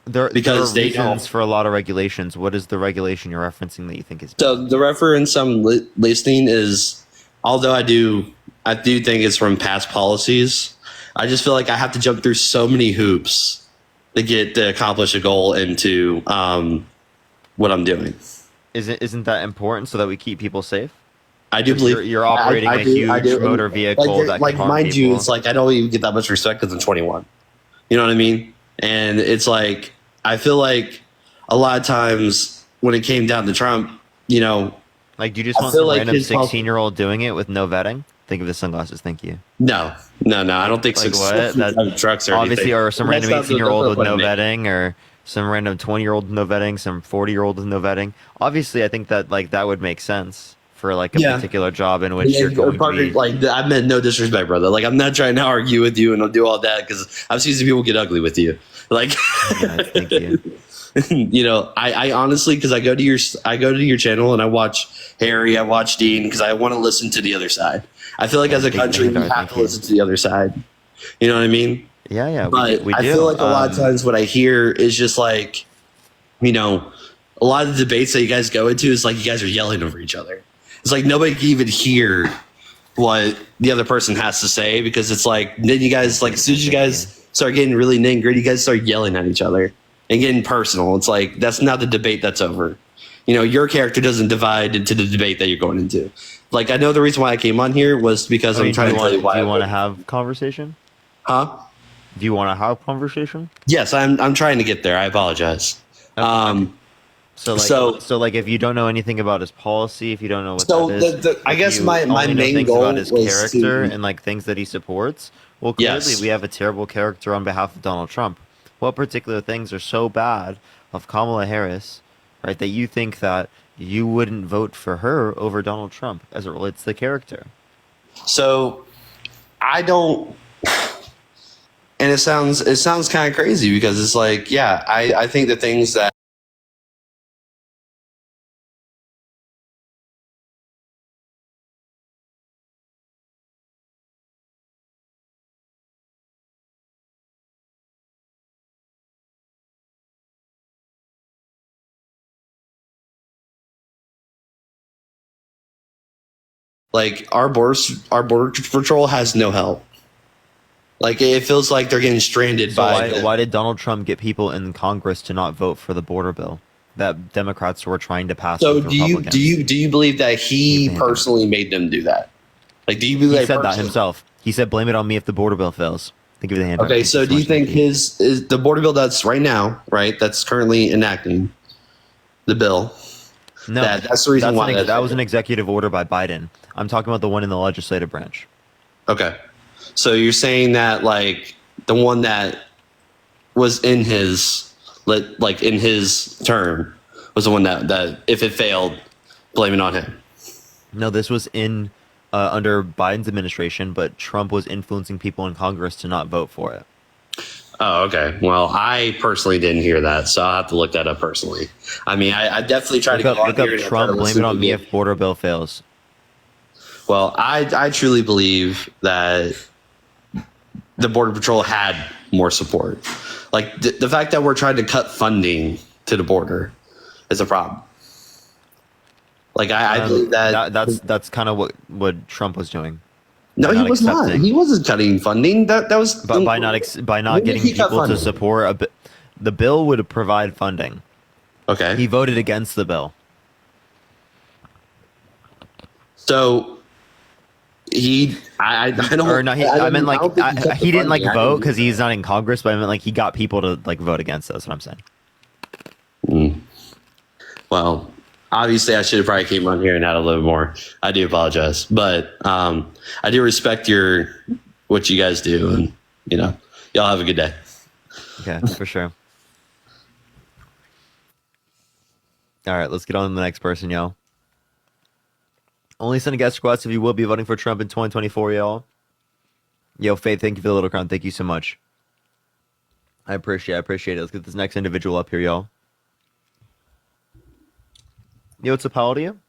There are because they reasons don't. for a lot of regulations. What is the regulation you're referencing that you think is So bad? the reference I'm listing is, although I do think it's from past policies. I just feel like I have to jump through so many hoops to accomplish a goal into what I'm doing. Isn't that important so that we keep people safe? I do Because believe you're operating a I huge do, and motor vehicle that could like harm mind you, it's people. like I don't even get that much respect because I'm 21. You know what I mean? And it's like I feel like a lot of times when it came down to Trump, you know, Like, do you just I want feel some like random his policy. 16-year-old doing it with no vetting? Think of the sunglasses. Thank you. No, no. I don't think Like so. what? That Driving trucks or obviously, anything. or some That's random not 18 year old the with point I'm no making. vetting, or some random 20-year-old with no vetting, some 40-year-old with no vetting. Obviously, I think that like that would make sense for like a Yeah. particular job in which you're Yeah, going to Parker, be. like I meant no disrespect, brother. Like I'm not trying to argue with you and I'll do all that because I've seen some people get ugly with you. Like, Yeah, thank you. I honestly, because I go to your channel and I watch Harry, I watch Dean because I want to listen to the other side. I feel like Yeah, as a thank you, country we Hindar. have Thank to you. listen to the other side. You know what I mean? Yeah, yeah, we do. But We I feel do. like a lot of times what I hear is just like, you know, a lot of the debates that you guys go into is like you guys are yelling over each other. It's like nobody can even hear what the other person has to say because it's like then you guys like as soon as you Thank you. guys start getting really nitty gritty, you guys start yelling at each other and getting personal. It's like that's not the debate that's over. You know, your character doesn't divide into the debate that you're going into. Like I know the reason why I came on here was because I I'm mean, trying to tell you do why you I want to voted. have conversation? Huh? Do you want to have conversation? Yes, I'm trying to get there. I apologize. Okay. Um, so So like, if you don't know anything about his policy, if you don't know what that so is, I if guess you my only know main things about goal his was character to and like things that he supports, well, clearly we yes. have a terrible character on behalf of Donald Trump. What particular things are so bad of Kamala Harris, right, that you think that you wouldn't vote for her over Donald Trump as it relates to character? So I don't and it sounds kind of crazy because it's like yeah I think the things that like our border patrol has no help. Like it feels like they're getting stranded So by why did Donald Trump get people in Congress to not vote for the border bill that Democrats were trying to pass so with do you do Republicans? you do you believe that Give he the handout. personally made them do that? Like do you believe He that said that personally? himself. He said, "Blame it on me if the border bill fails." Thank you for the handout. Okay, Thank you so so do you much. Thank think you. his is the border bill that's right now right that's currently enacting the bill No, that's the reason why that was an executive order by Biden. I'm talking about the one in the legislative branch. okay. So you're saying that like the one that was in his like in his term was the one that if it failed, blame it on him. No, this was in under Biden's administration, but Trump was influencing people in Congress to not vote for it. Oh, okay. Well, I personally didn't hear that, so I'll have to look that up personally. I mean, I definitely try to go on Look here up and I try to Trump. Blame it listen to on me the. if border bill fails. Well, I truly believe that the border patrol had more support. Like the fact that we're trying to cut funding to the border is a problem. Like I believe that. That's kind of what Trump was doing by No, he not was not. accepting. He wasn't cutting funding. That was But by not when did getting he cut people to funding? support the bill would provide funding. Okay, He voted against the bill. so I don't Or no, I I meant don't I like don't think he cut the he didn't like funding. I vote didn't hear because he's that. not in Congress, but I meant like he got people to like vote against it. That's what I'm saying. Well, obviously I should have probably came on here and had a little more. I do apologize, but I do respect your what you guys do, and y'all have a good day. Okay, for sure. All right, let's get on to the next person, y'all. Only send a guest request if you will be voting for Trump in 2024, y'all. Yo, Faith, thank you for the little crown. Thank you so much. I appreciate it. Let's get this next individual up here, y'all. Yo, what's up? How old are you?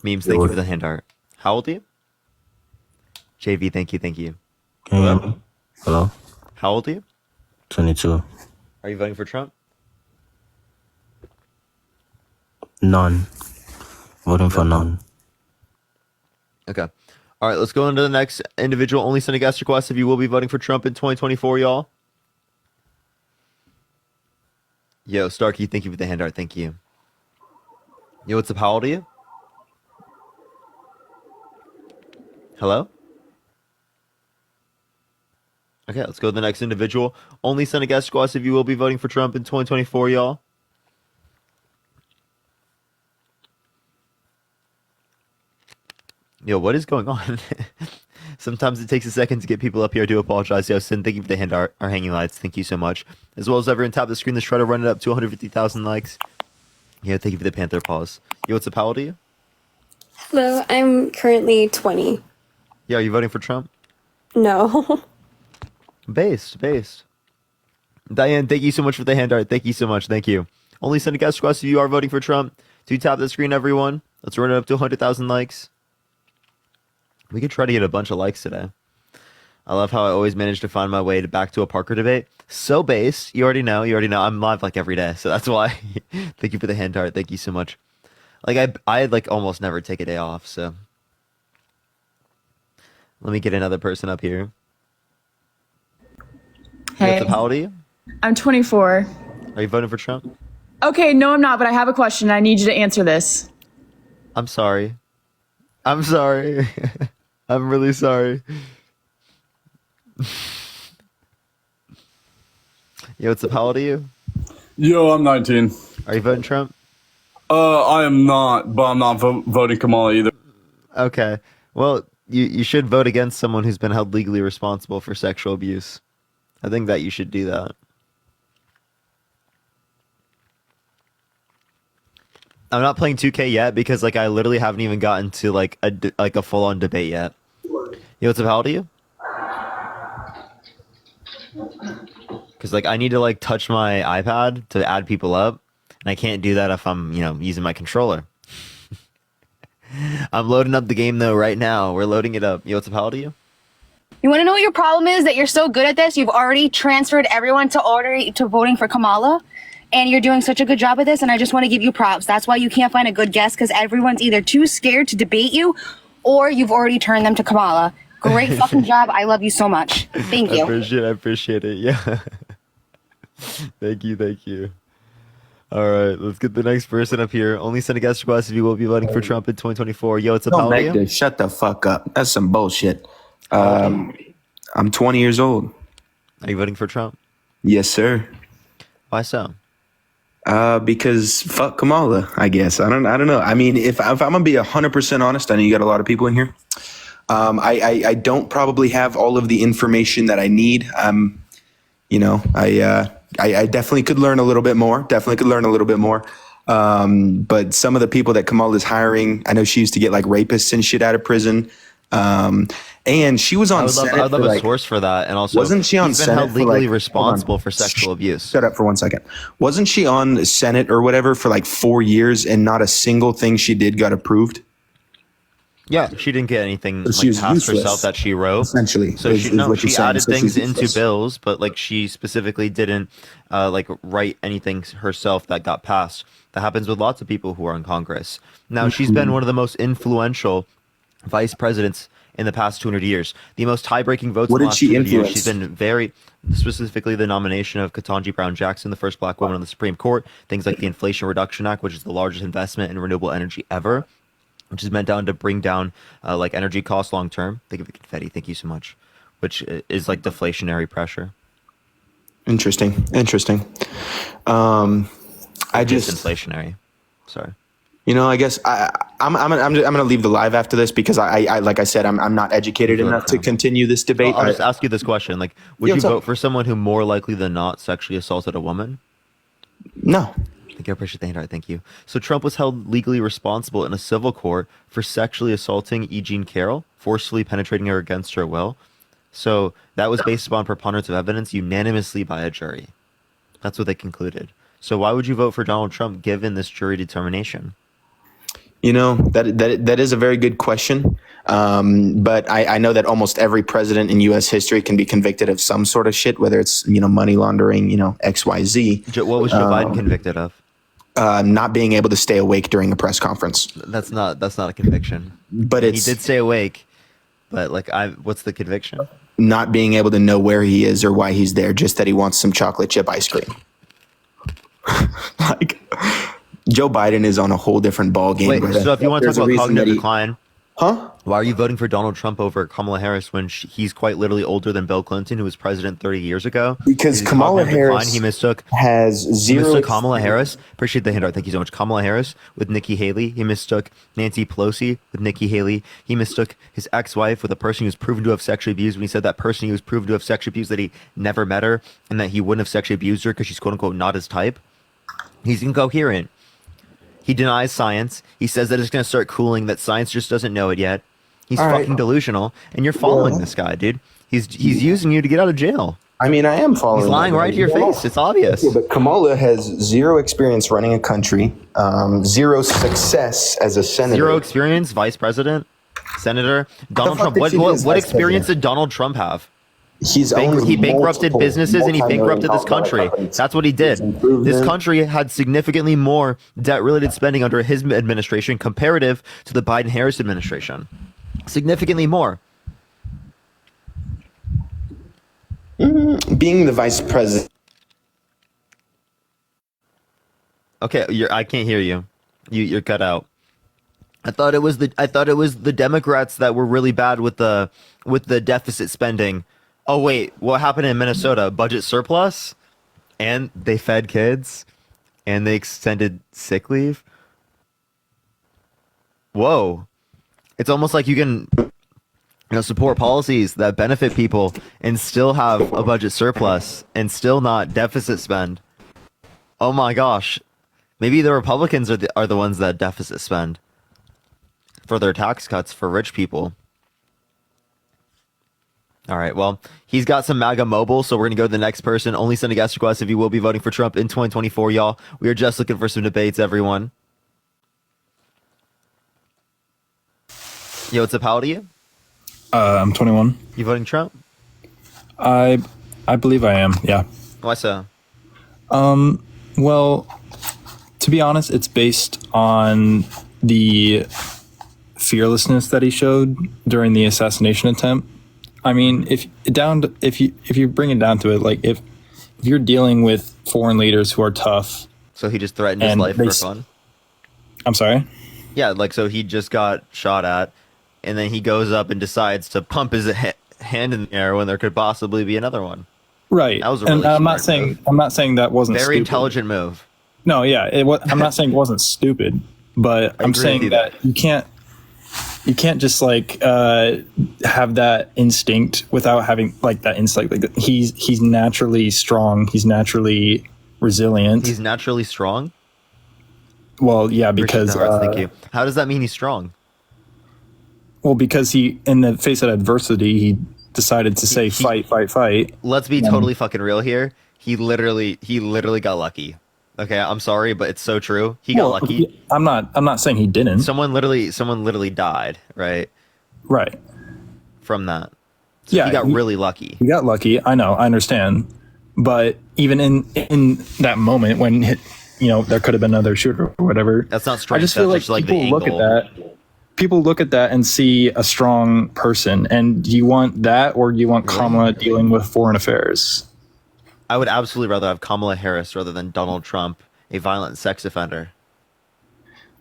Memes, Yeah, thank you what? for the hand art. How old are you? JV, thank you. Can you hear Hello? me? Hello? How old are you? 22. Are you voting for Trump? None. Voting for none. Okay. All right, let's go into the next individual. Only send a guest request if you will be voting for Trump in 2024, y'all. Yo, Starkey, thank you for the hand art. Thank you. Yo, what's up? How old are you? Hello? Okay, let's go to the next individual. Only send a guest request if you will be voting for Trump in 2024, y'all. Yo, what is going on? Sometimes it takes a second to get people up here. I do apologize. Yo, Sin, thank you for the hand art, our hanging lights. Thank you so much. As well as everyone tap the screen. Let's try to run it up to 150,000 likes. Yeah, thank you for the Panther pause. Yo, what's up? How old are you? Hello, I'm currently 20. Yeah, are you voting for Trump? No. Based. Diane, thank you so much for the hand art. Thank you so much. Thank you. Only send a guest request if you are voting for Trump. Do tap the screen, everyone. Let's run it up to 100,000 likes. We could try to get a bunch of likes today. I love how I always manage to find my way back to a Parker debate. So base. You already know. I'm live like every day, so that's why. Thank you for the hand art. Thank you so much. Like I like almost never take a day off, so let me get another person up here. Hey, What's up? How old are you? I'm 24. Are you voting for Trump? Okay, no, I'm not, but I have a question. I need you to answer this. I'm sorry. I'm really sorry. Yo, what's up? How old are you? Yo, I'm 19. Are you voting Trump? I am not, but I'm not voting Kamala either. Okay. Well, you should vote against someone who's been held legally responsible for sexual abuse. I think that you should do that. I'm not playing 2K yet because like I literally haven't even gotten to like a full on debate yet. Yo, what's up? How old are you? Because like I need to like touch my iPad to add people up, and I can't do that if I'm using my controller. I'm loading up the game though right now. We're loading it up. Yo, what's up? How old are you? You want to know what your problem is? That you're so good at this. You've already transferred everyone to voting for Kamala, and you're doing such a good job at this. And I just want to give you props. That's why you can't find a good guest, because everyone's either too scared to debate you, or you've already turned them to Kamala. Great fucking job. I love you so much. Thank you. I appreciate it. Yeah. Thank you. All right, let's get the next person up here. Only send a guest request if you will be voting for Trump in 2024. Yo, what's up? How Don't old are make you? this. Shut the fuck up. That's some bullshit. I'm 20 years old. Are you voting for Trump? Yes, sir. Why so? Because fuck Kamala, I guess. I don't know. I mean, if I'm gonna be 100% honest, I know you got a lot of people in here. I don't probably have all of the information that I need. I definitely could learn a little bit more. But some of the people that Kamala's hiring, I know she used to get like rapists and shit out of prison. And she was on Senate. I would love a source for that. And also, wasn't she on he's been Senate held for, legally like, responsible for sexual abuse. Shut up for 1 second. Wasn't she on Senate or whatever for like 4 years and not a single thing she did got approved? Yeah, she didn't get anything So she was passed useless, herself that she wrote. essentially, So is she what you're saying. added So she's things into useless. bills, but like she specifically didn't like write anything herself that got passed. That happens with lots of people who are in Congress. Now, she's been one of the most influential vice presidents in the past 200 years. The most tie-breaking votes What in the did last she 200 years. influence? She's been very, specifically the nomination of Ketanji Brown Jackson, the first black woman on the Supreme Court. Things like the Inflation Reduction Act, which is the largest investment in renewable energy ever, which is meant down to bring down like energy costs long term. Think of the confetti. Thank you so much. Which is like deflationary pressure. Interesting. I just inflationary. Sorry. I guess I'm gonna leave the live after this because I like I said I'm not educated enough to continue this debate. I'll just ask you this question: like, would you what's up? vote for someone who more likely than not sexually assaulted a woman? No. Thank you. I appreciate the hand art. Thank you. So Trump was held legally responsible in a civil court for sexually assaulting E. Jean Carroll, forcefully penetrating her against her will. So that was based upon preponderance of evidence unanimously by a jury. That's what they concluded. So why would you vote for Donald Trump given this jury determination? You know, that is a very good question. But I know that almost every president in U.S. history can be convicted of some sort of shit, whether it's, money laundering, X, Y, Z. What was Joe Biden convicted of? Not being able to stay awake during a press conference. That's not a conviction. But He did stay awake, but what's the conviction? not being able to know where he is or why he's there, just that he wants some chocolate chip ice cream. Like, Joe Biden is on a whole different ball game. Wait, so if you want to There's talk a about reason cognitive that he- decline, why are you voting for Donald Trump over Kamala Harris when he's quite literally older than Bill Clinton, who was president 30 years ago? Because His Kamala cognitive decline, Harris he mistook has He zero. mistook Kamala Harris. Appreciate the handout. Thank you so much. Kamala Harris with Nikki Haley. He mistook Nancy Pelosi with Nikki Haley. He mistook his ex-wife with a person who was proven to have sexually abused. When he said that person he was proven to have sexually abused, that he never met her and that he wouldn't have sexually abused her because she's quote unquote not his type. He's incoherent. He denies science. He says that it's going to start cooling, that science just doesn't know it yet. He's All right. fucking delusional, and you're following this guy, dude. He's using you to get out of jail. I mean, I am following. He's lying that. right to your face. It's obvious. Yeah, but Kamala has zero experience running a country, zero success as a senator. Zero experience, vice president, senator. Donald fuck Trump. did What she do as what vice experience president? did Donald Trump have? He's owned He bankrupted multiple businesses and he bankrupted this multi-million-dollar country. companies. That's what he did. improved This them. country had significantly more debt-related spending under his administration comparative to the Biden-Harris administration. Significantly more. Being the vice president. Okay, I can't hear you. You're cut out. I thought it was the Democrats that were really bad with the deficit spending. Oh wait, what happened in Minnesota? Budget surplus, and they fed kids, and they extended sick leave. Whoa, it's almost like you can, support policies that benefit people and still have a budget surplus and still not deficit spend. Oh my gosh, maybe the Republicans are the ones that deficit spend for their tax cuts for rich people. All right, well, he's got some MAGA mobile, so we're going to go to the next person. Only send a guest request if you will be voting for Trump in 2024, y'all. We are just looking for some debates, everyone. Yo, what's up? How old are you? I'm 21. You voting Trump? I believe I am. Yeah. Why so? Well, to be honest, it's based on the fearlessness that he showed during the assassination attempt. I mean, if you bring it down to it, like if you're dealing with foreign leaders who are tough, So he just threatened his And life they for s- fun? I'm sorry. Yeah, so he just got shot at, and then he goes up and decides to pump his hand in the air when there could possibly be another one. Right. That was a and really I'm not smart saying move. I'm not saying that wasn't Very stupid. intelligent move. No, yeah, I'm not saying it wasn't stupid, but I'm agree with saying you that you can't just have that instinct without having that instinct. Like he's naturally strong. He's naturally resilient. He's naturally strong. Well, yeah, Appreciate because the hearts, thank you. How does that mean he's strong? well, because he, in the face of adversity, he decided to say fight, fight, fight. Let's be totally fucking real here. He literally got lucky. Okay, I'm sorry, but it's so true. He got lucky. I'm not saying he didn't. Someone literally died, right? Right. From that. So Yeah, he got really lucky. He got lucky. I know. I understand. But even in that moment when there could have been another shooter or whatever. That's not I strength. just feel That's like just the people look at angle. that. People look at that and see a strong person. And do you want that, or do you want Kamala dealing with foreign affairs? I would absolutely rather have Kamala Harris rather than Donald Trump, a violent sex offender.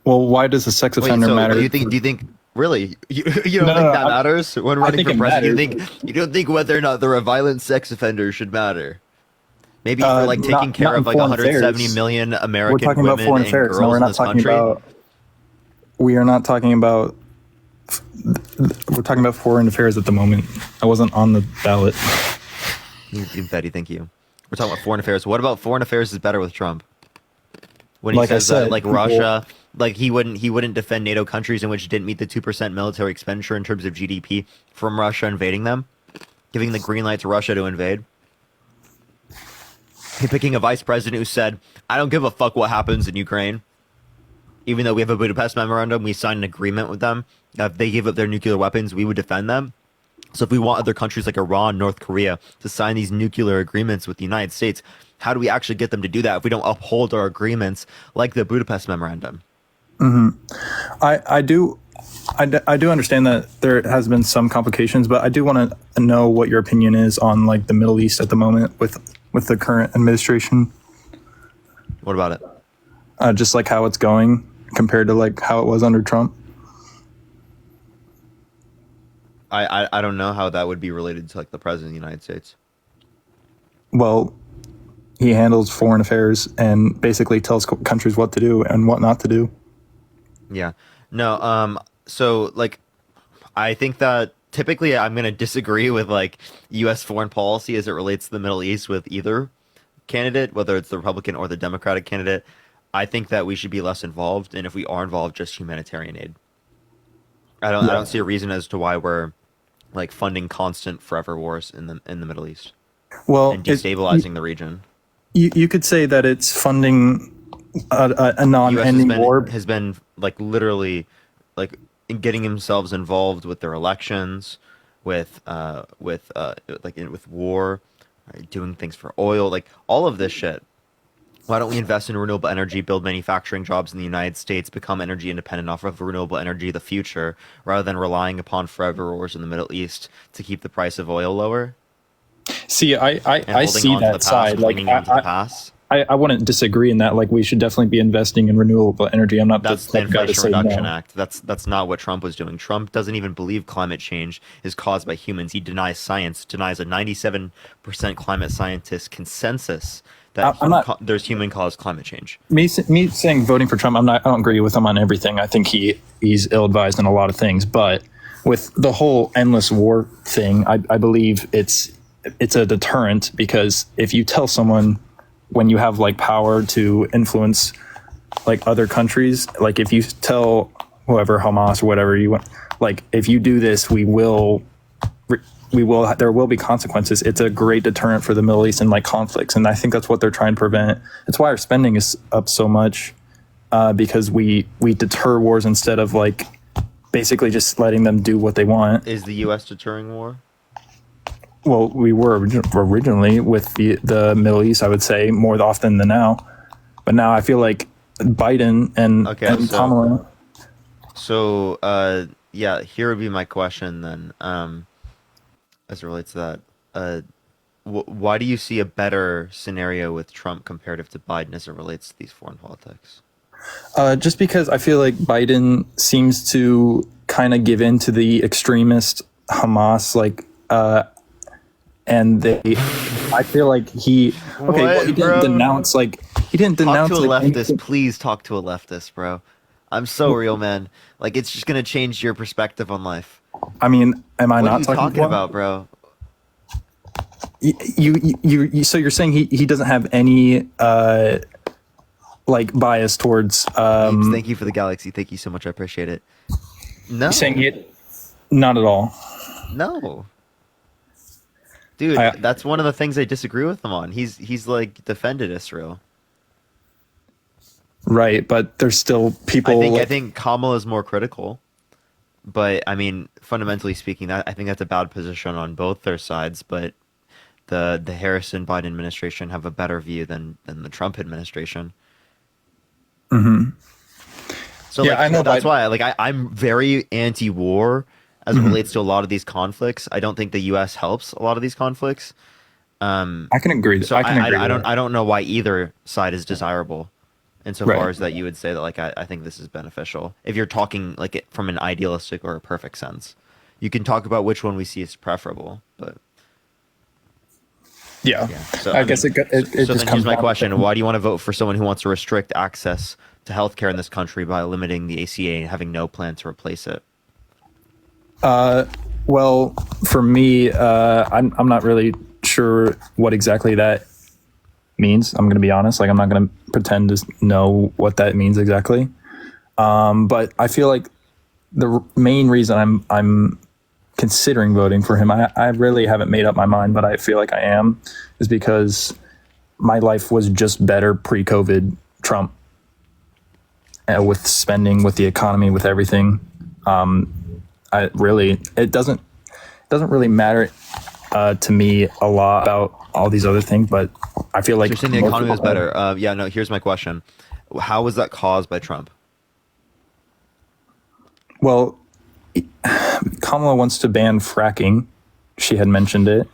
Well, why does a sex offender matter? Do you think really you don't think No, that matters when running think for it president? You don't think whether or not they're a violent sex offender should matter? Maybe for taking not care in of foreign 170 affairs. million We're American talking women about foreign and affairs. girls No, we're in not this talking country. about. We are not talking about. We're talking about foreign affairs at the moment. I wasn't on the ballot. Betty, thank you. We're talking about foreign affairs. What about foreign affairs is better with Trump? When he Like I says that, said, like people- Russia, like he wouldn't defend NATO countries in which didn't meet the 2% military expenditure in terms of GDP from Russia invading them, giving the green light to Russia to invade. He picking a vice president who said, "I don't give a fuck what happens in Ukraine." Even though we have a Budapest memorandum, we signed an agreement with them. If they give up their nuclear weapons, we would defend them. So if we want other countries like Iran, North Korea to sign these nuclear agreements with the United States, how do we actually get them to do that if we don't uphold our agreements like the Budapest memorandum? I do understand that there has been some complications, but I do want to know what your opinion is on like the Middle East at the moment with the current administration. What about it? Just like how it's going compared to like how it was under Trump. I don't know how that would be related to like the president of the United States. Well, he handles foreign affairs and basically tells countries what to do and what not to do. Yeah. No, so like I think that typically I'm going to disagree with like US foreign policy as it relates to the Middle East with either candidate, whether it's the Republican or the Democratic candidate. I think that we should be less involved, and if we are involved, just humanitarian aid. I don't see a reason as to why we're like funding constant forever wars in the Middle East. Well, and destabilizing the region. You could say that it's funding a non-ending war. Has been like literally like getting themselves involved with their elections, with war, right, doing things for oil, like all of this shit. Why don't we invest in renewable energy, build manufacturing jobs in the United States, become energy independent off of renewable energy in the future, rather than relying upon forever wars in the Middle East to keep the price of oil lower? See, I see that side. Like I wouldn't disagree in that. Like we should definitely be investing in renewable energy. I'm not that's the Inflation Reduction Act. That's not what Trump was doing. Trump doesn't even believe climate change is caused by humans. He denies science, denies a 97% climate scientist consensus that there's human-caused climate change. Me saying voting for Trump, I don't agree with him on everything. I think he's ill-advised in a lot of things. But with the whole endless war thing, I believe it's a deterrent, because if you tell someone when you have like power to influence like other countries, like if you tell whoever, Hamas or whatever you want, like if you do this, there will be consequences. It's a great deterrent for the Middle East and like conflicts. And I think that's what they're trying to prevent. It's why our spending is up so much, because we deter wars instead of like basically just letting them do what they want. Is the U.S. deterring war? Well, we were originally with the Middle East, I would say, more often than now. But now I feel like Biden and Kamala. So, yeah, here would be my question then, as it relates to that. Why do you see a better scenario with Trump comparative to Biden as it relates to these foreign politics? Just because I feel like Biden seems to kind of give in to the extremist Hamas, like, and I feel like he didn't denounce like he didn't denounce to a like, leftist. Please talk to a leftist, bro. I'm so real, man. Like it's just gonna change your perspective on life. I mean, am I not what are you talking about, bro? You so you're saying he doesn't have any like bias towards Thank you for the galaxy. Thank you so much. I appreciate it. No, you're saying it not at all. No. Dude, that's one of the things I disagree with him on. He's like defended Israel. Right, but there's still people. I think Kamala is more critical, but I mean, fundamentally speaking, I think that's a bad position on both their sides. But the Harris and Biden administration have a better view than the Trump administration. Mm-hmm. So yeah, I know that's why I'm very anti-war as it relates to a lot of these conflicts. I don't think the U.S. helps a lot of these conflicts. I can agree. So I don't know why either side is desirable. Insofar as that you would say that like I think this is beneficial. If you're talking like it from an idealistic or a perfect sense, you can talk about which one we see as preferable. But yeah. So I guess it so just then comes here's my down question: to, why do you want to vote for someone who wants to restrict access to healthcare in this country by limiting the ACA and having no plan to replace it? Well, for me, I'm not really sure what exactly that means. I'm going to be honest. Like, I'm not going to pretend to know what that means exactly. But I feel like the main reason I'm considering voting for him, I really haven't made up my mind, but I feel like I am, is because my life was just better pre-COVID Trump. with spending, with the economy, with everything. It doesn't really matter to me a lot about all these other things, but I feel like You're saying the economy was better. Yeah, no, here's my question. How was that caused by Trump? Well, Kamala wants to ban fracking. She had mentioned it.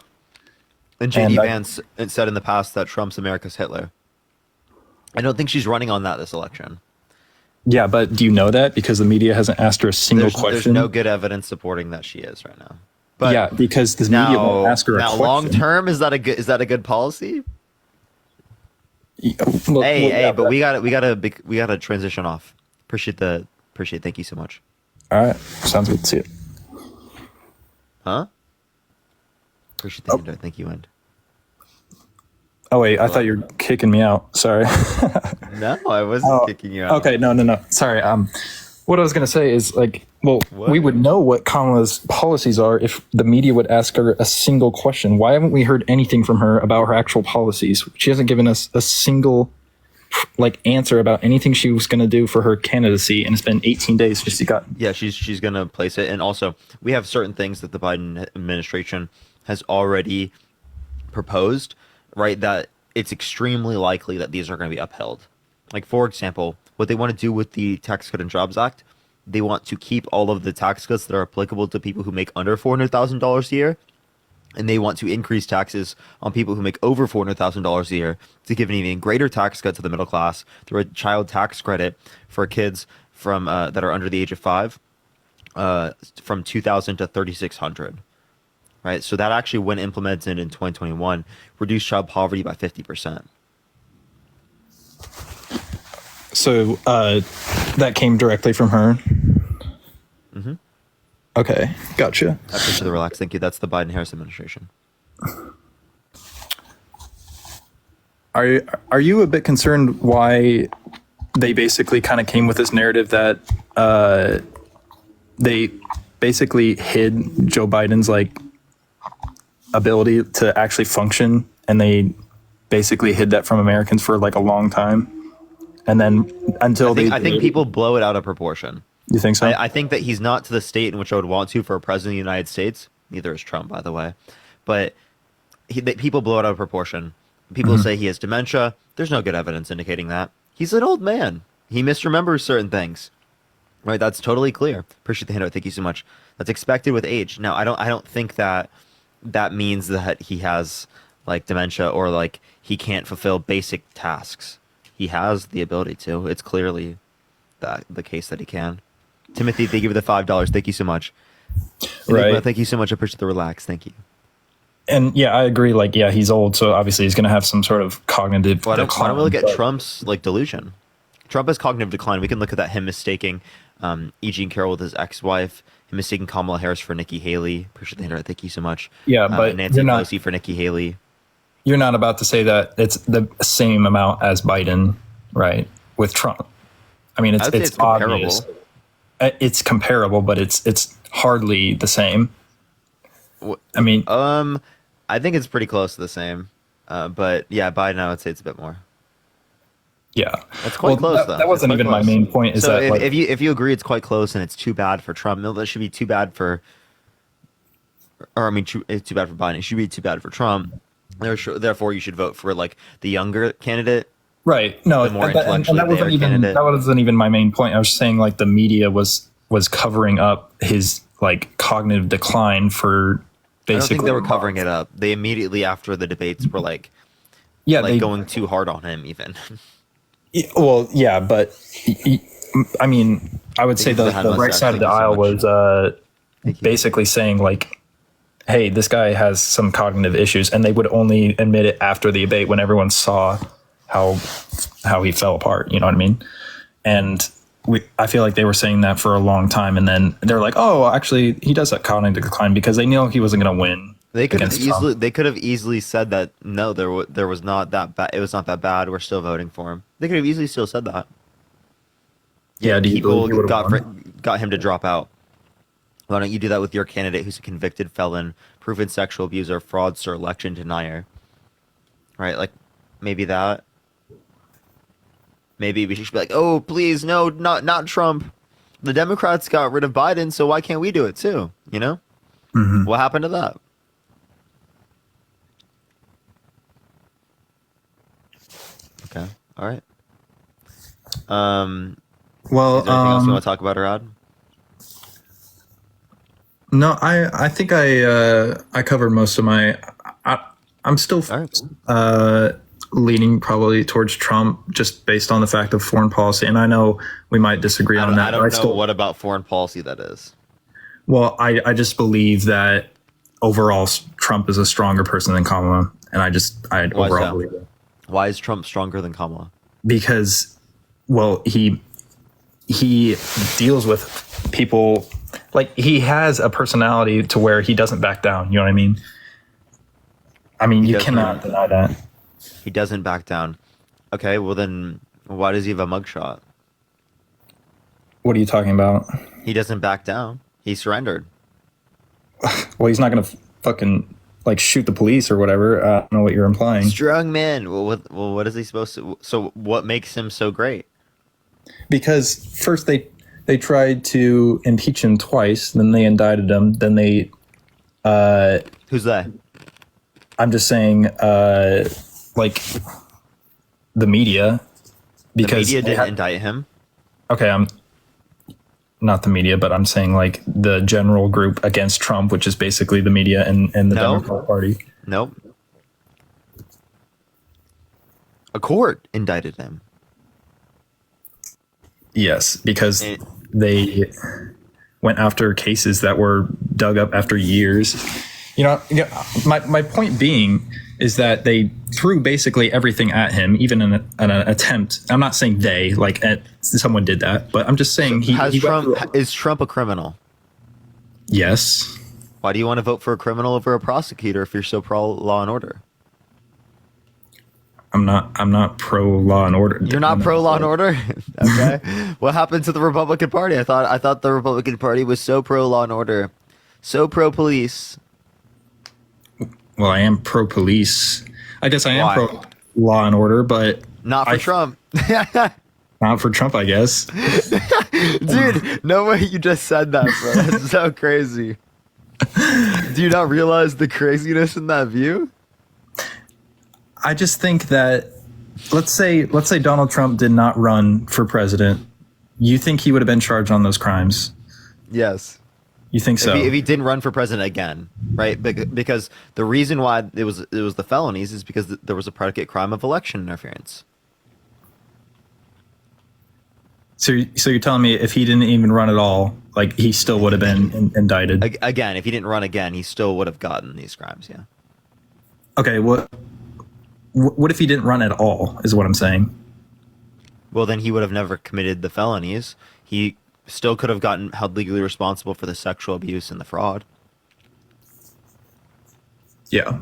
And J.D. And Vance said in the past that Trump's America's Hitler. I don't think she's running on that this election. Yeah, but do you know that? Because the media hasn't asked her a single There's question. no good evidence supporting that she is right now. But yeah, because the media won't ask her a question. now, long term, is that a good policy? Well, But we gotta transition off. Appreciate. Thank you so much. All right, sounds good. See it. Huh? Appreciate the invite. Thank you, End. Oh wait, I thought you were kicking me out. Sorry. No, I wasn't kicking you out. Okay, no. Sorry. What I was gonna say is we would know what Kamala's policies are if the media would ask her a single question. Why haven't we heard anything from her about her actual policies? She hasn't given us a single answer about anything she was gonna do for her candidacy, and it's been 18 days since she got. Yeah, she's gonna place it, and also we have certain things that the Biden administration has already proposed, right? That it's extremely likely that these are going to be upheld. Like, for example, what they want to do with the Tax Cut and Jobs Act, they want to keep all of the tax cuts that are applicable to people who make under $400,000 a year, and they want to increase taxes on people who make over $400,000 a year to give an even greater tax cut to the middle class through a child tax credit for kids from that are under the age of 5, from $2,000 to $3,600. Right, so that actually, when implemented in 2021, reduced child poverty by 50%. So that came directly from her. Mm-hmm. Okay, gotcha. I appreciate the relax. Thank you. That's the Biden-Harris administration. Are you a bit concerned why they basically kind of came with this narrative that they basically hid Joe Biden's ability to actually function, and they basically hid that from Americans for a long time, and then I think people blow it out of proportion. You think so? I think that he's not to the state in which I would want to for a president of the United States. Neither is Trump, by the way. But people blow it out of proportion. People say he has dementia. There's no good evidence indicating that. He's an old man. He misremembers certain things. Right? That's totally clear. Appreciate the handout. Thank you so much. That's expected with age. Now, I don't think that means that he has dementia or he can't fulfill basic tasks. He has the ability to. It's clearly the case that he can. Timothy, thank you for the $5. Thank you so much. Right. Thank you so much. I appreciate the relax. Thank you. And yeah, I agree. He's old, so obviously he's going to have some sort of cognitive decline. Why don't we look at Trump's delusion? Trump has cognitive decline. We can look at that. Him mistaking E. Jean Carroll with his ex-wife. Him mistaking Kamala Harris for Nikki Haley. Appreciate the handout. Thank you so much. Yeah, but Nancy Pelosi for Nikki Haley. You're not about to say that it's the same amount as Biden, right? With Trump. I mean, it's obvious. Comparable. It's comparable, but it's hardly the same. I mean, I think it's pretty close to the same. But yeah, Biden, I would say it's a bit more. Yeah, that's quite close. Though that wasn't even my main point. Is so that if you agree it's quite close and it's too bad for Trump, no, that should be too bad for. Or I mean, it's too bad for Biden. It should be too bad for Trump. Therefore, you should vote for the younger candidate. Right. No, the more and intellectually that wasn't even my main point. I was saying the media was covering up his cognitive decline for basically. I don't think they were covering it up. They immediately after the debates were going too hard on him even. Well, yeah, but I mean, I would say the right side of the aisle was basically saying hey, this guy has some cognitive issues, and they would only admit it after the debate when everyone saw how he fell apart. You know what I mean? And I feel like they were saying that for a long time, and then they're like, "Oh, actually, he does have cognitive decline," because they knew he wasn't going to win. They could have easily said that no, there was not that bad. It was not that bad. We're still voting for him. They could have easily still said that. Yeah, people got him to drop out. Why don't you do that with your candidate who's a convicted felon, proven sexual abuser, fraudster, election denier? Right, maybe that. Maybe we should be like, oh, please, no, not Trump. The Democrats got rid of Biden, so why can't we do it too? You know? What happened to that? Okay. All right. Well, Is there anything else you want to talk about, Rod? no, I think I covered most of my. I'm still All right. leaning probably towards Trump just based on the fact of foreign policy, and I know we might disagree on that. I don't know what about foreign policy that is. Well, I just believe that overall Trump is a stronger person than Kamala, and I Why overall so? believe it. Why is Trump stronger than Kamala? Because, well, he deals with people, like he has a personality to where he doesn't back down. You know what I mean? You doesn't. cannot deny that. He doesn't back down. Okay, well then, why does he have a mugshot? What are you talking about? He doesn't back down. He surrendered. Well, he's not going to fucking like shoot the police or whatever. I don't know what you're implying. Strong man. Well, what is he supposed to? So, what makes him so great? Because first they tried to impeach him twice, then they indicted him, then they. Who's that? I'm just saying, like the media, because The media didn't indict him. Okay, I'm not the media, but I'm saying like the general group against Trump, which is basically the media and the No. Democrat Party. Nope. A court indicted him. Yes, because It- they went after cases that were dug up after years. My point being is that they threw basically everything at him, even in an attempt. I'm not saying they, like someone did that, but I'm just saying Is Trump a criminal? Yes. Why do you want to vote for a criminal over a prosecutor if you're so pro law and order? I'm not pro law and order. You're not pro law and order? Okay. What happened to the Republican Party? I thought the Republican Party was so pro law and order, so pro police. Well, I am pro police. I guess I am Why? pro law and order, but Not for Trump. not for Trump, I guess. Dude, no way you just said that, bro. That's so crazy. Do you not realize the craziness in that view? I just think that let's say Donald Trump did not run for president. You think he would have been charged on those crimes? Yes. You think so? If he didn't run for president again, right? Because the reason why it was the felonies is because there was a predicate crime of election interference. So you're telling me if he didn't even run at all, like he still would have been indicted? Again, if he didn't run again, he still would have gotten these crimes, yeah. Okay, what if he didn't run at all, is what I'm saying. Well, then he would have never committed the felonies. He still could have gotten held legally responsible for the sexual abuse and the fraud Yeah.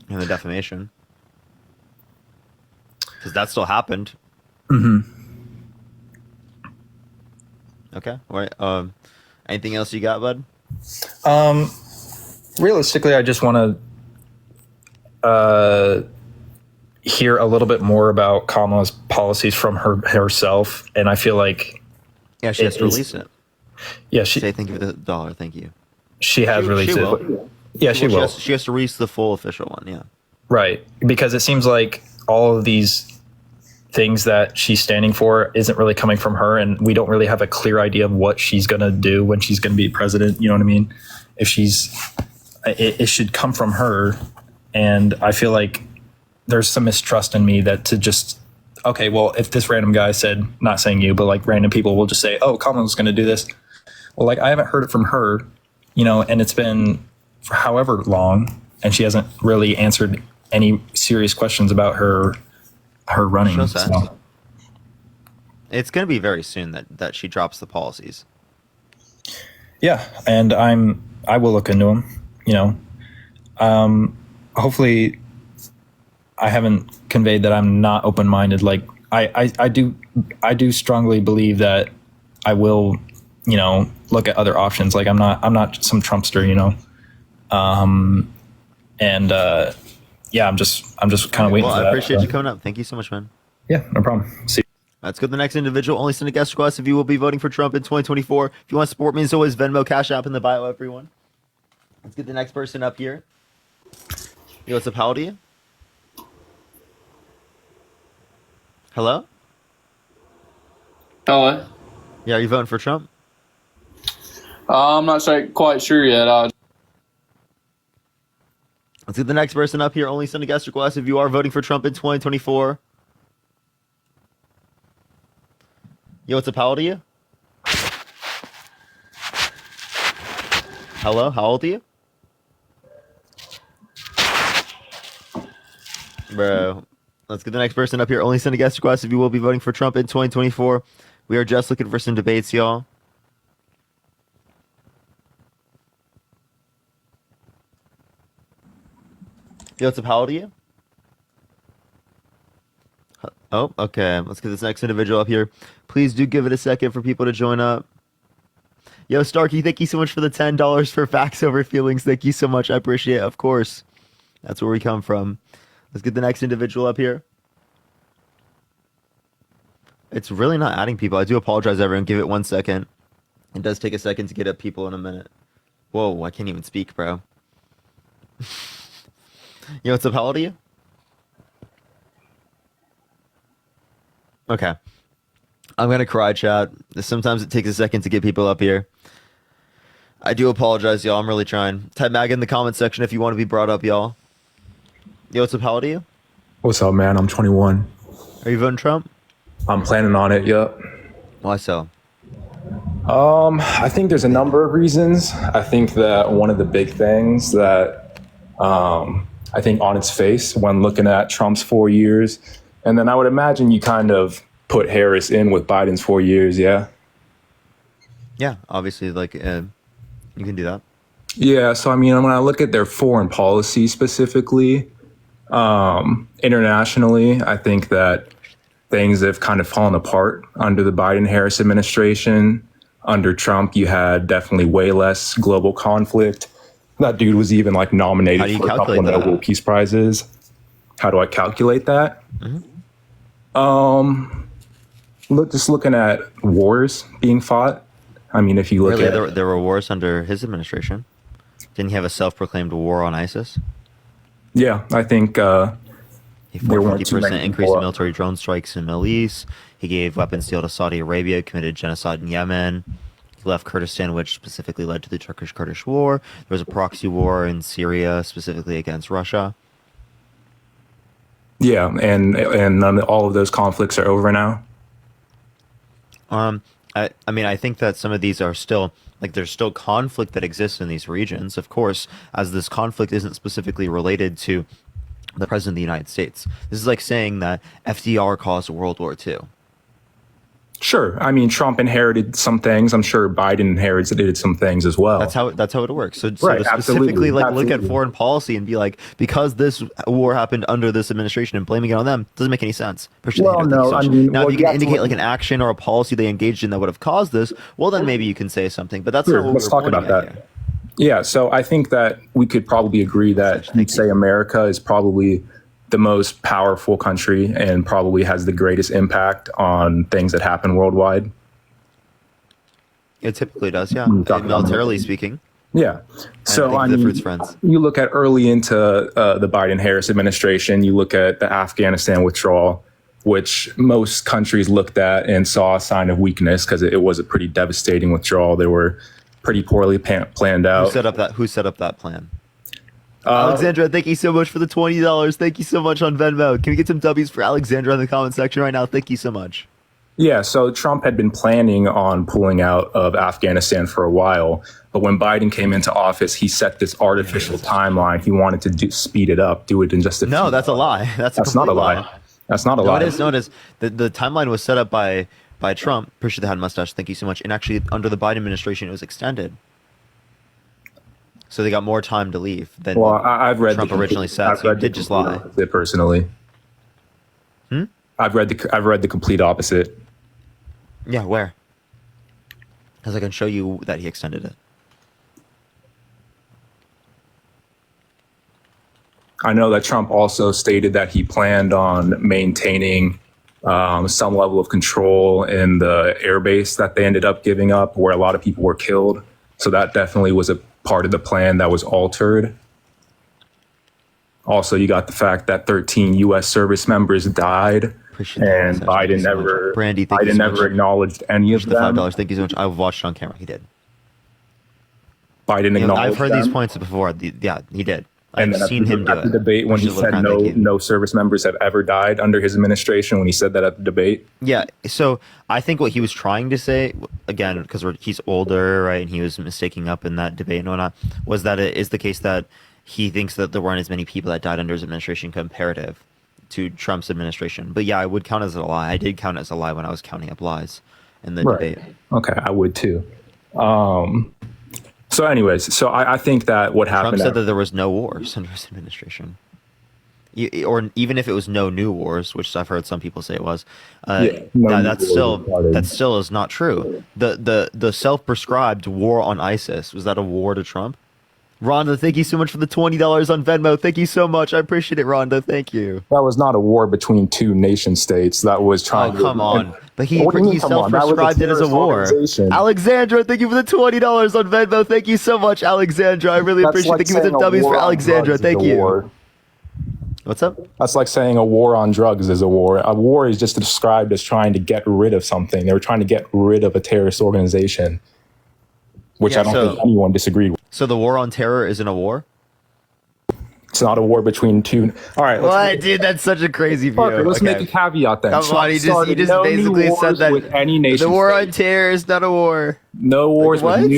and the defamation. Because that still happened. Mm-hmm. Okay. All right. Anything else you got, bud? Realistically, I just want to hear a little bit more about Kamala's policies from herself, and I feel like Yeah, she has to release it. Yeah, Say thank you for the $1. Thank you. she has released she it. will. Yeah, she will. She has to release the full official one. Yeah. Right, because it seems like all of these things that she's standing for isn't really coming from her, and we don't really have a clear idea of what she's going to do when she's going to be president. You know what I mean? If it should come from her, and I feel like there's some mistrust in me that to just, okay, well, if this random guy said, not saying you, but like random people will just say, oh, Kamala's going to do this. Well, like I haven't heard it from her, and it's been for however long, and she hasn't really answered any serious questions about her running. No sense. So. It's going to be very soon that she drops the policies. Yeah, and I will look into them. Hopefully, I haven't conveyed that I'm not open-minded. Like I do strongly believe that I will, look at other options. Like I'm not some Trumpster, Yeah, I'm just kind of waiting Well, for I that. appreciate you coming up. Thank you so much, man. Yeah, no problem. See you. Let's go to the next individual. Only send a guest request if you will be voting for Trump in 2024. If you want to support me, as always, Venmo, Cash App in the bio, everyone. Let's get the next person up here. Yo, what's up? How old are you? Hello? Hello. Yeah, are you voting for Trump? I'm not quite sure yet. Let's get the next person up here. Only send a guest request if you are voting for Trump in 2024. Yo, what's up? How old are you? Hello? How old are you? Bro. Let's get the next person up here. Only send a guest request if you will be voting for Trump in 2024. We are just looking for some debates, y'all. Yo, what's up? How old are you? Oh, okay. Let's get this next individual up here. Please do give it a second for people to join up. Yo, Starkey, thank you so much for the $10 for facts over feelings. Thank you so much. I appreciate it. Of course. That's where we come from. Let's get the next individual up here. It's really not adding people. I do apologize, everyone. Give it 1 second. It does take a second to get up people in a minute. Whoa, I can't even speak, bro. Yo, what's up? How old are you? Okay. I'm going to cry, chat. Sometimes it takes a second to get people up here. I do apologize, y'all. I'm really trying. Type MAGA in the comment section if you want to be brought up, y'all. Yo, what's up? How old are you? What's up, man? I'm 21. Are you voting Trump? I'm planning on it, yep. Why so? I think there's a number of reasons. I think that one of the big things that I think on its face when looking at Trump's 4 years, and then I would imagine you kind of put Harris in with Biden's 4 years, yeah? Yeah, obviously, like, you can do that. Yeah, so I mean, when I look at their foreign policy specifically, internationally, I think that things have kind of fallen apart under the Biden-Harris administration. Under Trump, you had definitely way less global conflict. That dude was even like nominated for a couple of Nobel Peace Prizes. How do I calculate that? Just looking at wars being fought. I mean, if you look at there were wars under his administration. Didn't he have a self-proclaimed war on ISIS? Yeah, I think he there weren't 50% increase in military drone strikes in the Middle East. He gave weapons deal to Saudi Arabia, committed genocide in Yemen. He left Kurdistan, which specifically led to the Turkish-Kurdish war. There was a proxy war in Syria, specifically against Russia. Yeah, and all of those conflicts are over now. I mean, I think that some of these are still, like, there's still conflict that exists in these regions, of course, as this conflict isn't specifically related to the president of the United States. This is like saying that FDR caused World War II. Sure. I mean, Trump inherited some things. I'm sure Biden inherited some things as well. That's how it works. So, right, to specifically look at foreign policy and be like, because this war happened under this administration and blaming it on them doesn't make any sense. Well, no, I mean, now if you can indicate like an action or a policy they engaged in that would have caused this, well, then maybe you can say something. But that's sure. not what Let's talk about that. Here. Yeah. So I think that we could probably agree that you'd say America is probably the most powerful country and probably has the greatest impact on things that happen worldwide. It typically does, yeah. Militarily speaking. Yeah. So I mean, friends. You look at early into the Biden-Harris administration, you look at the Afghanistan withdrawal, which most countries looked at and saw a sign of weakness because it was a pretty devastating withdrawal. They were pretty poorly planned out. Who set up that plan? Alexandra, thank you so much for the $20. Thank you so much on Venmo. Can we get some W's for Alexandra in the comment section right now? Thank you so much. Yeah, so Trump had been planning on pulling out of Afghanistan for a while, but when Biden came into office, he set this artificial timeline. He wanted to speed it up, do it in just a few No, that's a lie. That's not a lie. That's not a lie. No, it is. The timeline was set up by Trump. Appreciate the hat mustache. Thank you so much. And actually, under the Biden administration, it was extended. So they got more time to leave than I've read Trump originally said. So he did just lie. Personally, I've read the complete opposite. Yeah, where? Because I can show you that he extended it. I know that Trump also stated that he planned on maintaining some level of control in the airbase that they ended up giving up, where a lot of people were killed. So that definitely was a part of the plan that was altered. Also, you got the fact that 13 U.S. service members died, and Biden never, Brandy, Biden never acknowledged any of the them. $5. Thank you so much. I've watched it on camera. He did. Biden acknowledged I've heard them. these points before. Yeah, he did. And I've then seen him do at the it. debate when he said no service members have ever died under his administration, when he said that at the debate. Yeah, so I think what he was trying to say, again, because he's older, right, and he was mistaking up in that debate and whatnot, was that it is the case that he thinks that there weren't as many people that died under his administration comparative to Trump's administration. But yeah, I would count it as a lie. I did count it as a lie when I was counting up lies in the debate. Okay, I would too. So anyways, so I think that what happened... Trump said that there was no wars under his administration. Or even if it was no new wars, which I've heard some people say it was, that still is not true. The self-prescribed war on ISIS, was that a war to Trump? Rhonda, thank you so much for the $20 on Venmo. Thank you so much. I appreciate it, Rhonda. Thank you. That was not a war between two nation states. That was trying to... come on. But he self-prescribed it as a war. Alexandra, thank you for the $20 on Venmo. Thank you so much, Alexandra. I really appreciate it. Thank you for the W's for Alexandra. Thank you. What's up? That's like saying a war on drugs is a war. A war is just described as trying to get rid of something. They were trying to get rid of a terrorist organization, which I don't think anyone disagreed with. So the war on terror isn't a war? It's not a war between two. All right. What, dude? That's such a crazy view. Parker, let's make a caveat then. Come on, he just basically said that with any nation the war state. on terror is not a war. No wars with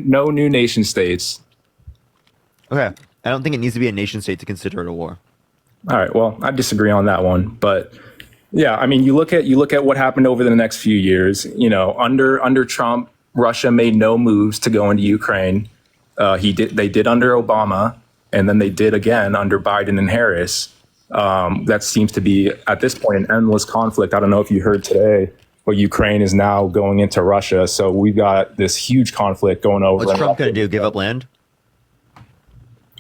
no new nation states. Okay, I don't think it needs to be a nation state to consider it a war. All right. Well, I disagree on that one, but yeah, I mean, you look at what happened over the next few years. You know, under Trump, Russia made no moves to go into Ukraine. They did under Obama, and then they did again under Biden and Harris. That seems to be at this point an endless conflict. I don't know if you heard today, but Ukraine is now going into Russia, so we've got this huge conflict going over. What's Trump going to do? Give up land?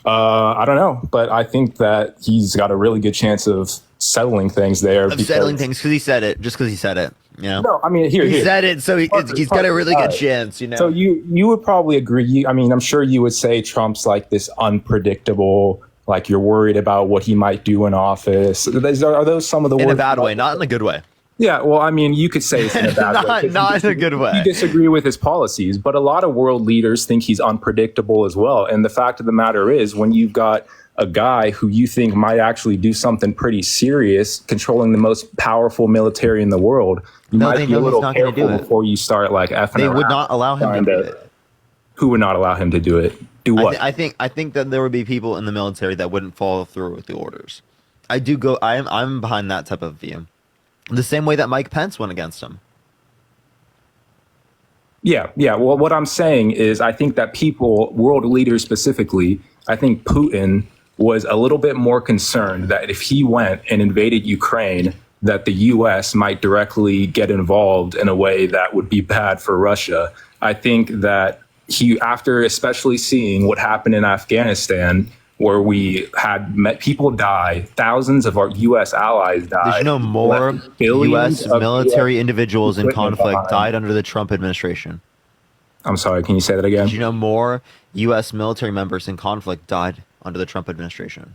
I don't know, but I think that he's got a really good chance of settling things there. Settling things because he said it. Just because he said it. You know? No, I mean, he said it, so he's got a really good chance. You know. So you would probably agree. I mean, I'm sure you would say Trump's like this unpredictable. Like you're worried about what he might do in office. Are those some of the words? In a bad way, not in a good way. Yeah, well, I mean, you could say it's in a bad way. Not in a good way. You disagree with his policies, but a lot of world leaders think he's unpredictable as well. And the fact of the matter is, when you've got a guy who you think might actually do something pretty serious, controlling the most powerful military in the world, you might be a little careful before you start like effing They around. would not allow him to do it. Who would not allow him to do it? Do what? I think that there would be people in the military that wouldn't follow through with the orders. I'm behind that type of view. The same way that Mike Pence went against him. Yeah. Well, what I'm saying is I think that people, world leaders specifically, I think Putin was a little bit more concerned that if he went and invaded Ukraine, that the U.S. might directly get involved in a way that would be bad for Russia. I think that after especially seeing what happened in Afghanistan, where we had people die, thousands of our U.S. allies died. Did you know more U.S. military individuals in conflict died under the Trump administration? I'm sorry, can you say that again? Did you know more U.S. military members in conflict died under the Trump administration?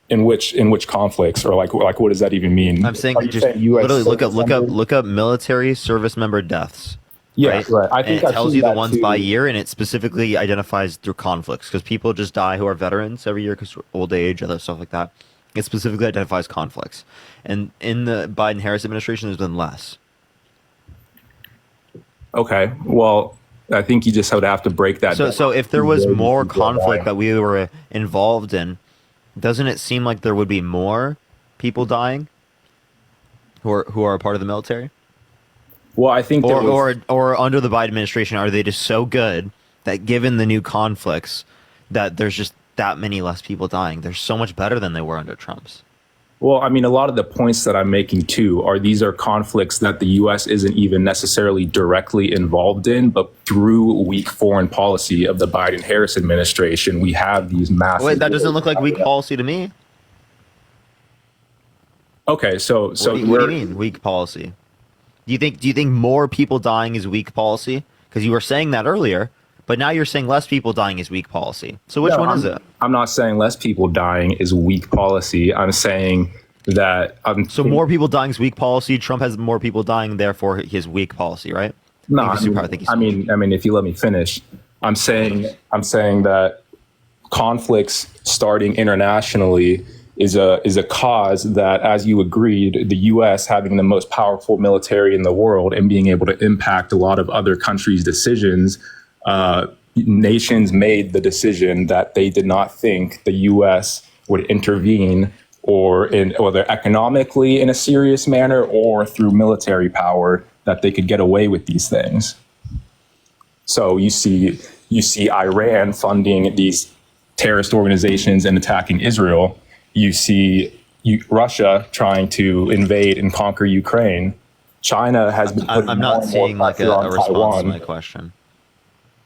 In which conflicts, or like what does that even mean? I'm saying just literally look up military service member deaths. Yeah, right. I think it tells you the ones by year, and it specifically identifies through conflicts because people just die who are veterans every year because old age, other stuff like that. It specifically identifies conflicts, and in the Biden-Harris administration, there's been less. Okay, well, I think you just would have to break that. So if there was more conflict that we were involved in, doesn't it seem like there would be more people dying who are a part of the military? Well, I think or under the Biden administration, are they just so good that given the new conflicts that there's just that many less people dying? They're so much better than they were under Trump's. Well, I mean, a lot of the points that I'm making too these are conflicts that the U.S. isn't even necessarily directly involved in, but through weak foreign policy of the Biden-Harris administration, we have these massive. Wait, that doesn't look like weak policy to me. Okay, so What do you mean weak policy? Do you think more people dying is weak policy? Because you were saying that earlier, but now you're saying less people dying is weak policy. So which one is it? I'm not saying less people dying is weak policy. I'm saying that so more people dying is weak policy. Trump has more people dying, therefore his weak policy, right? No, I mean, if you let me finish, I'm saying that conflicts starting internationally is a cause that, as you agreed, the U.S. having the most powerful military in the world and being able to impact a lot of other countries' decisions, nations made the decision that they did not think the U.S. would intervene or whether economically in a serious manner or through military power, that they could get away with these things. So you see Iran funding these terrorist organizations and attacking Israel. You see Russia trying to invade and conquer Ukraine. China has been putting I'm not seeing like a response to my question.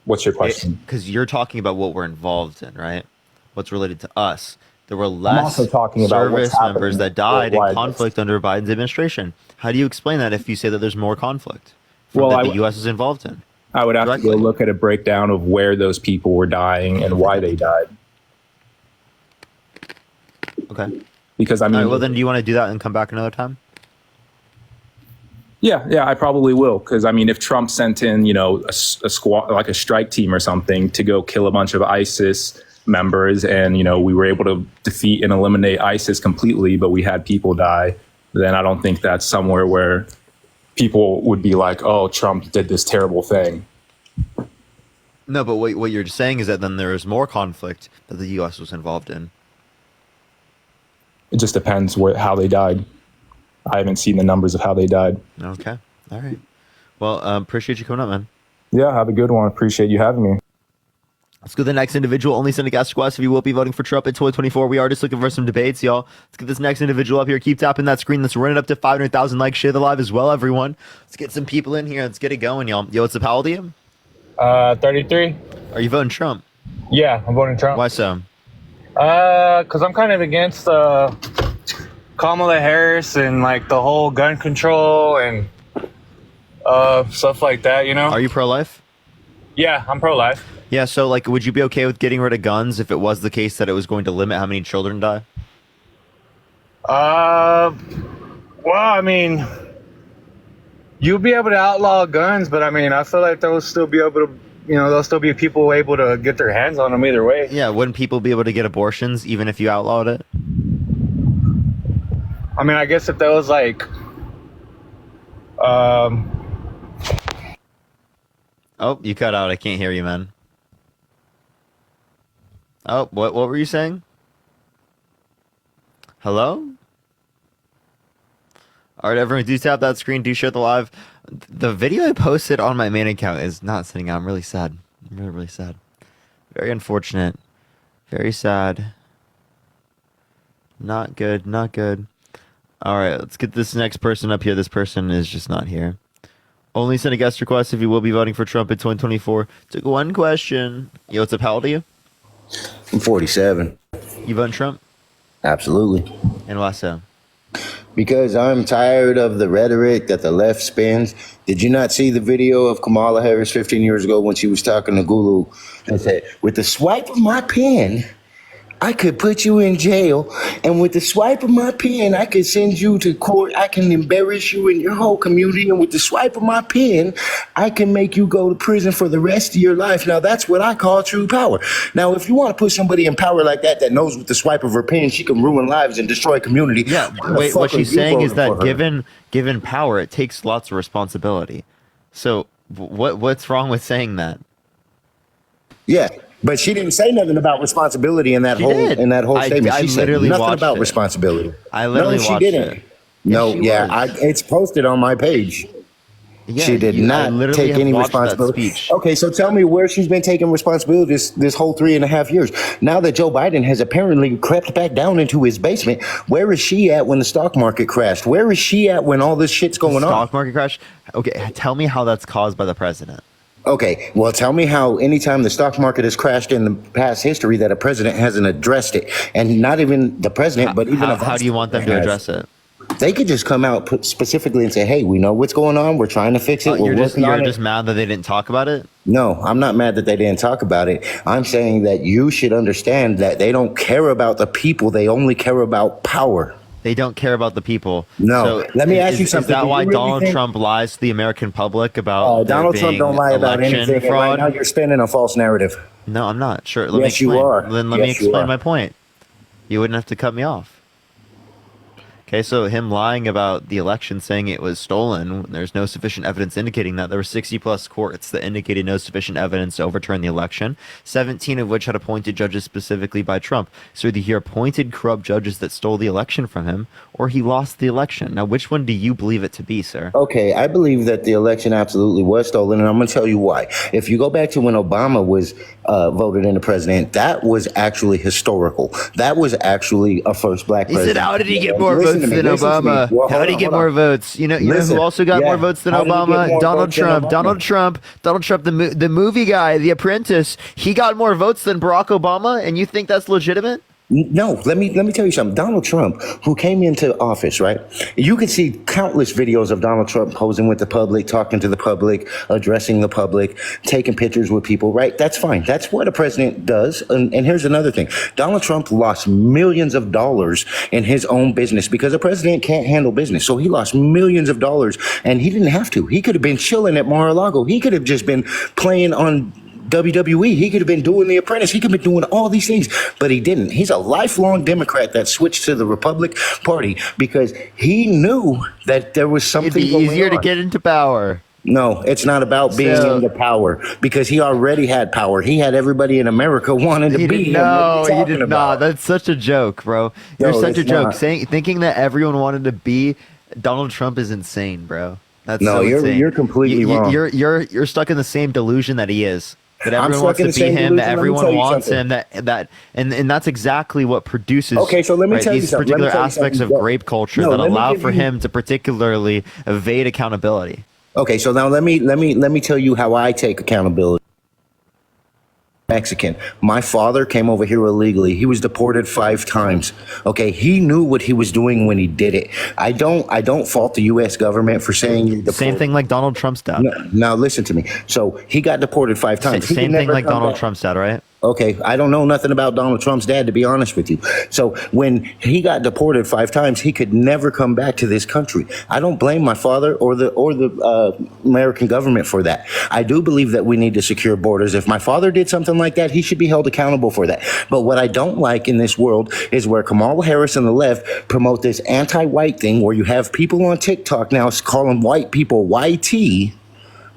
What's your question? Because you're talking about what we're involved in, right? What's related to us. There were less also talking about service members that died in conflict under Biden's administration. How do you explain that if you say that there's more conflict that the U.S. is involved in? I would have to go look at a breakdown of where those people were dying and why they died. Okay. Because I mean, all right, well, then do you want to do that and come back another time? Yeah, I probably will. Because I mean, if Trump sent in, a squad, like a strike team or something, to go kill a bunch of ISIS members, and we were able to defeat and eliminate ISIS completely, but we had people die, then I don't think that's somewhere where people would be like, "Oh, Trump did this terrible thing." No, but what you're saying is that then there is more conflict that the U.S. was involved in. It just depends how they died. I haven't seen the numbers of how they died. Okay. All right. Well, appreciate you coming up, man. Yeah, have a good one. Appreciate you having me. Let's go to the next individual. Only send a gas request if you will be voting for Trump in 2024. We are just looking for some debates, y'all. Let's get this next individual up here. Keep tapping that screen. Let's run it up to 500,000 likes. Share the live as well, everyone. Let's get some people in here. Let's get it going, y'all. Yo, what's up? How old are you? 33. Are you voting Trump? Yeah, I'm voting Trump. Why so? Because I'm kind of against Kamala Harris and like the whole gun control and stuff like that, Are you pro-life? Yeah, I'm pro-life. Yeah, so like, would you be okay with getting rid of guns if it was the case that it was going to limit how many children die? Well, I mean, you'll be able to outlaw guns, but I mean, I feel like they'll still be able to, there'll still be people able to get their hands on them either way. Yeah, wouldn't people be able to get abortions even if you outlawed it? I mean, I guess if there was like, Oh, you cut out. I can't hear you, man. Oh, what were you saying? Hello? All right, everyone, do tap that screen. Do share the live. The video I posted on my main account is not sitting out. I'm really sad. I'm really, really sad. Very unfortunate. Very sad. Not good. Not good. All right, let's get this next person up here. This person is just not here. Only send a guest request if you will be voting for Trump in 2024. Took one question. Yo, what's up? How old are you? I'm 47. You voting Trump? Absolutely. And why so? Because I'm tired of the rhetoric that the left spins. Did you not see the video of Kamala Harris 15 years ago when she was talking to Gulu and said, with the swipe of my pen, I could put you in jail, and with the swipe of my pen, I could send you to court. I can embarrass you in your whole community, and with the swipe of my pen, I can make you go to prison for the rest of your life. Now, that's what I call true power. Now, if you want to put somebody in power like that knows with the swipe of her pen, she can ruin lives and destroy community. Yeah, wait, what she's saying is that given power, it takes lots of responsibility. So what's wrong with saying that? Yeah. But she didn't say nothing about responsibility in that whole statement. She said nothing about responsibility. I literally watched it. No, it's posted on my page. Yeah, she did not take any responsibility. Okay, so tell me where she's been taking responsibility this whole 3.5 years. Now that Joe Biden has apparently crept back down into his basement, where is she at when the stock market crashed? Where is she at when all this shit's going on? Stock market crash? Okay, tell me how that's caused by the president. Okay, well, tell me how anytime the stock market has crashed in the past history that a president hasn't addressed it. And not even the president, but even how do you want them to address it? They could just come out specifically and say, "Hey, we know what's going on. We're trying to fix it. We're working on it." You're just mad that they didn't talk about it? No, I'm not mad that they didn't talk about it. I'm saying that you should understand that they don't care about the people. They only care about power. They don't care about the people. No. So let me ask you something. Is that Do you why really Donald think- Trump lies to the American public about there Donald Trump being don't lie about election anything. And fraud? right now, you're spinning a false narrative. No, I'm not. Sure. Let me Yes, you explain. are. Then let me Yes, you explain are. my point. You wouldn't have to cut me off. Okay, so him lying about the election, saying it was stolen, when there's no sufficient evidence indicating that. There were 60 plus courts that indicated no sufficient evidence to overturn the election, 17 of which had appointed judges specifically by Trump. So either he appointed corrupt judges that stole the election from him, or he lost the election. Now, which one do you believe it to be, sir? Okay, I believe that the election absolutely was stolen, and I'm going to tell you why. If you go back to when Obama was voted into president, that was actually historical. That was actually a first black He president. said, how did he get more Listen votes to me, than listen to me. Obama? Well, How did he get more votes? You know Listen, who also got yeah. more votes than How did he get Obama? more Donald votes than Trump. Obama? Donald Trump, the movie guy, The Apprentice. He got more votes than Barack Obama, and you think that's legitimate? No, let me tell you something. Donald Trump, who came into office, right? You can see countless videos of Donald Trump posing with the public, talking to the public, addressing the public, taking pictures with people, right? That's fine. That's what a president does. And here's another thing. Donald Trump lost millions of dollars in his own business because a president can't handle business. So he lost millions of dollars, and he didn't have to. He could have been chilling at Mar-a-Lago. He could have just been playing on WWE. He could have been doing The Apprentice. He could have been doing all these things, but he didn't. He's a lifelong Democrat that switched to the Republican Party because he knew that there was something It'd be going easier to on. get into power. No, it's not about being So- into power because he already had power. He had everybody in America wanting to He be did, him. no, What are you he talking did about? not. That's such a joke, bro. You're No, such a it's joke. not. Thinking that everyone wanted to be Donald Trump is insane, bro. That's No, so you're insane. completely wrong. You're stuck in the same delusion that he is. That I'm everyone stuck in wants the to be same him. That delusion. Let me everyone tell you wants something. him. And that's exactly what produces. Okay, so let me tell you these something. Let me particular tell you aspects of something. grape culture No, that let me allow give for you- him to particularly evade accountability. Okay, so now let me tell you how I take accountability. Mexican. My father came over here illegally. He was deported 5 times. Okay, he knew what he was doing when he did it. I don't fault the U.S. government for saying you're deported. Same thing like Donald Trump's dad. No, now listen to me. So he got deported 5 times. He Same could thing never like come Donald back. Trump's dad, right? Okay, I don't know nothing about Donald Trump's dad, to be honest with you. So when he got deported 5 times, he could never come back to this country. I don't blame my father or the American government for that. I do believe that we need to secure borders. If my father did something like that, he should be held accountable for that. But what I don't like in this world is where Kamala Harris and the left promote this anti-white thing where you have people on TikTok now calling white people YT.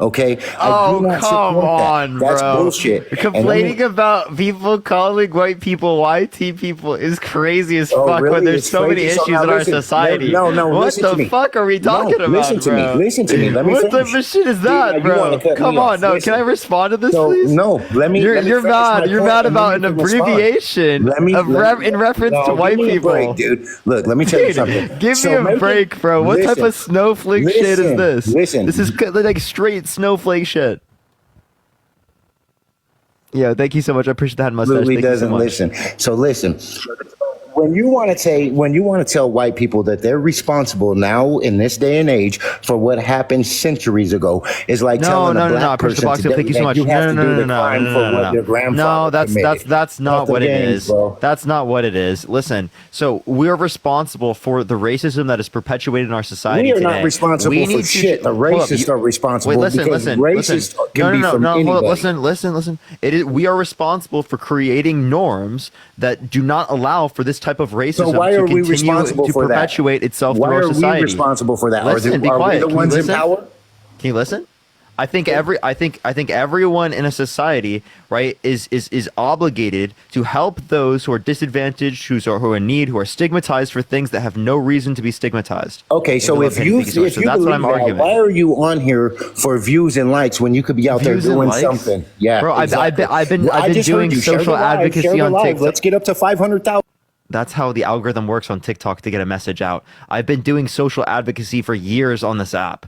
Okay. Oh, come on, That's bro. bullshit. Complaining about people calling white people YT people is crazy as Oh, fuck really? when there's It's so many crazy. So issues now in our listen. society. No, What listen to the me. fuck are we talking about, listen to bro? me. Listen to me. Let me What finish. type of shit is Dude, that, you bro? wanna cut Come me on, off. no. Listen. Can I respond to this, So, please? no, let me You're finish my mad. You're point, mad and then about you an can respond. abbreviation in reference No, to white give me a people. break, dude. Look, let me tell you Dude, something. give So me a make it- break, bro. What type listen, of snowflake shit is listen, this? listen. This is like straight snowflake shit. Yeah, thank you so much. I appreciate that mustache. Absolutely Thank you so doesn't much. listen. So listen. When you want to tell white people that they're responsible now in this day and age for what happened centuries ago is like telling a black I pushed the person box. today Thank you so that much. you have No, to do the no, crime no, for no, what no. your grandfather No, committed. that's not the what it games, is. bro. That's not what it is. Listen, so we're responsible for the racism that is perpetuated in our society We are today. not responsible We for need to shit. The hold up, racists you- are responsible Wait, listen, because listen, racists listen. can be from Hold up, anybody. listen. It is, we are responsible for creating norms that do not allow for this type of racism So why to are we continue responsible to for that? perpetuate itself Why through our are we society. responsible for that? Listen, be are we quiet. the Can you ones in listen? power? Can you listen? I think everyone in a society, right, is obligated to help those who are disadvantaged, who are in need, who are stigmatized for things that have no reason to be stigmatized. Okay, so if you so that's believe what I'm that, arguing. why are you on here for views and likes when you could be out Views there and doing likes? something? Yeah, Bro, exactly. I've been I just heard doing you. Share social the live, advocacy share the on live. TikTok. Let's get up to 500,000. That's how the algorithm works on TikTok to get a message out. I've been doing social advocacy for years on this app.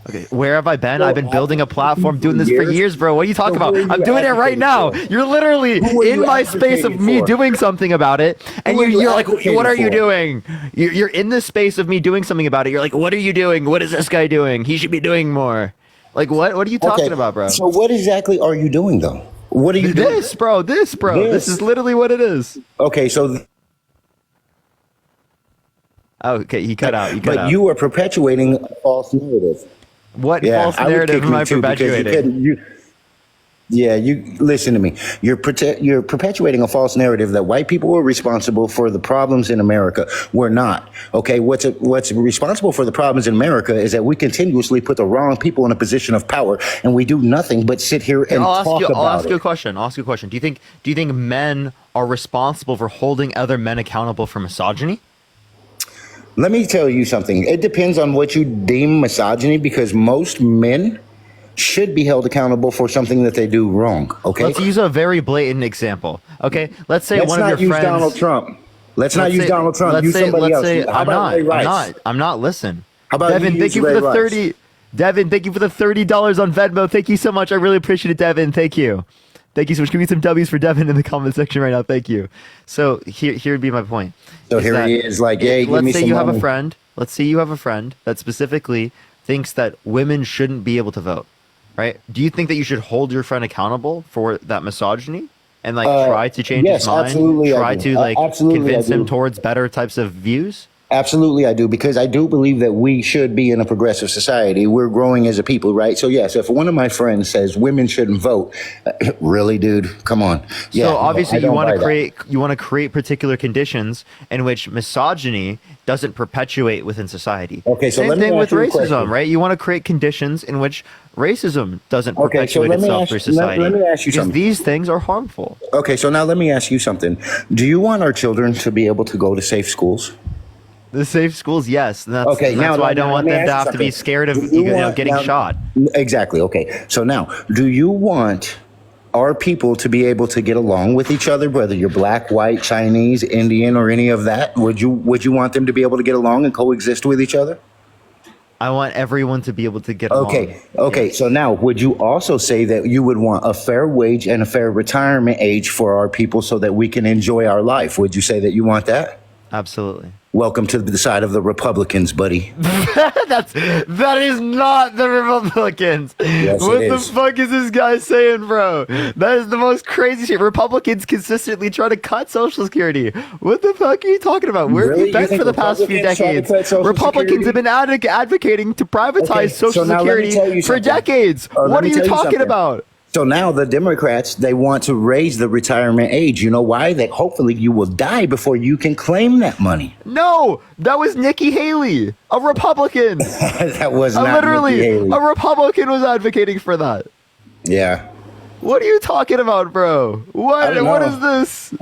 Okay, where have I been? I've been building a platform, doing this for years, bro. What are you talking about? I'm doing it right now. You're literally in my space of me doing something about it, and you're like, what are you doing? You're in the space of me doing something about it. You're like, what are you doing? What is this guy doing? He should be doing more. Like, what are you talking about, bro? So what exactly are you doing, though? What are you doing? This, bro. This is literally what it is. Okay, so... Okay, he cut out. But you are perpetuating a false narrative. What false narrative am I perpetuating? You listen to me. You're perpetuating a false narrative that white people are responsible for the problems in America. We're not. Okay, what's responsible for the problems in America is that we continuously put the wrong people in a position of power, and we do nothing but sit here and talk about it. I'll ask you a question. Do you think men are responsible for holding other men accountable for misogyny? Let me tell you something. It depends on what you deem misogyny, because most men should be held accountable for something that they do wrong. Okay. Let's use a very blatant example. Okay. Let's say one of your friends. Donald Trump. Let's not use Donald Trump. Use somebody else. I'm not. Listen. How about Devin? Thank you for the 30. Devin, thank you for the $30 on Venmo. Thank you so much. I really appreciate it, Devin. Thank you. Thank you so much. Give me some W's for Devin in the comment section right now. Thank you. So here would be my point. So here he is, like, hey, give me some money. Let's say you have a friend. Let's say you have a friend that specifically thinks that women shouldn't be able to vote, right? Do you think that you should hold your friend accountable for that misogyny and try to change his mind? Absolutely, try to convince him towards better types of views? Absolutely, I do, because I do believe that we should be in a progressive society. We're growing as a people, right? So yes, if one of my friends says women shouldn't vote, really, dude, come on. Yeah, so obviously you want to create particular conditions in which misogyny doesn't perpetuate within society. Okay, so same thing with racism, right? You want to create conditions in which racism doesn't perpetuate itself through society. Let me ask you something. Because these things are harmful. Okay, so now let me ask you something. Do you want our children to be able to go to safe schools? The safe schools, yes. That's why I don't want them to have to be scared of getting shot. Exactly. Okay. So now, do you want our people to be able to get along with each other, whether you're black, white, Chinese, Indian, or any of that? Would you want them to be able to get along and coexist with each other? I want everyone to be able to get along. Okay. So now, would you also say that you would want a fair wage and a fair retirement age for our people so that we can enjoy our life? Would you say that you want that? Absolutely. Welcome to the side of the Republicans, buddy. that is not the Republicans. Yes, what the fuck is this guy saying, bro? That is the most crazy shit. Republicans consistently try to cut Social Security. What the fuck are you talking about? Where have you been for the past few decades? Republicans have been advocating to privatize Social Security for decades. What are you talking about? So now the Democrats, they want to raise the retirement age. You know why? That hopefully you will die before you can claim that money. No, that was Nikki Haley, a Republican. That was not Nikki Haley. A Republican was advocating for that. Yeah. What are you talking about, bro? What is this?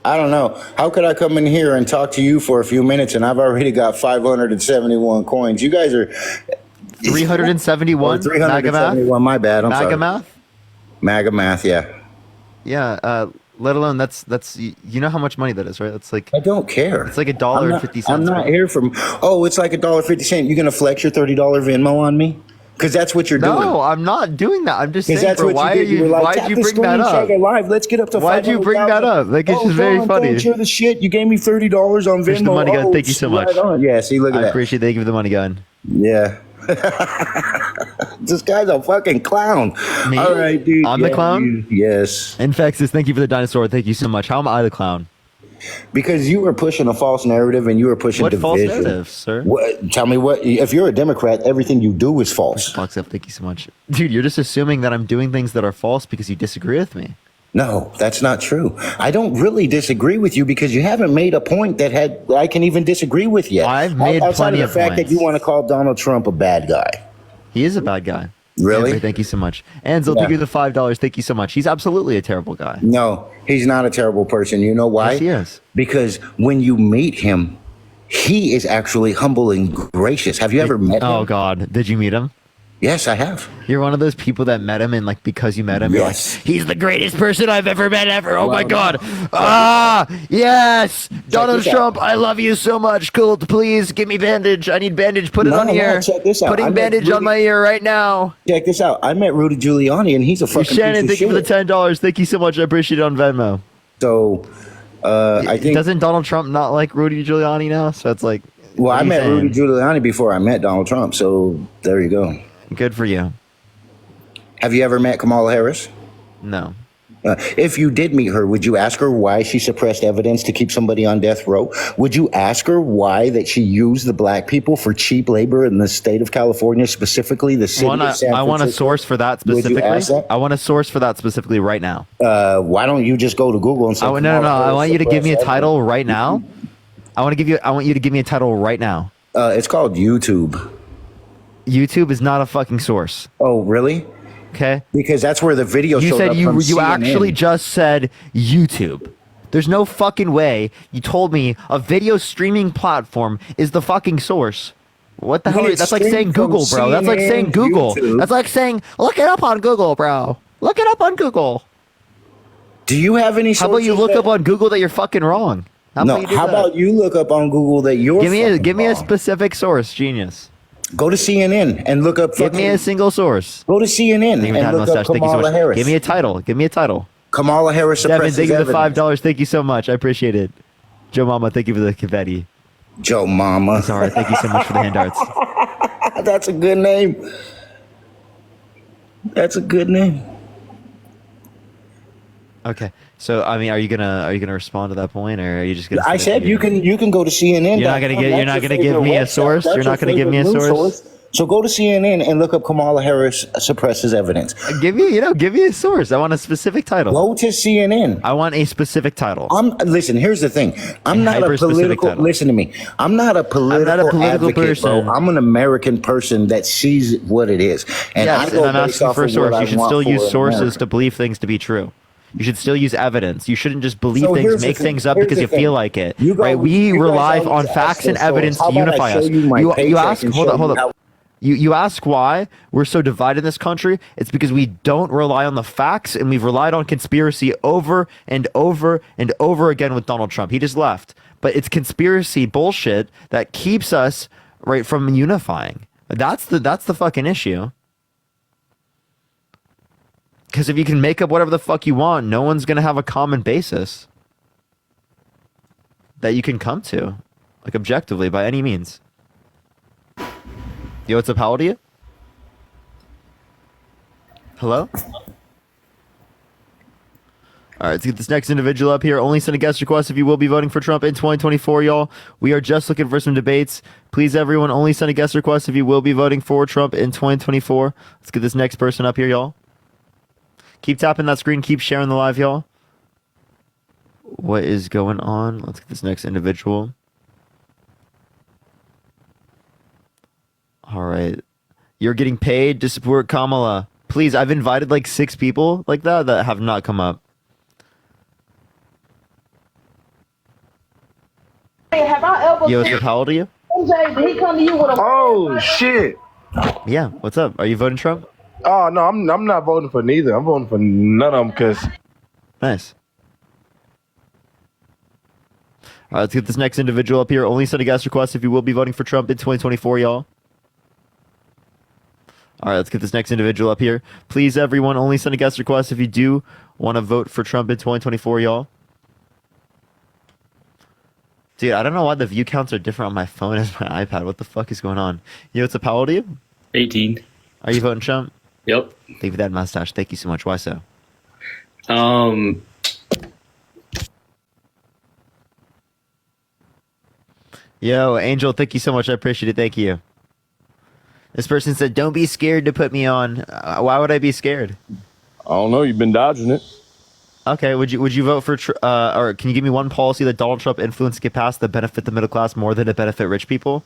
I don't know. How could I come in here and talk to you for a few minutes and I've already got 571 coins? You guys are 371. 371. My bad. I'm sorry. MAGA math. MAGA math, yeah. Yeah, let alone that's you know how much money that is, right? That's like I don't care. It's like $1.50. I'm not here from it's like $1.50. You're gonna flex your $30 Venmo on me? Because that's what you're doing. No, I'm not doing that. I'm just saying, that's bro, what why'd you bring that up? Live. Let's get up to Why'd you bring that up? Like, it's just very funny. Don't share the shit. You gave me $30 on Venmo. Here's the money gun. Thank you so much. Yeah, see, look at that. I appreciate they give the money gun. Yeah. This guy's a fucking clown. Me? All right, dude. I'm the clown? Yes. Infexus, thank you for the dinosaur. Thank you so much. How am I the clown? Because you were pushing a false narrative and you were pushing division. What false narrative, sir? Tell me what. If you're a Democrat, everything you do is false. Fucks up. Thank you so much. Dude, you're just assuming that I'm doing things that are false because you disagree with me. No, that's not true. I don't really disagree with you because you haven't made a point that I can even disagree with yet. I've made plenty of points. The fact that you want to call Donald Trump a bad guy. He is a bad guy. Really? Amber, thank you so much. Ansel, give you the $5. Thank you so much. He's absolutely a terrible guy. No, he's not a terrible person. You know why? Yes, he is. Because when you meet him, he is actually humble and gracious. Have you ever met him? Oh, God. Did you meet him? Yes, I have. You're one of those people that met him and like because you met him, Yes. you're like, he's the greatest person I've ever met ever. Oh my god. Ah, yes. Donald this out. Trump, I love you so much. Colt, please give me bandage. I need bandage. Put it No, on no, here. check this out. I Putting met bandage on Rudy- my ear right now. Check this out. I met Rudy Giuliani, and he's a fucking Shannon, piece thank of you for the shit. $10. Thank you so much. I appreciate it on Venmo. So, I think. Doesn't Donald Trump not like Rudy Giuliani now? So it's like, Well, what I are you met saying? Rudy Giuliani before I met Donald Trump. So there you go. Good for you. Have you ever met Kamala Harris? No. If you did meet her, would you ask her why she suppressed evidence to keep somebody on death row? Would you ask her why that she used the black people for cheap labor in the state of California, specifically the city of San I want a Francisco? source for that Would you specifically. ask that? I want a source for that specifically right now. Why don't you just go to Google and say? No. Kamala I Harris want you to give me a suppressed title right now. I want you to give me a title right now. It's called YouTube. YouTube is not a fucking source. Oh, really? Okay. Because that's where the video You showed said up you from you CNN. actually just said YouTube. There's no fucking way you told me a video streaming platform is the fucking source. What the When hell? it's That's like saying streamed from Google, bro. That's like saying CNN, Google. YouTube. That's like saying look it up on Google, bro. Look it up on Google. Do you have any? How about you sources look that- up on Google that you're fucking wrong? No. you do How that? about you look up on Google that you're? Give me fucking a wrong? specific source, genius. Go to CNN and look up. Give me a single source. Go to CNN Thank you for and the look mustache. up Thank you so Kamala much. Harris. Give me a title. Give me a title. Kamala Harris Devin, suppresses thank you for the evidence. $5. Thank you so much. I appreciate it. Joe Mama, thank you for the confetti. Joe Mama. Sorry, thank you so much for the hand darts. That's a good name. That's a good name. Okay, so I mean, are you gonna respond to that point, or are you just gonna? I said you can go to CNN. You're not gonna give me a source. You're not gonna give me a source. So go to CNN and look up Kamala Harris suppresses evidence. Give me a source. I want a specific title. Go to CNN. I want a specific title. Listen. Here's the thing. I'm not a hyper-specific political. title. Listen to me. I'm not a political advocate, person. bro. I'm an American person that sees what it is, and Yes, I go and I'm based asking off for a of source. what I You should want still for use sources America. to believe things to be true. You should still use evidence. You shouldn't just believe So things, here's the make thing. things up Here's because the you thing. feel like it. You Right? We guys rely all on need to facts ask and for a source. evidence How to about I unify show us. you my You paycheck ask. and Hold show up. Hold you how- up. You ask why we're so divided in this country. It's because we don't rely on the facts, and we've relied on conspiracy over and over and over again with Donald Trump. He just left, but it's conspiracy bullshit that keeps us right from unifying. That's the fucking issue. Because if you can make up whatever the fuck you want, no one's gonna have a common basis that you can come to, like objectively by any means. Yo, what's up? How old are you? Hello? All right, let's get this next individual up here. Only send a guest request if you will be voting for Trump in 2024, y'all. We are just looking for some debates. Please, everyone, only send a guest request if you will be voting for Trump in 2024. Let's get this next person up here, y'all. Keep tapping that screen. Keep sharing the live, y'all. What is going on? Let's get this next individual. All right. You're getting paid to support Kamala. Please, I've invited like 6 people like that have not come up. Hey, have I ever Yo, seen what's up? How old are you? MJ? Did he come to you with a? Oh shit! Yeah, what's up? Are you voting Trump? Oh no, I'm not voting for neither. I'm voting for none of them because. Nice. All right, let's get this next individual up here. Only send a guest request if you will be voting for Trump in 2024, y'all. All right, let's get this next individual up here. Please, everyone, only send a guest request if you do want to vote for Trump in 2024, y'all. Dude, I don't know why the view counts are different on my phone as my iPad. What the fuck is going on? Yo, what's up? How old are you? 18. Are you voting Trump? Yep. Thank you for that mustache. Thank you so much. Why so? Yo, Angel, thank you so much. I appreciate it. Thank you. This person said, don't be scared to put me on. Why would I be scared? I don't know. You've been dodging it. Okay, would you vote for, or can you give me one policy that Donald Trump influenced to get passed that benefit the middle class more than to benefit rich people?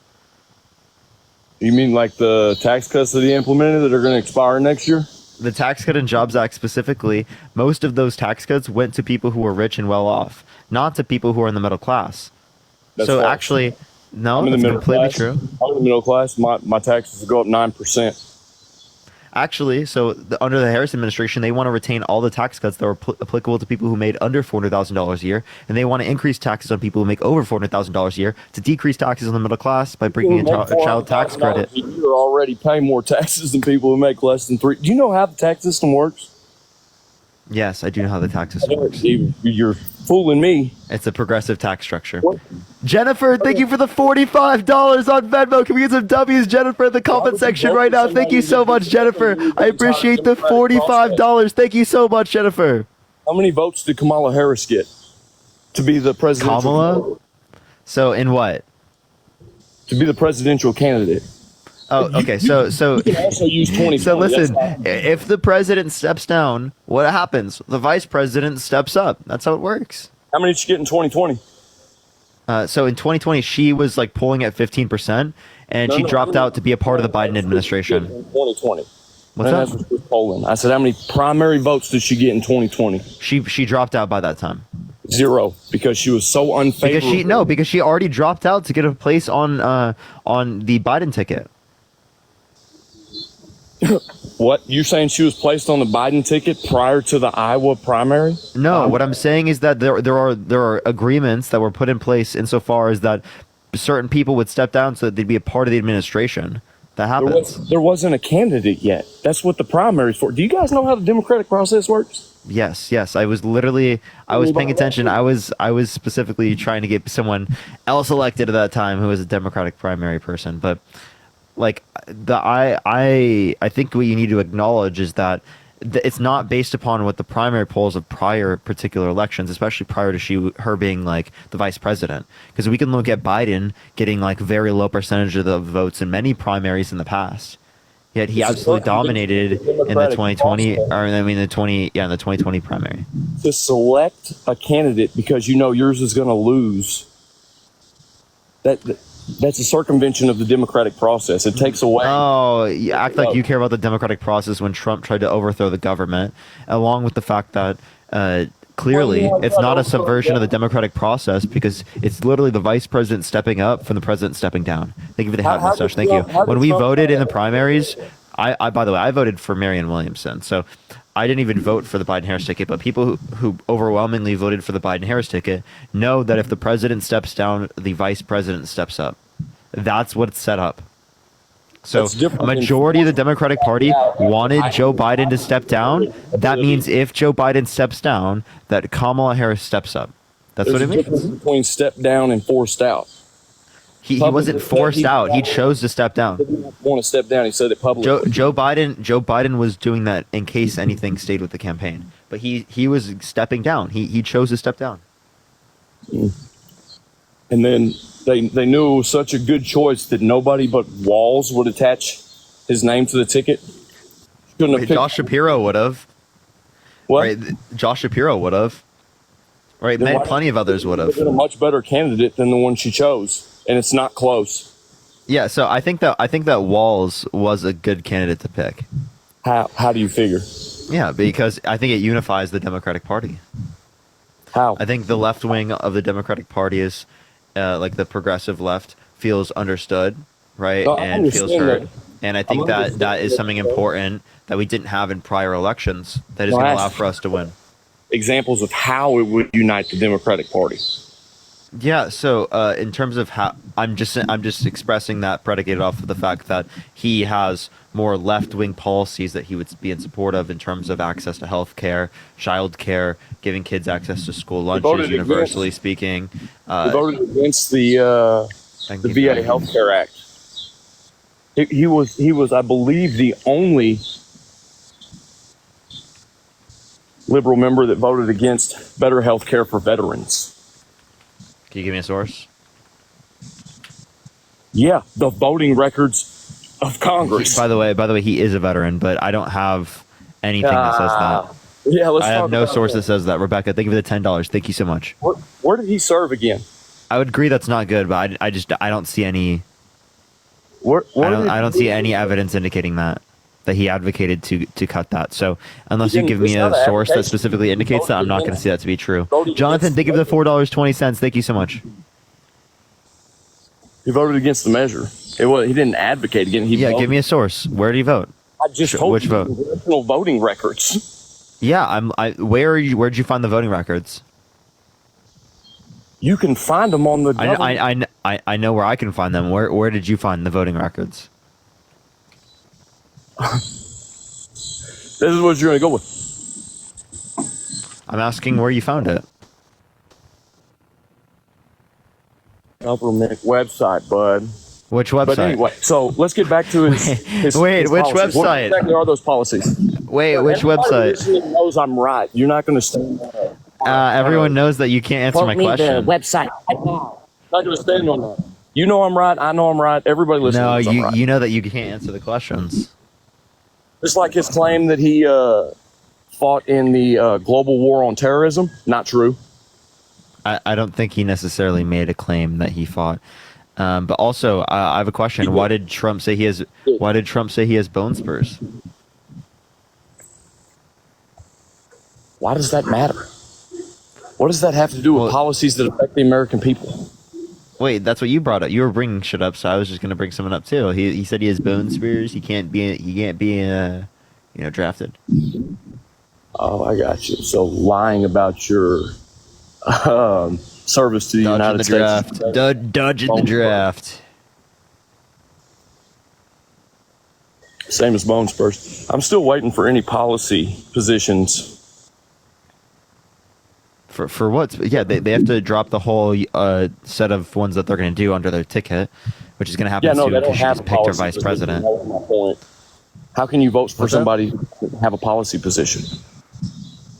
You mean like the tax cuts that he implemented that are going to expire next year? The Tax Cut and Jobs Act specifically, most of those tax cuts went to people who were rich and well off, not to people who are in the middle class. That's so false. Actually, no, I'm in the that's middle completely class. true. I'm in the middle class. My taxes go up 9%. Actually, so under the Harris administration, they want to retain all the tax cuts that were applicable to people who made under $400,000 a year, and they want to increase taxes on people who make over $400,000 a year to decrease taxes on the middle class by bringing a child tax credit. You're already paying more taxes than people who make less than $3. Do you know how the tax system works? Yes, I do know how the tax system works. You're fooling me. It's a progressive tax structure. Jennifer, thank you for the $45 on Venmo. Can we get some W's, Jennifer, in the comment section right now? Thank you so much, Jennifer. I appreciate the $45. Thank you so much, Jennifer. How many votes did Kamala Harris get to be the presidential? Kamala? So in what? To be the presidential candidate. Oh, okay. So you can also use 20. So listen, if the president steps down, what happens? The vice president steps up. That's how it works. How many did she get in 2020? So in 2020, she was like polling at 15%, and she dropped out to be a part of the Biden administration. In 2020. What's That's what she was polling. I said, how many primary votes did she get in 2020? She dropped out by that time. 0, because she was so unfavorable. Because she already dropped out to get a place on the Biden ticket. What? You saying she was placed on the Biden ticket prior to the Iowa primary? No, what I'm saying is that there are agreements that were put in place insofar as that certain people would step down so that they'd be a part of the administration. That happens. There wasn't a candidate yet. That's what the primary is for. Do you guys know how the democratic process works? Yes. I was paying attention. I was specifically trying to get someone else elected at that time who was a Democratic primary person, but like I think what you need to acknowledge is that it's not based upon what the primary polls of prior particular elections, especially prior to her being like the vice president, because we can look at Biden getting like very low percentage of the votes in many primaries in the past, yet he absolutely dominated in the 2020 in the 2020 primary. To select a candidate because you know yours is going to lose, that's a circumvention of the democratic process. It takes away. Oh, you act like you care about the democratic process when Trump tried to overthrow the government, along with the fact that clearly it's not a subversion of the democratic process because it's literally the vice president stepping up from the president stepping down. Thank you for the hat mustache. Thank you. When we voted in the primaries, I by the way, I voted for Marianne Williamson. So I didn't even vote for the Biden-Harris ticket, but people who overwhelmingly voted for the Biden-Harris ticket know that if the president steps down, the vice president steps up. That's what's set up. So a majority of the Democratic Party wanted Joe Biden to step down. That means if Joe Biden steps down, that Kamala Harris steps up. That's what it means. Between step down and forced out. He wasn't forced out. He chose to step down. He didn't want to step down. He said it publicly. Joe Biden was doing that in case anything stayed with the campaign. But he was stepping down. He chose to step down. And then they knew it was such a good choice that nobody but Walls would attach his name to the ticket. Josh Shapiro would have. What? Right, Josh Shapiro would have. Right, plenty of others would have. Been a much better candidate than the one she chose. And it's not close. Yeah, so I think that Walls was a good candidate to pick. How do you figure? Yeah, because I think it unifies the Democratic Party. How? I think the left wing of the Democratic Party is like the progressive left feels understood, right, and feels heard. And I think that is something important that we didn't have in prior elections that is going to allow for us to win. Examples of how it would unite the Democratic Party. Yeah, so in terms of how I'm just expressing that predicated off of the fact that he has more left-wing policies that he would be in support of in terms of access to health care, child care, giving kids access to school lunches, universally speaking. He voted against the VA Health Care Act. He was, I believe, the only liberal member that voted against better health care for veterans. Can you give me a source? Yeah, the voting records of Congress. By the way, he is a veteran, but I don't have anything that says that. Yeah, I have no source that says that. Rebecca, thank you for the $10. Thank you so much. Where did he serve again? I would agree that's not good, but I don't see any. I don't see any evidence indicating that he advocated to cut that. So unless you give me a source that specifically indicates that, I'm not going to see that to be true. Jonathan, thank you for the $4.20. Thank you so much. He voted against the measure. He didn't advocate again. Give me a source. Where did he vote? I just told which you vote? congressional voting records. Yeah, where'd you find the voting records? You can find them on the government. I know where I can find them. Where did you find the voting records? This is what you're going to go with. I'm asking where you found it. Government website, bud. Which website? But anyway, so let's get back to his which policies. website? What exactly are those policies? Wait, which Everybody website? listening knows I'm right. You're not going to stand on that. Everyone knows that you can't answer my question. website. Not going to stand on that. You know I'm right. I know I'm right. Everybody listening No, knows I'm right. you know that you can't answer the questions. Just like his claim that he fought in the global war on terrorism. Not true. I don't think he necessarily made a claim that he fought. But also, I have a question. Why did Trump say he has bone spurs? Why does that matter? What does that have to do with policies that affect the American people? Wait, that's what you brought up. You were bringing shit up, so I was just gonna bring someone up too. He said he has bone spurs. He can't be drafted. Oh, I got you. So lying about your service to the United States. Dodging the draft. Same as bone spurs. I'm still waiting for any policy positions. For what? Yeah, they have to drop the whole set of ones that they're going to do under their ticket, which is going to happen soon because she just picked her vice president. That was my point. How can you vote for somebody who have a policy position?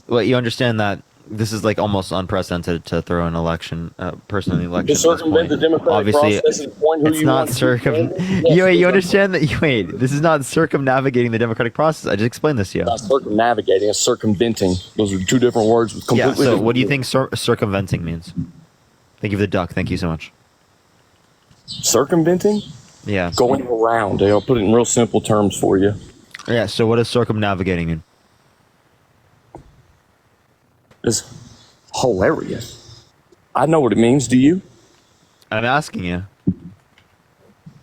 Well, you understand that this is like almost unprecedented to throw an election person in the election. To circumvent the democratic Obviously, process and point who it's you not want. You understand that? Wait, this is not circumnavigating the democratic process. I just explained this to you. It's not circumnavigating, it's circumventing. Those are two different words with completely Yeah. So, different what do you think circumventing means? Thank you for the duck. Thank you so much. Circumventing? Yeah. Going around. I'll put it in real simple terms for you. Yeah. So, what does circumnavigating mean? It's hilarious. I know what it means. Do you? I'm asking you.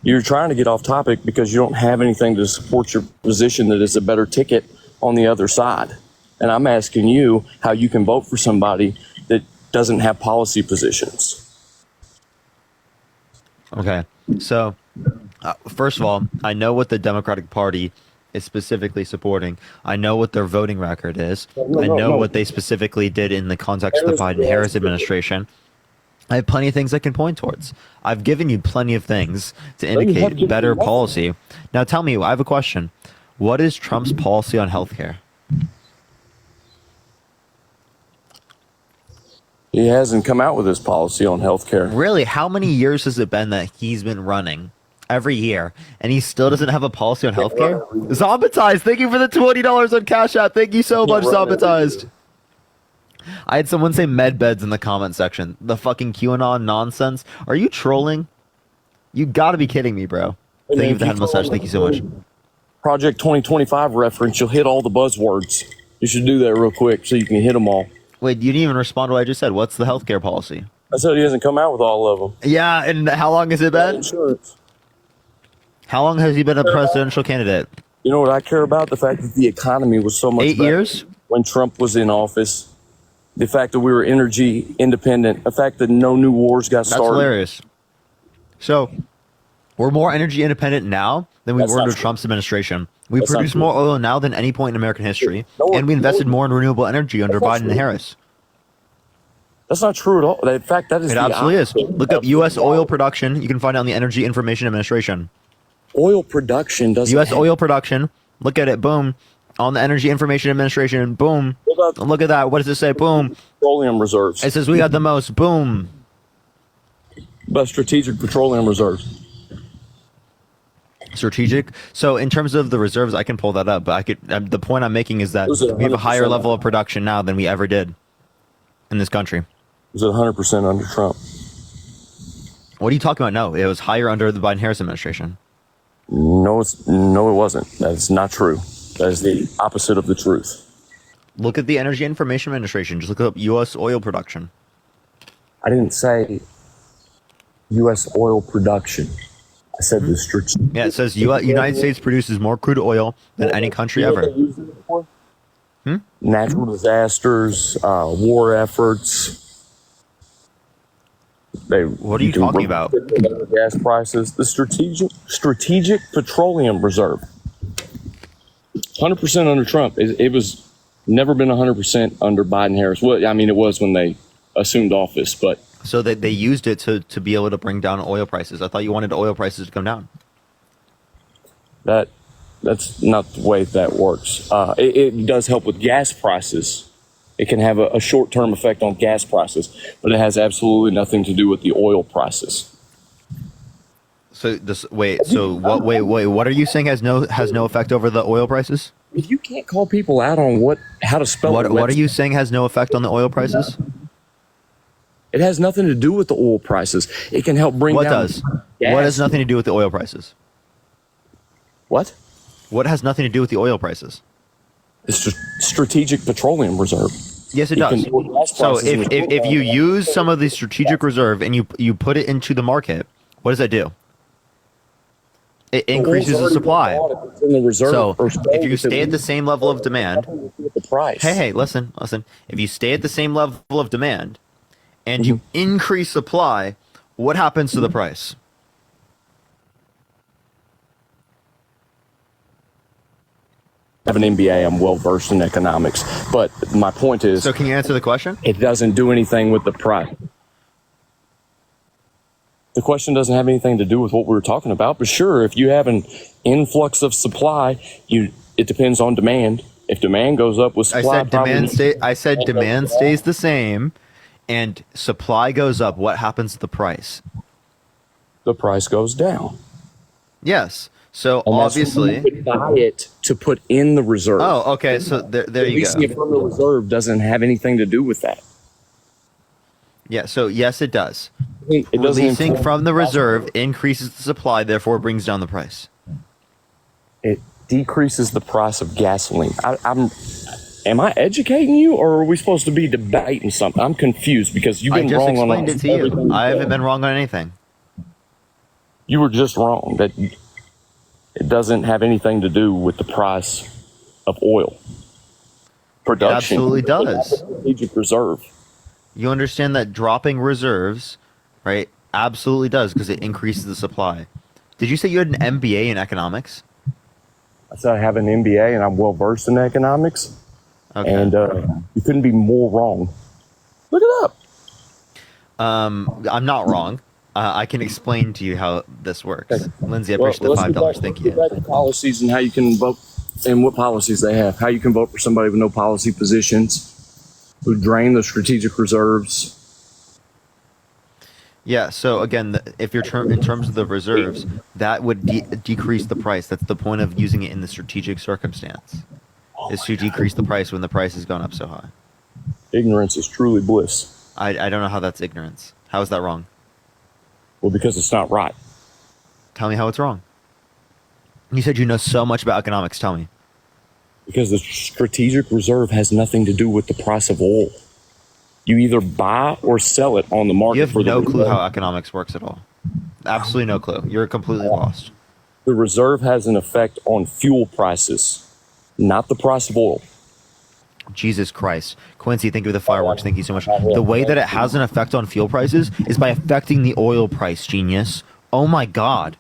You're trying to get off topic because you don't have anything to support your position that is a better ticket on the other side. And I'm asking you how you can vote for somebody that doesn't have policy positions. Okay. So, first of all, I know what the Democratic Party is specifically supporting. I know what their voting record is. I know what they specifically did in the context of the Biden-Harris administration. I have plenty of things I can point towards. I've given you plenty of things to indicate better policy. Now tell me, I have a question. What is Trump's policy on healthcare? He hasn't come out with his policy on healthcare. Really? How many years has it been that he's been running? Every year, and he still doesn't have a policy on healthcare? Zombitized, thank you for the $20 on Cash App. Thank you so much, Zombitized. I had someone say med beds in the comment section. The fucking QAnon nonsense. Are you trolling? You gotta be kidding me, bro. Thank you for the head massage. Thank you so much. Project 2025 reference, you'll hit all the buzzwords. You should do that real quick so you can hit them all. Wait, you didn't even respond to what I just said. What's the healthcare policy? I said he hasn't come out with all of them. Yeah, and how long has it been? Insurance. How long has he been a presidential candidate? You know what I care about? The fact that the economy was so much 8 better years when Trump was in office. The fact that we were energy independent. The fact that no new wars got started. That's hilarious. So, we're more energy independent now than we were under Trump's administration. We produce more oil now than any point in American history, and we invested more in renewable energy under Biden and Harris. That's not true at all. In fact, that is It absolutely is. Look up U.S. oil production. You can find it on the Energy Information Administration. Oil production doesn't. U.S. oil production. Look at it. Boom. On the Energy Information Administration. Boom. Look at that. What does it say? Boom. Petroleum reserves. It says we got the most. Boom. Best strategic petroleum reserves. Strategic. So in terms of the reserves, I can pull that up. But I could. The point I'm making is that we have a higher level of production now than we ever did in this country. Was it 100% under Trump? What are you talking about? No, it was higher under the Biden-Harris administration. No, it wasn't. That is not true. That is the opposite of the truth. Look at the Energy Information Administration. Just look up U.S. oil production. I didn't say U.S. oil production. I said the strategic. Yeah, it says United States produces more crude oil than any country ever. Natural disasters, war efforts. What are you talking about? Gas prices. The strategic petroleum reserve. 100% under Trump. It was never been 100% under Biden Harris. Well, I mean, it was when they assumed office, but so they used it to be able to bring down oil prices. I thought you wanted oil prices to come down. That's not the way that works. It does help with gas prices. It can have a short-term effect on gas prices, but it has absolutely nothing to do with the oil prices. So what are you saying has no effect over the oil prices? If you can't call people out on how to spell what are you saying has no effect on the oil prices? It has nothing to do with the oil prices. It can help bring what down does gas. What has nothing to do with the oil prices? What has nothing to do with the oil prices? It's strategic petroleum reserve. Yes, it does. So if you use some of the strategic reserve and you put it into the market, what does that do? It increases the supply. So if you stay at the same level of demand, the price. Hey, listen. If you stay at the same level of demand and you increase supply, what happens to the price? I have an MBA. I'm well versed in economics, but my point is. So can you answer the question? It doesn't do anything with the price. The question doesn't have anything to do with what we were talking about, but sure, if you have an influx of supply, it depends on demand. If demand goes up with supply, I said demand stays the same, and supply goes up. What happens to the price? The price goes down. Yes. So and obviously, you could buy it to put in the reserve. Oh, okay. So there you go. Releasing it from the reserve doesn't have anything to do with that. Yeah. So yes, it does. It Releasing from the reserve increases the supply, therefore brings down the price. It decreases the price of gasoline. Am I educating you, or are we supposed to be debating something? I'm confused because you've been wrong on it to you. I haven't been wrong on anything. You were just wrong. That it doesn't have anything to do with the price of oil. Production. It absolutely does. Strategic reserve. You understand that dropping reserves, right, absolutely does because it increases the supply. Did you say you had an MBA in economics? I said I have an MBA and I'm well versed in economics. Okay. And you couldn't be more wrong. Look it up. I'm not wrong. I can explain to you how this works. Okay. Lindsay, I appreciate the $5. Thank you. Back to policies and how you can vote and what policies they have. How you can vote for somebody with no policy positions who drain the strategic reserves. Yeah. So again, if you're in terms of the reserves, that would decrease the price. That's the point of using it in the strategic circumstance, is to decrease the price when the price has gone up so high. Ignorance is truly bliss. I don't know how that's ignorance. How is that wrong? Well, because it's not right. Tell me how it's wrong. You said you know so much about economics. Tell me. Because the strategic reserve has nothing to do with the price of oil. You either buy or sell it on the market. You have no clue how economics works at all. Absolutely no clue. You're completely lost. The reserve has an effect on fuel prices, not the price of oil. Jesus Christ. Quincy, thank you for the fireworks. Thank you so much. The way that it has an effect on fuel prices is by affecting the oil price, genius. Oh my God.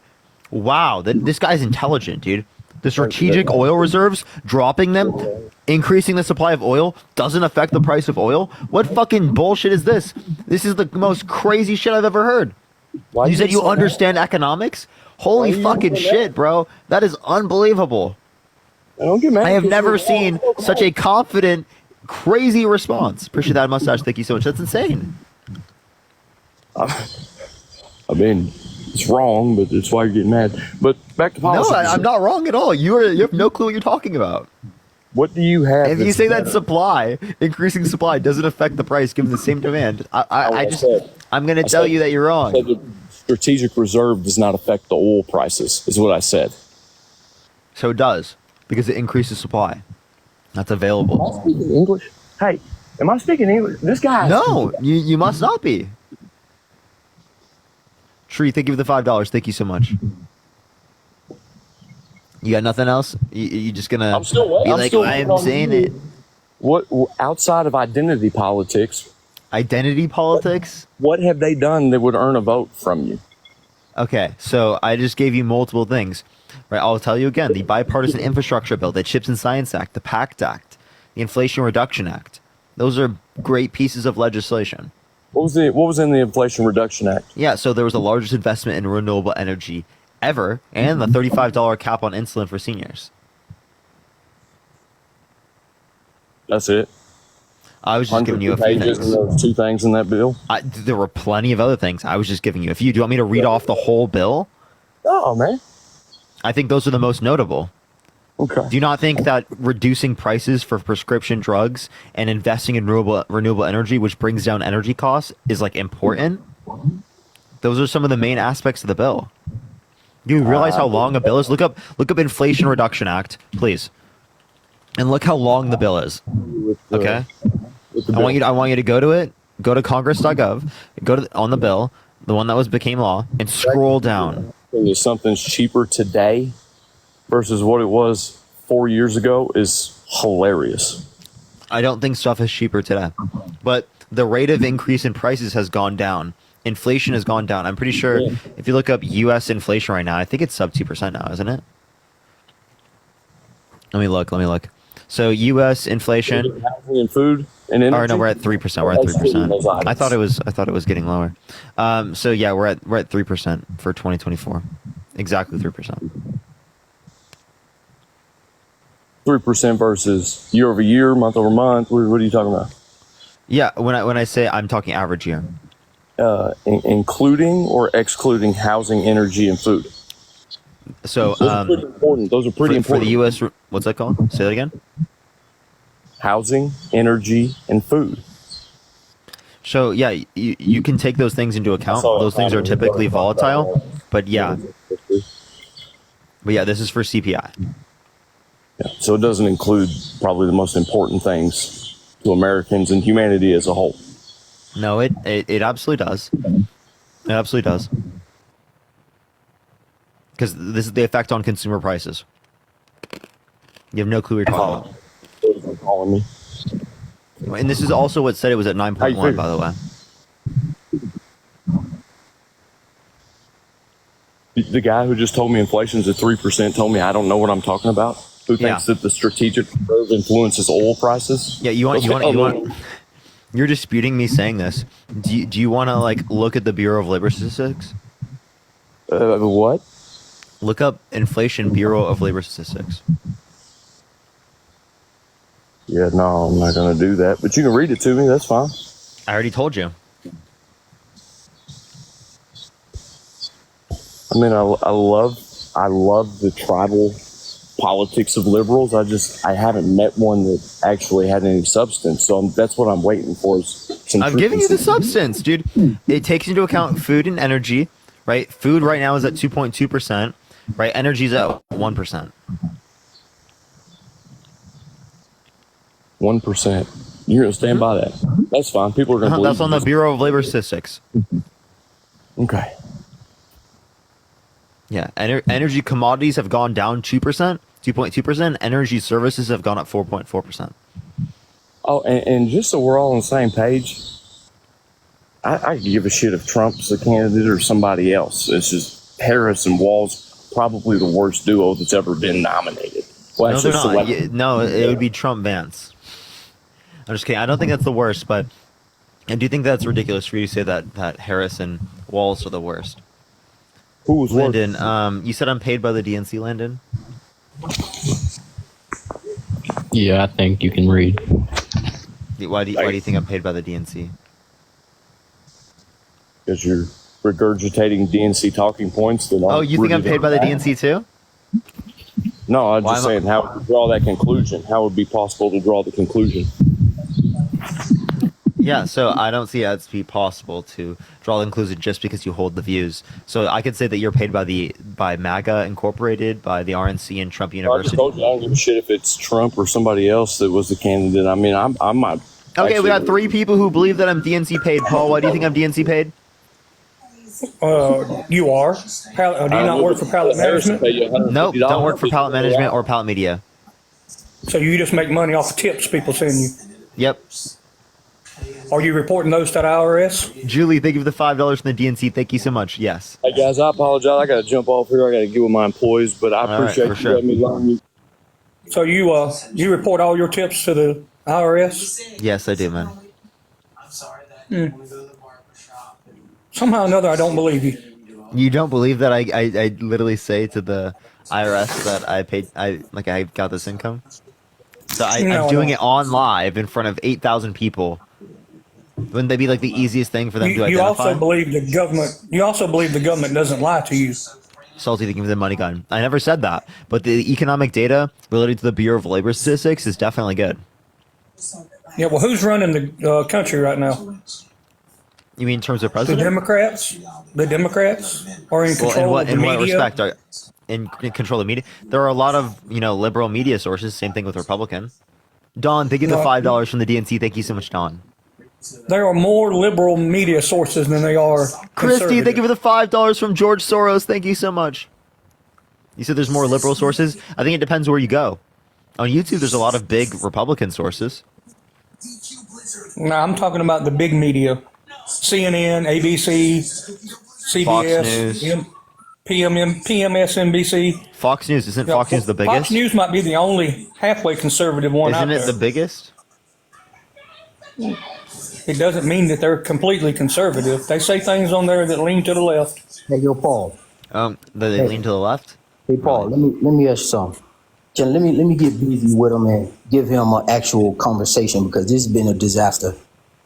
Wow. This guy's intelligent, dude. The strategic oil reserves, dropping them, increasing the supply of oil, doesn't affect the price of oil? What fucking bullshit is this? This is the most crazy shit I've ever heard. You said you understand economics? Holy fucking shit, bro. That is unbelievable. Don't get mad. I have never seen such a confident, crazy response. Appreciate that mustache. Thank you so much. That's insane. I mean, it's wrong, but it's why you're getting mad. But back to policy. No, I'm not wrong at all. You have no clue what you're talking about. What do you have? If you say that supply, increasing supply doesn't affect the price given the same demand, I'm going to tell you that you're wrong. I said the strategic reserve does not affect the oil prices, is what I said. So it does. Because it increases supply. That's available. Am I speaking English? Hey, am I speaking English? This guy. No, you must not be. Tree, thank you for the $5. Thank you so much. You got nothing else? You just gonna I'm still be I'm like, still I'm waiting on saying you. it. What outside of identity politics? Identity politics? What have they done that would earn a vote from you? Okay, so I just gave you multiple things. Right, I'll tell you again: the Bipartisan Infrastructure Bill, the Chips and Science Act, the PACT Act, the Inflation Reduction Act. Those are great pieces of legislation. What was in the Inflation Reduction Act? Yeah, so there was the largest investment in renewable energy ever, and the $35 cap on insulin for seniors. That's it. I was just giving you a few pages things. and there was 2 things in that bill. There were plenty of other things. I was just giving you a few. Do you want me to read off the whole bill? Oh, man. I think those are the most notable. Okay. Do you not think that reducing prices for prescription drugs and investing in renewable energy, which brings down energy costs, is like important? Those are some of the main aspects of the bill. Do you realize how long a bill is? Look up Inflation Reduction Act, please, and look how long the bill is. Okay. I want you to go to it. Go to Congress.gov. Go to on the bill, the one that became law, and scroll down. If something's cheaper today versus what it was 4 years ago is hilarious. I don't think stuff is cheaper today, but the rate of increase in prices has gone down. Inflation has gone down. I'm pretty sure if you look up U.S. inflation right now, I think it's sub 2% now, isn't it? Let me look. So U.S. inflation. Housing and food and energy. Or no, we're at 3%. We're at 3%. I thought it was getting lower. So yeah, we're at 3% for 2024. Exactly 3%. 3% versus year over year, month over month. What are you talking about? Yeah, when I say I'm talking average year. Including or excluding housing, energy, and food. So those are pretty important. Those are pretty important for the U.S. What's that called? Say that again. Housing, energy, and food. So yeah, you can take those things into account. Those things are typically volatile, but yeah, this is for CPI. Yeah, so it doesn't include probably the most important things to Americans and humanity as a whole. No, it absolutely does. It absolutely does. Because this is the effect on consumer prices. You have no clue what you're talking about. Calling me. And this is also what said it was at 9.1, by the way. The guy who just told me inflation's at 3% told me I don't know what I'm talking about. Who thinks that the strategic reserve influences oil prices? Yeah, you want. You're disputing me saying this. Do you want to look at the Bureau of Labor Statistics? What? Look up Inflation Bureau of Labor Statistics. Yeah, no, I'm not going to do that. But you can read it to me. That's fine. I already told you. I mean, I love the tribal politics of liberals. I haven't met one that actually had any substance. So that's what I'm waiting for. I'm giving you the substance, dude. It takes into account food and energy, right? Food right now is at 2.2%, right? Energy's at 1%. 1%. You're going to stand by that. That's fine. People are going to believe that's on the Bureau of Labor Statistics. Okay. Yeah, energy commodities have gone down 2.2%. Energy services have gone up 4.4%. Oh, and just so we're all on the same page, I give a shit if Trump's the candidate or somebody else. It's just Harris and Walz, probably the worst duo that's ever been nominated. Well, no, they're not. No, it would be Trump Vance. I'm just kidding. I don't think that's the worst, but I do think that's ridiculous for you to say that Harris and Walz are the worst. Who was Lyndon? You said I'm paid by the DNC, Lyndon? Yeah, I think you can read. Why do you think I'm paid by the DNC? Because you're regurgitating DNC talking points. Oh, you think I'm paid by the DNC too? No, I'm just saying, how to draw that conclusion. How would it be possible to draw the conclusion? Yeah, so I don't see how it's be possible to draw the conclusion just because you hold the views. So I could say that you're paid by MAGA Incorporated, by the RNC and Trump University. I told you I don't give a shit if it's Trump or somebody else that was the candidate. I mean, I'm not. Okay, we got 3 people who believe that I'm DNC paid. Paul, why do you think I'm DNC paid? You are. Do you not work for pallet management? Nope, don't work for pallet management or pallet media. So you just make money off the tips people send you? Yep. Are you reporting those to the IRS? Julie, thank you for the $5 from the DNC. Thank you so much. Yes. Hey guys, I apologize. I got to jump off here. I got to get with my employees, but I appreciate you letting me learn you. So you report all your tips to the IRS? Yes, I do, man. Hmm. Somehow or another, I don't believe you. You don't believe that I literally say to the IRS that I got this income? So I'm doing it on live in front of 8,000 people. Wouldn't that be like the easiest thing for them to identify? You also believe the government. You also believe the government doesn't lie to you. Salty thinking of the money gun. I never said that, but the economic data related to the Bureau of Labor Statistics is definitely good. Yeah, well, who's running the country right now? You mean in terms of president? The Democrats. The Democrats are in control of the media. In what respect? In control of media? There are a lot of liberal media sources. Same thing with Republican. Don, thank you for the $5 from the DNC. Thank you so much, Don. There are more liberal media sources than they are Christy, thank you for the $5 from George Soros. Thank you so much. You said there's more liberal sources? I think it depends where you go. On YouTube, there's a lot of big Republican sources. No, I'm talking about the big media. CNN, ABC, CBS, PMSNBC. Fox News. Isn't Fox News the biggest? Fox News might be the only halfway conservative one out there. Isn't it the biggest? It doesn't mean that they're completely conservative. They say things on there that lean to the left. Hey, yo, Paul. They lean to the left? Hey, Paul, let me ask you something. Let me get busy with him and give him an actual conversation because this has been a disaster.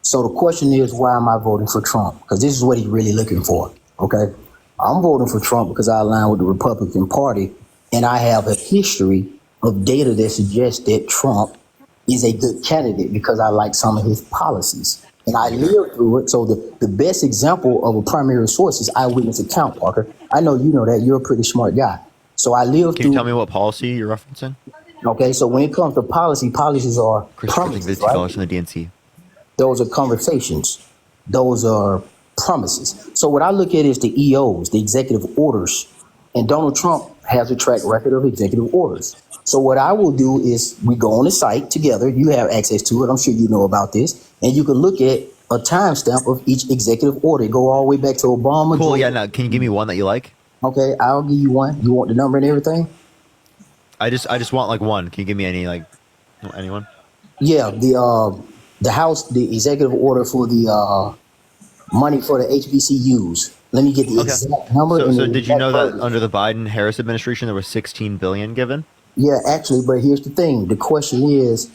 So the question is, why am I voting for Trump? Because this is what he's really looking for, okay? I'm voting for Trump because I align with the Republican Party, and I have a history of data that suggests that Trump is a good candidate because I like some of his policies. And I lived through it. So the best example of a primary source is eyewitness account, Parker. I know you know that. You're a pretty smart guy. So I lived through... Can you tell me what policy you're referencing? Okay, so when it comes to policies are promises, $50 from the DNC. Those are conversations. Those are promises. So what I look at is the EOs, the executive orders. And Donald Trump has a track record of executive orders. So what I will do is we go on the site together. You have access to it. I'm sure you know about this. And you can look at a timestamp of each executive order. Go all the way back to Obama. Cool. Yeah. Now, can you give me one that you like? Okay, I'll give you one. You want the number and everything? I just want like one. Can you give me anyone? Yeah, the House, the executive order for the money for the HBCUs. Let me get the exact number. So did you know that under the Biden-Harris administration there was $16 billion given? Yeah, actually, but here's the thing. The question is,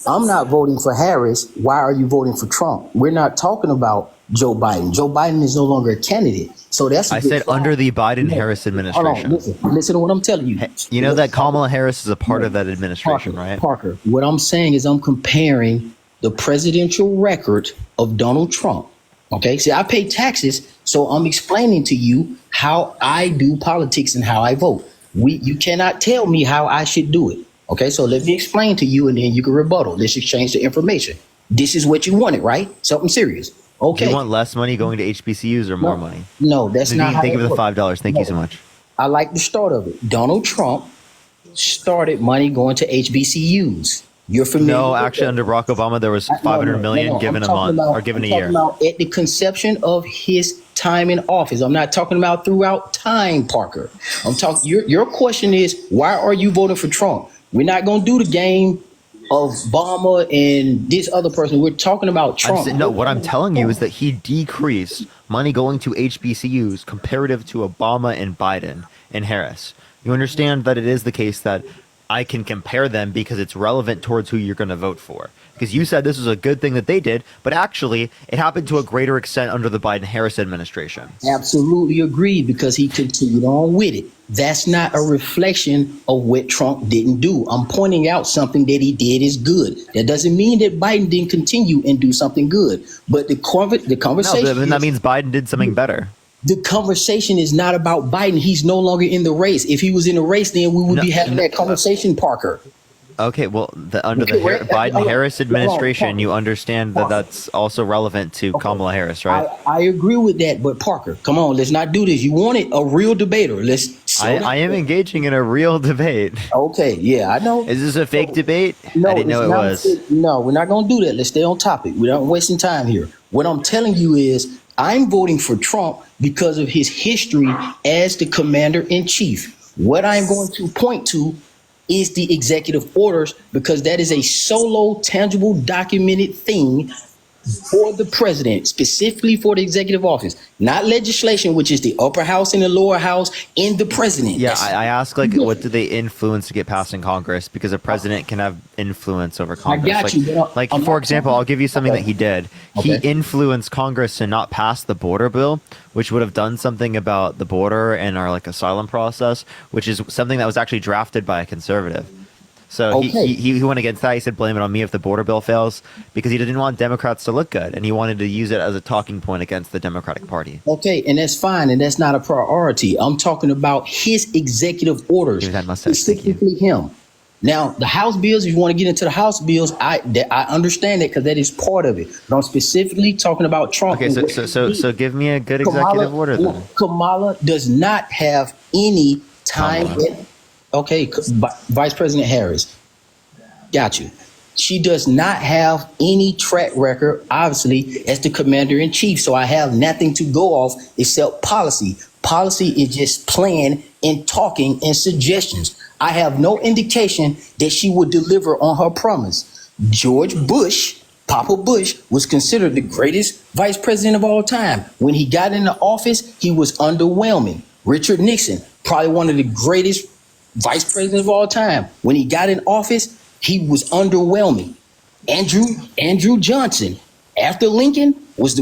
I'm not voting for Harris. Why are you voting for Trump? We're not talking about Joe Biden. Joe Biden is no longer a candidate. So that's I said under the Biden-Harris administration. Hold on, listen to what I'm telling you. You know that Kamala Harris is a part of that administration, right? Parker, what I'm saying is I'm comparing the presidential record of Donald Trump. Okay, see, I pay taxes, so I'm explaining to you how I do politics and how I vote. You cannot tell me how I should do it. Okay, so let me explain to you and then you can rebuttal. Let's exchange the information. This is what you wanted, right? Something serious. Okay. Do you want less money going to HBCUs or more money? No, that's not how Thank you for the works. $5. Thank you so much. I like the start of it. Donald Trump started money going to HBCUs. You're familiar? No, actually, under Barack Obama, there was $500 million given a month or given a year. I'm talking about at the conception of his time in office. I'm not talking about throughout time, Parker. I'm talking. Your question is, why are you voting for Trump? We're not going to do the game of Obama and this other person. We're talking about Trump. No, what I'm telling you is that he decreased money going to HBCUs comparative to Obama and Biden and Harris. You understand that it is the case that I can compare them because it's relevant towards who you're going to vote for. Because you said this was a good thing that they did, but actually it happened to a greater extent under the Biden-Harris administration. Absolutely agreed, because he continued on with it. That's not a reflection of what Trump didn't do. I'm pointing out something that he did is good. That doesn't mean that Biden didn't continue and do something good. But the conversation... No, but that means Biden did something better. The conversation is not about Biden. He's no longer in the race. If he was in the race, then we would be having that conversation, Parker. Okay, well, under the Biden-Harris administration, you understand that that's also relevant to Kamala Harris, right? I agree with that, but Parker, come on, let's not do this. You wanted a real debater. I am engaging in a real debate. Okay, yeah, I know. Is this a fake debate? No, I didn't know it was. No, we're not going to do that. Let's stay on topic. We're not wasting time here. What I'm telling you is I'm voting for Trump because of his history as the commander-in-chief. What I'm going to point to is the executive orders because that is a solo, tangible, documented thing for the president, specifically for the executive office, not legislation, which is the upper house and the lower house and the president. Yeah, I ask, like, what do they influence to get passed in Congress? Because a president can have influence over Congress. I got you. Like, for example, I'll give you something that he did. He influenced Congress to not pass the border bill, which would have done something about the border and our like asylum process, which is something that was actually drafted by a conservative. So he went against that. He said, blame it on me if the border bill fails, because he didn't want Democrats to look good. And he wanted to use it as a talking point against the Democratic Party. Okay, and that's fine. And that's not a priority. I'm talking about his executive orders, specifically him. Now, the House bills, if you want to get into the House bills, I understand that because that is part of it. But I'm specifically talking about Trump. Okay, so give me a good executive order then. Kamala does not have any time. Okay, Vice President Harris, got you. She does not have any track record, obviously, as the commander-in-chief. So I have nothing to go off except policy. Policy is just plan and talking and suggestions. I have no indication that she would deliver on her promise. George Bush, Papa Bush, was considered the greatest vice president of all time. When he got into office, he was underwhelming. Richard Nixon, probably one of the greatest vice president of all time. When he got in office, he was underwhelming. Andrew Johnson, after Lincoln, was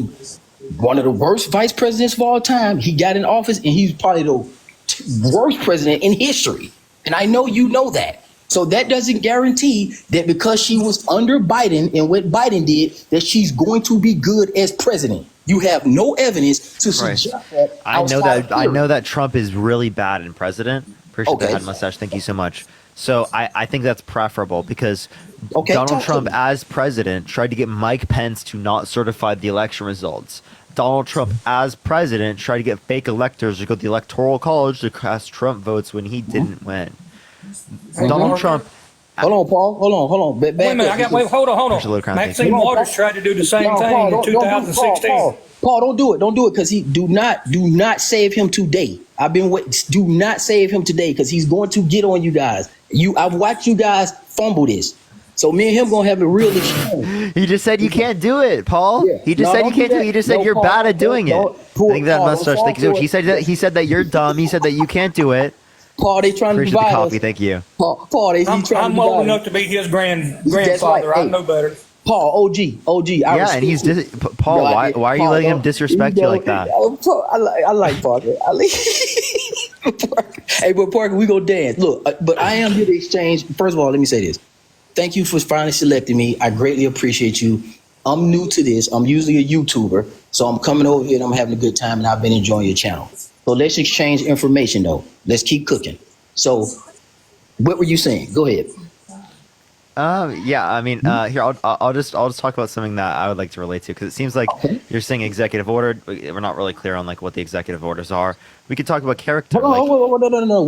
one of the worst vice presidents of all time. He got in office and he's probably the worst president in history. And I know you know that. So that doesn't guarantee that because she was under Biden and what Biden did, that she's going to be good as president. You have no evidence to suggest that. I know that Trump is really bad in president. Appreciate the head mustache. Thank you so much. So I think that's preferable because Donald Trump as president tried to get Mike Pence to not certify the election results. Donald Trump as president tried to get fake electors to go to the Electoral College to cast Trump votes when he didn't win. Donald Trump. Hold on, Paul. Hold on. Wait a minute. Hold on. Maxine Waters tried to do the same thing in 2016. Paul, don't do it. Don't do it because do not save him today. Do not save him today because he's going to get on you guys. I've watched you guys fumble this. So me and him gonna have a real exchange. He just said you can't do it, Paul. Yeah. He just said you can't do it. He just said you're bad at doing it. I think that mustache thing too. He said that you're dumb. He said that you can't do it. Paul, they trying to divide the coffee. us. Thank you. Paul, I'm old enough to be his grandfather. Right. I know better. Paul, OG. Yeah, and he's Paul. Why are you letting him disrespect you like that? I like Parker. Hey, but Parker, we go dance. Look, but I am here to exchange. First of all, let me say this. Thank you for finally selecting me. I greatly appreciate you. I'm new to this. I'm usually a YouTuber, so I'm coming over here and I'm having a good time, and I've been enjoying your channel. So let's exchange information, though. Let's keep cooking. So, what were you saying? Go ahead. Yeah, I mean, here I'll just talk about something that I would like to relate to because it seems like you're saying executive order. We're not really clear on like what the executive orders are. We could talk about character. No.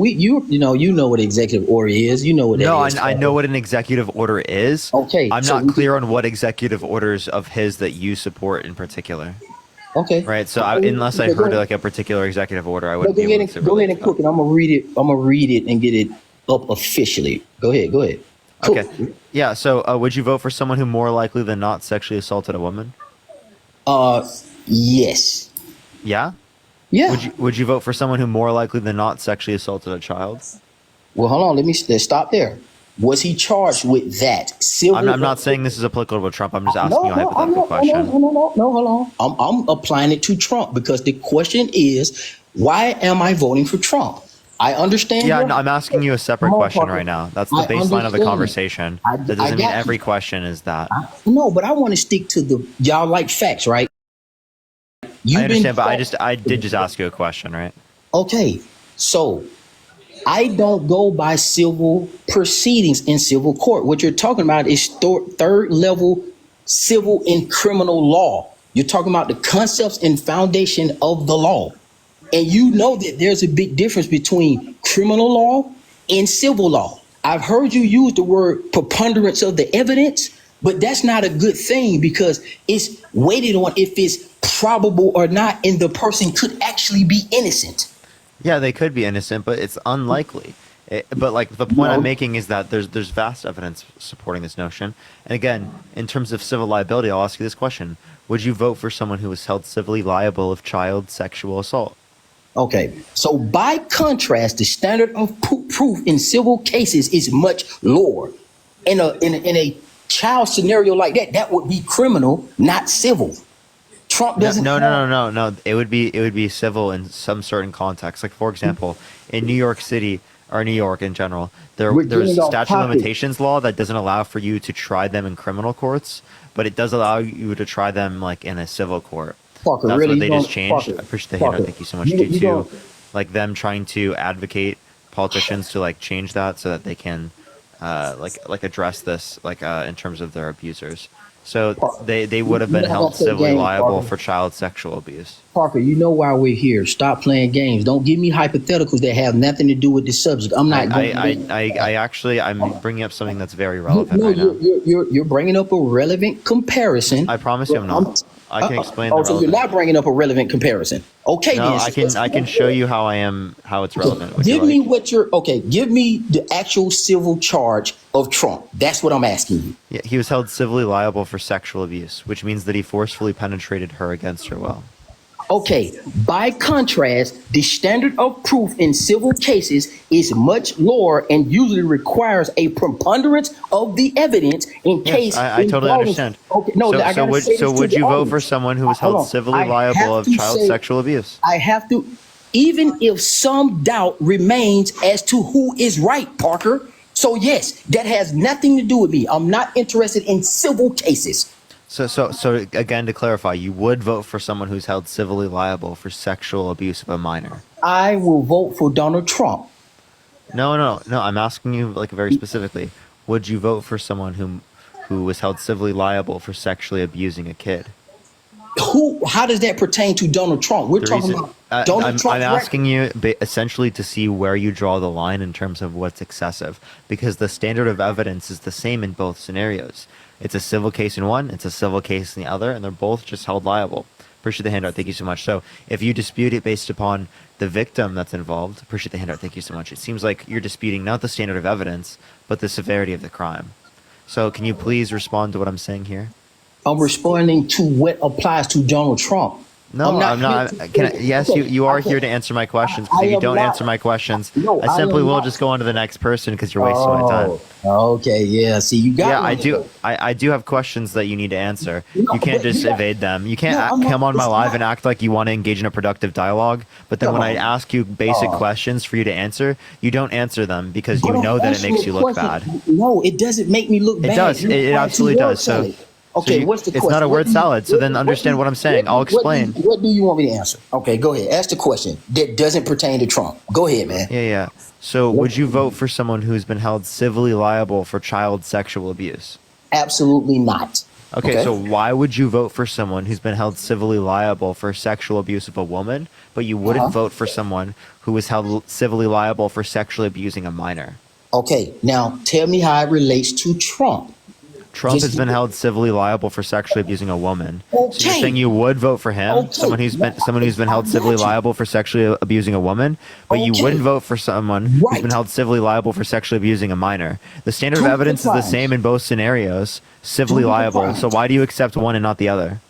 You know what executive order is. You know what that is. I know what an executive order is. Okay, I'm not clear on what executive orders of his that you support in particular. Okay. Right. So unless I heard like a particular executive order, I wouldn't be able to. Go ahead and cook it. I'm gonna read it and get it up officially. Go ahead. Cool. Okay. Yeah. So, would you vote for someone who more likely than not sexually assaulted a woman? Yes. Yeah. Yeah. Would you vote for someone who more likely than not sexually assaulted a child? Well, hold on. Let's stop there. Was he charged with that? I'm not saying this is applicable to Trump. I'm just asking you a hypothetical question. No, hold on. I'm applying it to Trump because the question is, why am I voting for Trump? I understand. Yeah, I'm asking you a separate question right now. That's the baseline of the conversation. That doesn't mean every question is that. No, but I want to stick to y'all like facts, right? I understand, but I did just ask you a question, right? Okay, so I don't go by civil proceedings in civil court. What you're talking about is third level civil and criminal law. You're talking about the concepts and foundation of the law. And you know that there's a big difference between criminal law and civil law. I've heard you use the word preponderance of the evidence, but that's not a good thing because it's weighted on if it's probable or not, and the person could actually be innocent. Yeah, they could be innocent, but it's unlikely. But like the point I'm making is that there's vast evidence supporting this notion. And again, in terms of civil liability, I'll ask you this question: would you vote for someone who was held civilly liable of child sexual assault? Okay, so by contrast, the standard of proof in civil cases is much lower. In a child scenario like that, that would be criminal, not civil. Trump doesn't. No. It would be civil in some certain context. Like for example, in New York City or New York in general, there's a statute of limitations law that doesn't allow for you to try them in criminal courts, but it does allow you to try them like in a civil court. Parker, that's really, what they just changed. Parker, I appreciate the handout. Thank you so much. Due to like them trying to advocate politicians to like change that so that they can like address this like in terms of their abusers. So they would have been held civilly liable for child sexual abuse. Parker, you know why we're here. Stop playing games. Don't give me hypotheticals that have nothing to do with the subject. I'm not. I'm bringing up something that's very relevant. No, you're bringing up a relevant comparison. I promise you, I'm not. I can explain. So you're not bringing up a relevant comparison. Okay, no, then. I can show you how it's relevant. Give me give me the actual civil charge of Trump. That's what I'm asking you. Yeah, he was held civilly liable for sexual abuse, which means that he forcefully penetrated her against her will. Okay, by contrast, the standard of proof in civil cases is much lower and usually requires a preponderance of the evidence in case. I totally understand. Okay, no, so would you vote for someone who was held civilly liable of child sexual abuse? I have to, even if some doubt remains as to who is right, Parker. So yes, that has nothing to do with me. I'm not interested in civil cases. So again, to clarify, you would vote for someone who's held civilly liable for sexual abuse of a minor. I will vote for Donald Trump. No. I'm asking you like very specifically. Would you vote for someone who was held civilly liable for sexually abusing a kid? How does that pertain to Donald Trump? We're talking about Donald Trump. I'm asking you essentially to see where you draw the line in terms of what's excessive, because the standard of evidence is the same in both scenarios. It's a civil case in one, it's a civil case in the other, and they're both just held liable. Appreciate the handout. Thank you so much. So if you dispute it based upon the victim that's involved, appreciate the handout. Thank you so much. It seems like you're disputing not the standard of evidence, but the severity of the crime. So can you please respond to what I'm saying here? I'm responding to what applies to Donald Trump. No, I'm not. Yes, you are here to answer my questions. Because if you don't answer my questions, I simply will just go on to the next person because you're wasting my time. Okay, yeah. See, you got. Yeah, I do have questions that you need to answer. You can't just evade them. You can't come on my live and act like you want to engage in a productive dialogue. But then when I ask you basic questions for you to answer, you don't answer them because you know that it makes you look bad. No, it doesn't make me look bad. It does. It absolutely does. So. Okay, what's the question? It's not a word salad, so then understand what I'm saying. I'll explain. What do you want me to answer? Okay, go ahead. Ask the question that doesn't pertain to Trump. Go ahead, man. Yeah. So would you vote for someone who's been held civilly liable for child sexual abuse? Absolutely not. Okay, so why would you vote for someone who's been held civilly liable for sexual abuse of a woman, but you wouldn't vote for someone who was held civilly liable for sexually abusing a minor? Okay, now tell me how it relates to Trump. Trump has been held civilly liable for sexually abusing a woman. So you're saying you would vote for him, someone who's been held civilly liable for sexually abusing a woman, but you wouldn't vote for someone who's been held civilly liable for sexually abusing a minor. The standard of evidence is the same in both scenarios, civilly liable. So why do you accept one and not the other?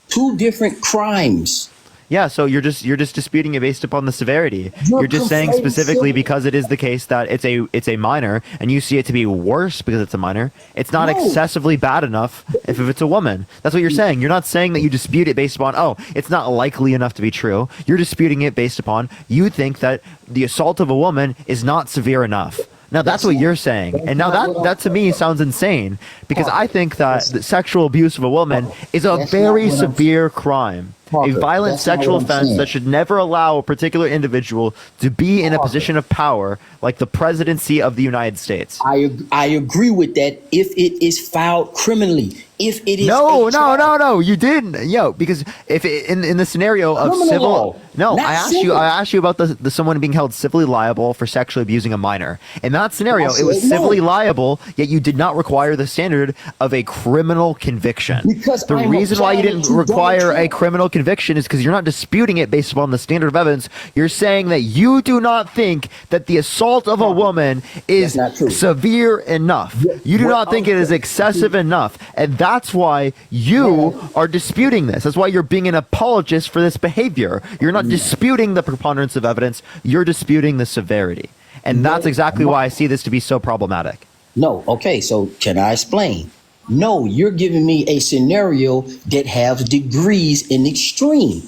Two different crimes. Yeah, so you're just disputing it based upon the severity. You're just saying specifically because it is the case that it's a minor and you see it to be worse because it's a minor. It's not excessively bad enough if it's a woman. That's what you're saying. You're not saying that you dispute it based upon it's not likely enough to be true. You're disputing it based upon you think that the assault of a woman is not severe enough. Now that's what you're saying. And now that to me sounds insane because I think that the sexual abuse of a woman is a very severe crime. a violent that's not sexual what I'm offense saying. that should never allow a particular individual to be in a position of power like the presidency of the United States. I agree with that if it is filed criminally. If it is No, you didn't. Because if in the scenario of Criminal civil law, not I civil. asked you about the someone being held civilly liable for sexually abusing a minor. In that scenario, I it was said no. civilly liable, yet you did not require the standard of a criminal conviction. Because the I'm reason why you applying didn't it to require Donald a Trump. criminal conviction is because you're not disputing it based upon the standard of evidence. You're saying that you do not think that the assault of a woman is severe enough. You do not think it is excessive enough, and that's why you are disputing this. That's why you're being an apologist for this behavior. You're not disputing the preponderance of evidence. You're disputing the severity. And that's exactly why I see this to be so problematic. No, okay, so can I explain? No, you're giving me a scenario that has degrees in extreme.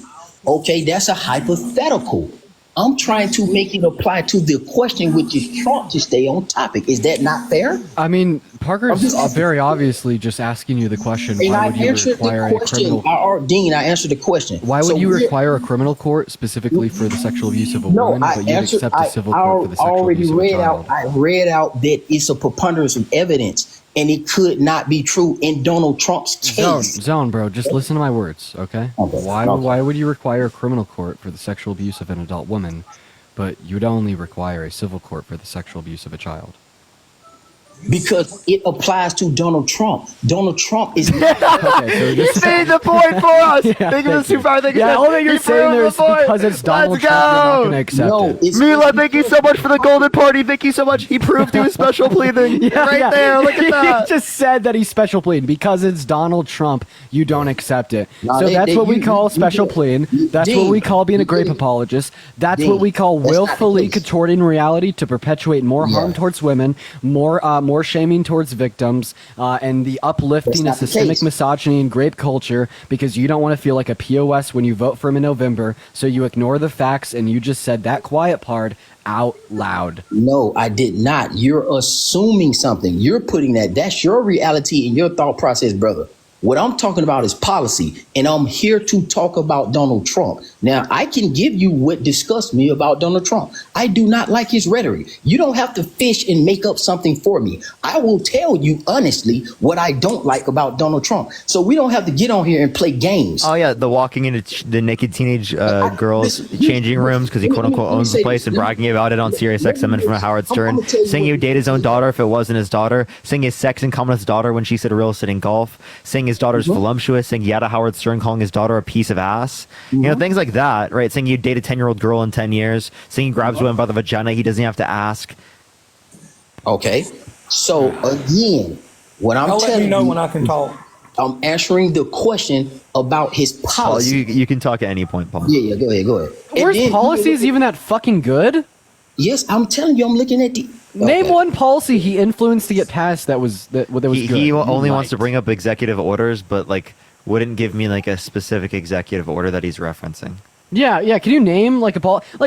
Okay, that's a hypothetical. I'm trying to make it apply to the question, which is Trump, to stay on topic. Is that not fair? I mean, Parker's very obviously just asking you the question. And Why I would you answered require the a criminal? question. Dean, I answered the question. Why would So you we're- require a criminal court specifically for the sexual abuse of a woman, I but you'd answered. accept a civil court for the sexual already abuse of a read child? out. I read out that it's a preponderance of evidence, and it could not be true in Donald Trump's case. Zone, bro, just listen to my words, okay? Why would you require a criminal court for the sexual abuse of an adult woman, but you'd only require a civil court for the sexual abuse of a child? Because it applies to Donald Trump. Donald Trump is. You made the point for us. Think of the super. all that you're saying there is because it's Donald Trump, you're not going to accept it. Mila, thank you so much for the golden party. Thank you so much. He proved he was special pleading. There. Look at that. He just said that he's special pleading. Because it's Donald Trump, you don't accept it. No, So they- that's they- what we you- call you special did. pleading. That's Dean, what we call being a you grape did. apologist. That's Dean, what we call that's not the willfully case. contorting reality to perpetuate more harm Yeah. towards women, more shaming towards victims, and the uplifting of That's not the systemic case. misogyny and grape culture because you don't want to feel like a POS when you vote for him in November. So you ignore the facts and you just said that quiet part out loud. No, I did not. You're assuming something. You're putting that's your reality and your thought process, brother. What I'm talking about is policy, and I'm here to talk about Donald Trump. Now, I can give you what disgusts me about Donald Trump. I do not like his rhetoric. You don't have to fish and make up something for me. I will tell you honestly what I don't like about Donald Trump. So we don't have to get on here and play games. Oh yeah, the walking into the naked teenage girls changing rooms because he quote unquote owns the place and bragging about it on Sirius XM and from Howard Stern, saying he would date his own daughter if it wasn't his daughter, saying his sex in common with his daughter when she said real estate and golf, saying his daughter's voluptuous, saying he had a Howard Stern calling his daughter a piece of ass, you know, things like that, right? Saying you'd date a 10-year-old girl in 10 years, saying he grabs women by the vagina, he doesn't have to ask. Okay, so again, what I'm Don't let telling me know you, when I can talk. I'm answering the question about his Paul, policy. you can talk at any point, Paul. Yeah, go ahead. Where's And then- policies even that fucking good? Yes, I'm telling you, I'm looking at the. Name one policy he influenced to get passed that was good. He only wants to bring up executive orders, but like wouldn't give me like a specific executive order that he's referencing. Yeah. Can you name like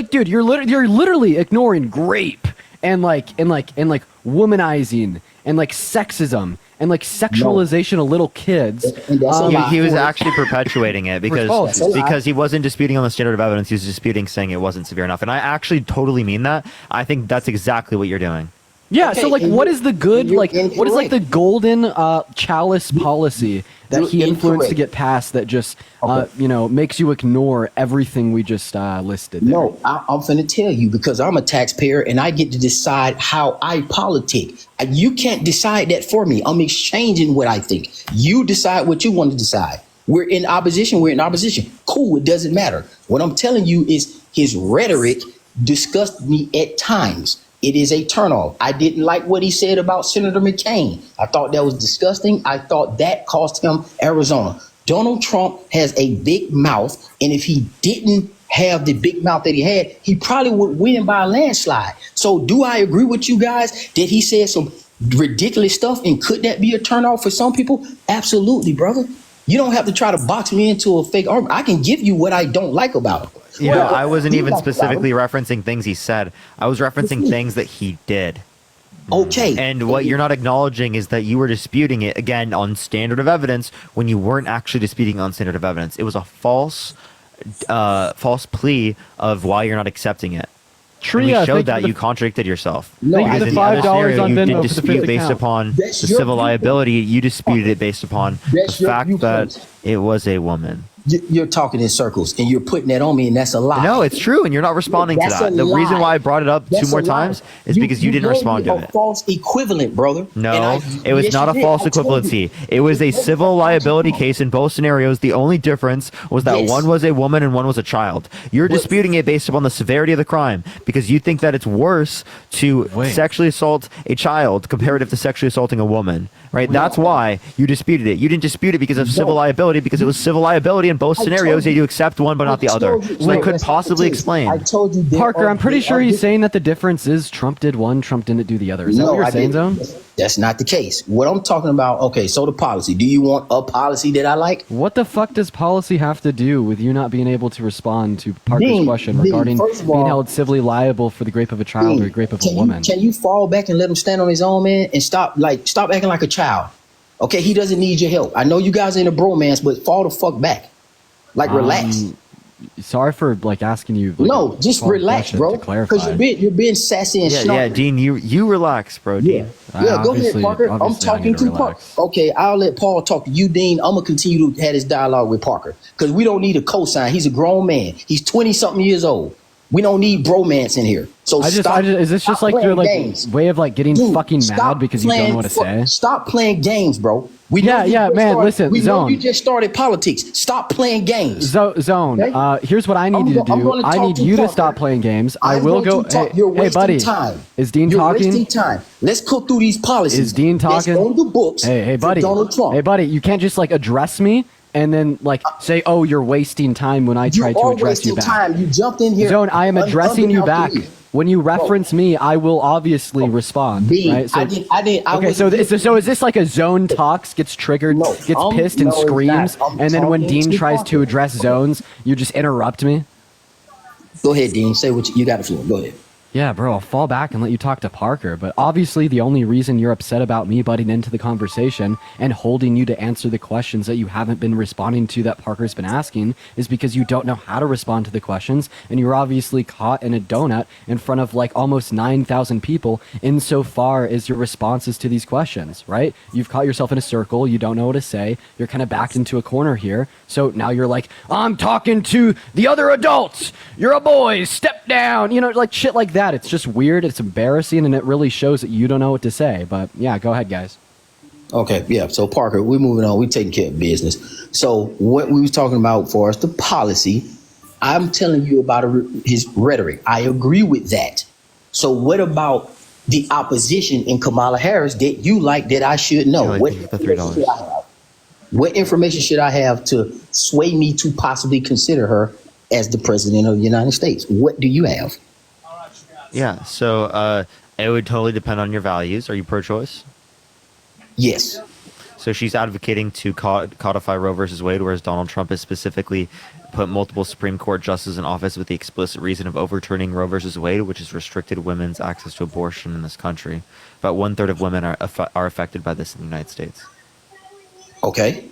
dude, you're literally ignoring grape and womanizing and like sexism and like sexualization of little kids. He was actually perpetuating it because he wasn't disputing on the standard of evidence. He was disputing saying it wasn't severe enough, and I actually totally mean that. I think that's exactly what you're doing. Yeah, Okay, so like, and what you're- is the good, you're like, what is like the golden chalice policy that you're he influenced to incorrect. get passed that just, makes you ignore everything we just listed there? No, I'm finna tell you because I'm a taxpayer and I get to decide how I politic. You can't decide that for me. I'm exchanging what I think. You decide what you want to decide. We're in opposition. Cool, it doesn't matter. What I'm telling you is his rhetoric disgusts me at times. It is a turnoff. I didn't like what he said about Senator McCain. I thought that was disgusting. I thought that cost him Arizona. Donald Trump has a big mouth, and if he didn't have the big mouth that he had, he probably would win by a landslide. So do I agree with you guys that he said some ridiculous stuff, and could that be a turnoff for some people? Absolutely, brother. You don't have to try to box me into a fake argument. I can give you what I don't like about it. Yeah, I wasn't even specifically referencing things he said. I was referencing things that he did. Okay. And what you're not acknowledging is that you were disputing it again on standard of evidence when you weren't actually disputing on standard of evidence. It was a false plea of why you're not accepting it. Tria, and we showed thank you that for you the- contradicted yourself. No, Thank you Because for in the the other $5 scenario, on you Venmo did for the dispute fifth based account. upon the That's your civil viewpoint. liability. You disputed it based upon That's the your fact viewpoint. that it was a woman. You're talking in circles, and you're putting that on me, and that's a lie. No, it's true, and you're not responding to That's that. a The reason lie. why I brought it up That's two more a lie. times is because you didn't gave respond me to a it. false equivalent, brother. No, it was yes, not you a did. false I told you. equivalency. It was a civil liability case in both scenarios. The only difference was that Yes. one was a woman and one was a child. You're disputing it based upon the severity of the crime because you think that it's worse to sexually assault a child comparative to sexually assaulting a woman, right? That's why you disputed it. You didn't dispute it because of civil liability because it was civil liability in both scenarios. You accept one but not the other. So they couldn't possibly explain. I told you. Parker, I'm pretty sure he's saying that the difference is Trump did one, Trump didn't do the other. Is that what you're saying, Zone? That's not the case. What I'm talking about, okay, so the policy. Do you want a policy that I like? What the fuck does policy have to do with you not being able to respond to Parker's Dean, question Dean, regarding first of all- being held civilly liable for the rape of a child or the rape of a woman? Can you fall back and let him stand on his own, man, and stop acting like a child? Okay, he doesn't need your help. I know you guys are in a bromance, but fall the fuck back. Relax. Sorry for asking you. No, just relax, bro. Because you're being sassy and Yeah, snarky. Dean, you relax, bro. Dean. Yeah, go ahead, Parker. I'm talking to Parker. Okay, I'll let Paul talk to you, Dean. I'm gonna continue to have this dialogue with Parker because we don't need a cosign. He's a grown man. He's 20-something years old. We don't need bromance in here. So is this just like your way of getting fucking mad because you don't know what to say? Stop playing games, bro. Listen, we know Zone. you just started politics. Stop playing games. Zone. Okay? Here's what I need you to do. I need you to stop playing games. I will go. You're Hey, wasting buddy. time. Is Dean You're talking? wasting time. Let's go through these policies. Is Dean talking? Let's go to the books. Hey, for buddy. Donald Trump. Hey, buddy. You can't just address me and then say, "Oh, you're wasting time" when I try to address you back. Time. You jumped in here. Zone. I am addressing you back. When you reference me, I will obviously respond. Dean, Right? So, I didn't. okay, so is this like a Zone talks, gets triggered, gets pissed and no, it's screams, not. I'm and then when talking Dean to tries Parker. to address Zones, you just interrupt me? Go ahead, Dean. Say what you got the floor. Go ahead. Yeah, bro, I'll fall back and let you talk to Parker. But obviously, the only reason you're upset about me butting into the conversation and holding you to answer the questions that you haven't been responding to that Parker's been asking is because you don't know how to respond to the questions. And you're obviously caught in a donut in front of almost 9,000 people insofar as your responses to these questions, right? You've caught yourself in a circle. You don't know what to say. You're kind of backed into a corner here. So now you're like, I'm talking to the other adults. You're a boy. Step down. Shit like that. It's just weird. It's embarrassing, and it really shows that you don't know what to say. But yeah, go ahead, guys. Okay, yeah. So Parker, we're moving on. We're taking care of business. So what we was talking about for us, the policy, I'm telling you about his rhetoric. I agree with that. So what about the opposition in Kamala Harris that you like that I should know? What information should I have? What information should I have to sway me to possibly consider her as the president of the United States? What do you have? Yeah, so it would totally depend on your values. Are you pro-choice? Yes. So she's advocating to codify Roe versus Wade, whereas Donald Trump has specifically put multiple Supreme Court justices in office with the explicit reason of overturning Roe versus Wade, which has restricted women's access to abortion in this country. About 1/3 of women are affected by this in the United States. Okay.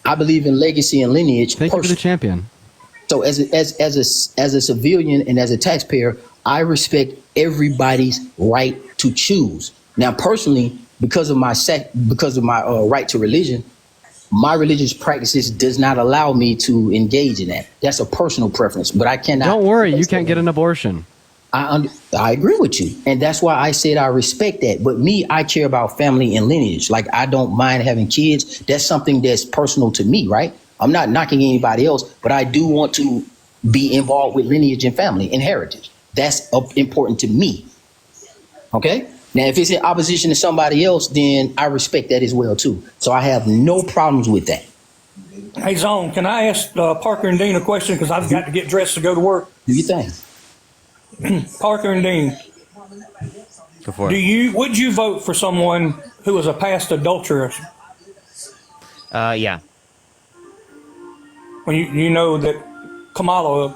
I believe in legacy and lineage. Thank you for the champion. So as a civilian and as a taxpayer, I respect everybody's right to choose. Now, personally, because of my right to religion, my religious practices does not allow me to engage in that. That's a personal preference, but I cannot. Don't worry, you can't get an abortion. I agree with you, and that's why I said I respect that. But me, I care about family and lineage. I don't mind having kids. That's something that's personal to me, right? I'm not knocking anybody else, but I do want to be involved with lineage and family and heritage. That's important to me. Okay? Now, if it's in opposition to somebody else, then I respect that as well, too. So I have no problems with that. Hey, Zone, can I ask Parker and Dean a question? Because I've got to get dressed to go to work. Do you think? Parker and Dean, Go for it. Would you vote for someone who was a past adulteress? Yeah. When you know that Kamala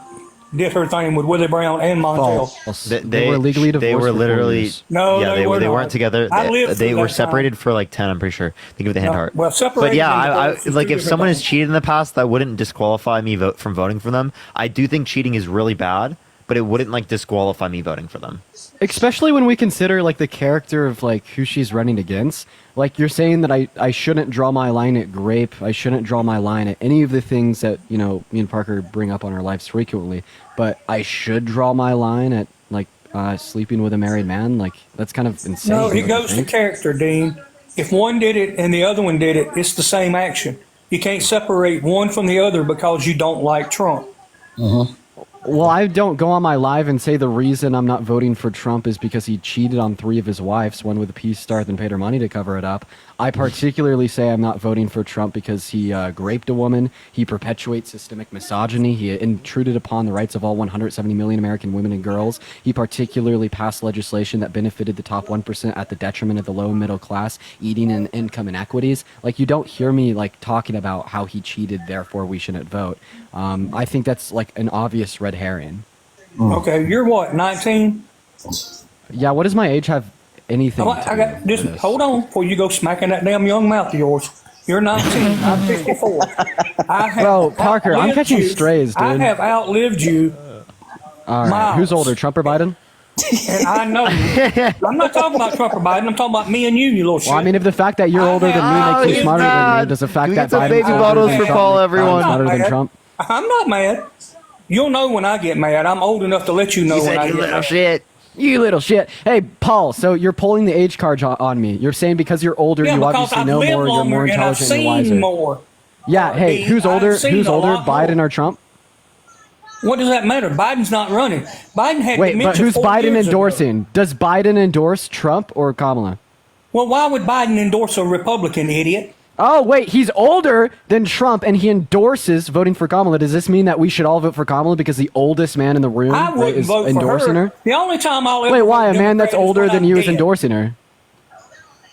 did her thing with Willie Brown and Montel. False. They were legally divorced. They were for 4 literally. years. No, yeah, they were they not. weren't together. I lived They through were that time. separated for like 10. I'm pretty sure. Think of the hand No, heart. well, separated But yeah, and I divorced is like two if someone has different cheated in the past, that wouldn't disqualify me from voting for them. I do think cheating is really bad, but it wouldn't like disqualify me voting for them. Especially when we consider like the character of like who she's running against. Like you're saying that I shouldn't draw my line at grape. I shouldn't draw my line at any of the things that, you know, me and Parker bring up on our lives frequently. But I should draw my line at like sleeping with a married man. Like that's kind of insane. No, don't it you goes to think? character, Dean. If one did it and the other one did it, it's the same action. You can't separate one from the other because you don't like Trump. Well, I don't go on my live and say the reason I'm not voting for Trump is because he cheated on 3 of his wives, one with a peace star, then paid her money to cover it up. I particularly say I'm not voting for Trump because he raped a woman, he perpetuates systemic misogyny, he intruded upon the rights of all 170 million American women and girls, he particularly passed legislation that benefited the top 1% at the detriment of the low and middle class, eating in income inequities. Like, you don't hear me, like, talking about how he cheated, therefore we shouldn't vote. I think that's, like, an obvious red herring. Okay, you're what, 19? Yeah, what does my age have anything to I got just hold on before you go smacking that damn young mouth of yours. You're 19. I'm 54. Bro, Parker, I'm catching strays, dude. I have outlived you. All right, miles. who's older, Trump or Biden? And I know you. I'm not talking about Trump or Biden. I'm talking about me and you little shit. Well, I mean, if the fact that you're older than me makes you smarter than me, does the fact that Biden's baby older bottles than for Trump Paul, make everyone. Biden smarter than Trump? I'm not mad. You'll know when I get mad. I'm old enough to let you know when I get mad. Shit. You little shit. Hey, Paul, so you're pulling the age card on me. You're saying because you're older, Yeah, you because obviously I've know lived more, you're more longer and I've intelligent and wiser. seen more. Yeah, hey, Dean, who's older? I've seen Who's a older, lot more. Biden or Trump? What does that matter? Biden's not running. Biden had Wait, but dementia who's 4 Biden years ago. endorsing? Does Biden endorse Trump or Kamala? Well, why would Biden endorse a Republican, idiot? Oh, wait, he's older than Trump and he endorses voting for Kamala. Does this mean that we should all vote for Kamala because the oldest man in the room I wouldn't is vote for endorsing her? The only time I'll ever Wait, why? A vote man that's Democrat is older when than I'm you is dead. endorsing her?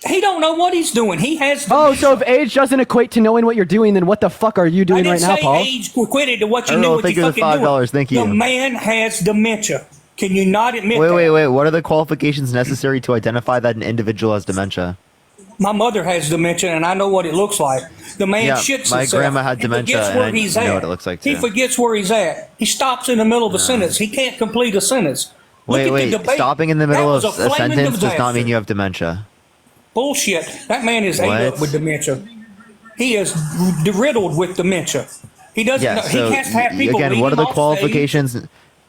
He don't know what he's doing. He has. Oh, so if age doesn't equate to knowing what you're doing, then what the fuck are you I doing didn't right now, say Paul? age equated to what you Earl, knew what thank you you for the fucking doing. $5. Thank you. The man has dementia. Can you not admit that? Wait. What are the qualifications necessary to identify that an individual has dementia? My mother has dementia, and I know what it looks like. The man Yeah, shits my himself. grandma had dementia, He forgets and where I he's know at. what it looks like, He too. forgets where he's at. He stops in the middle of a sentence. He can't complete a sentence. Look at Wait. the debate. Stopping in the That middle of was a flaming sentence does not disaster. mean you have dementia. Bullshit. That man is ate up What? with dementia. He is riddled with dementia. He doesn't Yeah. know. So He has to have people again, lead what are him the off qualifications?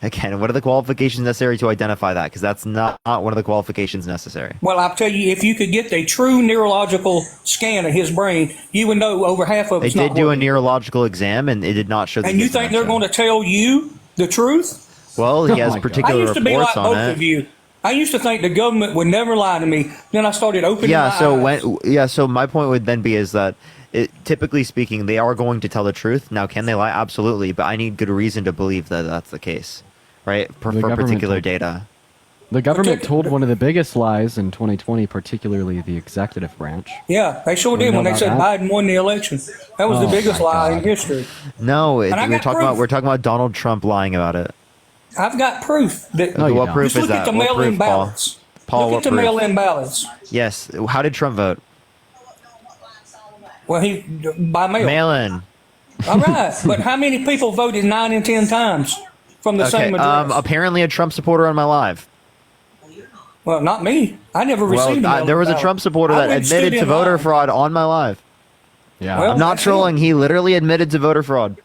Again, what are the qualifications necessary to identify that? Because that's not one of the qualifications necessary. Well, I'll tell you, if you could get a true neurological scan of his brain, you would know over half of They it's not did do a working. neurological exam, and it did not show. That And he you has think they're dementia. going to tell you the truth? Well, he Oh has my God. I particular used to be reports like on both it. of you. I used to think the government would never lie to me. Then I started opening Yeah. my So eyes. so my point would then be is that typically speaking, they are going to tell the truth. Now, can they lie? Absolutely, but I need good reason to believe that that's the case, right? For government particular told- data. The government told one of the biggest lies in 2020, particularly the executive branch. Yeah, they sure You did know when they about said that? Biden won the election. That was the Oh biggest my lie in God. history. No, And I got proof. we're talking about Donald Trump lying about it. I've got proof that. No, you what don't. proof Just is look that? at the What mail-in proof, Paul? ballots. Paul, Look what at the proof? mail-in ballots. Yes. How did Trump vote? Well, he by mail. Mail-in. All right, but how many people voted 9 and 10 times from the same address? Apparently a Trump supporter on my live. Well, not me. I never Well, received. there was a Trump supporter that admitted to voter fraud on my live. Yeah. Well, I'm not that's trolling. He literally admitted to voter fraud.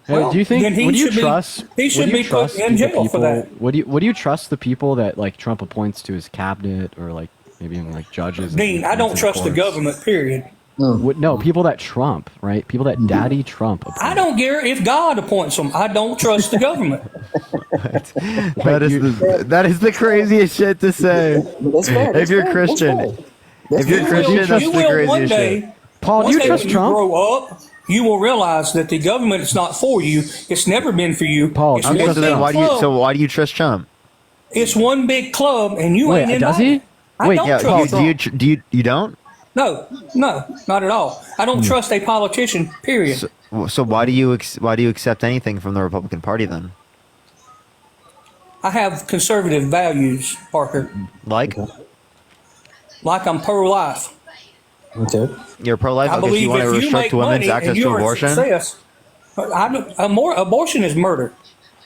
Hey, Well, do you think? then he Would you should be- trust? he should would you be put trust in the jail for people, that. Would you trust the people that like Trump appoints to his cabinet or like maybe even like judges? Dean, I don't trust the government. Period. No, people that Trump, right? People that Daddy Trump. I don't care if God appoints them. I don't trust the government. That is the craziest shit to say. If you're Christian, if you're Christian, that's you the will one craziest day. shit. Paul, do one you day trust when Trump? You grow up, you will realize that the government is not for you. It's never been for you. Paul, it's do you one Okay, so big then club. why do you trust Trump? It's one big club, and you ain't Wait, in does he? I Wait, don't Yeah, trust Trump. you don't? No, not at all. I don't trust a politician. Period. So why do you accept anything from the Republican Party then? I have conservative values, Parker. Like? Like I'm pro-life. Okay. You're pro-life? I Okay, so believe you want to if you restrict make women's money access and to you're a abortion? success, abortion is murder.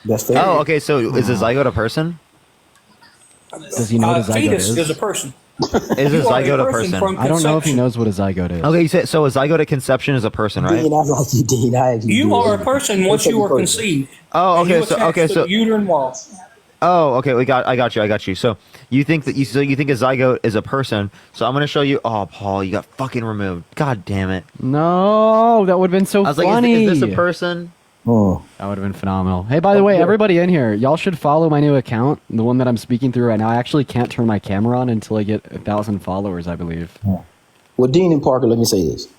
That's fair. Oh, okay, so is a zygote a person? Does he know what a zygote Fetus is? is a person. Is a You are zygote a person? from I don't know if he conception. knows what a zygote is. Okay, you said so a zygote at conception is a person, right? Dean, I like you, Dean. I actually You do. are a person once you are conceived. Oh, and you okay, so attach okay, to so the uterine wall. oh, okay, I got you. So you think that you think a zygote is a person? So I'm gonna show you. Oh, Paul, you got fucking removed. God damn it! No, that would have been so I was funny. like, is this a person? Oh. That would have been phenomenal. Hey, by the way, everybody in here, y'all should follow my new account, the one that I'm speaking through right now. I actually can't turn my camera on until I get 1,000 followers, I believe. Well, Dean and Parker, let me say this.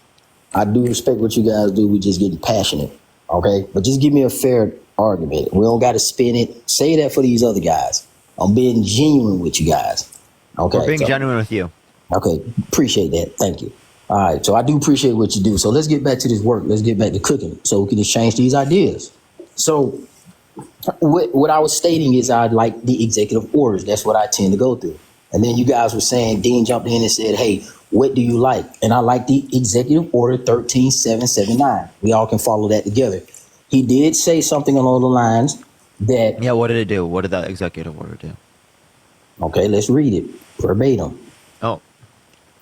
I do respect what you guys do. We just getting passionate, okay? But just give me a fair argument. We don't got to spin it. Say that for these other guys. I'm being genuine with you guys, okay? We're being genuine with you. Okay, appreciate that. Thank you. All right, so I do appreciate what you do. So let's get back to this work. Let's get back to cooking so we can exchange these ideas. So what I was stating is I like the executive orders. That's what I tend to go through. And then you guys were saying, Dean jumped in and said, hey, what do you like? And I like the executive order 13779. We all can follow that together. He did say something along the lines that... Yeah, what did it do? What did that executive order do? Okay, let's read it verbatim. Oh.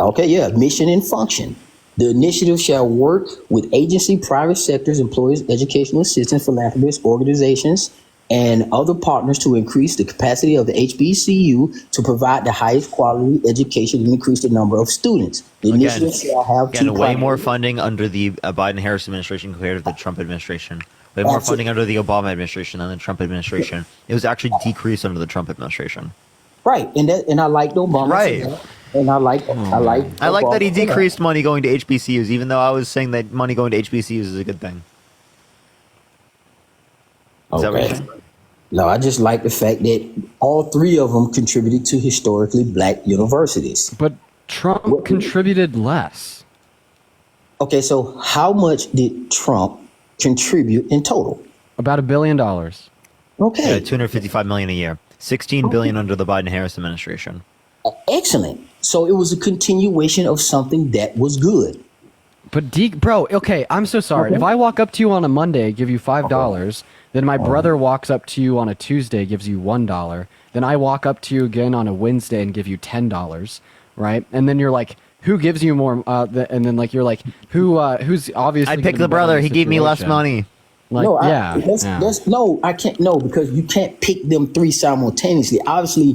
Okay, yeah, mission and function. The initiative shall work with agency, private sectors, employers, educational assistants, philanthropists, organizations, and other partners to increase the capacity of the HBCU to provide the highest quality education and increase the number of students. The initiative shall have Again, two way primary- more funding under the Biden-Harris administration compared to the Trump administration. Way more Absolutely. funding under the Obama administration than the Trump administration. It was actually decreased under the Trump administration. Right, and I like Obama. Right. For that. And I like I like that he Obama for that. decreased money going to HBCUs, even though I was saying that money going to HBCUs is a good thing. Is that what you're saying? No, I just like the fact that all three of them contributed to historically black universities. But Trump contributed less. Okay, so how much did Trump contribute in total? About $1 billion. Okay. Yeah, 255 million a year. 16 billion under the Biden-Harris administration. Excellent. So it was a continuation of something that was good. But bro, okay, I'm so sorry. Okay. If I walk up to you on a Monday, give you $5, then my brother walks up to you on a Tuesday, gives you $1, then I walk up to you again on a Wednesday and give you $10, right? And then you're like, who gives you more? And then like you're like, who's obviously? I picked the brother. He gave me less money. Like, no, yeah, no, I can't. No, because you can't pick them three simultaneously. Obviously,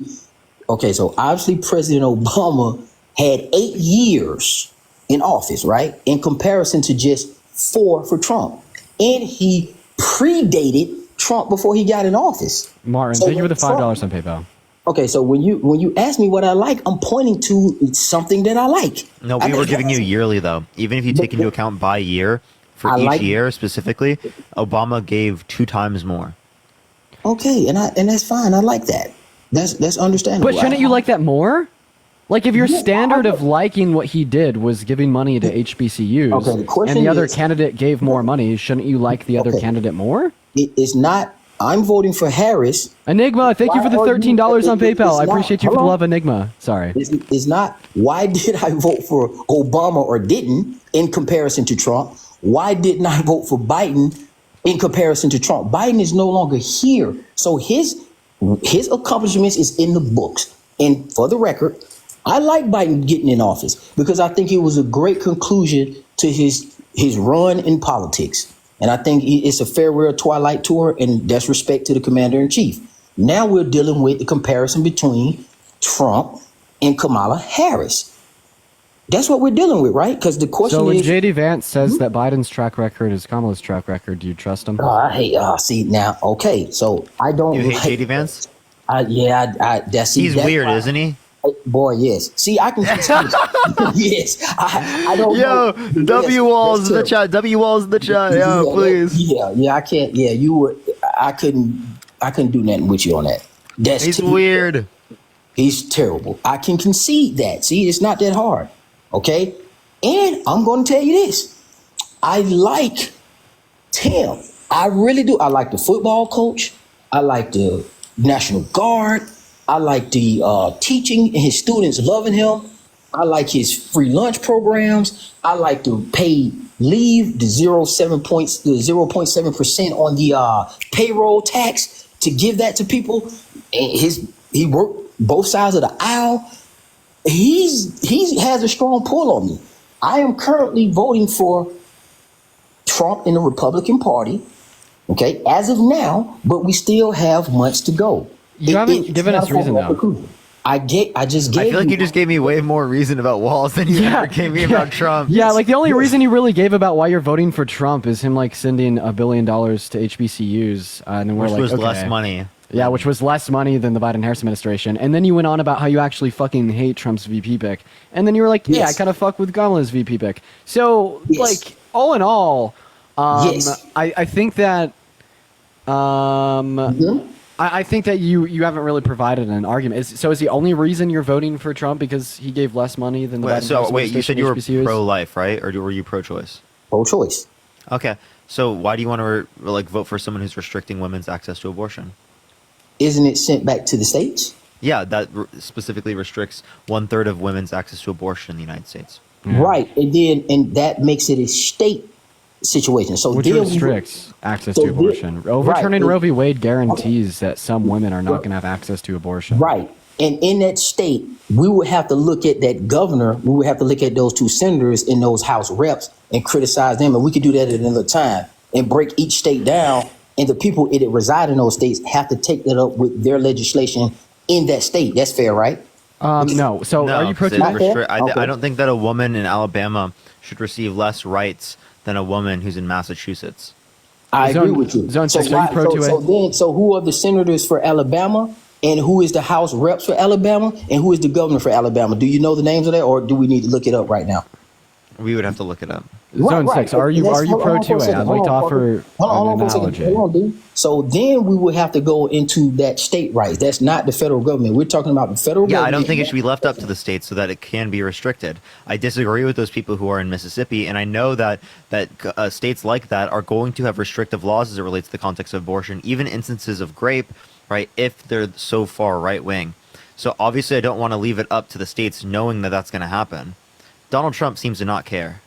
okay. So obviously, President Obama had 8 years in office, right? In comparison to just 4 for Trump, and he predated Trump before he got in office. Martin, So thank you for the Trump- $5 on PayPal. Okay, so when you ask me what I like, I'm pointing to something that I like. No, I we were think giving you yearly though. Even if you take into account by year, for I each like- year specifically, Obama gave 2 times more. Okay, and that's fine. I like that. That's understandable. But shouldn't you like that more? Like if your standard of liking what he did was giving money to HBCUs, Okay, the question and the other is- candidate gave more money, shouldn't you like the other candidate more? It's not. I'm voting for Harris. Enigma, thank you for the Why are you- $13 on it's PayPal. I not- appreciate you for the hold on. love, Enigma. Sorry. It's not. Why did I vote for Obama or didn't in comparison to Trump? Why didn't I vote for Biden in comparison to Trump? Biden is no longer here, so his accomplishments is in the books. And for the record, I like Biden getting in office because I think it was a great conclusion to his run in politics. And I think it's a farewell twilight tour, and that's respect to the commander in chief. Now we're dealing with the comparison between Trump and Kamala Harris. That's what we're dealing with, right? Because the question So when is, JD Vance says that Biden's track record is Kamala's track record, do you trust him? I hate. See now, okay. So I don't. You hate like- JD Vance? That's He's weird, isn't he? Boy, yes. See, I can. Yes, I don't. Yo, know. W Walls in the that's chat. W Walls in the chat. terrible. Yo, please. Yeah. I can't. Yeah, you were. I couldn't do nothing with you on that. That's He's weird. He's terrible. I can concede that. See, it's not that hard. Okay, and I'm going to tell you this. I like Tim. I really do. I like the football coach. I like the National Guard. I like the teaching and his students loving him. I like his free lunch programs. I like the paid leave, the 0.7% on the payroll tax to give that to people. And he worked both sides of the aisle. He has a strong pull on me. I am currently voting for Trump in the Republican Party. Okay, as of now, but we still have months to go. You haven't given us reason though. I just gave. I feel like you just gave me way more reason about walls than you ever gave me about Trump. Yeah, like the only reason you really gave about why you're voting for Trump is him like sending $1 billion to HBCUs, and then we're Which like, was okay. less money. Yeah, which was less money than the Biden-Harris administration. And then you went on about how you actually fucking hate Trump's VP pick. And then you were like, yeah, I kind of fuck with Kamala's VP pick. So, like, all in all, I think that I think that you haven't really provided an argument. So is the only reason you're voting for Trump because he gave less money than the Biden-Harris administration? You said you were HBCUs? pro-life, right? Or were you pro-choice? Pro-choice. Okay. So why do you want to vote for someone who's restricting women's access to abortion? Isn't it sent back to the states? Yeah, that specifically restricts 1/3 of women's access to abortion in the United States. Right, and that makes it a state situation. So Which restricts access to abortion. Overturning Roe v. Wade guarantees that some women are not going to have access to abortion. Right. And in that state, we would have to look at that governor. We would have to look at those two senators in those House reps and criticize them. And we could do that at another time and break each state down. And the people that reside in those states have to take that up with their legislation in that state. That's fair, right? No. So are you protesting? I don't think that a woman in Alabama should receive less rights than a woman who's in Massachusetts. I agree with you. Zone 6, are you pro 2A? So who are the senators for Alabama? And who is the House reps for Alabama? And who is the governor for Alabama? Do you know the names of that, or do we need to look it up right now? We would have to look it up. Zone 6, are you pro 2A? I'd like to offer an analogy. Hold on, dude. So then we would have to go into that state rights. That's not the federal government. We're talking about the federal government. Yeah, I don't think it should be left up to the states so that it can be restricted. I disagree with those people who are in Mississippi, and I know that states like that are going to have restrictive laws as it relates to the context of abortion, even instances of rape, right, if they're so far right-wing. So obviously I don't want to leave it up to the states knowing that that's going to happen. Donald Trump seems to not care.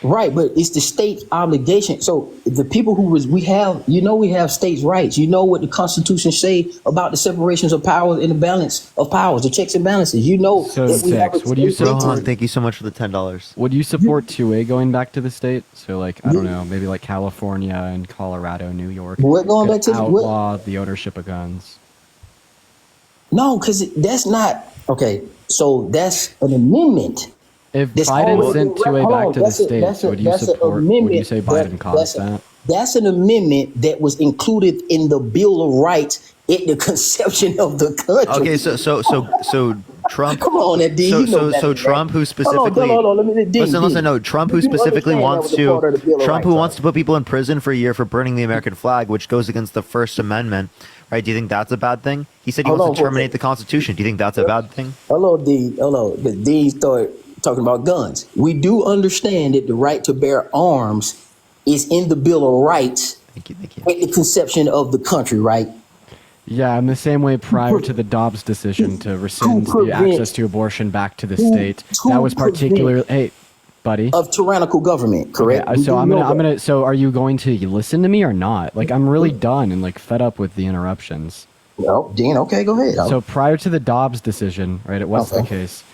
Right, but it's the state's obligation. So the people we have states' rights. You know what the Constitution say about the separations of powers and the balance of powers, the checks and balances. You know that we have would you thank you so much for the $10. Would you support 2A going back to the state? So like, I don't know, maybe like California and Colorado, New York. What going back to outlaw the ownership of guns? No, because that's not okay. So that's an amendment. If Biden sent 2A back to the states, would you support? Would you say Biden caused that? That's an amendment that was included in the Bill of Rights at the conception of the country. Okay, so Trump. Come on, D. So Trump, who specifically listen. No, Trump, who specifically wants to put people in prison for a year for burning the American flag, which goes against the First Amendment. Right? Do you think that's a bad thing? He said he wants to terminate the Constitution. Do you think that's a bad thing? Hello, D. Hello. The D started talking about guns. We do understand that the right to bear arms is in the Bill of Rights at the conception of the country, right? Yeah, in the same way prior to the Dobbs decision to rescind the access to abortion back to the state, that was particularly, hey, buddy, of tyrannical government, correct? Okay, so so are you going to listen to me or not? Like, I'm really done and like fed up with the interruptions. No, Dean, okay, go ahead. So prior to the Dobbs decision, right, it was the case.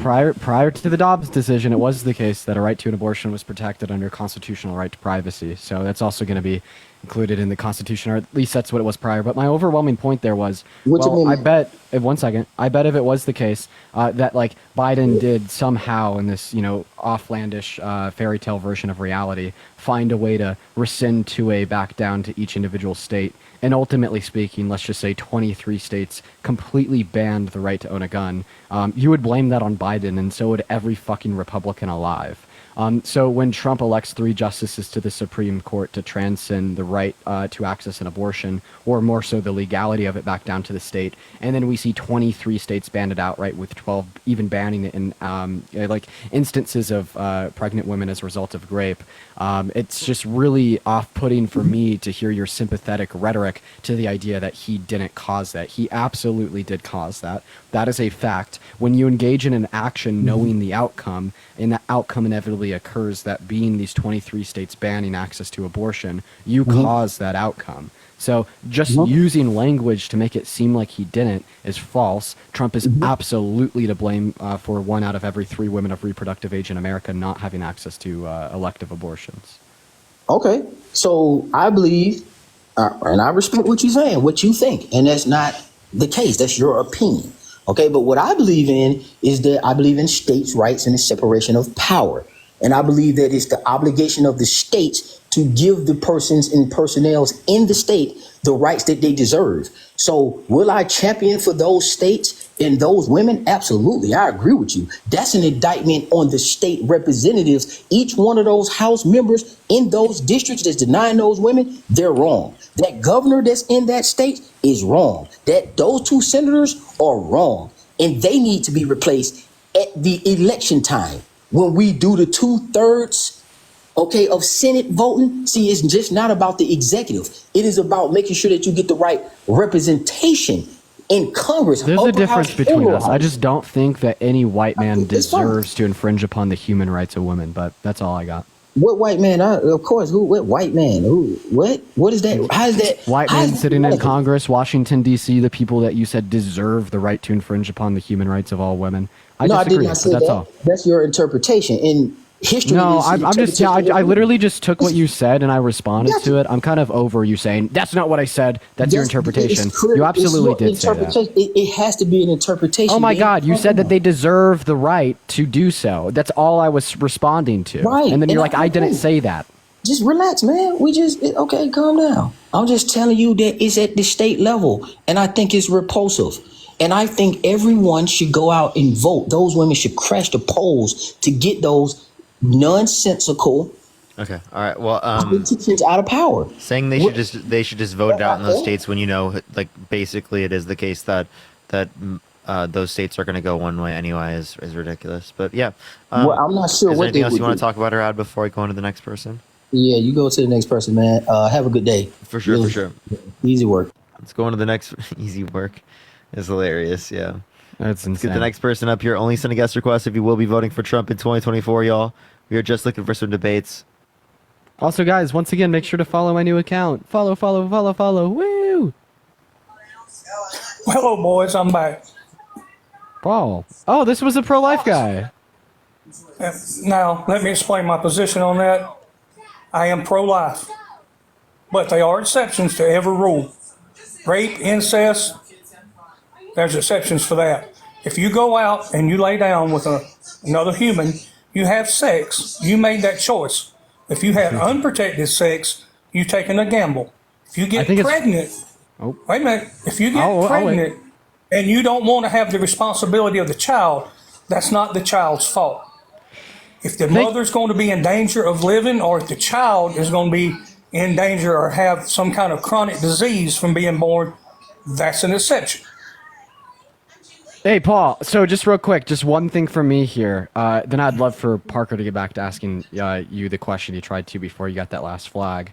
Prior to the Dobbs decision, it was the case that a right to an abortion was protected under constitutional right to privacy. So that's also going to be included in the Constitution, or at least that's what it was prior. But my overwhelming point there was, I bet if it was the case that like Biden did somehow in this, offlandish fairy tale version of reality, find a way to rescind 2A back down to each individual state. And ultimately speaking, let's just say 23 states completely banned the right to own a gun. You would blame that on Biden, and so would every fucking Republican alive. So when Trump elects 3 justices to the Supreme Court to transcend the right to access an abortion, or more so the legality of it back down to the state, and then we see 23 states ban it outright, with 12 even banning it in like instances of pregnant women as a result of rape. It's just really off-putting for me to hear your sympathetic rhetoric to the idea that he didn't cause that. He absolutely did cause that. That is a fact. When you engage in an action knowing the outcome, and that outcome inevitably occurs, that being these 23 states banning access to abortion, you cause that outcome. So just using language to make it seem like he didn't is false. Trump is absolutely to blame for 1 out of every 3 women of reproductive age in America not having access to elective abortions. Okay, so I believe, and I respect what you're saying, what you think, and that's not the case. That's your opinion. Okay, but what I believe in is that I believe in states' rights and the separation of power. And I believe that it's the obligation of the states to give the persons and personnels in the state the rights that they deserve. So will I champion for those states and those women? Absolutely. I agree with you. That's an indictment on the state representatives. Each one of those House members in those districts that's denying those women, they're wrong. That governor that's in that state is wrong. That those 2 senators are wrong. And they need to be replaced at the election time. When we do the 2/3, okay, of Senate voting, see, it's just not about the executive. It is about making sure that you get the right representation in Congress. There's a difference between us. I House. just don't think that any white man deserves to infringe upon the human rights of women, but that's all I got. What white man? Of course. Who? What white man? Who? What? What is that? How is that? White how men is that sitting in relevant? Congress, Washington, D.C., the people that you said deserve the right to infringe upon the human rights of all women. I No, I did disagree, not say but that's that. all. That's your interpretation. In history, No, it's I'm just, yeah, I literally just took what you said and I responded Yes. to it. I'm kind of over you saying, that's not what I said. That's your interpretation. It's clear- You it's absolutely your did say that. interpretation. It has to be an interpretation. Oh my man. God, you said that they deserve the right to do so. That's all I was responding to. Right, And then you're and like, I didn't say that. Just relax, man. Okay, calm down. I'm just telling you that it's at the state level, and I think it's repulsive. And I think everyone should go out and vote. Those women should crash the polls to get those nonsensical Okay. All right. Well, politicians out of power. saying they should just vote it out in those states when you know, like, basically it is the case that those states are going to go one way anyway is ridiculous. But yeah. Well, I'm not sure is there what anything they else would you want do. to talk about or add before I go on to the next person? Yeah, you go to the next person, man. Have a good day. For sure. Really, For sure. easy work. Let's go on to the next. Easy work is hilarious. Yeah. That's Let's get insane. the next person up here. Only send a guest request if you will be voting for Trump in 2024, y'all. We are just looking for some debates. Also, guys, once again, make sure to follow my new account. Follow. Woo! Hello, boys. I'm back. Paul. Oh, this was a pro-life guy. Now, let me explain my position on that. I am pro-life, but there are exceptions to every rule. Rape, incest, there's exceptions for that. If you go out and you lay down with another human, you have sex, you made that choice. If you have unprotected sex, you've taken a gamble. If you get pregnant, wait a minute, if you get pregnant and you don't want to have the responsibility of the child, that's not the child's fault. If the mother's going to be in danger of living, or if the child is going to be in danger or have some kind of chronic disease from being born, that's an exception. Hey, Paul. So just real quick, just one thing from me here. Then I'd love for Parker to get back to asking you the question he tried to before you got that last flag.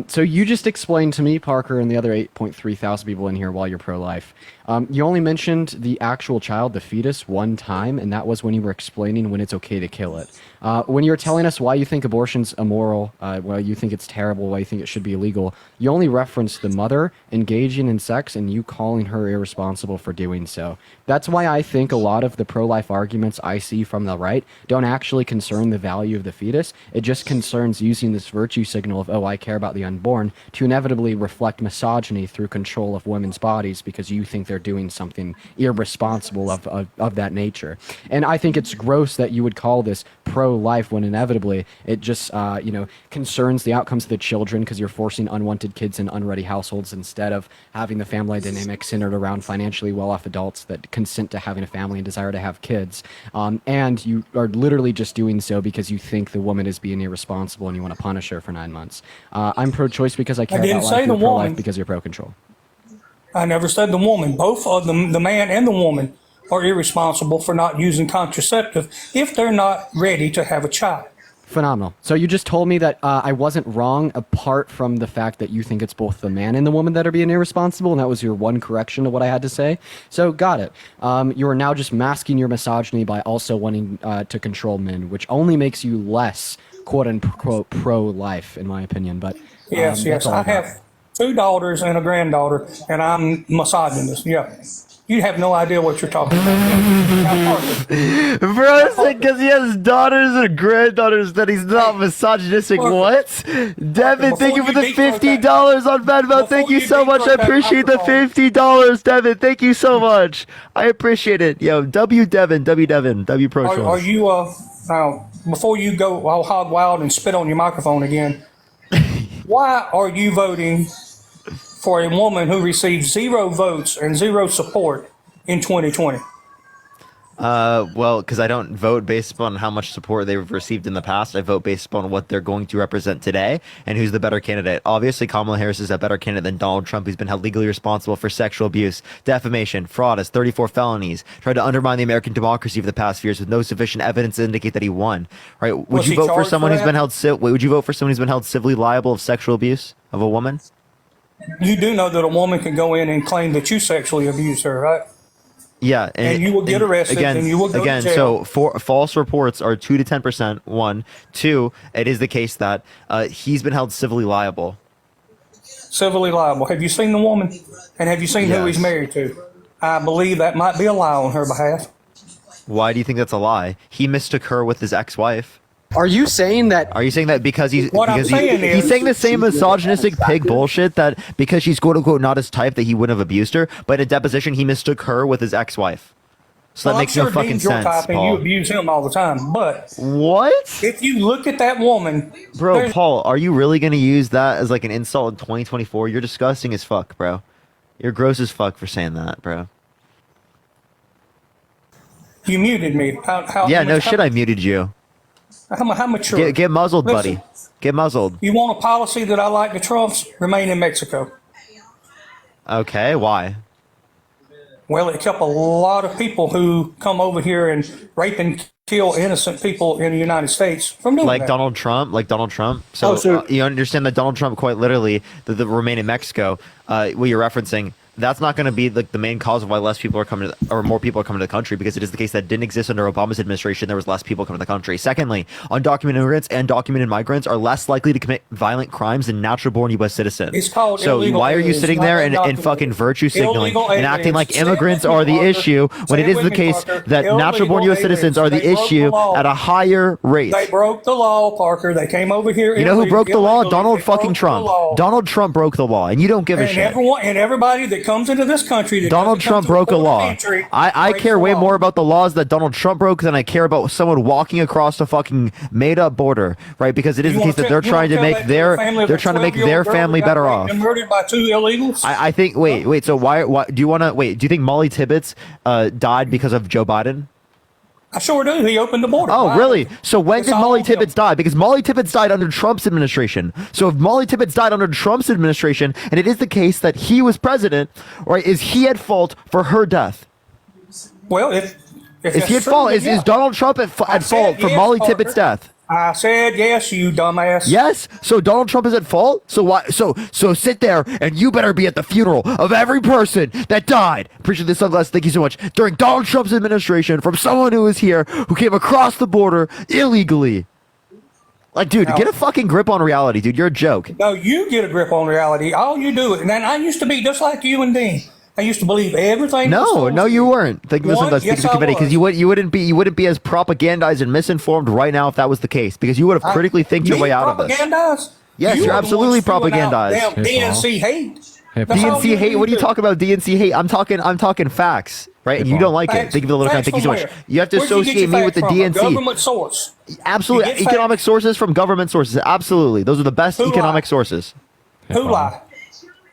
So you just explained to me, Parker, and the other 8.3 thousand people in here while you're pro-life. You only mentioned the actual child, the fetus, one time, and that was when you were explaining when it's okay to kill it. When you're telling us why you think abortion's immoral, why you think it's terrible, why you think it should be illegal, you only referenced the mother engaging in sex and you calling her irresponsible for doing so. That's why I think a lot of the pro-life arguments I see from the right don't actually concern the value of the fetus. It just concerns using this virtue signal of, oh, I care about the unborn, to inevitably reflect misogyny through control of women's bodies because you think they're doing something irresponsible of that nature. And I think it's gross that you would call this pro-life when inevitably it just concerns the outcomes of the children because you're forcing unwanted kids in unready households instead of having the family dynamic centered around financially well-off adults that consent to having a family and desire to have kids. And you are literally just doing so because you think the woman is being irresponsible and you want to punish her for 9 months. I'm pro-choice because I care didn't about say life. the You're pro-life woman. because you're pro-control. I never said the woman. Both of them, the man and the woman, are irresponsible for not using contraceptive if they're not ready to have a child. Phenomenal. So you just told me that I wasn't wrong apart from the fact that you think it's both the man and the woman that are being irresponsible, and that was your one correction to what I had to say. So got it. You are now just masking your misogyny by also wanting to control men, which only makes you less quote-unquote pro-life, in my opinion. But Yes, that's all I got. have 2 daughters and a granddaughter, and I'm misogynist. Yeah. You have no idea what you're talking about. Bro said because he has daughters and granddaughters that he's not misogynistic. What? Devin, thank you for the $50 on Venmo. Thank you so much. I appreciate the $50, Devin. Thank you so much. I appreciate it. Yo, W Devin, W Pro Are Trolls. you, now, before you go all hog wild and spit on your microphone again, why are you voting for a woman who received 0 votes and 0 support in 2020? Well, because I don't vote based upon how much support they've received in the past. I vote based upon what they're going to represent today and who's the better candidate. Obviously, Kamala Harris is a better candidate than Donald Trump, who's been held legally responsible for sexual abuse, defamation, fraud, has 34 felonies, tried to undermine the American democracy for the past few years with no sufficient evidence to indicate that he won. Right? Would you vote for someone who's been held would you vote for someone who's been held civilly liable of sexual abuse of a woman? You do know that a woman can go in and claim that you sexually abused her, right? Yeah, And you will get arrested, and you will go to So jail. false reports are 2 to 10%. 1, 2. It is the case that he's been held civilly liable. Civilly liable. Have you seen the woman? And have you seen who he's married to? I believe that might be a lie on her behalf. Why do you think that's a lie? He mistook her with his ex-wife. Are you saying that? Are you saying that because he's What I'm because saying he's is- saying the same misogynistic pig bullshit that because she's quote unquote not his type that he wouldn't have abused her, but in a deposition he mistook her with his ex-wife. So that Well, makes I'm no sure fucking Dean's your sense, type and you Paul. abuse him all the time. But what? If you look at that woman, Bro, Paul, are you really gonna use that as like an insult in 2024? You're disgusting as fuck, bro. You're gross as fuck for saying that, bro. you muted me. Yeah, no shit, I muted you. How mature? Get muzzled, Listen, buddy. Get muzzled. You want a policy that I like the Trumps? Remain in Mexico. Okay, why? Well, it kept a lot of people who come over here and rape and kill innocent people in the United States from doing Like that. Donald Trump, So, you understand that Donald Trump, quite literally, the remain in Mexico, what you're referencing, that's not going to be like the main cause of why less people are coming to, or more people are coming to the country, because it is the case that didn't exist under Obama's administration. There was less people coming to the country. Secondly, undocumented immigrants and documented migrants are less likely to commit violent crimes than natural-born U.S. citizens. It's called So illegal why are you aliens, sitting not there and undocumented. fucking virtue signaling Illegal and acting aliens. like Say it immigrants with me, are the Parker. issue when Say it it is with the me, case Parker. that Illegal natural-born U.S. citizens are the aliens. They broke the issue law. at a higher rate? They broke the law, Parker. They came over here. You know who broke the law? illegally. Donald They broke fucking the Trump. law. Donald Trump broke the law, and you don't give a And shit. everyone and everybody that comes into this country, that Donald doesn't come Trump to broke a port of law. entry, I breaks care the way law. more about the laws that Donald Trump broke than I care about someone walking across a fucking made up border, right? Because it is You the wanna case that tell- they're you trying wanna to tell make that their family of they're that trying to make 12-year-old their girl family that got better raped off. and murdered by 2 illegals? I think wait, so why do you want to wait, do you think Molly Tibbetts died because of Joe Biden? I sure do. He opened the border. Oh, Why? really? So when It's did all Molly him. Tibbetts die? Because Molly Tibbetts died under Trump's administration. So if Molly Tibbetts died under Trump's administration, and it is the case that he was president, right, is he at fault for her death? Well, if Is he at fault? Is Donald Trump at fault for yes, Molly Parker. Tibbetts' death? I said yes, you dumbass. Yes. So Donald Trump is at fault. So why? So sit there and you better be at the funeral of every person that died. Appreciate this sunglasses. Thank you so much. During Donald Trump's administration, from someone who was here who came across the border illegally. Like, dude, get a fucking grip on reality, dude. You're a joke. No, you get a grip on reality. All you do, and then I used to be just like you and Dean. I used to believe everything. No, you weren't. Thank you, What? because Yes, I you wouldn't be as propagandized and misinformed right now if that was the case, because you would have critically think your way out of this. Propagandized? Yes, You you're are the absolutely ones spewing out propagandized. Damn DNC hate. That's all DNC hate. What are you do. talking about? DNC hate. I'm talking facts, right? And you don't like it. Facts- Thank you for the little facts Thank you so from much. where? You have to Where'd you get associate your me with the facts from? A DNC. government source. Absolutely, You get economic sources from government sources. Absolutely, those are the best Who economic lie? sources. Who lie?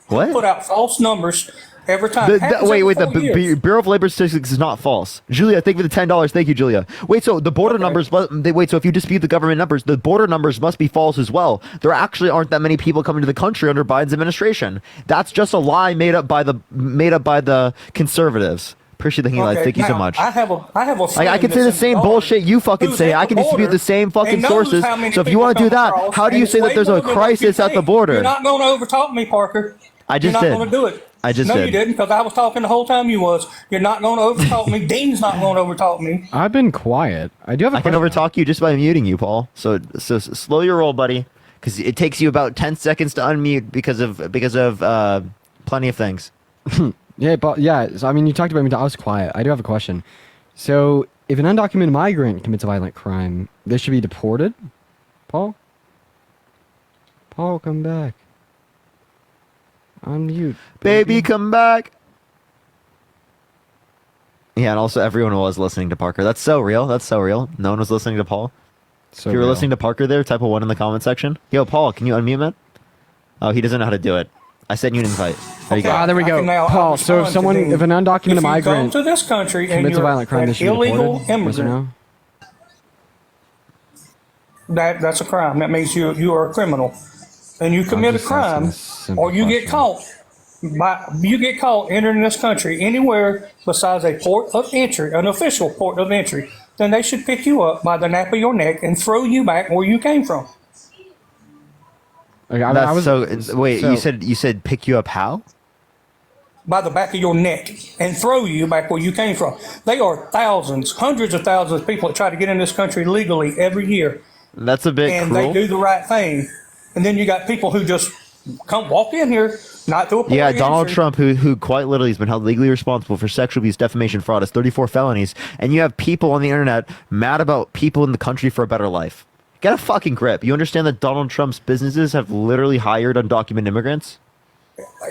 What? Put out false numbers Every time. Wait, the Bureau of Labor Statistics is not false. Julia, thank you for the $10. Thank you, Julia. Wait, so the border numbers, so if you dispute the government numbers, the border numbers must be false as well. There actually aren't that many people coming to the country under Biden's administration. That's just a lie made up by the conservatives. Appreciate the lights. Thank you so much. I have a I can say the same bullshit you fucking say. I can dispute the same fucking sources. So if you want to do that, how do you say that there's a crisis at the border? You're not going to overtalk me, Parker. I just You're did. not going to do it. I just no, did. you didn't, because I was talking the whole time you was. You're not going to overtalk me. Dean's not going to overtalk me. I've been quiet. I do have. I can overtalk you just by muting you, Paul. So slow your roll, buddy, because it takes you about 10 seconds to unmute because of plenty of things. Yeah, but so, I mean, you talked about me. I was quiet. I do have a question. So, if an undocumented migrant commits a violent crime, they should be deported. Paul, come back. Unmute. Baby, come back. Yeah, and also everyone was listening to Parker. That's so real. No one was listening to Paul. So if you were real. listening to Parker there, type a 1 in the comment section. Yo, Paul, can you unmute, man? Oh, he doesn't know how to do it. I sent you an invite. There you go. There we go. Paul, so if an undocumented migrant to this country commits a violent crime, they should be illegal deported? Yes or no? That's a crime. That means you are a criminal, and you commit a crime, or you get caught. You get caught entering this country anywhere besides a port of entry, an official port of entry. Then they should pick you up by the nape of your neck and throw you back where you came from. Okay, wait, you said pick you up how? By the back of your neck and throw you back where you came from. They are thousands, hundreds of thousands of people that try to get in this country legally every year. That's a bit and cruel. They do the right thing. And then you got people who just come walk in here, not do a Yeah, Donald Trump, who quite literally has been held legally responsible for sexual abuse, defamation, fraud, has 34 felonies, and you have people on the internet mad about people in the country for a better life. Get a fucking grip. You understand that Donald Trump's businesses have literally hired undocumented immigrants?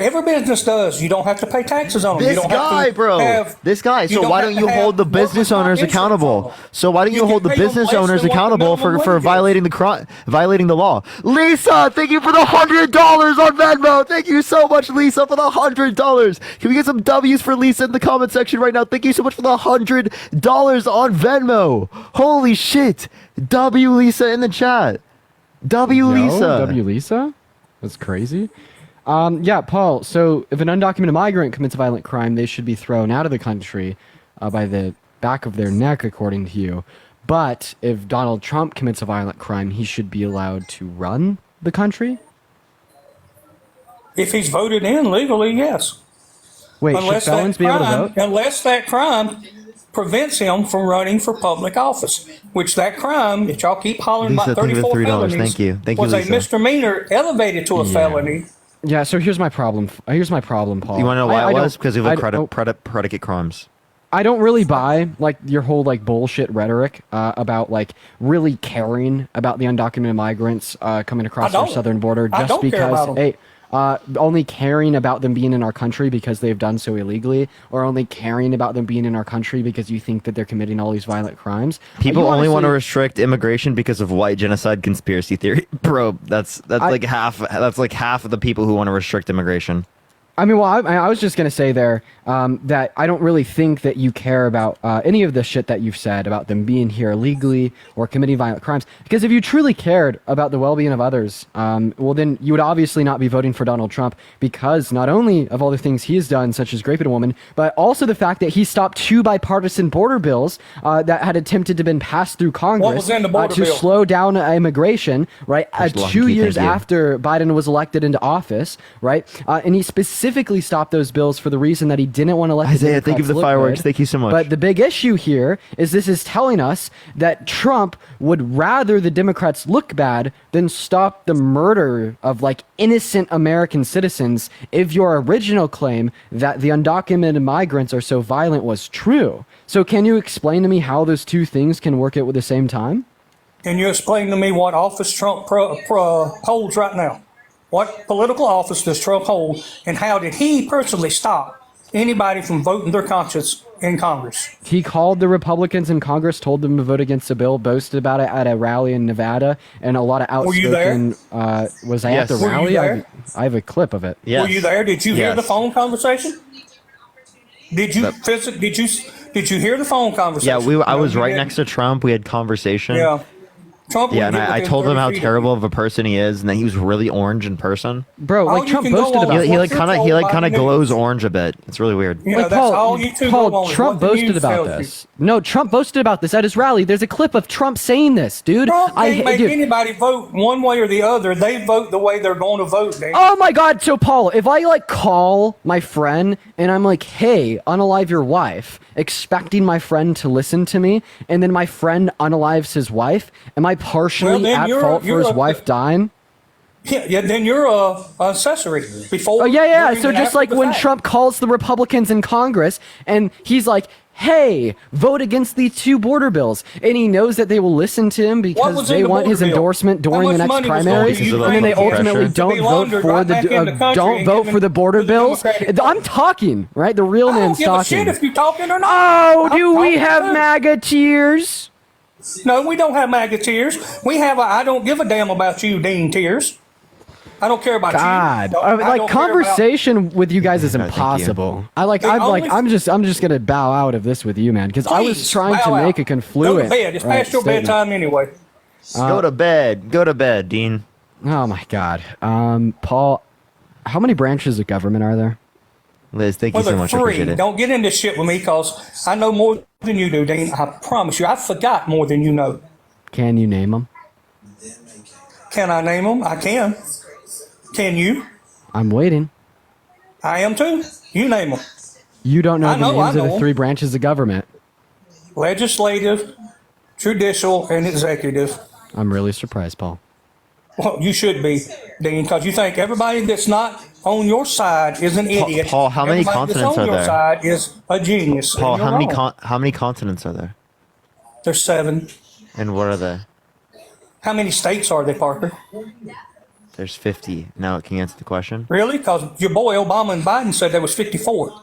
Every business does. You don't have to pay taxes on them. This you don't guy, have to bro. This guy. So why don't you hold the business owners accountable? So why don't you hold the business owners accountable for violating the law? Lisa, thank you for the $100 on Venmo. Thank you so much, Lisa, for the $100. Can we get some W's for Lisa in the comment section right now? Thank you so much for the $100 on Venmo. Holy shit. W Lisa in the chat. W Lisa? That's crazy. Yeah, Paul, so if an undocumented migrant commits a violent crime, they should be thrown out of the country by the back of their neck, according to you. But if Donald Trump commits a violent crime, he should be allowed to run the country? If he's voted in legally, yes. Wait, should felons be able to vote? Unless that crime prevents him from running for public office, which that crime that y'all keep hollering Lisa, about 34 felonies Thank you, was Lisa. a misdemeanor elevated to a felony. Yeah, so here's my problem. Paul. You want to know why it was? Because of predicate crimes. I don't really buy like your whole like bullshit rhetoric about like really caring about the undocumented migrants coming across our southern border just because only caring about them being in our country because they've done so illegally, or only caring about them being in our country because you think that they're committing all these violent crimes. People only want to restrict immigration because of white genocide conspiracy theory. Bro, that's like half of the people who want to restrict immigration. I mean, well, I was just going to say there that I don't really think that you care about any of the shit that you've said about them being here illegally or committing violent crimes. Because if you truly cared about the well-being of others, well, then you would obviously not be voting for Donald Trump because not only of all the things he has done, such as raping a woman, but also the fact that he stopped 2 bipartisan border bills that had attempted to been passed through Congress What was in the border to bill? slow down immigration, right? 2 years after Biden was elected into office, right? And he specifically stopped those bills for the reason that he didn't want to let Isaiah, thank you for the fireworks. Thank you so much. But the big issue here is this is telling us that Trump would rather the Democrats look bad than stop the murder of like innocent American citizens if your original claim that the undocumented migrants are so violent was true. So can you explain to me how those two things can work at the same time? Can you explain to me what office Trump holds right now? What political office does Trump hold, and how did he personally stop anybody from voting their conscience in Congress. He called the Republicans in Congress, told them to vote against the bill, boasted about it at a rally in Nevada, and a lot of outspoken. Were you there? Was I Yes. at the Were you rally? there? I have a clip of it. Yes. Were you there? Did you hear the Yes. phone conversation? Did you Did you hear the phone Yeah, conversation? I was No, you right didn't. next to Trump. We had conversation. Yeah. Trump. Yeah, would and get I within told him 30 how feet of terrible of a person he is, and that he was really orange in person. Bro, All like you Trump can go boasted on about is He it. like kind of Biden glows news. orange a bit. It's really weird. Yeah, Like, that's all you two Paul, go on is Trump what the boasted news about tells you. this. No, Trump boasted about this at his rally. There's a clip of Trump saying this, dude. Trump can't make dude. anybody vote one way or the other. They vote the way they're going to vote. Dan. Oh my God! So Paul, if I like call my friend and I'm like, "Hey, unalive your wife," expecting my friend to listen to me, and then my friend unalives his wife, am I partially then at you're- fault for you're his a- wife dying? Yeah, then you're a accessory before. Oh yeah. during, So and just after like the when fact. Trump calls the Republicans in Congress and he's like, "Hey, vote against these 2 border bills," and he knows that they will listen to him What because was in they the want his border bill? endorsement How during the much next money was going to primaries, Ukraine and then they Ukraine ultimately to be don't vote laundered for right the back in the country don't and vote given for the border to the bills. Democratic I'm talking, right? The real I don't man's give a talking. shit if you're talking or not. Oh, I'm do we talking have too. MAGA tears? No, we don't have MAGA tears. We have a I don't give a damn about you, Dean tears. I don't care about God, you. I like don't care about- conversation with you guys is thank you. impossible. I'm only- just gonna bow out of this with you, man, because I was Please, trying to bow make out. a confluent. Go to bed. It's past your statement. bedtime anyway. Go to bed. Go to bed, Dean. Oh my God, Paul, how many branches of government are there? Liz, thank you Well, so they're much. I three. appreciate it. Don't get into shit with me because I know more than you do, Dean. I promise you. I forgot more than you know. Can you name them? Can I name them? I can. Can you? I'm waiting. I am too. You name them. You don't know I the know, names I of the know. 3 branches of government. Legislative, judicial, and executive. I'm really surprised, Paul. Well, you should be, Dean, because you think everybody that's not on your side is an idiot. Paul, how many Everybody that's continents on are your there? side is a genius. and Paul, you're how many wrong. how many continents are there? There's 7. And what are they? How many states are they, Parker? There's 50. Now, can you answer the question? Really? Because your boy Obama and Biden said there was 54.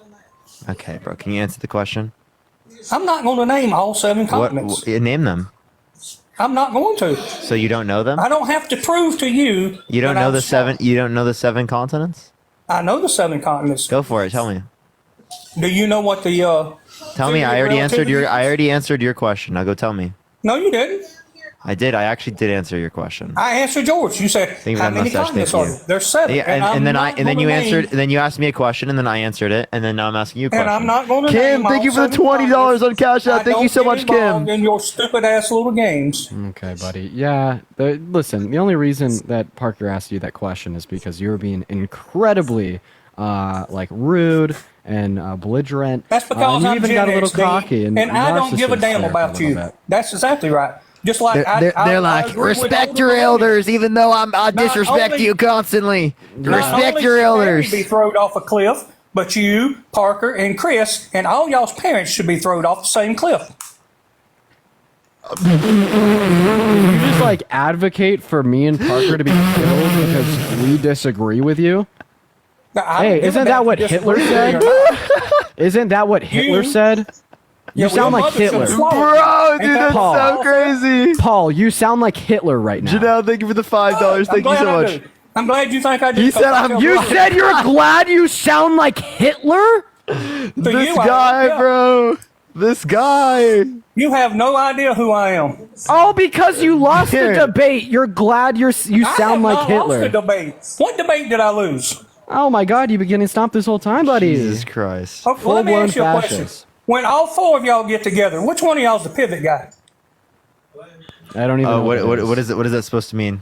Okay, bro. Can you answer the question? I'm not going to name all 7 continents. Name them. I'm not going to. So you don't know them? I don't have to prove to you. You don't that know I'm the smart. 7. You don't know the 7 continents? I know the 7 continents. Go for it. Tell me. Do you know what the? Tell me. I already answered your. I already answered your question. Now go tell me. No, you didn't. I did. I actually did answer your question. I answered yours. You said Thank you how very many much, continents thank are you. there? There's 7. Yeah, I'm then not and then gonna you name- answered. Then you asked me a question, and then I answered it, and then now I'm asking you a question. And I'm not going to Kim, name thank all you for the 7 $20 on Cash App. I Thank you don't so get much, involved Kim. in your stupid ass little games. Okay, buddy. Yeah. Listen, the only reason that Parker asked you that question is because you were being incredibly, rude and belligerent. That's because you I'm even Gen got a little X, Dean, cocky and I don't give a narcissist damn there for about a you. little bit. That's exactly right. Just like They're like, respect your elders, even though I disrespect only- you constantly. Not Respect only your should Mary elders. be thrown off a cliff, but you, Parker, and Chris, and all y'all's parents should be thrown off the same cliff. You just advocate for me and Parker to be killed because we disagree with you? Hey, isn't that what Hitler said? Isn't that what Hitler said? You sound like Hitler. Bro, dude, that's Paul. so crazy. Paul, you sound like Hitler right now. Janelle, thank you for the $5. Thank you so much. I'm glad you think I do. He said You said you're glad you sound like Hitler? This guy, bro. This guy. You have no idea who I am. Oh, because you lost the Here. debate. You're glad you I sound have like not Hitler. lost the debate. What debate did I lose? Oh my God, you've been getting stomped this whole time, buddy. Jesus Christ. Okay, well, let me Full-blown ask you a question. fascist. When all 4 of y'all get together, which one of y'all's the pivot guy? I don't even know What is it? What is that supposed to mean?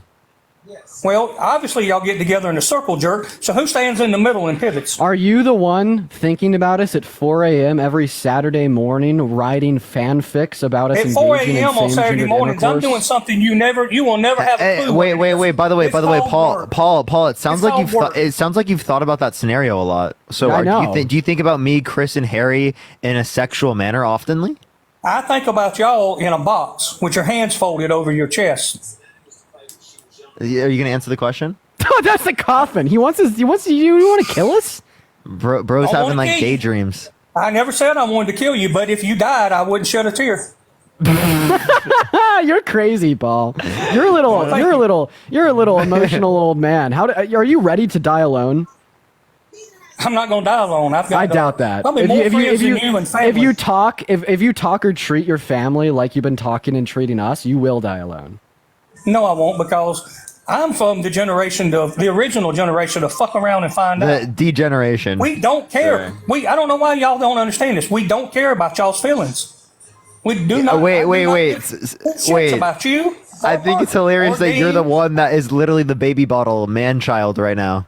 Well, obviously y'all get together in a circle jerk. So who stands in the middle and pivots? Are you the one thinking about us at 4 a.m. every Saturday morning, writing fanfics about us At 4 engaging a.m. in on Saturday same-gendered mornings, I'm intercourse? doing something you will never have a clue. Wait. By the way, called Paul. work. It sounds It's like called you've work. it sounds like you've thought about that scenario a lot. So, I know. do you think about me, Chris, and Harry in a sexual manner oftenly? I think about y'all in a box with your hands folded over your chest. Are you gonna answer the question? Oh, that's the coffin. He wants us. You want to kill us? Bro's I having wanna like kill you. daydreams. I never said I wanted to kill you, but if you died, I wouldn't shed a tear. You're crazy, Paul. You're a little emotional old man. Are you ready to die alone? I'm not going to die alone. I doubt that. Probably more friends than you and family. If you talk or treat your family like you've been talking and treating us, you will die alone. No, I won't, because I'm from the original generation to fuck around and find out. The degeneration. We don't care. Sure. I don't know why y'all don't understand this. We don't care about y'all's feelings. We do not. Wait. Shit's about you. I think it's hilarious that you're the one that is literally the baby bottle man child right now.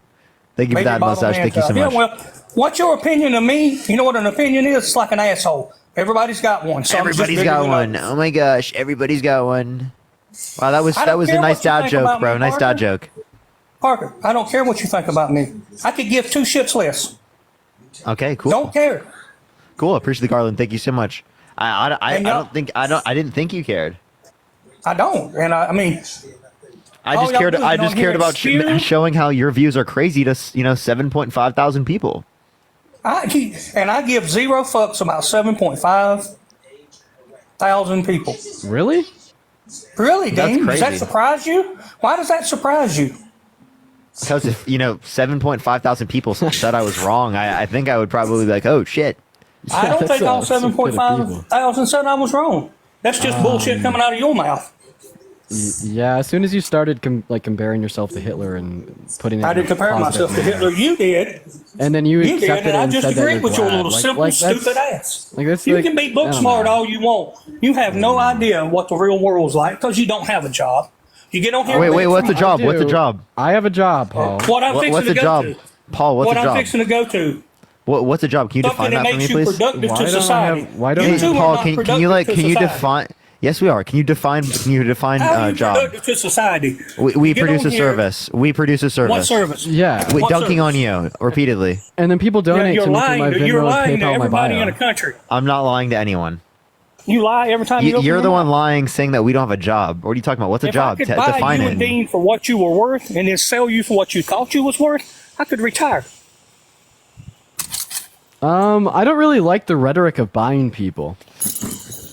Thank you for that mustache. Thank you so much. Yeah, well, what's your opinion of me? You know what an opinion is? It's like an asshole. Everybody's got one. Everybody's got one. Oh my gosh, everybody's got one. Wow, that was a nice dad joke, bro. Nice dad joke. Parker, I don't care what you think about me. I could give two shits less. Okay, cool. Don't care. Cool. Appreciate the Garland. Thank you so much. I didn't think you cared. I don't, and I mean. I just cared about showing how your views are crazy to 7.5 thousand people. I give zero fucks about 7.5 thousand people. Really? Really, Dean? That's Does that surprise you? Why does that surprise you? Because if 7.5 thousand people said I was wrong, I think I would probably be like, oh shit. I don't think all 7.5 thousand said I was wrong. That's just bullshit coming out of your mouth. Yeah, as soon as you started comparing yourself to Hitler and putting it I didn't compare myself to Hitler. You did. And then you accepted did, and it I and just said that agreed you're with your glad. little simple, stupid ass. You can be book smart all you want. You have no idea what the real world's like because you don't have a job. You get on here. Wait, what's the job? What's the job? I have a job, Paul. What I'm fixing to go to. Paul, what's the job? What I'm fixing to go to. What's the job? Can you define that for me, please? Something that makes you productive to society. Paul, can you define? Yes, we are. Can you define job? Productive to society. We produce a service. We produce a service. What service? Yeah. Dunking on you repeatedly. And then people donate to me through my You're Venmo, lying to PayPal, my everybody bio. in the country. I'm not lying to anyone. You lie every time you open You're your the one mouth. lying, saying that we don't have a job. What are you talking about? What's a job? If I could buy Define you it. and Dean for what you were worth and then sell you for what you thought you was worth, I could retire. I don't really like the rhetoric of buying people.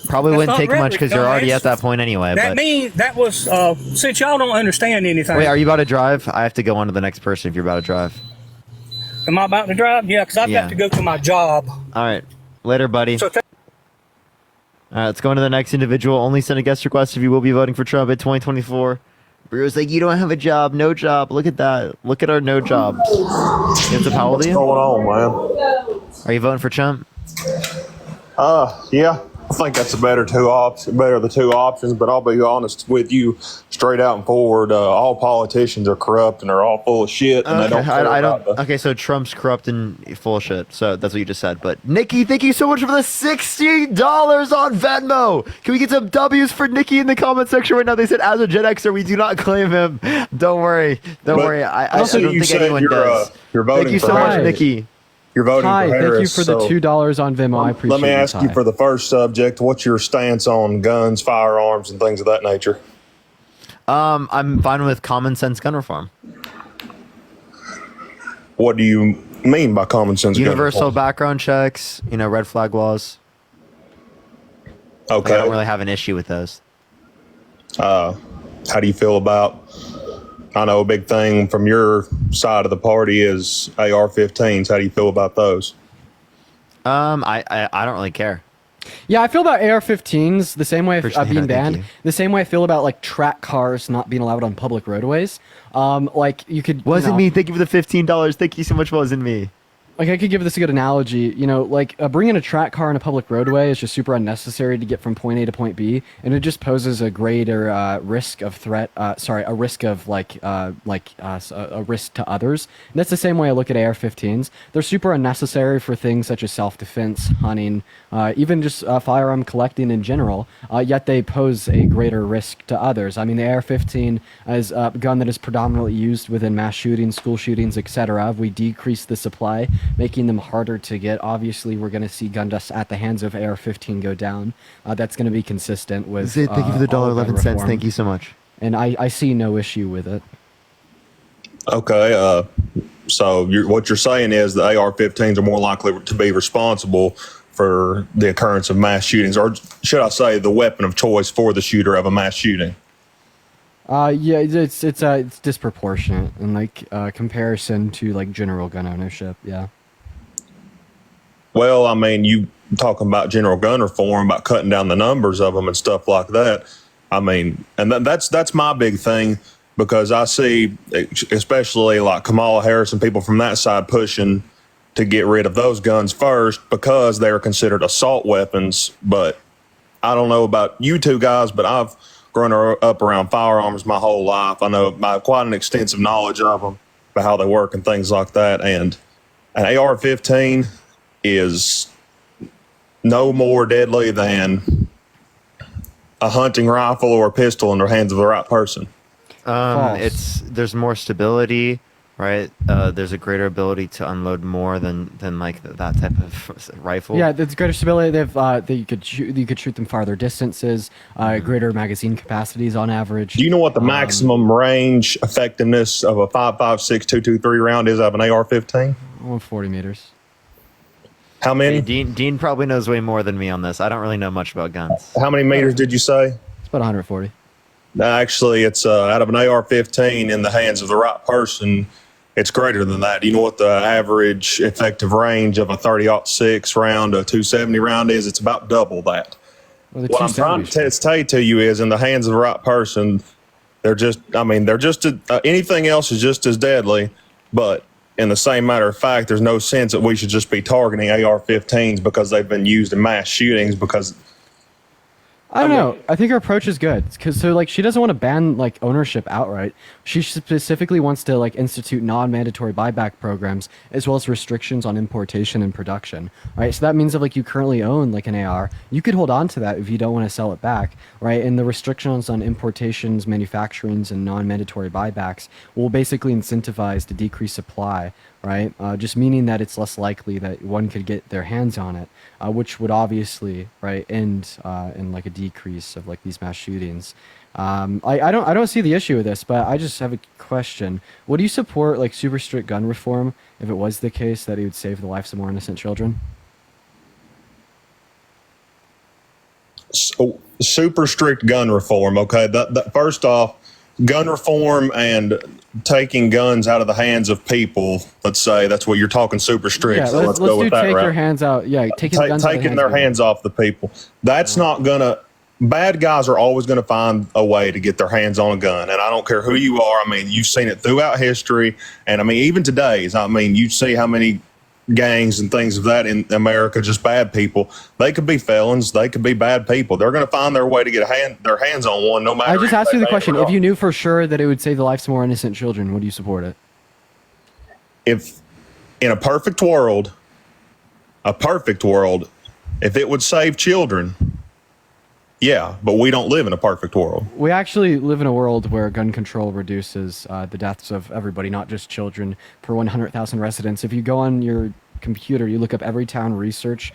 Probably That's wouldn't not take much rhetoric, because you're already dumbass. at that point anyway. That But means that was since y'all don't understand anything. wait, are you about to drive? I have to go on to the next person if you're about to drive. Am I about to drive? Yeah, because I've Yeah. got to go to my job. All right. Later, buddy. So All right, let's go on to the next individual. Only send a guest request if you will be voting for Trump in 2024. Bruce, like, you don't have a job, no job. Look at that. Look at our no jobs. How old are you? What's going on, man? Are you voting for Trump? Yeah. I think that's the better of the two options, but I'll be honest with you, straight out and forward, all politicians are corrupt and they're all full of shit, and they don't care about the... Okay, so Trump's corrupt and full of shit. So that's what you just said. But Nikki, thank you so much for the $60 on Venmo. Can we get some W's for Nikki in the comment section right now? They said, as a Gen Xer, we do not claim him. Don't worry. Don't worry. I don't think anyone does. You're voting thank you for so Harris. much, Nikki. You're voting Hi, for Harris. thank you for the $2 on Venmo. I appreciate it. Let me ask you for the first subject, what's your stance on guns, firearms, and things of that nature? I'm fine with common sense gun reform. What do you mean by common sense gun Universal reform? background checks, red flag laws. Okay. I don't really have an issue with those. How do you feel about... I know a big thing from your side of the party is AR-15s. How do you feel about those? I don't really care. Yeah, I feel about AR-15s the same way Appreciate being that, thank banned. you. The same way I feel about like track cars not being allowed on public roadways. Like you could. Wasn't me. Thank you for the $15. Thank you so much. Wasn't me. Like I could give this a good analogy, like bringing a track car on a public roadway is just super unnecessary to get from point A to point B, and it just poses a greater risk of threat. A risk of a risk to others. And that's the same way I look at AR-15s. They're super unnecessary for things such as self-defense, hunting, even just firearm collecting in general. Yet they pose a greater risk to others. I mean, the AR-15 is a gun that is predominantly used within mass shootings, school shootings, etc. We decrease the supply, making them harder to get. Obviously, we're going to see gun deaths at the hands of AR-15 go down. That's going to be consistent with. Thank you for the $1.11. Thank you so much. And I see no issue with it. Okay. So what you're saying is the AR-15s are more likely to be responsible for the occurrence of mass shootings, or should I say the weapon of choice for the shooter of a mass shooting? Yeah, it's disproportionate in like comparison to like general gun ownership. Yeah. Well, I mean, you talking about general gun reform, about cutting down the numbers of them and stuff like that. I mean, and that's my big thing, because I see, especially like Kamala Harris and people from that side pushing to get rid of those guns first because they're considered assault weapons. But I don't know about you two guys, but I've grown up around firearms my whole life. I know I have quite an extensive knowledge of them, about how they work and things like that. And an AR-15 is no more deadly than a hunting rifle or a pistol in the hands of the right person. There's more stability, right? There's a greater ability to unload more than like that type of rifle. Yeah, there's greater stability. They've that you could shoot them farther distances, greater magazine capacities on average. Do you know what the maximum range effectiveness of a 5.56 223 round is out of an AR-15? 40 meters. How many? Hey, Dean probably knows way more than me on this. I don't really know much about guns. How many meters did you say? It's about 140. Actually, it's out of an AR-15 in the hands of the right person, it's greater than that. Do you know what the average effective range of a 30-06 round, a 270 round is? It's about double that. Well, what I'm trying to say to you is, in the hands of the right person, anything else is just as deadly, but in the same matter of fact, there's no sense that we should just be targeting AR-15s because they've been used in mass shootings. Because I don't know. I think her approach is good, because she doesn't want to ban like ownership outright. She specifically wants to like institute non-mandatory buyback programs as well as restrictions on importation and production. Right. So that means if you currently own like an AR, you could hold on to that if you don't want to sell it back. Right. And the restrictions on importations, manufacturings, and non-mandatory buybacks will basically incentivize the decreased supply. Right. Just meaning that it's less likely that one could get their hands on it, which would obviously end in like a decrease of like these mass shootings. I don't see the issue with this, but I just have a question. Would you support like super strict gun reform if it was the case that it would save the lives of more innocent children? So, super strict gun reform. Okay, that first off, gun reform and taking guns out of the hands of people. Let's say that's what you're talking super strict. Yeah, so let's go with that take route. your hands out. Yeah, taking their hands off the people. That's not gonna. Bad guys are always going to find a way to get their hands on a gun, and I don't care who you are. I mean, you've seen it throughout history, and I mean, even today's. I mean, you see how many gangs and things of that in America, just bad people. They could be felons. They could be bad people. They're going to find their way to get their hands on one, no matter. I just asked you the question. If you knew for sure that it would save the lives of more innocent children, would you support it? If in a perfect world, if it would save children, yeah, but we don't live in a perfect world. We actually live in a world where gun control reduces the deaths of everybody, not just children, per 100,000 residents. If you go on your computer, you look up Everytown Research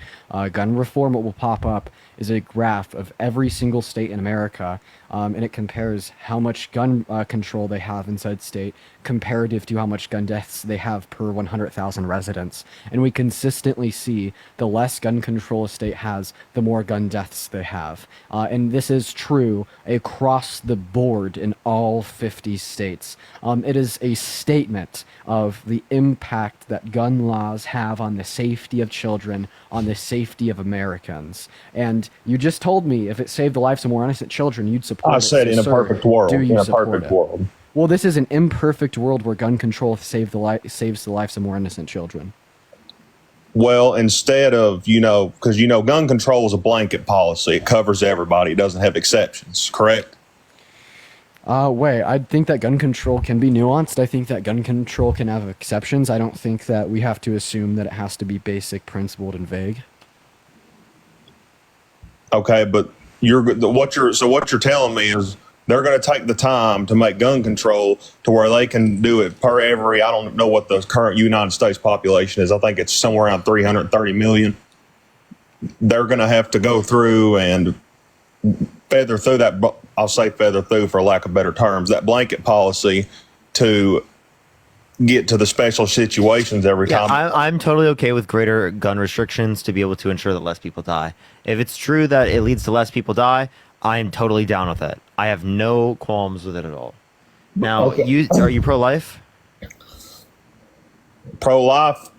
gun reform, what will pop up is a graph of every single state in America, and it compares how much gun control they have inside state comparative to how much gun deaths they have per 100,000 residents. And we consistently see the less gun control a state has, the more gun deaths they have. And this is true across the board in all 50 states. It is a statement of the impact that gun laws have on the safety of children, on the safety of Americans. And you just told me if it saved the lives of more innocent children, you'd support it. I said in a perfect world. Do you in a support perfect it? world. Well, this is an imperfect world where gun control saves the lives of more innocent children. Well, instead of, because, gun control is a blanket policy. It covers everybody. It doesn't have exceptions, correct? Wait, I think that gun control can be nuanced. I think that gun control can have exceptions. I don't think that we have to assume that it has to be basic, principled, and vague. Okay, but what you're telling me is they're going to take the time to make gun control to where they can do it per every, I don't know what the current United States population is. I think it's somewhere around 330 million. They're going to have to go through and feather through that, I'll say feather through for lack of better terms, that blanket policy to get to the special situations every Yeah, time. I'm totally okay with greater gun restrictions to be able to ensure that less people die. If it's true that it leads to less people die, I am totally down with it. I have no qualms with it at all. Now, are you pro-life? Pro-life,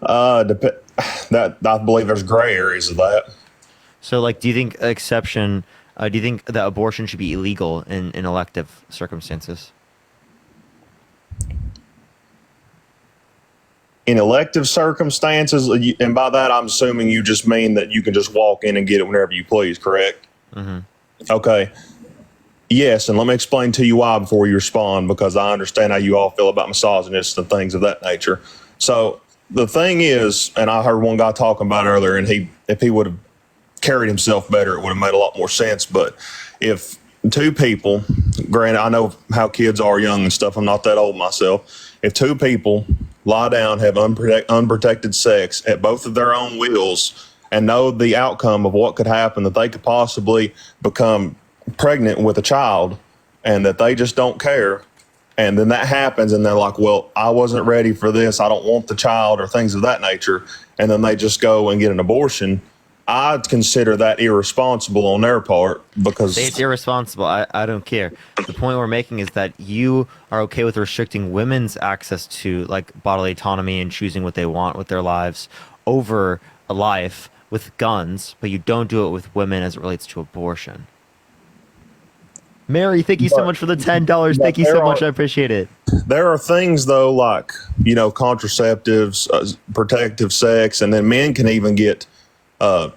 that I believe there's gray areas of that. So, like, do you think that abortion should be illegal in elective circumstances? In elective circumstances, and by that I'm assuming you just mean that you can just walk in and get it whenever you please, correct? Mm-hmm. Okay. Yes, and let me explain to you why before you respond, because I understand how you all feel about misogynists and things of that nature. So the thing is, and I heard one guy talking about it earlier, and if he would have carried himself better, it would have made a lot more sense. But if two people, granted, I know how kids are young and stuff, I'm not that old myself. If two people lie down, have unprotected sex at both of their own wills, and know the outcome of what could happen, that they could possibly become pregnant with a child, and that they just don't care, and then that happens, and they're like, well, I wasn't ready for this, I don't want the child, or things of that nature, and then they just go and get an abortion, I'd consider that irresponsible on their part, because Say it's irresponsible. I don't care. The point we're making is that you are okay with restricting women's access to like bodily autonomy and choosing what they want with their lives over a life with guns, but you don't do it with women as it relates to abortion. Mary, thank you so much for the $10. Thank you so much. I appreciate it. There are things, though, like, contraceptives, protective sex, and then men can even get a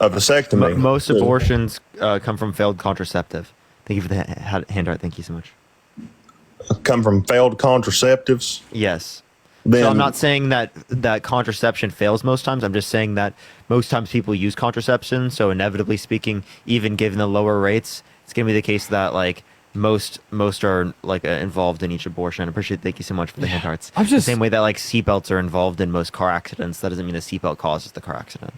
vasectomy. Most abortions come from failed contraceptive. Thank you for the handout. Thank you so much. Come from failed contraceptives? Yes. Then, so I'm not saying that contraception fails most times. I'm just saying that most times people use contraception. So inevitably speaking, even given the lower rates, it's going to be the case that like most are like involved in each abortion. I appreciate it. Thank you so much for the hand hearts. The same way that like seatbelts are involved in most car accidents. That doesn't mean a seatbelt causes the car accident.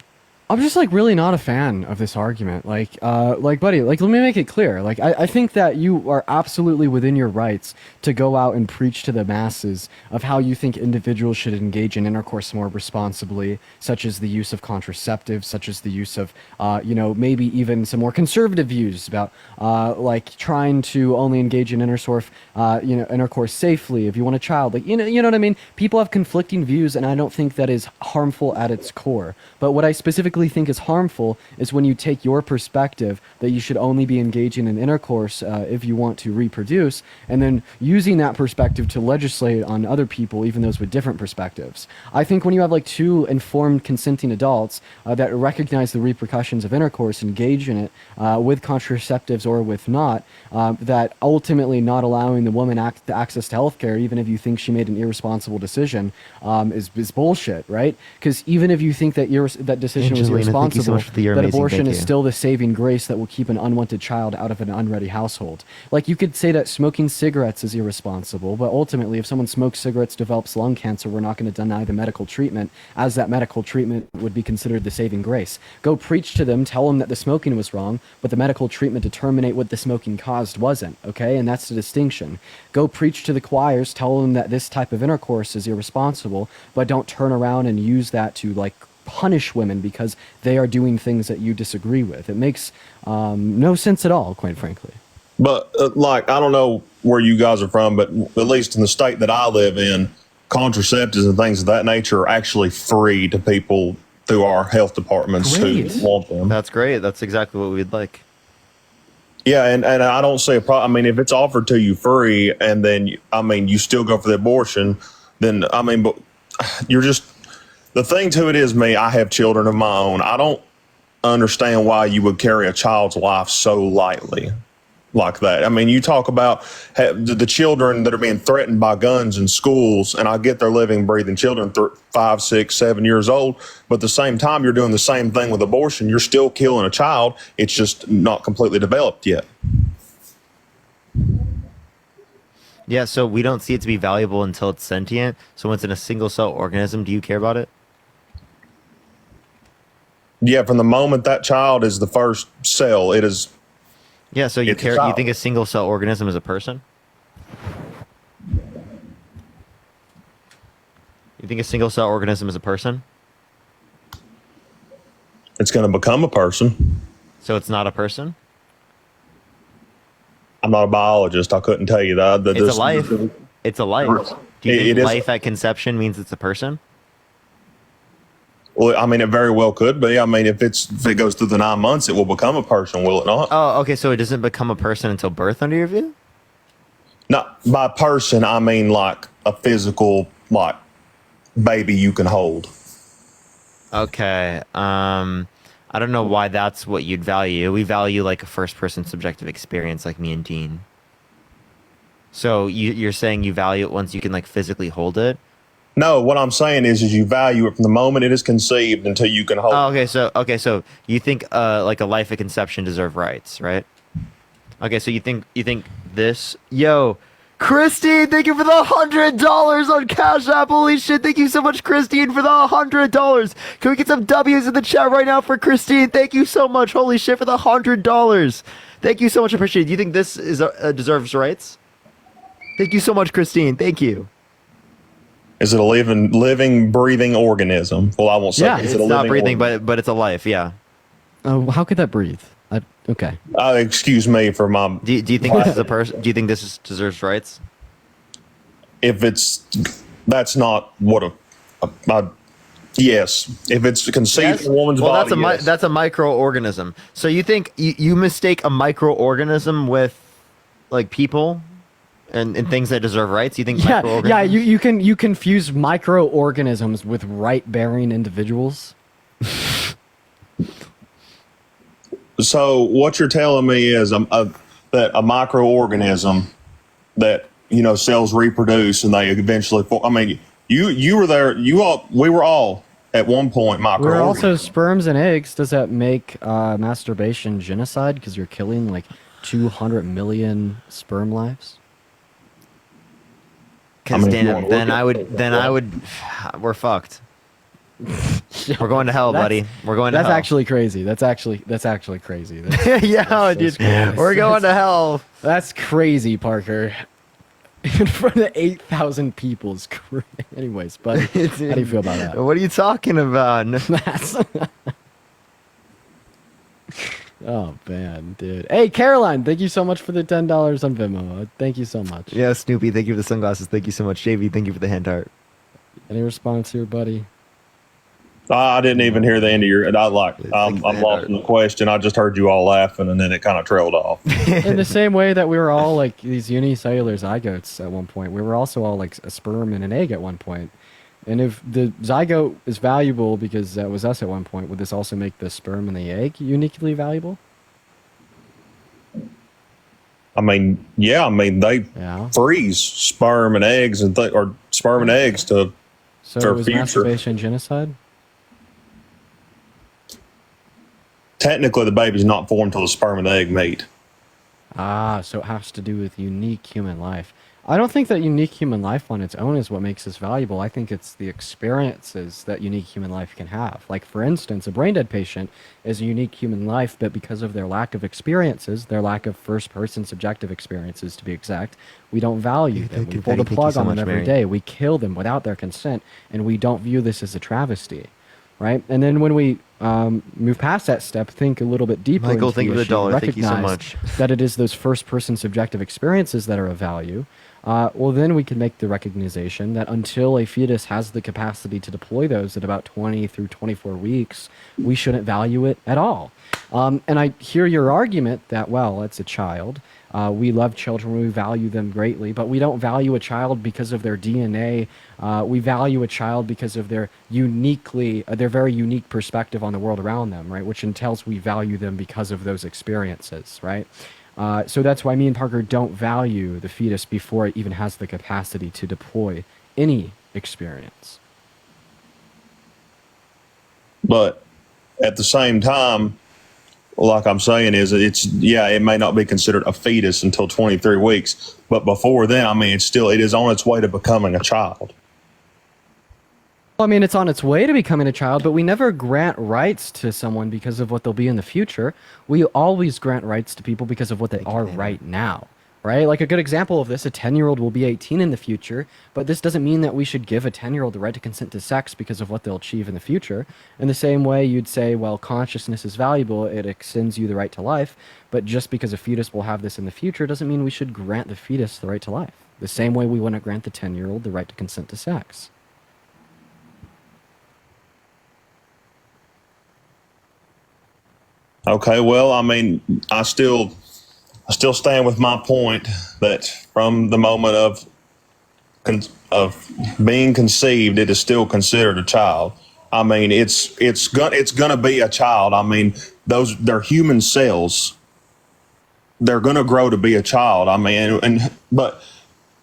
I'm just like really not a fan of this argument. Like buddy, like let me make it clear. Like I think that you are absolutely within your rights to go out and preach to the masses of how you think individuals should engage in intercourse more responsibly, such as the use of contraceptives, such as the use of, maybe even some more conservative views about like trying to only engage in intercourse safely if you want a child. Like you know what I mean? People have conflicting views, and I don't think that is harmful at its core. But what I specifically think is harmful is when you take your perspective that you should only be engaging in intercourse if you want to reproduce, and then using that perspective to legislate on other people, even those with different perspectives. I think when you have like two informed consenting adults that recognize the repercussions of intercourse, engage in it with contraceptives or with not, that ultimately not allowing the woman access to healthcare, even if you think she made an irresponsible decision, is bullshit, right? Because even if you think that that decision was irresponsible, that abortion is still the saving grace that will keep an unwanted child out of an unready household. Like you could say that smoking cigarettes is irresponsible, but ultimately if someone smokes cigarettes, develops lung cancer, we're not going to deny the medical treatment, as that medical treatment would be considered the saving grace. Go preach to them, tell them that the smoking was wrong, but the medical treatment to terminate what the smoking caused wasn't, okay? And that's the distinction. Go preach to the choirs, tell them that this type of intercourse is irresponsible, but don't turn around and use that to like punish women because they are doing things that you disagree with. It makes no sense at all, quite frankly. But I don't know where you guys are from, but at least in the state that I live in, contraceptives and things of that nature are actually free to people through our health departments who want them. That's great. That's exactly what we'd like. Yeah, and I don't see a problem. I mean, if it's offered to you free and then, you still go for the abortion, then, but you're just, the thing to it is I have children of my own. I don't understand why you would carry a child's life so lightly like that. I mean, you talk about the children that are being threatened by guns in schools, and I get they're living, breathing children, 5, 6, 7 years old, but at the same time, you're doing the same thing with abortion. You're still killing a child. It's just not completely developed yet. Yeah, so we don't see it to be valuable until it's sentient. So when it's in a single cell organism, do you care about it? Yeah, from the moment that child is the first cell, it is. Yeah, so you care? You think a single cell organism is a person? You think a single cell organism is a person? It's going to become a person. So it's not a person? I'm not a biologist. I couldn't tell you that. It's a life. It's a life. Do you think It is- life at conception means it's a person? Well, I mean, it very well could be. I mean, if it goes through the 9 months, it will become a person, will it not? Oh, okay. So it doesn't become a person until birth, under your view? Not by person, I mean like a physical, like baby you can hold. Okay. I don't know why that's what you'd value. We value like a first-person subjective experience, like me and Dean. So you're saying you value it once you can like physically hold it? No, what I'm saying is you value it from the moment it is conceived until you can hold Oh, it. okay. So you think like a life at conception deserve rights, right? Okay. So you think this? Yo, Christine, thank you for the $100 on Cash App. Holy shit! Thank you so much, Christine, for the $100. Can we get some W's in the chat right now for Christine? Thank you so much. Holy shit for the $100. Thank you so much. Appreciate it. Do you think this is deserves rights? Thank you so much, Christine. Thank you. Is it a living, breathing organism? Well, I won't say. Yeah, is it's it a not living breathing, organism? but it's a life. Yeah. How could that breathe? Okay. Excuse me for my. Do you think this is a person? Do you think this deserves rights? If that's not what yes. If it's conceived in a woman's body, that's a microorganism. So you think you mistake a microorganism with like people and things that deserve rights? You think microorganisms? Yeah, you confuse microorganisms with right-bearing individuals. So what you're telling me is that a microorganism that cells reproduce and they eventually form. I mean, you were there. We were all at one point We're microorganisms. also sperms and eggs. Does that make masturbation genocide because you're killing like 200 million sperm lives? Because then I would. We're fucked. We're going to hell, buddy. We're going to hell. That's actually crazy. That's actually crazy. Yeah, dude. We're going to hell. That's crazy, Parker. In front of 8,000 people is crazy. Anyways, but how do you feel about that? What are you talking about? Oh man, dude. Hey, Caroline, thank you so much for the $10 on Venmo. Thank you so much. Yeah, Snoopy, thank you for the sunglasses. Thank you so much. JV, thank you for the hand heart. Any response here, buddy? I didn't even hear the end of your. I'm lost in the question. I just heard you all laughing, and then it kind of trailed off. In the same way that we were all like these unicellular zygotes at one point, we were also all like a sperm and an egg at one point. And if the zygote is valuable because that was us at one point, would this also make the sperm and the egg uniquely valuable? I mean, yeah. I mean, they freeze sperm and eggs or sperm and eggs to So for was future. masturbation genocide? Technically, the baby's not formed till the sperm and the egg meet. Ah, so it has to do with unique human life. I don't think that unique human life on its own is what makes us valuable. I think it's the experiences that unique human life can have. Like, for instance, a brain dead patient is a unique human life, but because of their lack of experiences, their lack of first-person subjective experiences, to be exact, we don't value them. We pull the plug on them every day. We kill them without their consent, and we don't view this as a travesty, right? And then when we move past that step, think a little bit deeper Michael, into thank the you for the issue, dollar. Thank you so recognize much. that it is those first-person subjective experiences that are of value. Well, then we can make the recognition that until a fetus has the capacity to deploy those at about 20 through 24 weeks, we shouldn't value it at all. And I hear your argument that, well, it's a child. We love children, we value them greatly, but we don't value a child because of their DNA. We value a child because of their very unique perspective on the world around them, right? Which entails we value them because of those experiences, right? So that's why me and Parker don't value the fetus before it even has the capacity to deploy any experience. But at the same time, like I'm saying, it may not be considered a fetus until 23 weeks, but before then, I mean, it is on its way to becoming a child. I mean, it's on its way to becoming a child, but we never grant rights to someone because of what they'll be in the future. We always grant rights to people because of what they are right now, right? Like a good example of this, a 10-year-old will be 18 in the future, but this doesn't mean that we should give a 10-year-old the right to consent to sex because of what they'll achieve in the future. In the same way you'd say, well, consciousness is valuable, it extends you the right to life, but just because a fetus will have this in the future doesn't mean we should grant the fetus the right to life. The same way we wouldn't grant the 10-year-old the right to consent to sex. Okay, well, I mean, I still stand with my point that from the moment of being conceived, it is still considered a child. I mean, it's gonna be a child. I mean, they're human cells. They're gonna grow to be a child. I mean, but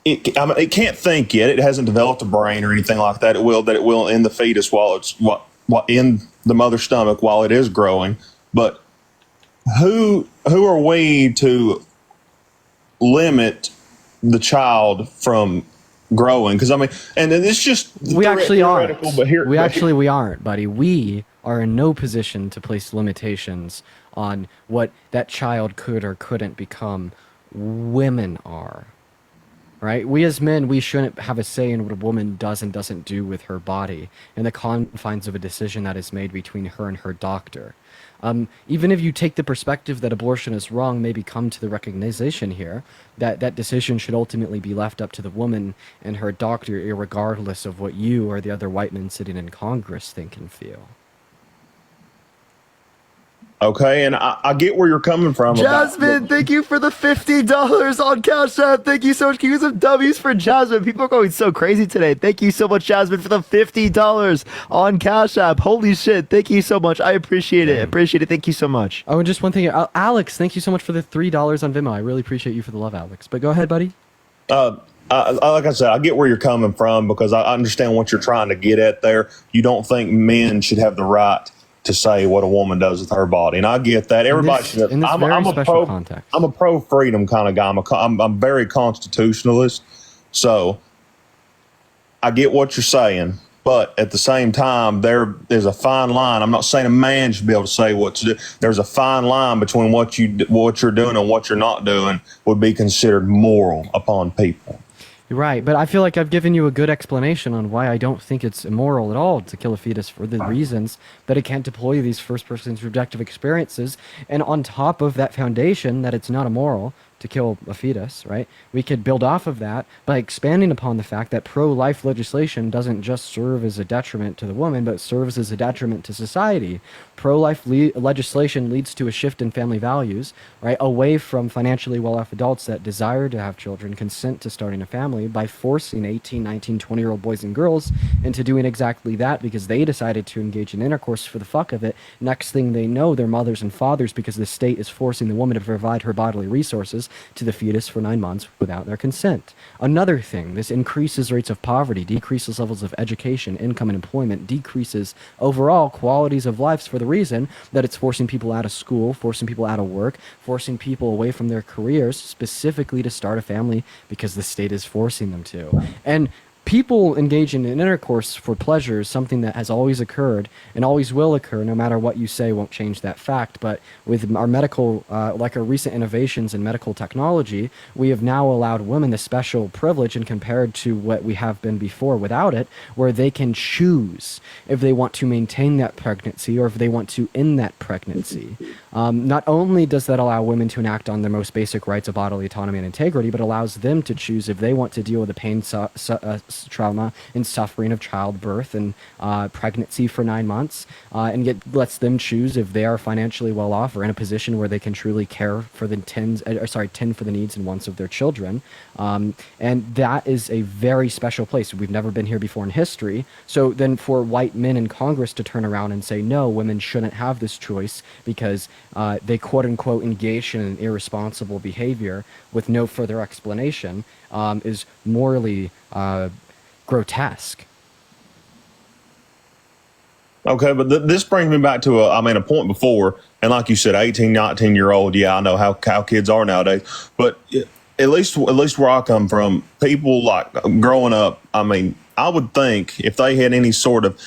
it can't think yet. It hasn't developed a brain or anything like that. It will in the fetus while it's in the mother's stomach while it is growing. But who are we to limit the child from growing? Because I mean, and it's just we actually aren't. But we aren't, buddy. We are in no position to place limitations on what that child could or couldn't become. Women are. Right? We as men, we shouldn't have a say in what a woman does and doesn't do with her body in the confines of a decision that is made between her and her doctor. Even if you take the perspective that abortion is wrong, maybe come to the recognition here that that decision should ultimately be left up to the woman and her doctor, irregardless of what you or the other white men sitting in Congress think and feel. Okay, and I get where you're coming from. Jasmine, thank you for the $50 on Cash App. Thank you so much. Can you use some W's for Jasmine? People are going so crazy today. Thank you so much, Jasmine, for the $50 on Cash App. Holy shit. Thank you so much. I appreciate it. Thank you so much. Oh, and just one thing. Alex, thank you so much for the $3 on Venmo. I really appreciate you for the love, Alex. But go ahead, buddy. Like I said, I get where you're coming from because I understand what you're trying to get at there. You don't think men should have the right to say what a woman does with her body, and I get that. Everybody should. I'm a pro freedom kind of guy. I'm very constitutionalist, so I get what you're saying. But at the same time, there's a fine line. I'm not saying a man should be able to say what to do. There's a fine line between what you're doing and what you're not doing would be considered moral upon people. Right, but I feel like I've given you a good explanation on why I don't think it's immoral at all to kill a fetus for the reasons that it can't deploy these first-person subjective experiences. And on top of that foundation that it's not immoral to kill a fetus, right? We could build off of that by expanding upon the fact that pro-life legislation doesn't just serve as a detriment to the woman, but serves as a detriment to society. Pro-life legislation leads to a shift in family values, right? Away from financially well-off adults that desire to have children, consent to starting a family by forcing 18, 19, 20-year-old boys and girls into doing exactly that because they decided to engage in intercourse for the fuck of it. Next thing they know, they're mothers and fathers because the state is forcing the woman to provide her bodily resources to the fetus for 9 months without their consent. Another thing, this increases rates of poverty, decreases levels of education, income, and employment, decreases overall qualities of lives for the reason that it's forcing people out of school, forcing people out of work, forcing people away from their careers, specifically to start a family because the state is forcing them to. And people engaging in intercourse for pleasure is something that has always occurred and always will occur. No matter what you say won't change that fact. But with our medical, like our recent innovations in medical technology, we have now allowed women the special privilege and compared to what we have been before without it, where they can choose if they want to maintain that pregnancy or if they want to end that pregnancy. Not only does that allow women to enact on their most basic rights of bodily autonomy and integrity, but allows them to choose if they want to deal with the pain, trauma, and suffering of childbirth and pregnancy for 9 months, and lets them choose if they are financially well off or in a position where they can truly care for the tend for the needs and wants of their children. And that is a very special place. We've never been here before in history. So then for white men in Congress to turn around and say, no, women shouldn't have this choice because they quote unquote engaged in an irresponsible behavior with no further explanation is morally grotesque. Okay, but this brings me back to a point before, and like you said, 18, 19-year-old, yeah, I know how kids are nowadays, but at least where I come from, people like growing up, I mean, I would think if they had any sort of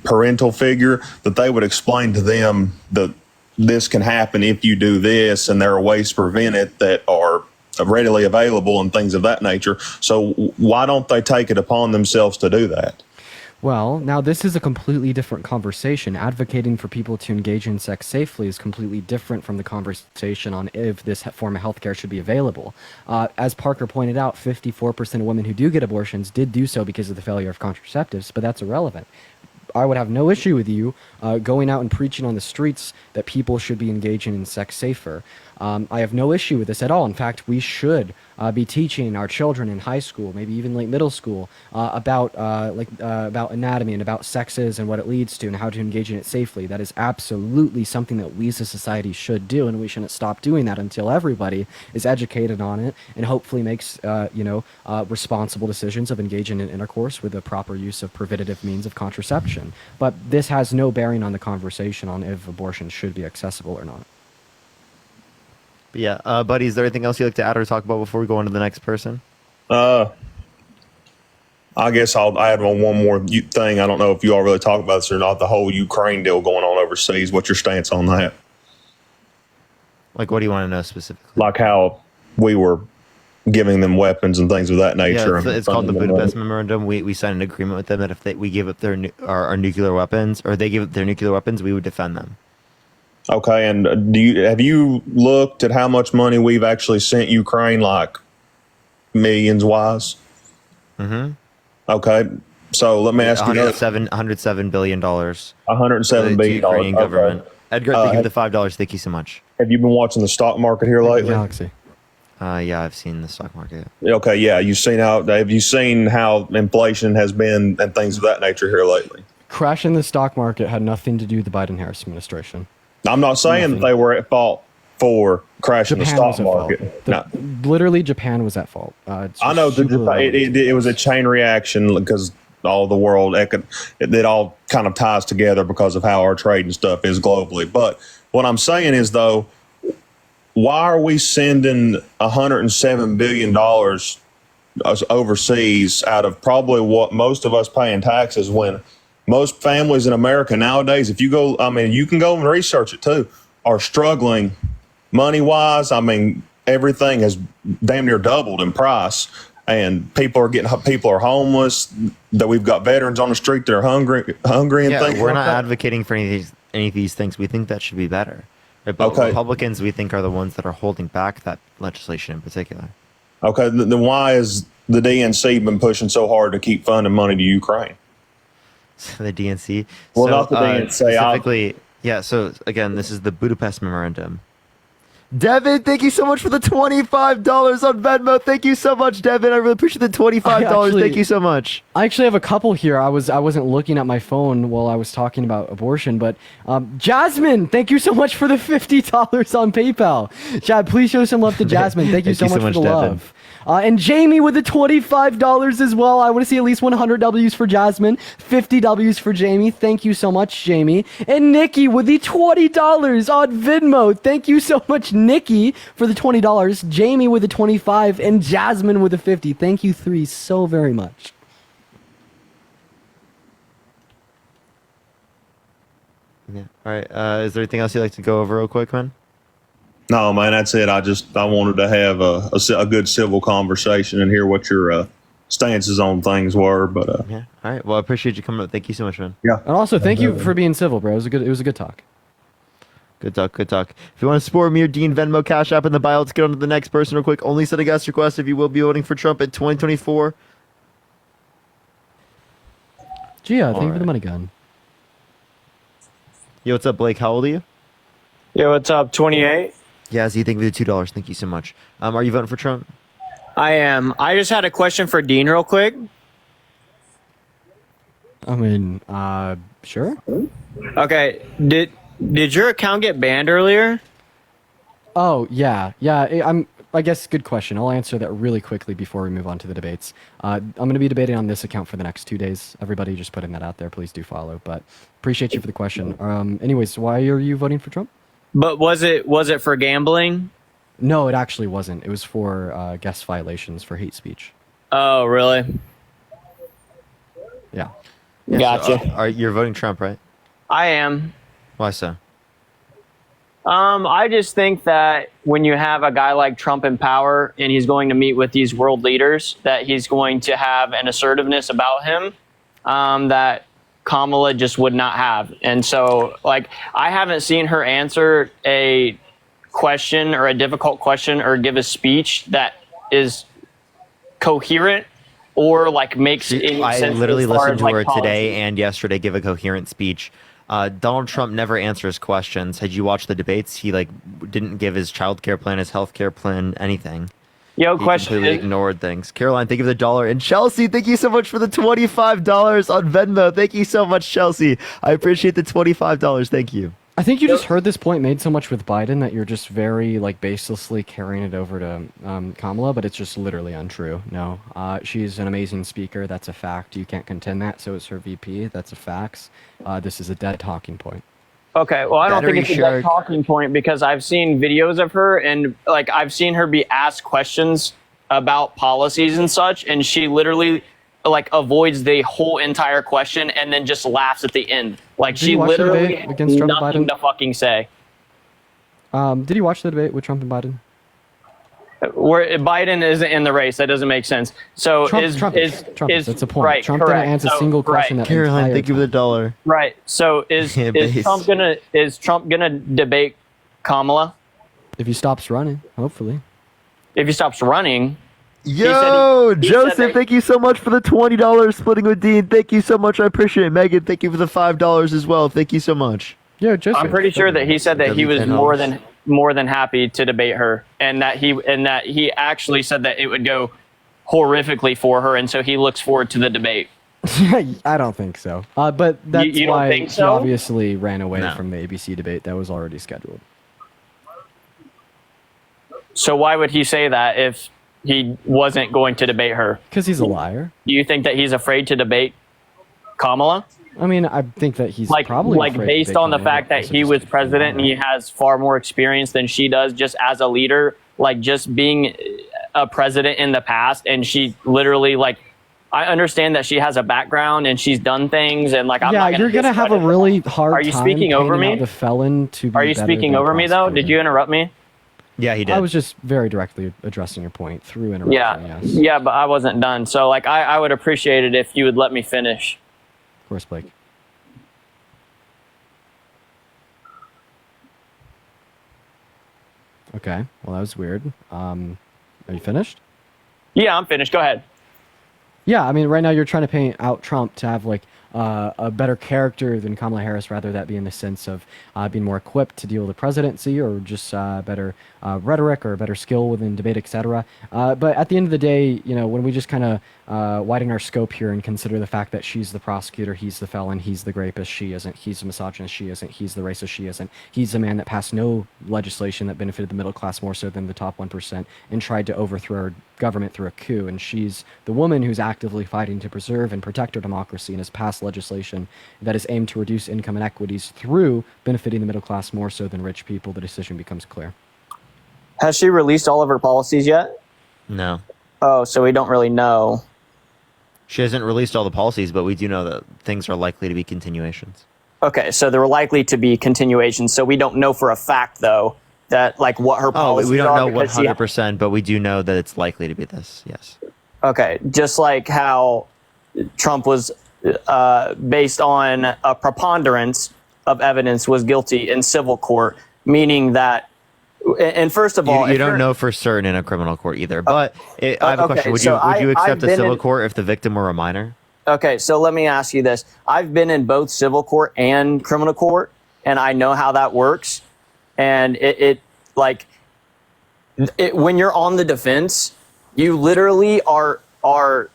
parental figure that they would explain to them that this can happen if you do this, and there are ways to prevent it that are readily available and things of that nature. So why don't they take it upon themselves to do that? Well, now this is a completely different conversation. Advocating for people to engage in sex safely is completely different from the conversation on if this form of healthcare should be available. As Parker pointed out, 54% of women who do get abortions did do so because of the failure of contraceptives, but that's irrelevant. I would have no issue with you going out and preaching on the streets that people should be engaging in sex safer. I have no issue with this at all. In fact, we should be teaching our children in high school, maybe even late middle school, about anatomy and about sexes and what it leads to and how to engage in it safely. That is absolutely something that we as a society should do, and we shouldn't stop doing that until everybody is educated on it and hopefully makes responsible decisions of engaging in intercourse with the proper use of preventative means of contraception. But this has no bearing on the conversation on if abortion should be accessible or not. But yeah, buddy, is there anything else you'd like to add or talk about before we go on to the next person? I guess I'll add one more thing. I don't know if you all really talk about this or not. The whole Ukraine deal going on overseas. What's your stance on that? Like, what do you want to know specifically? Like how we were giving them weapons and things of that nature. Yeah, it's called the Budapest Memorandum. We signed an agreement with them that if we give up our nuclear weapons, or they give up their nuclear weapons, we would defend them. Okay, and have you looked at how much money we've actually sent Ukraine, like millions wise? Mm-hmm. Okay, so let me ask you $107 billion. $107 billion. Ukrainian government. Edgar, thank you for the $5. Thank you so much. Have you been watching the stock market here lately? Galaxy. Yeah, I've seen the stock market. Okay, yeah, have you seen how inflation has been and things of that nature here lately? Crash in the stock market had nothing to do with the Biden-Harris administration. I'm not saying that they were at fault for crashing Japan the stock market. Literally, Japan was at fault. I know it was a chain reaction because all the world, it all kind of ties together because of how our trade and stuff is globally. But what I'm saying is, though, why are we sending $107 billion overseas out of probably what most of us pay in taxes when most families in America nowadays, if you go, you can go and research it too, are struggling money-wise. Everything has damn near doubled in price, and people are homeless. That we've got veterans on the street that are hungry and things. We're not advocating for any of these things. We think that should be better. Right? But Republicans, we think, are the ones that are holding back that legislation in particular. Okay, then why has the DNC been pushing so hard to keep funding money to Ukraine? The DNC. Well, not the DNC. Specifically, yeah, so again, this is the Budapest Memorandum. Devin, thank you so much for the $25 on Venmo. Thank you so much, Devin. I really appreciate the $25. Thank you so much. I actually have a couple here. I wasn't looking at my phone while I was talking about abortion, but Jasmine, thank you so much for the $50 on PayPal. Chad, please show some love to Jasmine. Thank you so much for the love. And Jamie with the $25 as well. I want to see at least 100 W's for Jasmine, 50 W's for Jamie. Thank you so much, Jamie. And Nikki with the $20 on Venmo. Thank you so much, Nikki, for the $20. Jamie with the 25 and Jasmine with the 50. Thank you three so very much. Yeah. All right. Is there anything else you'd like to go over real quick, man? No, man, that's it. I wanted to have a good civil conversation and hear what your stances on things were. But yeah, all right. Well, I appreciate you coming up. Thank you so much, man. Yeah, and also thank you for being civil, bro. It was a good talk. Good talk. Good talk. If you want to support me or Dean, Venmo, Cash App in the bio. Let's get on to the next person real quick. Only set a guest request if you will be voting for Trump in 2024. Gia, thank you for the money gun. Yo, what's up, Blake? How old are you? Yo, what's up? 28. Yeah, Z, thank you for the $2. Thank you so much. Are you voting for Trump? I am. I just had a question for Dean real quick. Sure. Okay. Did your account get banned earlier? Oh, yeah. I guess good question. I'll answer that really quickly before we move on to the debates. I'm going to be debating on this account for the next 2 days. Everybody just putting that out there. Please do follow. But appreciate you for the question. Anyways, why are you voting for Trump? But was it for gambling? No, it actually wasn't. It was for guest violations for hate speech. Oh, really? Yeah. Gotcha. So, you're voting Trump, right? I am. Why so? I just think that when you have a guy like Trump in power and he's going to meet with these world leaders, that he's going to have an assertiveness about him that Kamala just would not have. And so, like, I haven't seen her answer a question or a difficult question or give a speech that is coherent or like makes any I sense. literally as far listened as, to like, her policy. today and yesterday give a coherent speech. Donald Trump never answers questions. Had you watched the debates, he like didn't give his child care plan, his health care plan, anything. Yo, He question completely is- ignored things. Caroline, thank you for the $1. And Chelsea, thank you so much for the $25 on Venmo. Thank you so much, Chelsea. I appreciate the $25. Thank you. I think you just heard this point made so much with Biden that you're just very like baselessly carrying it over to Kamala, but it's just literally untrue. No, she's an amazing speaker. That's a fact. You can't contend that. So is her VP. That's a fact. This is a dead talking point. Okay, well, I don't think Battery it's a shark. dead talking point because I've seen videos of her and like I've seen her be asked questions about policies and such, and she literally like avoids the whole entire question and then just laughs at the end. Like Did she you watch the literally debate has against Trump and nothing Biden? to fucking say. Did you watch the debate with Trump and Biden? Where Biden isn't in the race, that doesn't make sense. So Trump is that's the point. right? Trump correct. didn't answer a So, single question. right. That Caroline, entire thank you for the $1. Right. So is Yeah, base. Trump gonna debate Kamala If he stops running, hopefully. if he stops running? Yo, he said Joseph, that- thank you so much for the $20 splitting with Dean. Thank you so much. I appreciate it. Megan, thank you for the $5 as well. Thank you so much. Yeah, Joseph. I'm pretty sure that he said that he was W10 more than happy to debate her, and that he actually said that it would go horrifically for her, and so he looks forward to the debate. I don't think so. But that's you don't why think he so? obviously ran away No. from the ABC debate that was already scheduled. So why would he say that if he wasn't going to debate her? Because he's a liar. Do you think that he's afraid to debate Kamala? I mean, I think that he's Like probably afraid to based debate on the Kamala, fact that also he just was president and he has far more experience than she does just as a leader, like just being a president in the past, and she literally like I understand that she has a background and she's done things and like I'm yeah, not gonna you're gonna have a discredit really her. hard Are you time speaking over painting me? out the felon to be Are you better speaking than over me though? Did you interrupt me? Yeah, he did. I was just very directly addressing your point through interruption. Yeah, Yes. yeah, but I wasn't done. So like I would appreciate it if you would let me finish. Of course, Blake. Okay. Well, that was weird. Are you finished? Yeah, I'm finished. Go ahead. Yeah, I mean, right now you're trying to paint out Trump to have like a better character than Kamala Harris, rather that be in the sense of being more equipped to deal with the presidency, or just better rhetoric or better skill within debate, etc. But at the end of the day, you know, when we just kind of widen our scope here and consider the fact that she's the prosecutor, he's the felon, he's the rapist, she isn't, he's the misogynist, she isn't, he's the racist, she isn't, he's the man that passed no legislation that benefited the middle class more so than the top 1% and tried to overthrow our government through a coup, and she's the woman who's actively fighting to preserve and protect our democracy and has passed legislation that is aimed to reduce income inequities through benefiting the middle class more so than rich people. The decision becomes clear. Has she released all of her policies yet? No. Oh, so we don't really know. She hasn't released all the policies, but we do know that things are likely to be continuations. Okay, so there were likely to be continuations. So we don't know for a fact, though, that like what her policies are. We don't know because she- 100%, but we do know that it's likely to be this. Yes. Okay, just like how Trump was based on a preponderance of evidence was guilty in civil court, meaning that. And first of all, You if don't you're- know for certain in a criminal court either. But I have a okay, question. Would so you I've accept a been civil in- court if the victim were a minor? Okay, so let me ask you this. I've been in both civil court and criminal court, and I know how that works. And when you're on the defense, you literally are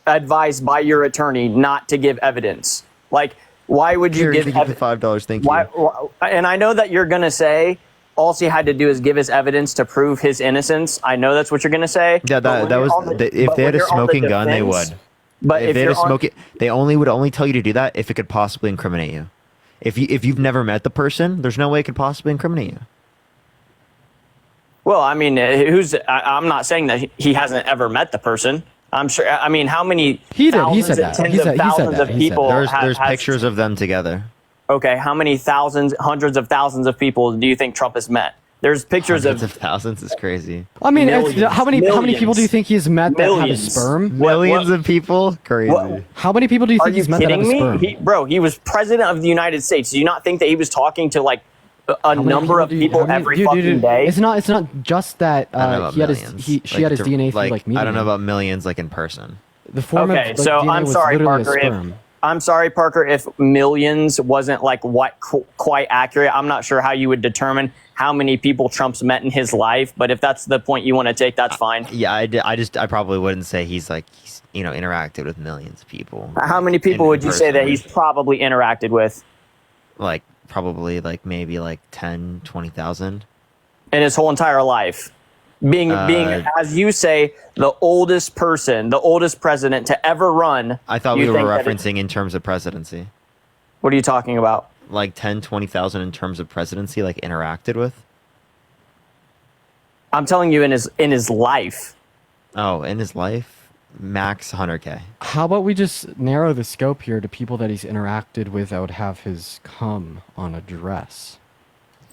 advised by your attorney not to give evidence. Like, why would you Here, give thank you for $5. Thank you. And I know that you're going to say all he had to do is give his evidence to prove his innocence. I know that's what you're going to say. Yeah, but when that you're was. on the- If but they had when a you're on the smoking gun, they defense- would. But if they had you're a smoking, they would only tell you to do that if it could possibly incriminate you. If you've never met the person, there's no way it could possibly incriminate you. Well, I mean, I'm not saying that he hasn't ever met the person. I'm sure. I mean, how many? He did. He thousands said and that. tens He of said thousands that. of He said people. that. There's pictures of them together. Okay, how many thousands, hundreds of thousands of people do you think Trump has met? There's pictures Hundreds of thousands is crazy. I mean, Millions. how many people do you think he's met that have his Millions. sperm? Millions of people? Crazy. How many people do you Are think you he's met that have kidding his me? sperm? He was president of the United States. Do you not think that he was talking to like a number of people every fucking day? It's not just that I don't know about he had millions. she had his DNA through like meeting I don't know him. about millions like in person. The form Okay, of so DNA I'm was sorry, literally a Parker. sperm. I'm sorry, Parker, if millions wasn't like quite accurate. I'm not sure how you would determine how many people Trump's met in his life, but if that's the point you want to take, that's fine. Yeah, I probably wouldn't say he's interacted with millions of people. How many people would you say that he's probably interacted with? Like probably maybe 10, 20,000 in his whole entire life. Being as you say, the oldest person, the oldest president to ever run. I thought we were referencing in terms of presidency. What are you talking about? Like 10, 20,000 in terms of presidency, like interacted with? I'm telling you in his life. Oh, in his life? Max 100K. How about we just narrow the scope here to people that he's interacted with that would have his cum on a dress?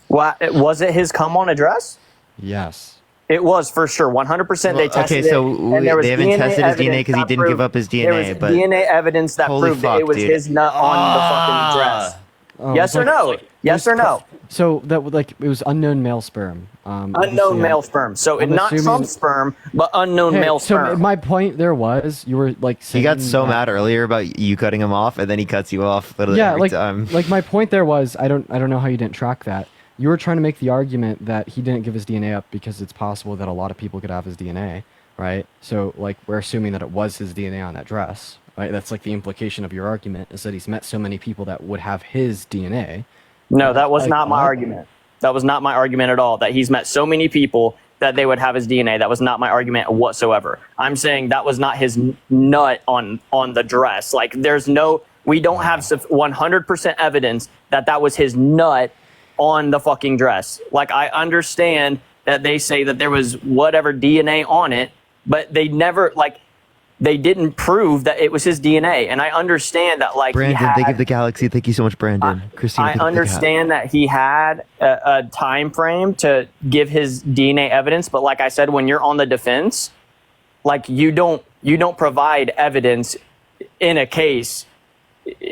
What, was it his cum on a dress? Yes. It was for sure, 100%. They tested okay, so it, and there was they haven't tested his DNA because he that didn't proved- give up his There DNA. was But DNA evidence that holy proved fuck, that it was dude. his nut on the fucking dress. Oh, Yes or no? Yes or no? So that it was unknown male sperm. Unknown male sperm. So I'm not assuming- Trump's sperm, but unknown male so sperm. my point there was you were like saying he got so that- mad earlier about you cutting him off, and then he cuts you off literally Yeah, every time. like my point there was I don't know how you didn't track that. You were trying to make the argument that he didn't give his DNA up because it's possible that a lot of people could have his DNA, right? So like we're assuming that it was his DNA on that dress, right? That's like the implication of your argument is that he's met so many people that would have his DNA. No, that was Like, not my what? argument. That was not my argument at all. That he's met so many people that they would have his DNA. That was not my argument whatsoever. I'm saying that was not his nut on the dress. Like we don't have 100% evidence that was his nut on the fucking dress. Like I understand that they say that there was whatever DNA on it, but they never they didn't prove that it was his DNA. And I understand that Brandon, thank you for the galaxy. Thank you so much, Brandon. Christina, I thank you for the understand that he had a time frame to give his DNA evidence, but like I said, when you're on the defense, like you don't provide evidence in a case.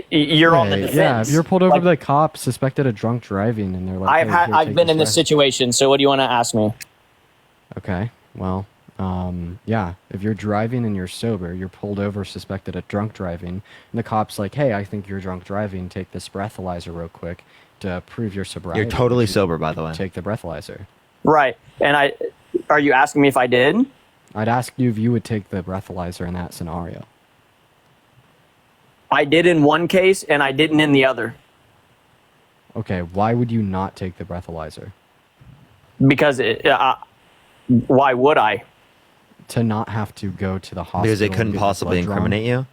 You're on the defense. Yeah, if you're pulled over by the cops suspected of drunk driving and they're like, I've been in this situation. So what do you want to ask me? Okay, well, yeah, if you're driving and you're sober, you're pulled over suspected of drunk driving, and the cop's like, hey, I think you're drunk driving, take this breathalyzer real quick to prove your sobriety. You're totally sober, by the way. Take the breathalyzer. Right. And are you asking me if I did? I'd ask you if you would take the breathalyzer in that scenario. I did in one case and I didn't in the other. Okay, why would you not take the breathalyzer? Because why would I? To not have to go to the hospital. Because it and couldn't get the possibly blood drawn? incriminate you.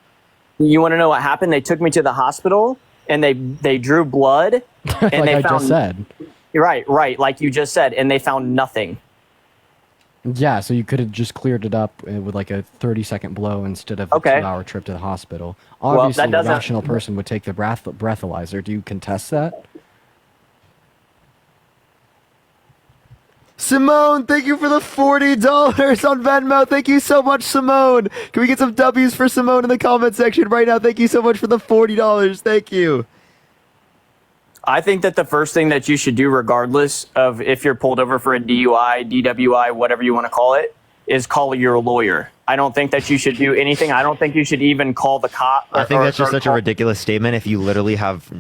You want to know what happened? They took me to the hospital and they drew blood and like they I found just said. Right, like you just said, and they found nothing. Yeah, so you could have just cleared it up with like a 30-second blow instead of a 2-hour trip to the hospital. Well, Obviously, that a doesn't- rational person would take the breathalyzer. Do you contest that? Simone, thank you for the $40 on Venmo. Thank you so much, Simone. Can we get some W's for Simone in the comment section right now? Thank you so much for the $40. Thank you. I think that the first thing that you should do, regardless of if you're pulled over for a DUI, DWI, whatever you want to call it, is call your lawyer. I don't think that you should do anything. I don't think you should even call the cop. I think that's just such a ridiculous statement if you literally have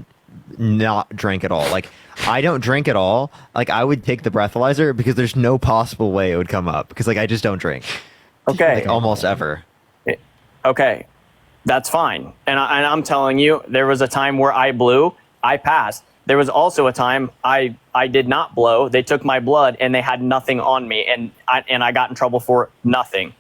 not drank at all. Like, I don't drink at all. Like, I would take the breathalyzer because there's no possible way it would come up because, like, I just don't drink. Okay. Like, almost ever. Okay. That's fine. And I'm telling you, there was a time where I blew. I passed. There was also a time I did not blow. They took my blood and they had nothing on me, and I got in trouble for nothing.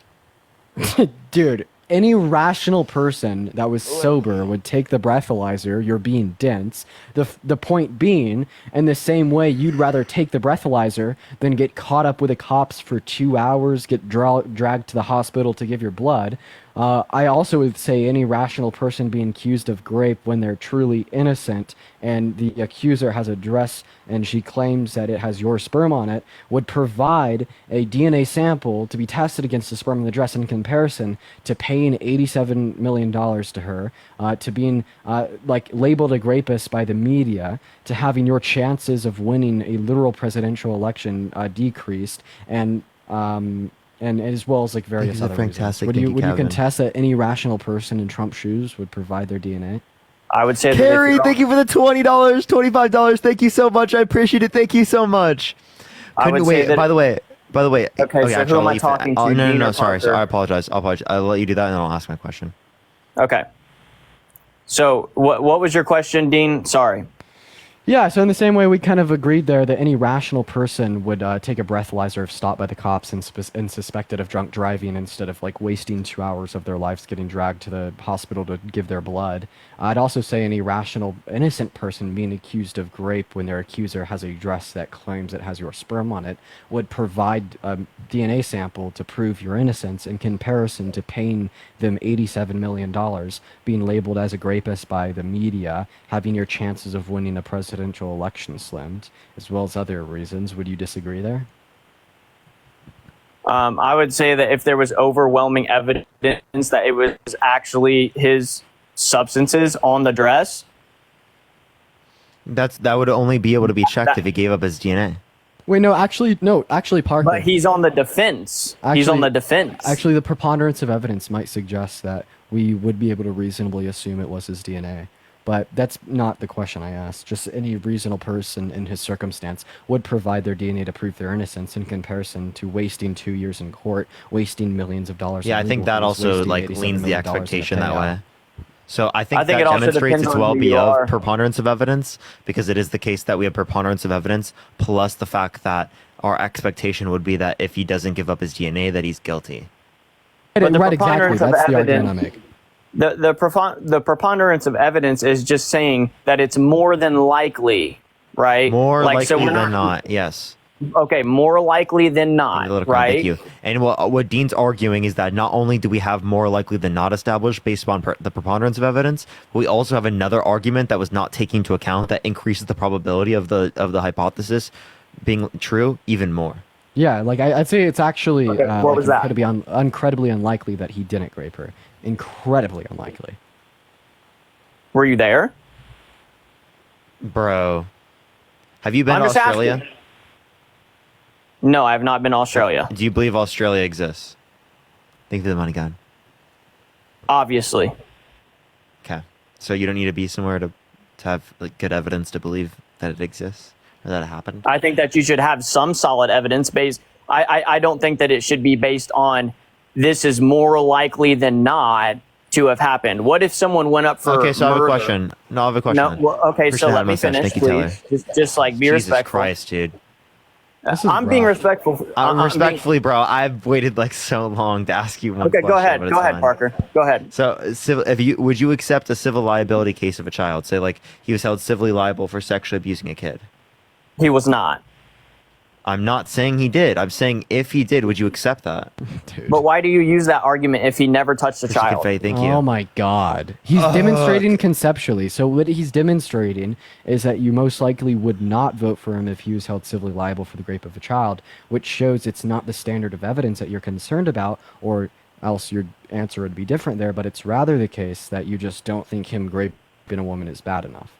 Dude, any rational person that was sober would take the breathalyzer. You're being dense. The point being, in the same way, you'd rather take the breathalyzer than get caught up with the cops for 2 hours, get dragged to the hospital to give your blood. I also would say any rational person being accused of rape when they're truly innocent and the accuser has a dress and she claims that it has your sperm on it would provide a DNA sample to be tested against the sperm in the dress in comparison to paying $87 million to her, to being like labeled a rapist by the media, to having your chances of winning a literal presidential election decreased, and as well as like various other reasons. Would you contest that any rational person in Trump's shoes would provide their DNA? I would say Carrie, thank you for the $20, $25. Thank you so much. I appreciate it. Thank you so much. I would say that- By the way. Okay, so who am I talking to? No, Dean or sorry. Parker? I apologize. I'll let you do that and then I'll ask my question. Okay. So what was your question, Dean? Sorry. Yeah, so in the same way, we kind of agreed there that any rational person would take a breathalyzer if stopped by the cops and suspected of drunk driving instead of like wasting 2 hours of their lives getting dragged to the hospital to give their blood. I'd also say any rational, innocent person being accused of rape when their accuser has a dress that claims it has your sperm on it would provide a DNA sample to prove your innocence in comparison to paying them $87 million, being labeled as a rapist by the media, having your chances of winning a presidential election slimmed, as well as other reasons. Would you disagree there? I would say that if there was overwhelming evidence that it was actually his substances on the dress, that would only be able to be checked if he gave up his DNA. Wait, no, actually, Parker. But he's on the defense. He's on the defense. Actually, the preponderance of evidence might suggest that we would be able to reasonably assume it was his DNA. But that's not the question I asked. Just any reasonable person in his circumstance would provide their DNA to prove their innocence in comparison to wasting 2 years in court, wasting millions of dollars. Yeah, I think that also like leans the expectation that way. So I think that it also demonstrates depends its on well who you are. beyond preponderance of evidence, because it is the case that we have preponderance of evidence plus the fact that our expectation would be that if he doesn't give up his DNA, that he's guilty. But the Right, exactly. preponderance of That's the argument evidence- I make. The preponderance of evidence is just saying that it's more than likely, right? More Like, likely so we're than not, yes. Okay, more likely than not, right? Thank you. And what Dean's arguing is that not only do we have more likely than not established based on the preponderance of evidence, but we also have another argument that was not taken into account that increases the probability of the hypothesis being true even more. Yeah, like I'd say it's actually what was that? incredibly unlikely that he didn't rape her. Incredibly unlikely. Were you there? Bro. Have you been to I'm just Australia? asking. No, I have not been to Australia. Do you believe Australia exists? Think of the money gun. Obviously. Okay. So you don't need to be somewhere to have like good evidence to believe that it exists or that it happened? I think that you should have some solid evidence based. I don't think that it should be based on this is more likely than not to have happened. What if someone went up for Okay, so I have a murder? question. No, I have a question. No, well, okay, so Appreciate let that me mustache. finish, Thank you, Taylor. please. Just like be Jesus respectful. Christ, dude. I'm being respectful. Respectfully, bro, I've waited like so long to ask you one Okay, question. go ahead. but it's Go ahead, fine. Parker. Go ahead. So, would you accept a civil liability case of a child? Say, like, he was held civilly liable for sexually abusing a kid. He was not. I'm not saying he did. I'm saying if he did, would you accept that? Dude. But why do you use that argument if he never touched a child? Thank you. Oh my God. He's demonstrating conceptually. So what he's demonstrating is that you most likely would not vote for him if he was held civilly liable for the rape of a child, which shows it's not the standard of evidence that you're concerned about, or else your answer would be different there, but it's rather the case that you just don't think him raping a woman is bad enough.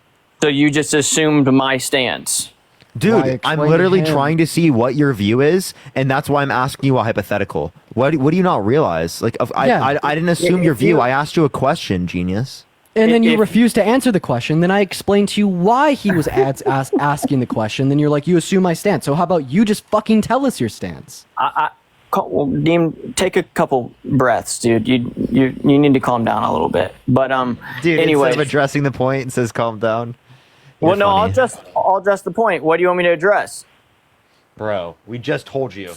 So you just assumed my stance. Dude, I'm literally trying to see what your view is, and that's why I'm asking you a hypothetical. What do you not realize? Like, I didn't assume your view. I asked you a question, genius. And then you refuse to answer the question. Then I explained to you why he was asking the question. Then you're like, you assume my stance. So how about you just fucking tell us your stance? Well, Dean, take a couple breaths, dude. You need to calm down a little bit. But Dude, anyway, instead of addressing the point, it says calm down. Well, no, I'll address the point. What do you want me to address? Bro, we just told you.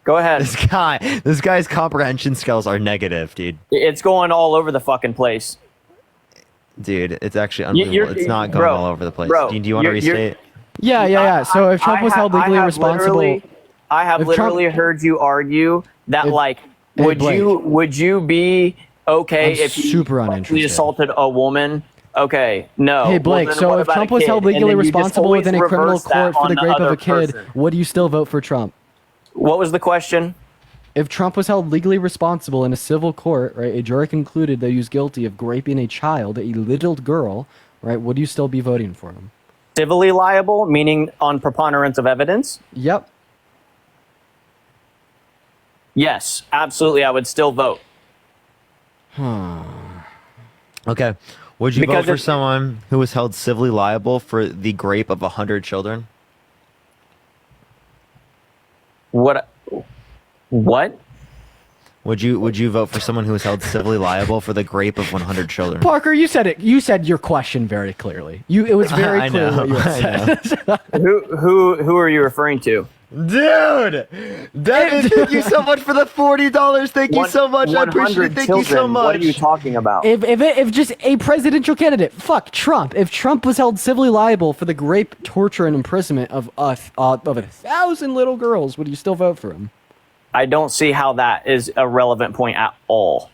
Go ahead. This guy's comprehension skills are negative, dude. It's going all over the fucking place. Dude, it's actually unbelievable. It's not going all over the place. Bro, do you want to restate? Yeah. So if Trump was held legally responsible, I have literally heard you argue that like Would Blake. you be okay I'm if you super sexually uninterested. assaulted a woman? Okay, no. Hey Blake, Well, then so what if about Trump a was kid? held And legally then you just responsible always within a criminal reverse that court for on the grape of other a kid, person. would you still vote for Trump? What was the question? If Trump was held legally responsible in a civil court, right, a jury concluded that he was guilty of raping a child, a little girl, right, would you still be voting for him? Civilly liable, meaning on preponderance of evidence? Yep. Yes, absolutely. I would still vote. Okay. Would you Because vote for if- someone who was held civilly liable for the rape of 100 children? What? What? Would you vote for someone who was held civilly liable for the rape of 100 children? Parker, you said it. You said your question very clearly. It was very I clear know, what you had said. Who are you referring to? Dude, Devin, thank you so much for the $40. Thank you so much. I appreciate it. Thank you so much. What are you talking about? If just a presidential candidate, fuck Trump. If Trump was held civilly liable for the rape, torture, and imprisonment of 1,000 little girls, would you still vote for him? I don't see how that is a relevant point at all.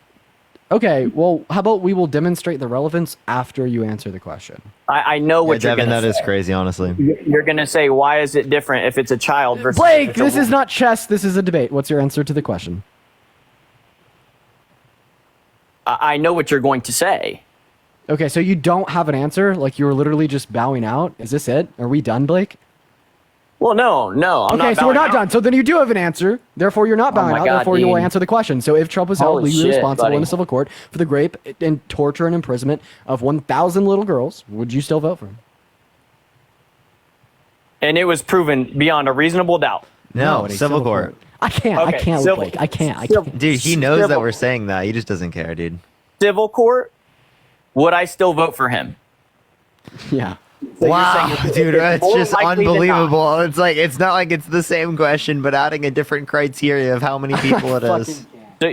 Okay, well, how about we will demonstrate the relevance after you answer the question. I know what you're Devin, going to that say. is crazy, honestly. You're going to say, why is it different if it's a child versus Blake, if it's a this is woman? not chess. This is a debate. What's your answer to the question? I know what you're going to say. Okay, so you don't have an answer? Like you were literally just bowing out? Is this it? Are we done, Blake? Well, no. I'm okay, not so we're bowing not out. done. So then you do have an answer. Therefore, you're not bowing my out. God, Therefore, you will Dean. answer the question. So if Trump was held Holy legally shit, responsible in buddy. a civil court for the rape and torture and imprisonment of 1,000 little girls, would you still vote for him? And it was proven beyond a reasonable doubt. No, in a civil court. I can't. I Okay, can't, civil- Blake. I can't. Dude, he knows that Civil- we're saying that. He just doesn't care, dude. Civil court, would I still vote for him? Yeah. So you're Wow, saying dude, it's it's more just likely than not. unbelievable. It's not like it's the same question, but adding a different criteria of how many people it is.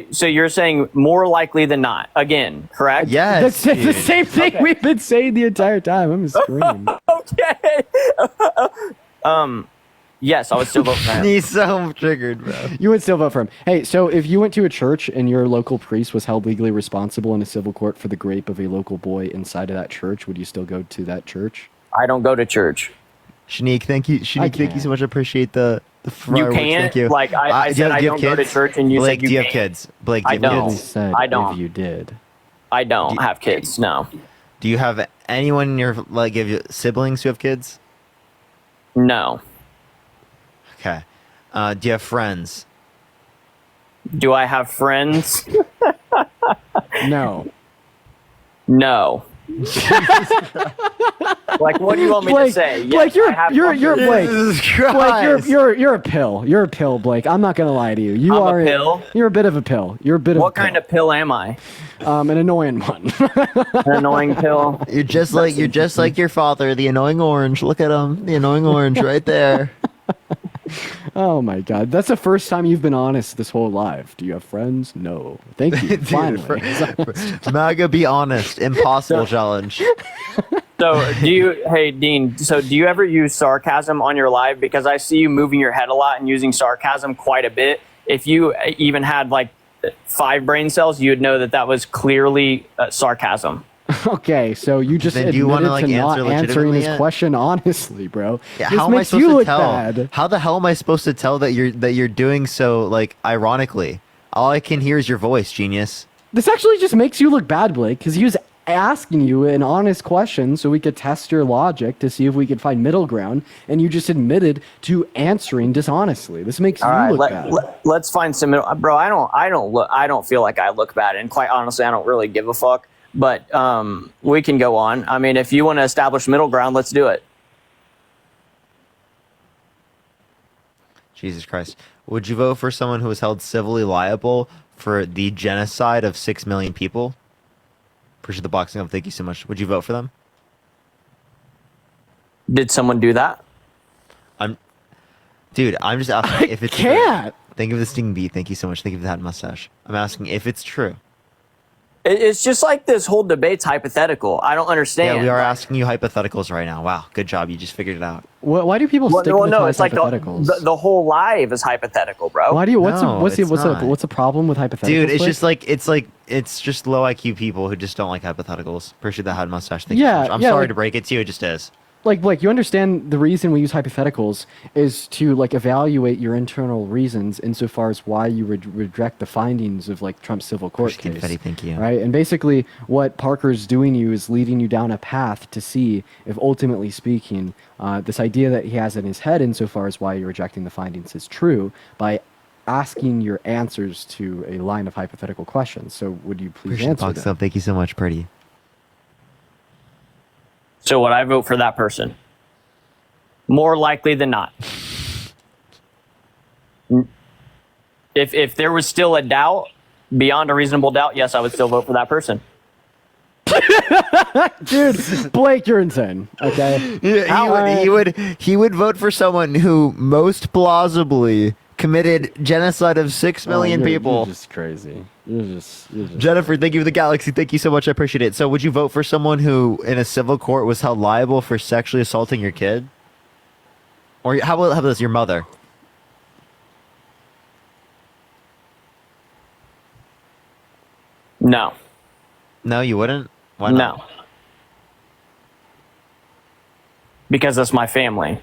So you're saying more likely than not, again, correct? Yes, That's the dude. same thing we've been saying the entire time. I'm screaming. Okay. Yes, I would still vote for him. He's so triggered, bro. You would still vote for him. Hey, so if you went to a church and your local priest was held legally responsible in a civil court for the rape of a local boy inside of that church, would you still go to that church? I don't go to church. Shanique, thank you. Shanique, thank you so much. I appreciate the fireworks. can't? Thank you. Like, I said I do you don't have go to kids? church and you Blake, said you do you have can't. kids? Blake, do I you have don't. kids? Said I don't. If you did. I don't have kids, no. Do you have anyone in your have you siblings who have kids? No. Okay. Do you have friends? Do I have friends? No. No. Like, what do you want me to say? Yes, Blake, I have you're friends. Blake. Jesus Blake, Christ. you're a pill. You're a pill, Blake. I'm not gonna lie to you. You I'm a are pill? You're a bit of a pill. You're a bit of What a pill. kind of pill am I? An annoying one. An annoying pill? You're just like your father, the annoying orange. Look at him, the annoying orange right there. Oh my god, that's the first time you've been honest this whole life. Do you have friends? No. Thank you. Dude, Finally. MAGA, be honest. Impossible challenge. So, hey, Dean, so do you ever use sarcasm on your live? Because I see you moving your head a lot and using sarcasm quite a bit. If you even had like 5 brain cells, you would know that that was clearly sarcasm. Okay, so you just Then do admitted you wanna, like, to not answer answering legitimately his yet? question honestly, bro. Yeah, this how am I makes supposed you to look tell? bad. How the hell am I supposed to tell that you're doing so like ironically? All I can hear is your voice, genius. This actually just makes you look bad, Blake, because he was asking you an honest question so we could test your logic to see if we could find middle ground, and you just admitted to answering dishonestly. This makes All you right, look bad. let's find some middle. Bro, I don't feel like I look bad, and quite honestly, I don't really give a fuck. But we can go on. I mean, if you want to establish middle ground, let's do it. Jesus Christ. Would you vote for someone who was held civilly liable for the genocide of 6 million people? Appreciate the boxing up. Thank you so much. Would you vote for them? Did someone do that? I'm just asking if it's can't. true. Think of the sting bee. Thank you so much. Thank you for that mustache. I'm asking if it's true. It's just like this whole debate's hypothetical. I don't understand. Yeah, we are asking you hypotheticals right now. Wow, good job. You just figured it out. Why do people stick with no, it's like hypotheticals? the whole live is hypothetical, bro. Why do you? What's No, it's not. what's the problem with hypotheticals? Dude, it's Blake? just it's just low IQ people who just don't like hypotheticals. Appreciate that had mustache. Thank Yeah, you so much. I'm yeah, sorry like- to break it to you. It just is. Like Blake, you understand the reason we use hypotheticals is to like evaluate your internal reasons insofar as why you would reject the findings of like Trump's civil court Appreciate case. confetti, thank you. Right, and basically what Parker's doing to you is leading you down a path to see if ultimately speaking, this idea that he has in his head insofar as why you're rejecting the findings is true by asking your answers to a line of hypothetical questions. So would you please Appreciate the answer box them? up. Thank you so much, Pretty. So would I vote for that person? More likely than not. If there was still a doubt, beyond a reasonable doubt, yes, I would still vote for that person. Dude, Blake, you're insane. Okay. He would vote for someone who most plausibly committed genocide of 6 million people. You're just crazy. You're just Jennifer, thank you for the galaxy. Thank you so much. I appreciate it. So, would you vote for someone who, in a civil court, was held liable for sexually assaulting your kid? Or how about this? Your mother? No. No, you wouldn't. Why not? No. Because that's my family.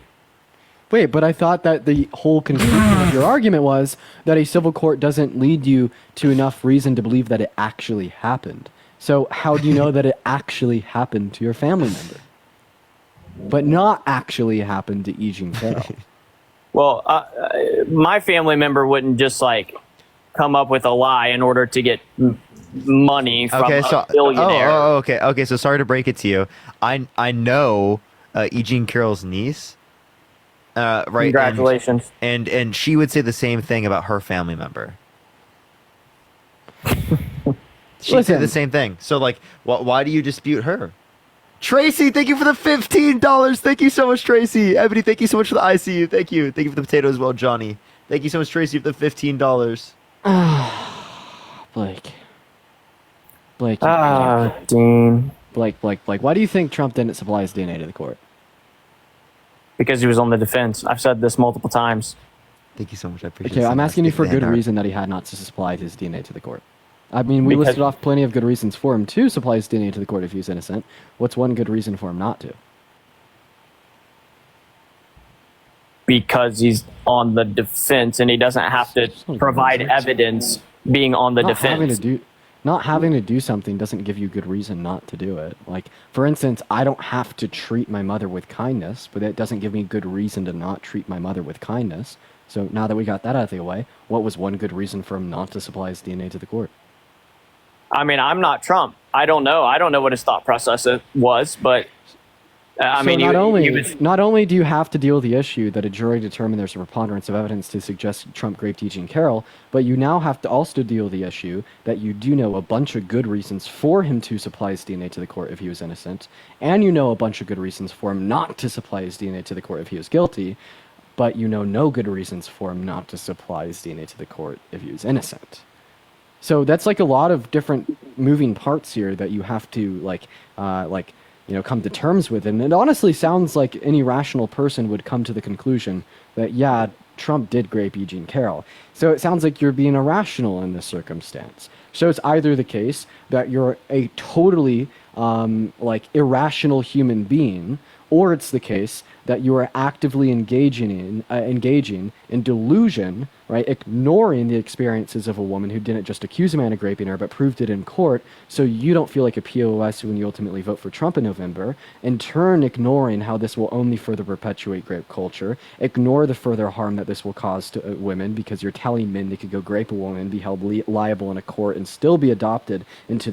Wait, but I thought that the whole conclusion of your argument was that a civil court doesn't lead you to enough reason to believe that it actually happened. So how do you know that it actually happened to your family member, but not actually happened to E. Jean Carroll? Well, my family member wouldn't just like come up with a lie in order to get money from a billionaire. Okay. So sorry to break it to you. I know E. Jean Carroll's niece. Right. Congratulations. And she would say the same thing about her family member. She'd say the same thing. So like, why do you dispute her? Tracy, thank you for the $15. Thank you so much, Tracy. Ebony, thank you so much for the ICU. Thank you. Thank you for the potato as well, Johnny. Thank you so much, Tracy, for the $15. Blake. Blake. Dean. Blake. Why do you think Trump didn't supply his DNA to the court? Because he was on the defense. I've said this multiple times. Thank you so much. I appreciate it. Okay, so I'm much. asking you for Thank good you, reason that he had not supplied his DNA to the court. I mean, we listed off plenty of good reasons for him to supply his DNA to the court if he was innocent. What's one good reason for him not to? Because he's on the defense and he doesn't have to provide evidence being on the defense. Not having to do something doesn't give you good reason not to do it. Like, for instance, I don't have to treat my mother with kindness, but that doesn't give me good reason to not treat my mother with kindness. So now that we got that out of the way, what was one good reason for him not to supply his DNA to the court? I mean, I'm not Trump. I don't know. I don't know what his thought process was, but Not only do you have to deal with the issue that a jury determined there's a preponderance of evidence to suggest Trump raped E. Jean Carroll, but you now have to also deal with the issue that you do know a bunch of good reasons for him to supply his DNA to the court if he was innocent, and you know a bunch of good reasons for him not to supply his DNA to the court if he was guilty, but you know no good reasons for him not to supply his DNA to the court if he was innocent. So that's like a lot of different moving parts here that you have to come to terms with. And it honestly sounds like any rational person would come to the conclusion that, yeah, Trump did rape E. Jean Carroll. So it sounds like you're being irrational in this circumstance. So it's either the case that you're a totally irrational human being, or it's the case that you are actively engaging in delusion, right? Ignoring the experiences of a woman who didn't just accuse a man of raping her, but proved it in court, so you don't feel like a POS when you ultimately vote for Trump in November, in turn ignoring how this will only further perpetuate rape culture, ignore the further harm that this will cause to women, because you're telling men they could go rape a woman, be held liable in a court, and still be adopted into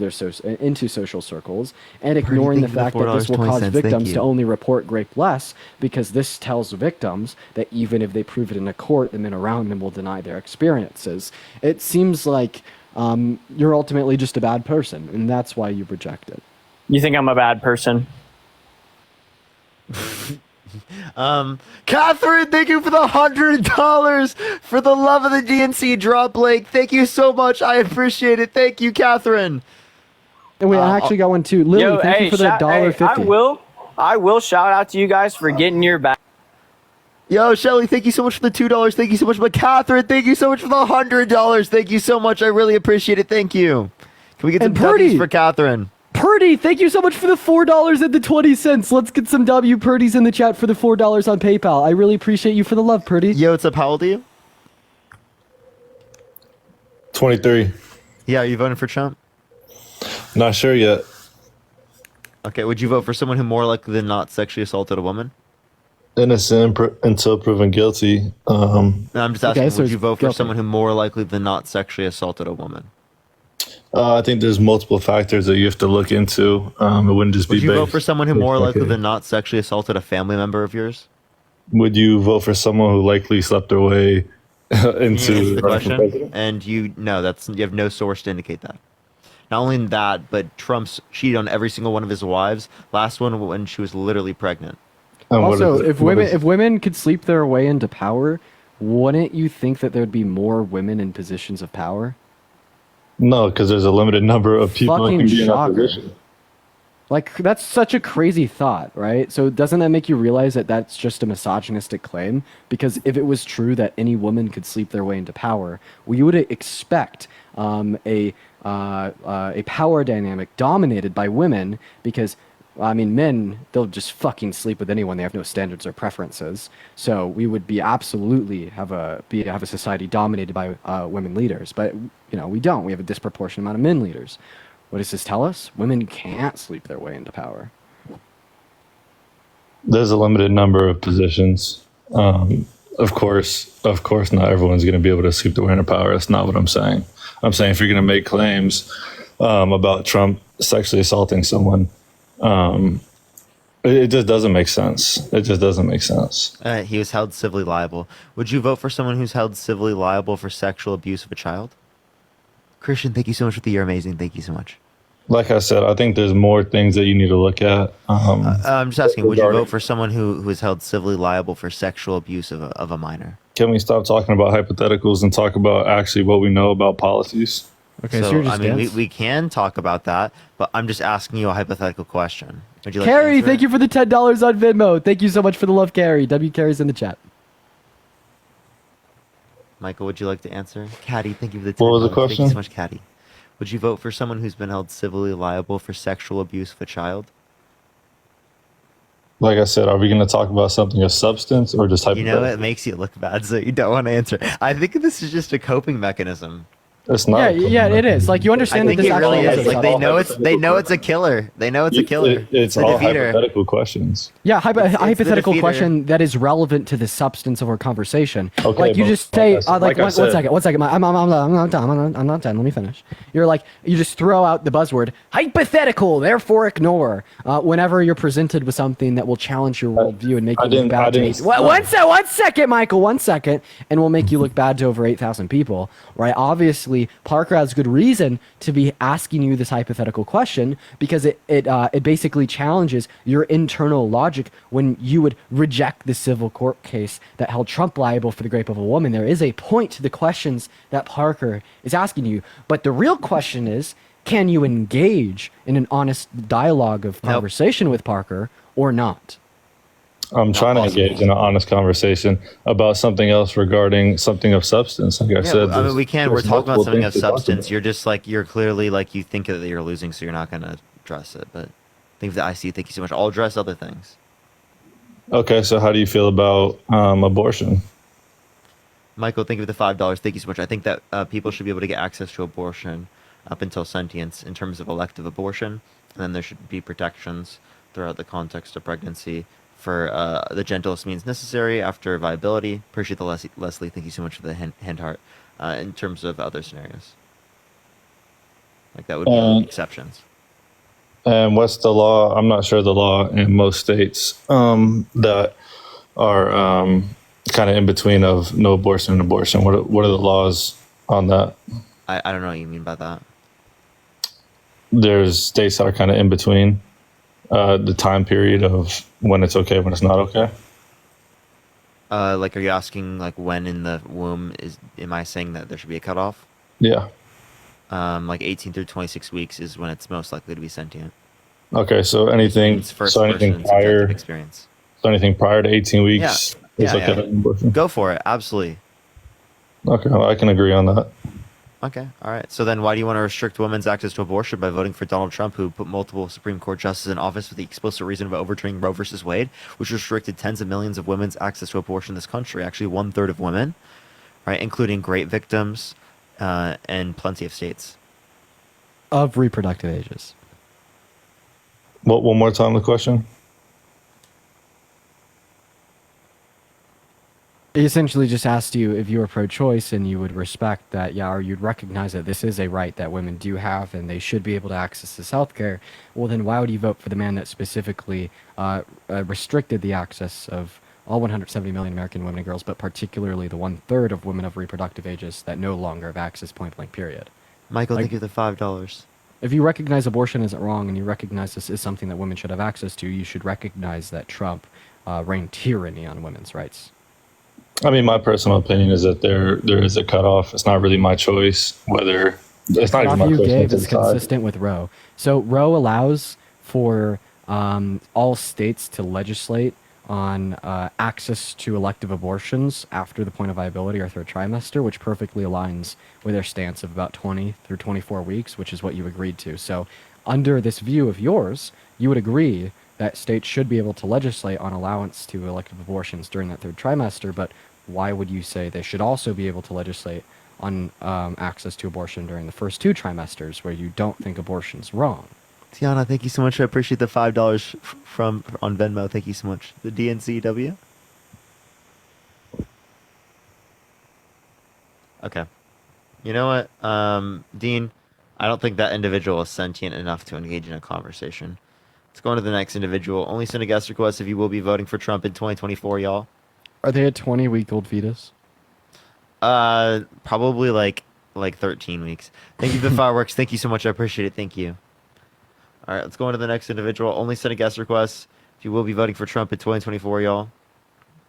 social circles, and ignoring the fact that this will cause victims to only report rape less, because this tells victims that even if they prove it in a court, the men around them will deny their experiences. It seems like you're ultimately just a bad person, and that's why you reject it. You think I'm a bad person? Catherine, thank you for the $100 for the love of the DNC drop, Blake. Thank you so much. I appreciate it. Thank you, Catherine. And I actually got one too. Lily, thank you for the $1.50. I will shout out to you guys for getting your back. Yo, Shelly, thank you so much for the $2. Thank you so much. But Catherine, thank you so much for the $100. Thank you so much. I really appreciate it. Thank you. Can we get some W's for Catherine? Purdy, thank you so much for the $4.20. Let's get some W Purdy's in the chat for the $4 on PayPal. I really appreciate you for the love, Purdy. Yo, what's up? How old are you? 23. Yeah, are you voting for Trump? Not sure yet. Okay, would you vote for someone who more likely than not sexually assaulted a woman? Innocent until proven guilty. No, I'm just asking, so would you vote for guilty. someone who more likely than not sexually assaulted a woman? I think there's multiple factors that you have to look into. It wouldn't just Would be you based. vote for someone who more Okay. likely than not sexually assaulted a family member of yours? Would you vote for someone who likely slept their way into the running for question, president? and you have no source to indicate that. Not only that, but Trump's cheated on every single one of his wives. Last one when she was literally pregnant. Also, if women could sleep their way into power, wouldn't you think that there'd be more women in positions of power? No, because there's a limited number of people who Fucking can be in that shocker. position. Like, that's such a crazy thought, right? So doesn't that make you realize that that's just a misogynistic claim? Because if it was true that any woman could sleep their way into power, we would expect a power dynamic dominated by women because, I mean, men, they'll just fucking sleep with anyone. They have no standards or preferences. So we would be absolutely have a society dominated by women leaders. But, we don't. We have a disproportionate amount of men leaders. What does this tell us? Women can't sleep their way into power. There's a limited number of positions. Of course, not everyone's going to be able to sweep the way into power. That's not what I'm saying. I'm saying if you're going to make claims about Trump sexually assaulting someone, it just doesn't make sense. It just doesn't make sense. He was held civilly liable. Would you vote for someone who's held civilly liable for sexual abuse of a child? Christian, thank you so much for the You're amazing. Thank you so much. Like I said, I think there's more things that you need to look at. I'm just asking, would you vote for someone who is held civilly liable for sexual abuse of a minor? Can we stop talking about hypotheticals and talk about actually what we know about policies? Okay, so I mean, we can talk about that, but I'm just asking you a hypothetical question. Would you like to Carrie, answer thank it? you for the $10 on Venmo. Thank you so much for the love, Carrie. W Carrie's in the chat. Michael, would you like to answer? Caddy, thank you for the $10. What was the Thank you question? so much, Caddy. Would you vote for someone who's been held civilly liable for sexual abuse of a child? Like I said, are we going to talk about something of substance or just You hypothetical? know, it makes you look bad, so you don't want to answer. I think this is just a coping mechanism. It's not. Yeah, it is. Like, you I understand that think this it really actually is. Like they know it's a killer. They know it's a killer. It's a all defeater. hypothetical questions. Yeah, It's the hypothetical defeater. question that is relevant to the substance of our conversation. Okay, like you but just say, like I one said- second. I'm not done. I'm not done. Let me finish. You're like, you just throw out the buzzword hypothetical, therefore ignore. Whenever you're presented with something that will challenge your worldview and make you look bad. One second, Michael. 1 second, and will make you look bad to over 8,000 people. Right? Obviously, Parker has good reason to be asking you this hypothetical question because it basically challenges your internal logic when you would reject the civil court case that held Trump liable for the rape of a woman. There is a point to the questions that Parker is asking you, but the real question is, can you engage in an honest dialogue of conversation with Parker or not? I'm trying to engage in an honest conversation about something else regarding something of substance. Like I said, I mean, we can. We're there's talking about multiple something of things to talk substance. about. You're just like you're clearly like you think that you're losing, so you're not going to address it. But things that I see, thank you so much. I'll address other things. Okay, so how do you feel about abortion? Michael, thank you for the $5. Thank you so much. I think that people should be able to get access to abortion up until sentience in terms of elective abortion, and then there should be protections throughout the context of pregnancy for the gentlest means necessary after viability. Appreciate the Leslie. Thank you so much for the hand heart. In terms of other scenarios, like that would be exceptions. And what's the law? I'm not sure the law in most states that are kind of in between of no abortion and abortion. What are the laws on that? I don't know what you mean by that. There's states that are kind of in between the time period of when it's okay, when it's not okay. Like, are you asking like when in the womb am I saying that there should be a cutoff? Yeah. like 18 through 26 weeks is when it's most likely to be sentient. Okay, so anything, It's first so anything person subjective prior, experience. so anything prior to 18 Yeah, weeks yeah, is okay. yeah. Go for it. Absolutely. Okay, well, I can agree on that. Okay, all right. So then why do you want to restrict women's access to abortion by voting for Donald Trump, who put multiple Supreme Court justices in office with the explicit reason of overturning Roe versus Wade, which restricted tens of millions of women's access to abortion in this country, actually 1/3 of women, right, including great victims and plenty of states. Of reproductive ages. What? One more time, the question. He essentially just asked you if you were pro-choice and you would respect that, yeah, or you'd recognize that this is a right that women do have and they should be able to access this health care. Well, then why would you vote for the man that specifically restricted the access of all 170 million American women and girls, but particularly the 1/3 of women of reproductive ages that no longer have access, point blank, period? Michael, thank you for the $5. If you recognize abortion isn't wrong and you recognize this is something that women should have access to, you should recognize that Trump reigned tyranny on women's rights. I mean, my personal opinion is that there is a cutoff. It's not really my choice whether it's not even my you choice. gave to is decide. consistent with Roe. So Roe allows for all states to legislate on access to elective abortions after the point of viability or third trimester, which perfectly aligns with their stance of about 20 through 24 weeks, which is what you agreed to. So under this view of yours, you would agree that states should be able to legislate on allowance to elective abortions during that third trimester, but why would you say they should also be able to legislate on access to abortion during the first 2 trimesters where you don't think abortion's wrong? Tiana, thank you so much. I appreciate the $5 from on Venmo. Thank you so much. The DNCW. Okay. You know what, Dean? I don't think that individual is sentient enough to engage in a conversation. Let's go on to the next individual. Only send a guest request if you will be voting for Trump in 2024, y'all. Are they a 20-week-old fetus? Probably like 13 weeks. Thank you for the fireworks. Thank you so much. I appreciate it. Thank you. All right, let's go on to the next individual. Only send a guest request if you will be voting for Trump in 2024, y'all.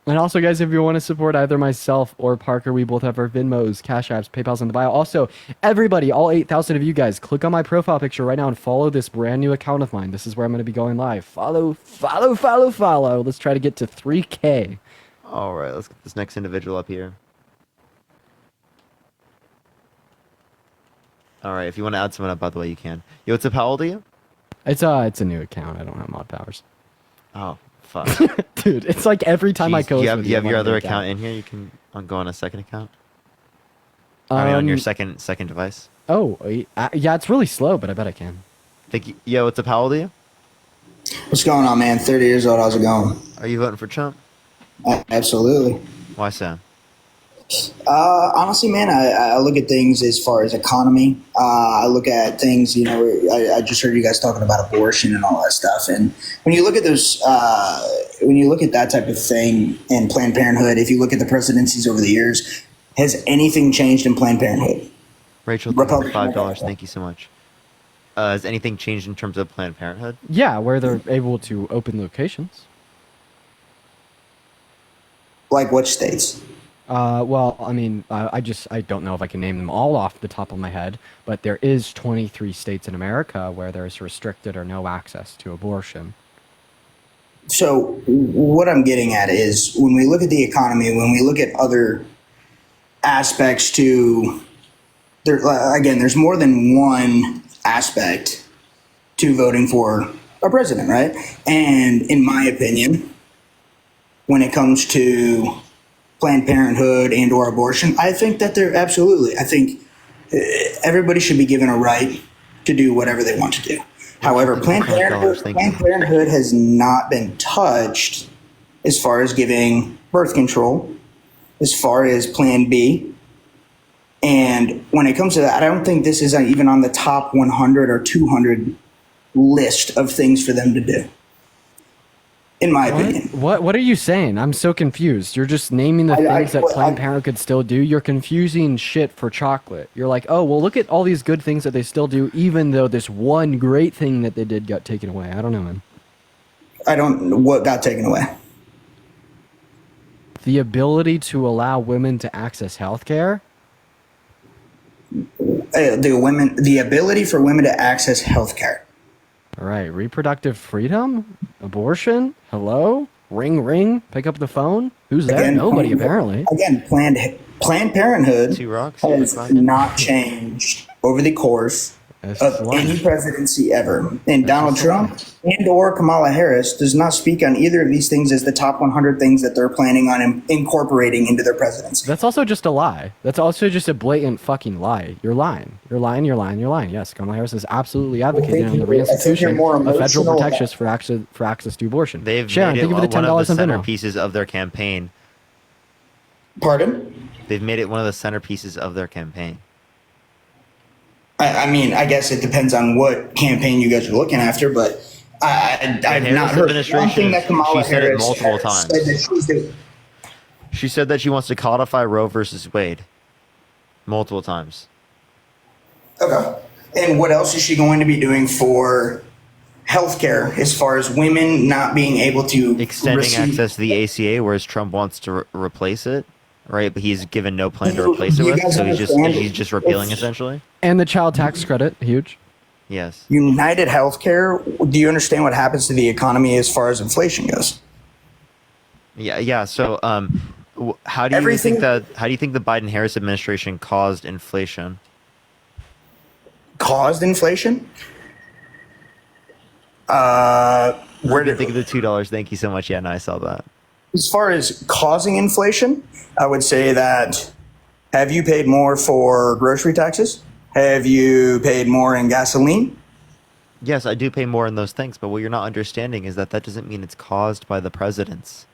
And also, guys, if you want to support either myself or Parker, we both have our Venmos, Cash Apps, PayPal's in the bio. Also, everybody, all 8,000 of you guys, click on my profile picture right now and follow this brand new account of mine. This is where I'm going to be going live. Follow. Let's try to get to 3K. All right, let's get this next individual up here. All right, if you want to add someone up, by the way, you can. Yo, what's up? How old are you? It's a new account. I don't have mod powers. Oh, fuck. Dude, it's like every time I go. Do you have your other account in here? You can go on a second account. I mean, on your second device. Oh, yeah, it's really slow, but I bet I can. Thank you. Yo, what's up? How old are you? What's going on, man? 30 years old. How's it going? Are you voting for Trump? Absolutely. Why so? Honestly, man, I look at things as far as economy. I look at things, I just heard you guys talking about abortion and all that stuff. And when you look at those, when you look at that type of thing in Planned Parenthood, if you look at the presidencies over the years, has anything changed in Planned Parenthood? Rachel, $5. Thank you so much. Has anything changed in terms of Planned Parenthood? Yeah, where they're able to open locations. Like which states? Well, I mean, I don't know if I can name them all off the top of my head, but there is 23 states in America where there's restricted or no access to abortion. So what I'm getting at is when we look at the economy, when we look at other aspects to again, there's more than one aspect to voting for a president, right? And in my opinion, when it comes to Planned Parenthood and or abortion, I think that I think everybody should be given a right to do whatever they want to do. However, Planned Parenthood has not been touched as far as giving birth control, as far as Plan B. And when it comes to that, I don't think this is even on the top 100 or 200 list of things for them to do. In my opinion. What are you saying? I'm so confused. You're just naming the things that Planned Parenthood could still do. You're confusing shit for chocolate. You're like, oh, well, look at all these good things that they still do, even though this one great thing that they did got taken away. I don't know, man. I don't know what got taken away. The ability to allow women to access health care? the ability for women to access health care. All right, reproductive freedom, abortion. Hello, ring ring. Pick up the phone. Who's there? Again, Nobody apparently. Again, Planned Parenthood Two rocks, has not changed over the course That's of one. any presidency ever. And Donald Trump and or Kamala Harris does not speak on either of these things as the top 100 things that they're planning on incorporating into their presidency. That's also just a lie. That's also just a blatant fucking lie. You're lying. You're lying. You're lying. You're lying. Yes, Kamala Harris is absolutely advocating on the reinstitution of federal protections for access to abortion. They've Sharon, made thank it you for the one of $10 the on Venmo. centerpieces of their campaign. Pardon? They've made it one of the centerpieces of their campaign. I mean, I guess it depends on what campaign you guys are looking after, but I've not heard one thing that Kamala she said it Harris multiple has times. said that she's doing. She said that she wants to codify Roe versus Wade multiple times. Okay. And what else is she going to be doing for healthcare as far as women not being able to Extending access to the ACA, whereas Trump wants to replace it, right? But he's given no plan to replace it You with, guys so understand he's just repealing if- essentially. And the child tax credit, huge. Yes. United Healthcare, do you understand what happens to the economy as far as inflation goes? Yeah. So, how do you think the Biden-Harris administration caused inflation? Caused inflation? Where did think of the $2? Thank you so much. Yeah, no, I saw that. As far as causing inflation, I would say that have you paid more for grocery taxes? Have you paid more in gasoline? Yes, I do pay more in those things, but what you're not understanding is that doesn't mean it's caused by the presidents.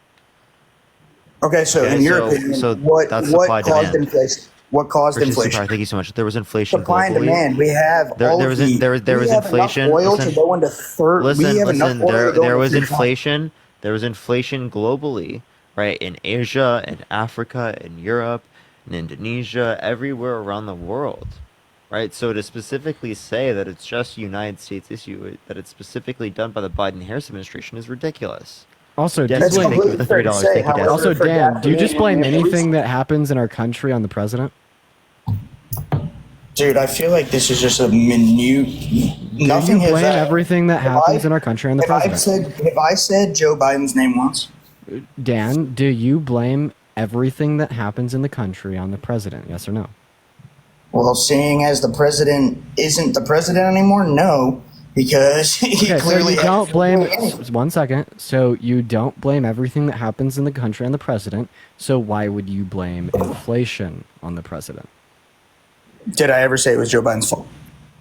Okay, so in your opinion, what that's caused supply demand. inflation? What caused Christian inflation? Super, thank you so much. There was inflation Supply and globally. demand. We have There all was of the, there was we have inflation. enough oil Listen, to go into third. listen, we have enough listen. oil There to go there was into 320. inflation. There was inflation globally, right? In Asia, in Africa, in Europe, in Indonesia, everywhere around the world, right? So to specifically say that it's just a United States issue, that it's specifically done by the Biden-Harris administration, is ridiculous. Also, Yes, do you thank you blame, for the $3. Thank you, Dan. also, Dan, do you just blame anything that happens in our country on the president? Dude, I feel like this is just a minute. Nothing Do you has. blame everything that happens in our country on the president? Have I said Joe Biden's name once? Dan, do you blame everything that happens in the country on the president? Yes or no? Well, seeing as the president isn't the president anymore, no, because he Okay, so clearly you don't blame. 1 second. So you don't blame everything that happens in the country on the president. So why would you blame inflation on the president? Did I ever say it was Joe Biden's fault?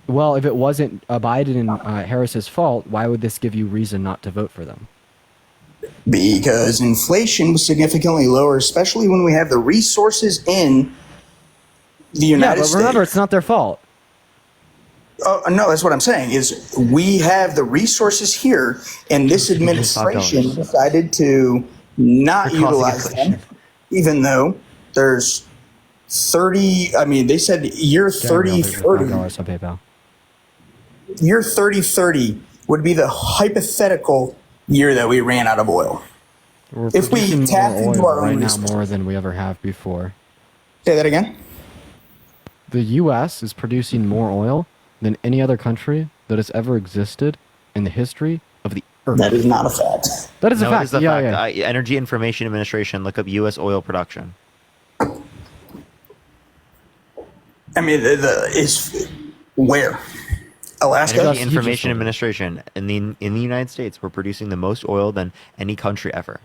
Well, if it wasn't Biden and Harris's fault, why would this give you reason not to vote for them? Because inflation was significantly lower, especially when we have the resources in the United States. Yeah, but remember, it's not their fault. No, that's what I'm saying, is we have the resources here, and this administration decided to not They're causing utilize them, even though there's 30, I mean, they said year 3030. $5 on PayPal. Year 3030 would be the hypothetical year that we ran out of oil. We're If we producing tap more into oil our own right now resources. more than we ever have before. Say that again? The U.S. is producing more oil than any other country that has ever existed in the history of the earth. That is not a fact. That is a No, fact. It is a Yeah, fact. yeah. Energy Information Administration, look up U.S. oil production. I mean, is where? Alaska? Energy Information Administration in the United States, we're producing the most oil than any country ever.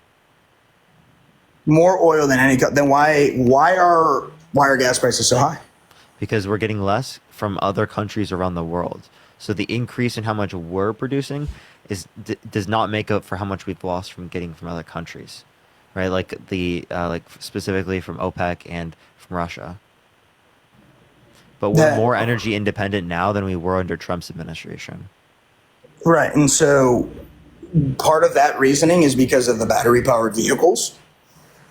More oil than any. Then why are gas prices so high? Because we're getting less from other countries around the world. So the increase in how much we're producing does not make up for how much we've lost from getting from other countries, right? Like like specifically from OPEC and from Russia. But we're more energy independent now than we were under Trump's administration. Right, and so part of that reasoning is because of the battery-powered vehicles,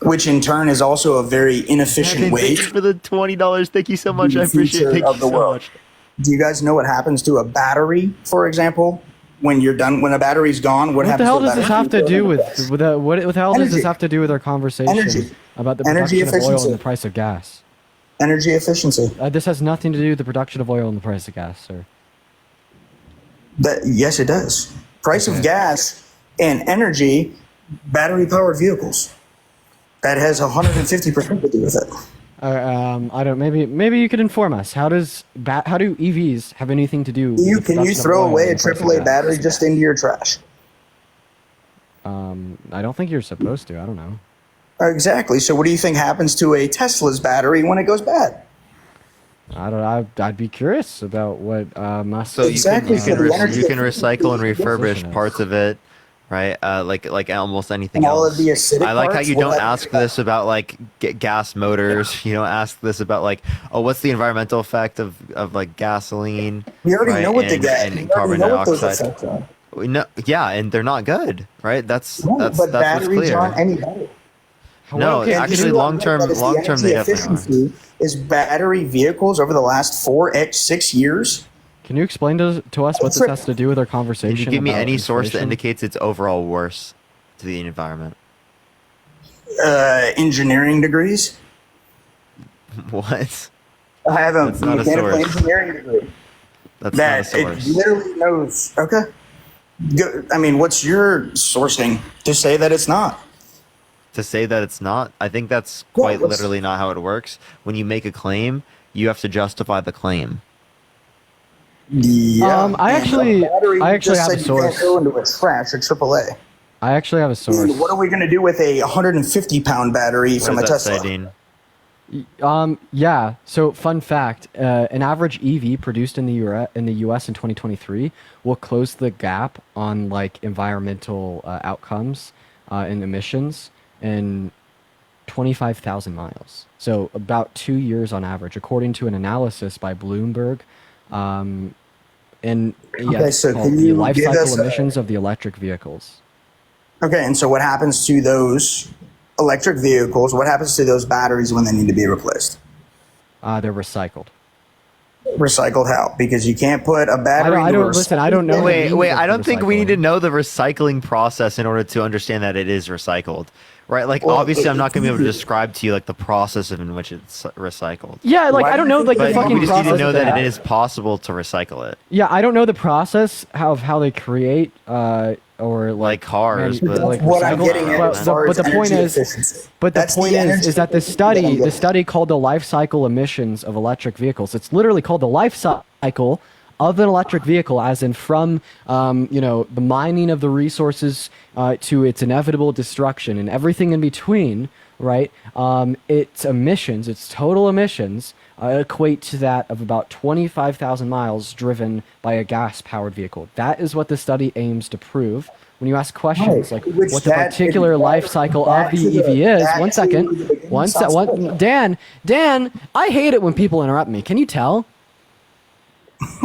which in turn is also a very inefficient way. Thank you for the $20. Thank you so much. I appreciate it. Thank you so much. Do you guys know what happens to a battery, for example, when you're done? When a battery's gone, What the happens hell to a does this battery? have to do with what the hell does this have to do with our conversation Energy. about the Energy production of oil efficiency. and the price of gas? Energy efficiency. This has nothing to do with the production of oil and the price of gas, sir. Yes, it does. Price of gas and energy, battery-powered vehicles. That has 150% to do with it. I don't. Maybe you could inform us. How do EVs have anything to do? Can with the you production of throw oil away a and the price of AAA gas? battery just into your trash? I don't think you're supposed to. I don't know. Exactly. So what do you think happens to a Tesla's battery when it goes bad? I don't. I'd be curious about what Musk. So you can recycle and refurbish parts of it, right? Like almost anything And all else. of the acidic I like how parts, you will don't that- ask this about like gas motors. You don't ask this about like, oh, what's the environmental effect of like gasoline? We already know what the gas and we carbon already know what those dioxide. effects are. No, yeah, and they're not good, right? That's But what's batteries clear. aren't any better. No, And actually, you know long term, what is the they definitely are. efficiency is battery vehicles over the last 6 years. Can you explain to us what this has to do with our conversation? Can you give me about any source that inflation? indicates it's overall worse to the environment? Engineering degrees. What? I have a That's not a mechanical source. engineering degree. That's that not a source. it literally knows. Okay. I mean, what's your sourcing to say that it's not? To say that it's not, I think that's quite what's- literally not how it works. When you make a claim, you have to justify the claim. Yeah. I and actually- the battery I actually just have a said you can't source. go into a trash at AAA. I actually have a source. And what are we going to do with a 150-pound battery What from a does that Tesla? say, Dean? Yeah. So, fun fact: an average EV produced in the U.S. in 2023 will close the gap on like environmental outcomes and emissions in 25,000 miles. So, about 2 years on average, according to an analysis by Bloomberg. And yeah, Okay, it's so called can the you life give cycle us a- emissions of the electric vehicles. Okay, and so what happens to those electric vehicles? What happens to those batteries when they need to be replaced? They're recycled. Recycled how? Because you can't put a battery. I into a don't listen. I don't know. the Wait, means wait. of I don't think we recycling. need to know the recycling process in order to understand that it is recycled, right? Like, Well, obviously, I'm not going to be able to it's- describe to you like the process in which it's recycled. Yeah, like Why I don't do you know think like the But fucking we just need process. to know that that they it have. is possible to recycle it, Yeah, I don't know the process of how they create or like cars. But That's what I'm getting at as far but as the point energy is, efficiency. but the That's the point energy is that the efficiency that I'm study getting. called the life cycle emissions of electric vehicles. It's literally called the life cycle of an electric vehicle, as in from the mining of the resources to its inevitable destruction and everything in between. Right? Its emissions, its total emissions, equate to that of about 25,000 miles driven by a gas-powered vehicle. That is what the study aims to prove. When you ask questions Right. like Which what the that- particular that- life cycle back of to the EV the- is, back one to second, the beginning one sounds sec, good. Dan, I hate it when people interrupt me. Can you tell?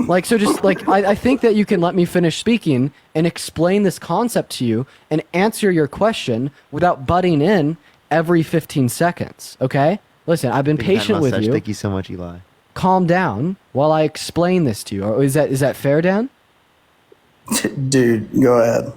Like, so just like, I think that you can let me finish speaking and explain this concept to you and answer your question without butting in every 15 seconds. Okay? Listen, I've been Big man patient with mustache. you. Thank you so much, Eli. Calm down while I explain this to you. Or is that fair, Dan? Dude, go ahead.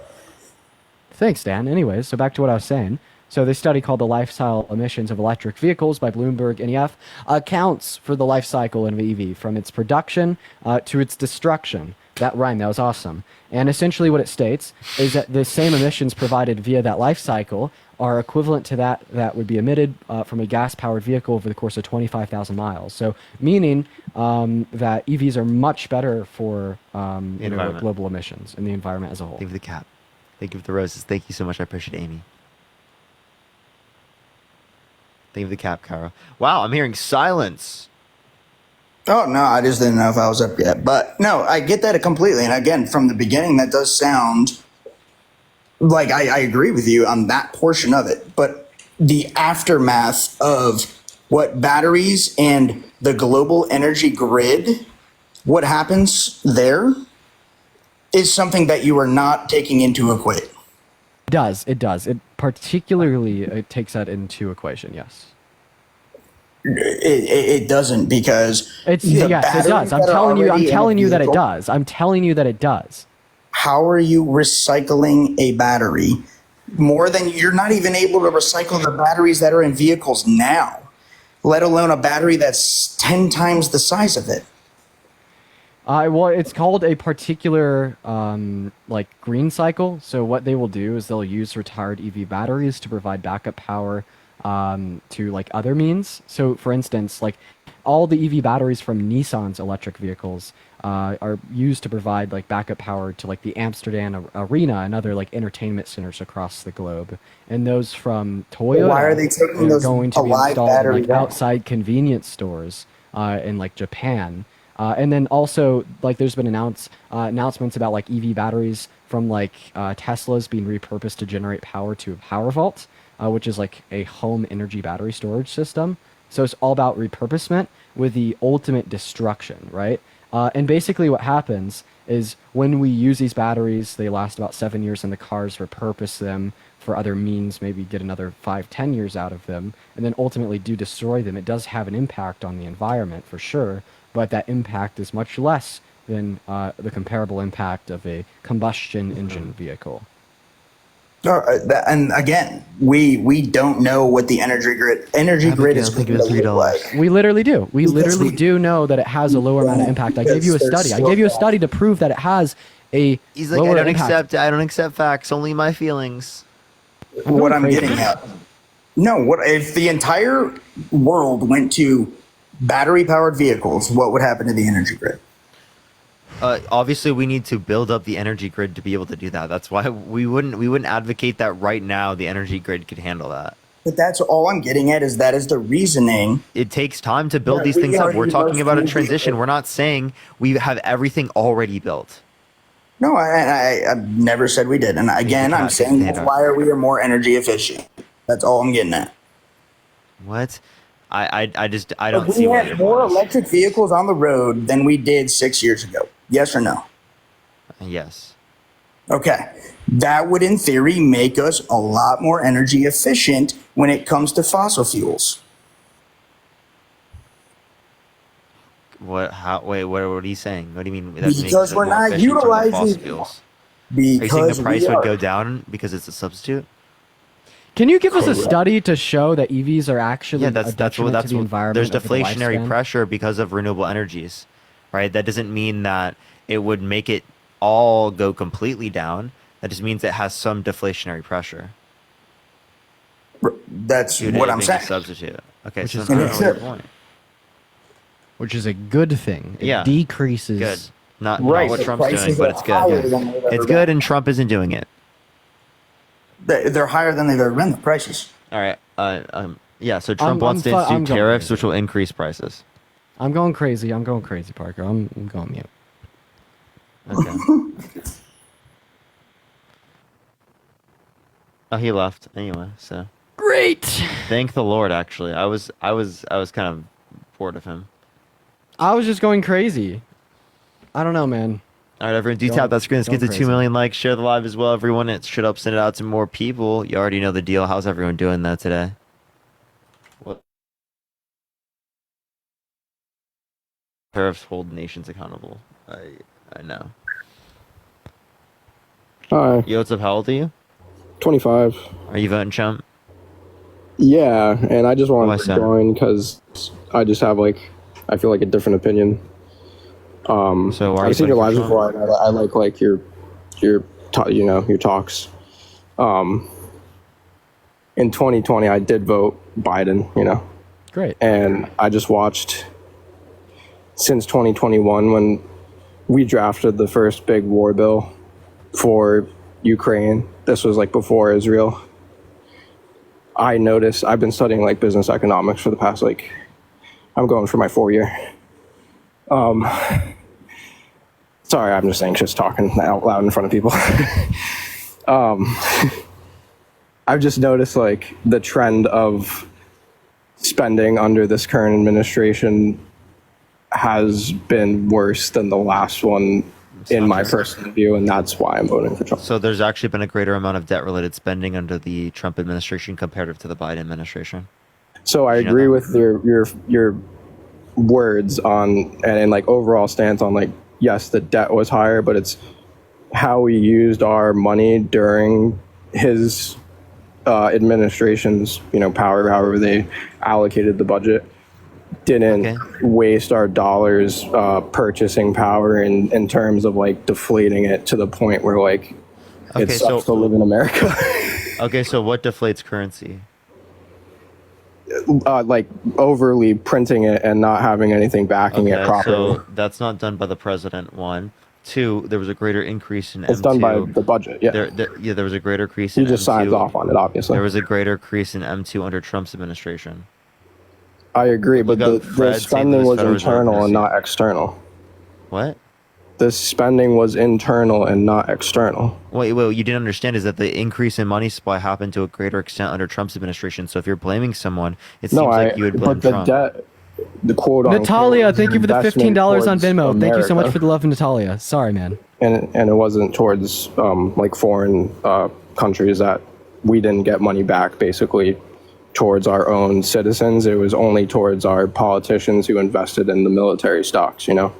Thanks, Dan. Anyways, so back to what I was saying. So this study called the life cycle emissions of electric vehicles by Bloomberg NEF accounts for the life cycle of an EV from its production to its destruction. That rhyme, that was awesome. And essentially what it states is that the same emissions provided via that life cycle are equivalent to that would be emitted from a gas-powered vehicle over the course of 25,000 miles. So meaning that EVs are much better for environment. global emissions and the environment as a whole. Thank you for the cap. Thank you for the roses. Thank you so much. I appreciate Amy. Thank you for the cap, Kara. Wow, I'm hearing silence. Oh, no, I just didn't know if I was up yet. But no, I get that completely. And again, from the beginning, that does sound like I agree with you on that portion of it. But the aftermath of what batteries and the global energy grid, what happens there is something that you are not taking into equate. It does. It particularly takes that into equation, yes. It doesn't because Yes, the it does. batteries I'm that are telling you already in a that it vehicle- does. I'm telling you that it does. How are you recycling a battery more than you're not even able to recycle the batteries that are in vehicles now? let alone a battery that's 10 times the size of it. Well, it's called a particular like green cycle. So what they will do is they'll use retired EV batteries to provide backup power to like other means. So for instance, like all the EV batteries from Nissan's electric vehicles are used to provide like backup power to like the Amsterdam Arena and other like entertainment centers across the globe. And those from Toyota, Why are they taking those going to be alive installed in batteries like out? outside convenience stores in like Japan. And then also, like, there's been announcements about like EV batteries from like Teslas being repurposed to generate power to a power vault, which is like a home energy battery storage system. So it's all about repurposement with the ultimate destruction, right? And basically, what happens is when we use these batteries, they last about 7 years in the cars, repurpose them for other means, maybe get another 5-10 years out of them, and then ultimately do destroy them. It does have an impact on the environment for sure, but that impact is much less than the comparable impact of a combustion engine vehicle. And again, we don't know what the energy grid is going to look like. We literally do. We literally do know that it has a lower amount of impact. I gave you a study. I gave you a study to prove that it has a He's like, lower I impact. don't accept facts, only my feelings. What I'm getting at. No, what if the entire world went to battery-powered vehicles? What would happen to the energy grid? Obviously, we need to build up the energy grid to be able to do that. That's why we wouldn't advocate that right now. The energy grid could handle that. But that's all I'm getting at is that is the reasoning. It takes time to build these things up. We're talking about a transition. We're not saying we have everything already built. No, I've never said we did. And again, I'm saying that's why we are more energy efficient. That's all I'm getting at. What? I don't We see why have more electric vehicles on the road than we did 6 years ago. Yes or no? Yes. Okay. That would, in theory, make us a lot more energy efficient when it comes to fossil fuels. What? How? Wait. What are you saying? What do you mean? That makes Because it we're more not efficient from the fossil utilizing. fuels? Are you saying Because the price we would are. go down because it's a substitute? Can you give us a study to show that EVs are actually Yeah, a that's detriment what to the environment? there's over the deflationary lifespan? pressure because of renewable energies, right? That doesn't mean that it would make it all go completely down. That just means it has some deflationary pressure. That's due to what it I'm being a saying. substitute. Okay, Which so is then I good. don't know your point. Which is a good thing. It Yeah. decreases. Good. Not Right, what the Trump's doing, prices but are it's higher good. than they've ever It's been. good, and Trump isn't doing it. They're higher than they've ever been, the prices. All right. Yeah. So Trump I'm wants to fu- I'm institute going tariffs, crazy. which will increase prices. I'm going crazy. I'm going crazy, Parker. I'm going mute. Okay. Oh, he left anyway. So great. Thank the Lord. Actually, I was kind of bored of him. I was just going crazy. I don't know, man. All right, everyone, do Going- tap that screen. Let's get going to 2 crazy. million likes. Share the live as well, everyone. It should up, send it out to more people. You already know the deal. How's everyone doing that today? What? Tariffs hold nations accountable. I know. Hi. Yo, what's up? How old are you? 25. Are you voting, chump? Yeah, and I just wanted Why to so? join because I just have I feel like a different opinion. So why are you I've seen your voting lives for Trump? before, and I like your your talks. In 2020, I did vote Biden. Great. And I just watched since 2021 when we drafted the first big war bill for Ukraine. This was before Israel. I noticed I've been studying business economics for the past I'm going for my 4 year. Sorry, I'm just anxious talking out loud in front of people. I've just noticed the trend of spending under this current administration has been worse than the last one in my personal view, and that's why I'm voting for Trump. So there's actually been a greater amount of debt-related spending under the Trump administration comparative to the Biden administration. So I agree with your words on and overall stance on yes, the debt was higher, but it's how we used our money during his administration's power, however they allocated the budget. didn't waste our dollars purchasing power in terms of like deflating it to the point where like it sucks to live in America. Okay, so what deflates currency? Like overly printing it and not having anything backing it properly. So that's not done by the president, one. Two, there was a greater increase in It's M2. done by the budget, yeah. There was a greater increase He in just M2. signs off on it, obviously. There was a greater increase in M2 under Trump's administration. I agree, but the Fred, St. spending Louis was Federal Reserve internal and this not year. external. What? The spending was internal and not external. What you didn't understand is that the increase in money supply happened to a greater extent under Trump's administration. So if you're blaming someone, it seems like you would blame but the Trump. debt, the quote unquote, Natalia, thank you for the investment $15 on towards Venmo. Thank you so much America. for the love, Natalia. Sorry, man. And it wasn't towards like foreign countries that we didn't get money back, basically towards our own citizens. It was only towards our politicians who invested in the military stocks, you know?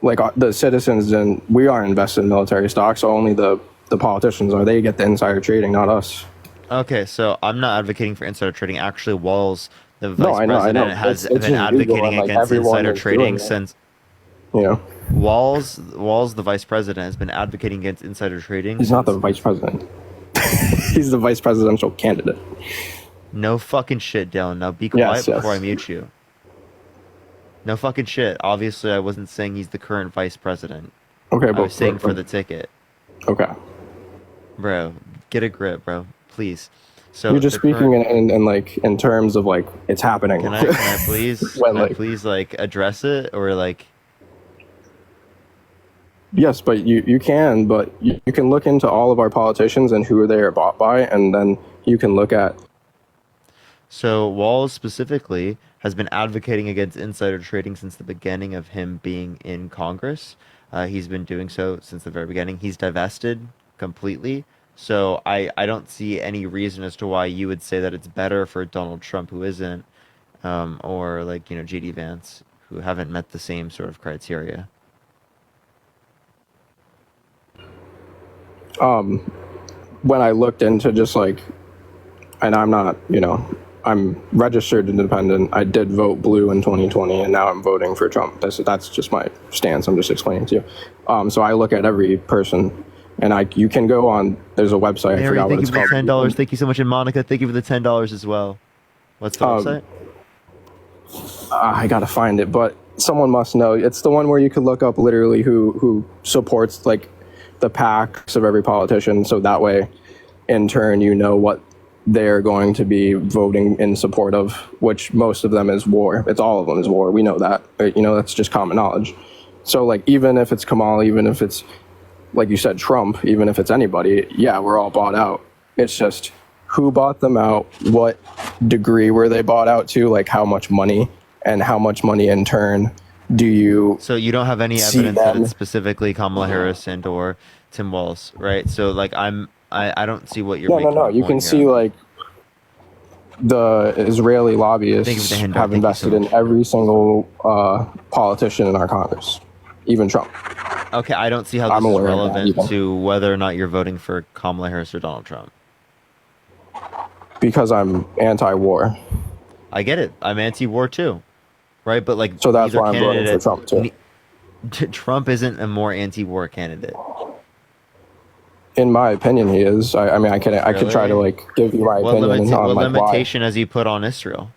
Like the citizens, and we aren't invested in military stocks, so only the politicians are. They get the insider trading, not us. Okay, so I'm not advocating for insider trading. Actually, Walls, the vice No, I know. president, has It's been just legal, advocating and, like, against everyone insider is doing trading it. since. You know, Walls, the vice president, has been advocating against insider trading. he's not the vice president. He's the vice presidential candidate. No fucking shit, Dylan. Now be quiet Yes, yes. before I mute you. No fucking shit. Obviously, I wasn't saying he's the current vice president. Okay, I but was saying for the ticket. Okay. Bro, get a grip, bro. Please. So You're just the speaking current- in like in terms of like it's happening. Can I please? When, can I like- please like address it or like? Yes, but you can, but you can look into all of our politicians and who they are bought by, and then you can look at. So Walls specifically has been advocating against insider trading since the beginning of him being in Congress. He's been doing so since the very beginning. He's divested completely. So I don't see any reason as to why you would say that it's better for Donald Trump, who isn't, or like, you know, J.D. Vance, who haven't met the same sort of criteria. When I looked into just like, and I'm not, you know, I'm registered independent. I did vote blue in 2020, and now I'm voting for Trump. That's just my stance. I'm just explaining to you. So I look at every person, and you can go on. There's a website. I Mary, forgot thank what you it's for the called. $10. Thank you so much, and Monica, thank you for the $10 as well. What's the website? I gotta find it, but someone must know. It's the one where you could look up literally who supports like the PACs of every politician, so that way, in turn, you know what they're going to be voting in support of, which most of them is war. It's all of them is war. We know that. You know, that's just common knowledge. So like, even if it's Kamala, even if it's, like you said, Trump, even if it's anybody, yeah, we're all bought out. It's just who bought them out, what degree were they bought out to, like how much money, and how much money in turn do you So you don't have any see evidence that them? it's specifically Kamala Harris and or Tim Walz, right? So like I don't see what you're No, making. you a can point see here. like the Israeli Thank you lobbyists for the handout. have Thank you invested so in every single politician in our Congress, even Trump. Okay, I don't see how I'm this is aware of that relevant even. to whether or not you're voting for Kamala Harris or Donald Trump. Because I'm anti-war. I get it. I'm anti-war too, right? But like, So that's these are why I'm voting for candidates- Trump too. Trump isn't a more anti-war candidate. In my opinion, he is. I mean, I could try to like give you my What, opinion on what like why. limitation has he put on Israel?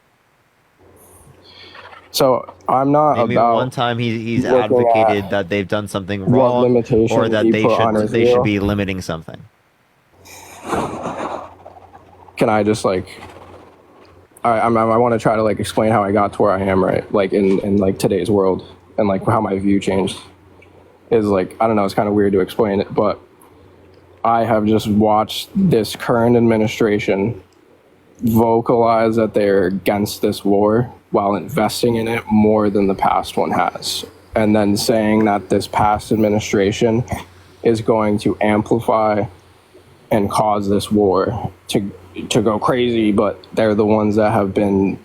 So I'm not Maybe about one time he's looking advocated at that they've done something what wrong, limitation or that he they put on should Israel. be limiting something. Can I just like I want to try to like explain how I got to where I am, right? Like in like today's world, and like how my view changed is like, I don't know, it's kind of weird to explain it, but I have just watched this current administration vocalize that they're against this war while investing in it more than the past one has, and then saying that this past administration is going to amplify and cause this war to go crazy, but they're the ones that have been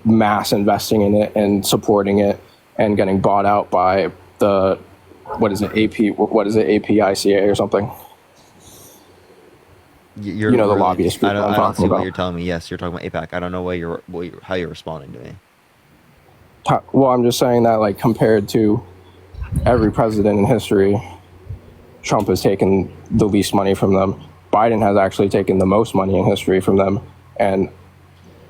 mass investing in it and supporting it and getting bought out by the APICA or something. You're You know, the really- lobbyist group I don't, I'm I don't talking see what about. you're telling me. Yes, you're talking about APAC. I don't know how you're responding to me. Well, I'm just saying that, like, compared to every president in history, Trump has taken the least money from them. Biden has actually taken the most money in history from them, and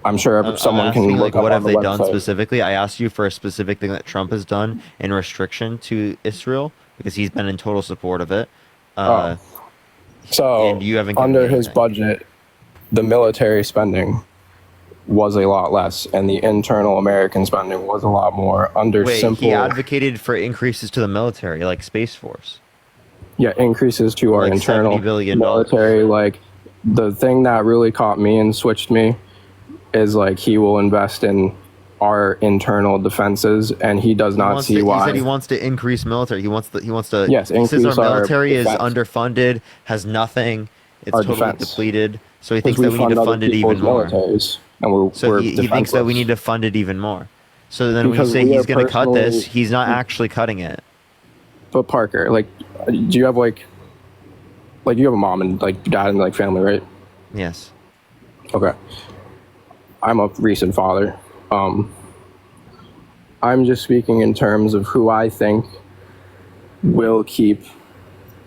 I'm sure someone can asking, look like, up what on have the they done website. specifically? I asked you for a specific thing that Trump has done in restriction to Israel because he's been in total support of it. So and you haven't given under me his anything. budget, the military spending was a lot less, and the internal American spending was a lot more. Under Wait, simple, he advocated for increases to the military, like Space Force. yeah, increases to our Like internal $70 billion. military. Like, the thing that really caught me and switched me is, like, he will invest in our internal defenses, and he does not see He why. said he wants to increase military. He wants to. Yes, He says increase our our military is defense. underfunded, has nothing. It's Our totally defense. depleted. So he Because thinks that we need to other fund it even people's more. militaries, and we're He thinks that we defenseless. need to fund it even more. So then when you Because say we he's are going to cut this, personally- he's not actually cutting it. But Parker, like, do you have like you have a mom and like dad and like family, right? Yes. Okay. I'm a recent father. I'm just speaking in terms of who I think will keep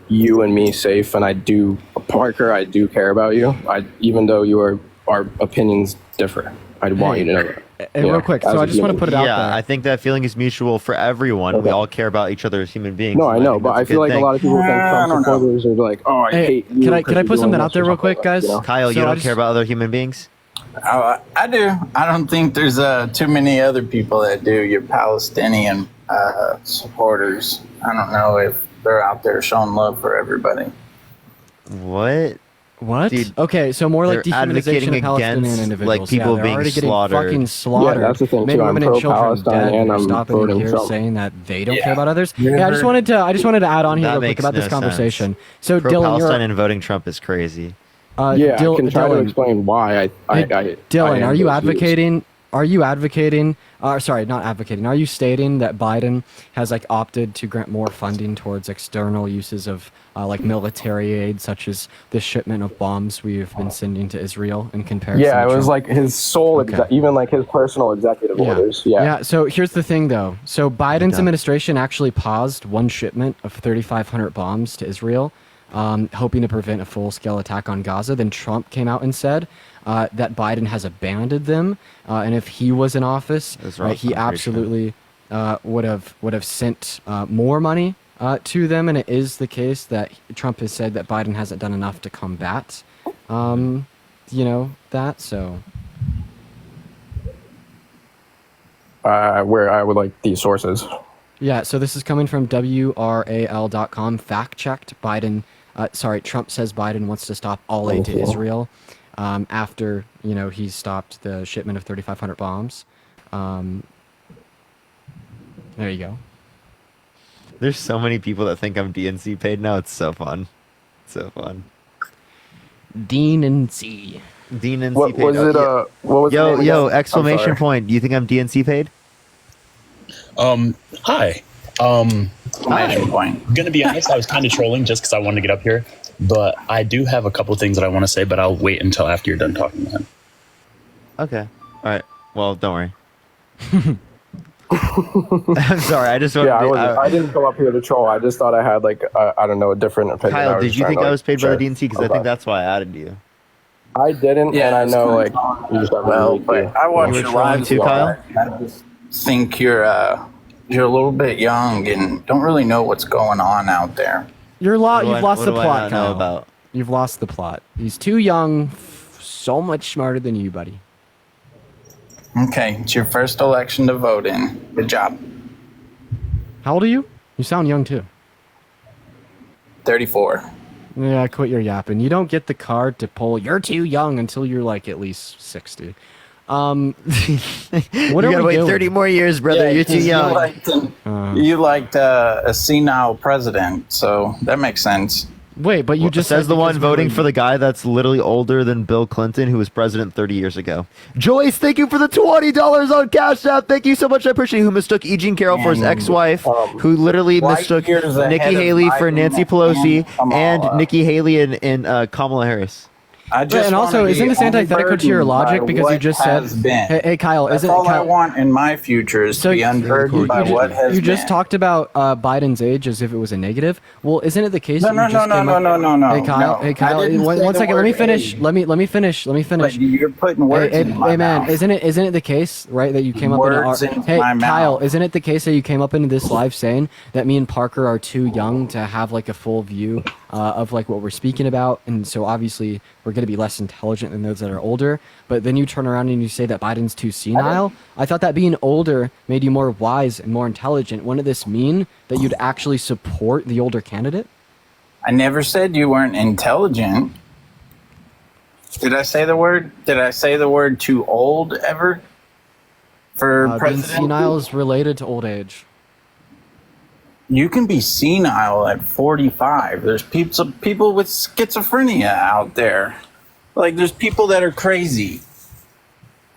you and me safe, and Parker, I do care about you. Even though our opinions differ, I want you to know that. And real quick, so I just want to put it out there. Yeah, I think that feeling is mutual for everyone. We all care about each other as human beings. No, I and know, think but that's I a feel good like thing. a lot of people think Trump supporters are like, oh, I hate you. Can I because put you're something doing out there this real or quick, something, guys? you know? Kyle, you So I don't just- care about other human beings? I do. I don't think there's too many other people that do. Your Palestinian supporters. I don't know if they're out there showing love for everybody. What? What? Dude, Okay, so more like they're dehumanization advocating of Palestinian against, individuals. like, people they're being already getting slaughtered. fucking slaughtered. Yeah, that's the thing, Men, too. I'm women, and children pro-Palestine, dead. and You're I'm stopping voting here Trump. saying that they don't Yeah. care about others. You Yeah, I ever- just wanted to add on here That real quick makes about this no conversation. sense. So Dylan, Pro-Palestine you're and voting Trump is crazy. Yeah, I can try to Dylan, explain why Dylan, are you those views. advocating? Are you advocating? Sorry, not advocating. Are you stating that Biden has like opted to grant more funding towards external uses of like military aid, such as the shipment of bombs we've been sending to Israel in comparison? Yeah, to it was Trump? like his sole, even like his personal executive orders. Yeah. Yeah. So here's the thing, though. So Biden's done. administration actually paused one shipment of 3,500 bombs to Israel, hoping to prevent a full-scale attack on Gaza. Then Trump came out and said that Biden has abandoned them, and if he was in office, That's right, he I'm pretty sure. absolutely would have sent more money to them. And it is the case that Trump has said that Biden hasn't done enough to combat, that. So. Where I would like these sources. Yeah, so this is coming from WRAL.com. Fact-checked. Trump says Biden wants to stop all aid to Israel after, he stopped the shipment of 3,500 bombs. There you go. There's so many people that think I'm DNC paid now. It's so fun. So fun. Dean and C. DNC What paid. was it? What was the Yo, name yo! again? I'm Exclamation sorry. point! Do you think I'm DNC paid? Hi. Exclamation point. Gonna be honest, I was kind of trolling just because I wanted to get up here, but I do have a couple of things that I want to say, but I'll wait until after you're done talking to him. Okay. All right. Well, don't worry. I'm sorry. I just wanted Yeah, to. I didn't go up here to troll. I just thought I had like I don't know, a different opinion. Kyle, was did you trying think to, I was paid by the share. DNC? Because I think that's why I added you. I didn't, and I know like you just have Well, to but I watch You were your trolling live too, Kyle? I just think you're a little bit young and don't really know what's going on out there. You've lost what the do I plot, not know Kyle. about? You've lost the plot. He's too young, so much smarter than you, buddy. Okay, it's your first election to vote in. Good job. How old are you? You sound young, too. 34. Yeah, quit your yapping. You don't get the card to pull. You're too young until you're like at least 60. What You are gotta we wait doing? 30 more years, brother. Yeah, You're too 'cause young. You liked a senile president, so that makes sense. Wait, but you just says said the one because voting we're- for the guy that's literally older than Bill Clinton, who was president 30 years ago. Joyce, thank you for the $20 on Cash App. Thank you so much. I appreciate it. Who mistook E. Jean Carroll for his ex-wife, who literally light mistook years ahead Nikki of Haley for Biden Nancy and Pelosi Kamala. and Nikki Haley and Kamala Harris. I just and also, wanna isn't be this antithetical to your unburdened logic by because you what just said, has been. hey Kyle, That's isn't all I Kyle, want in my future is to be unburdened by what has you just been. talked about Biden's age as if it was a negative. Well, isn't it the case that No, you just came up? no. Hey Kyle, no. hey Kyle, I didn't say one the second. Let me word finish. age. Let me finish. But you're putting words Hey, in my man, mouth. isn't it the case, right, that you came up Words in into hey my Kyle, mouth. isn't it the case that you came up into this live saying that me and Parker are too young to have like a full view of like what we're speaking about, and so obviously we're going to be less intelligent than those that are older, but then you turn around and you say that Biden's too senile? I thought that being older made you more wise and more intelligent. Wouldn't this mean that you'd actually support the older candidate? I never said you weren't intelligent. Did I say the word? Did I say the word too old ever? For Being president? senile is related to old age. You can be senile at 45. There's people with schizophrenia out there. Like, there's people that are crazy.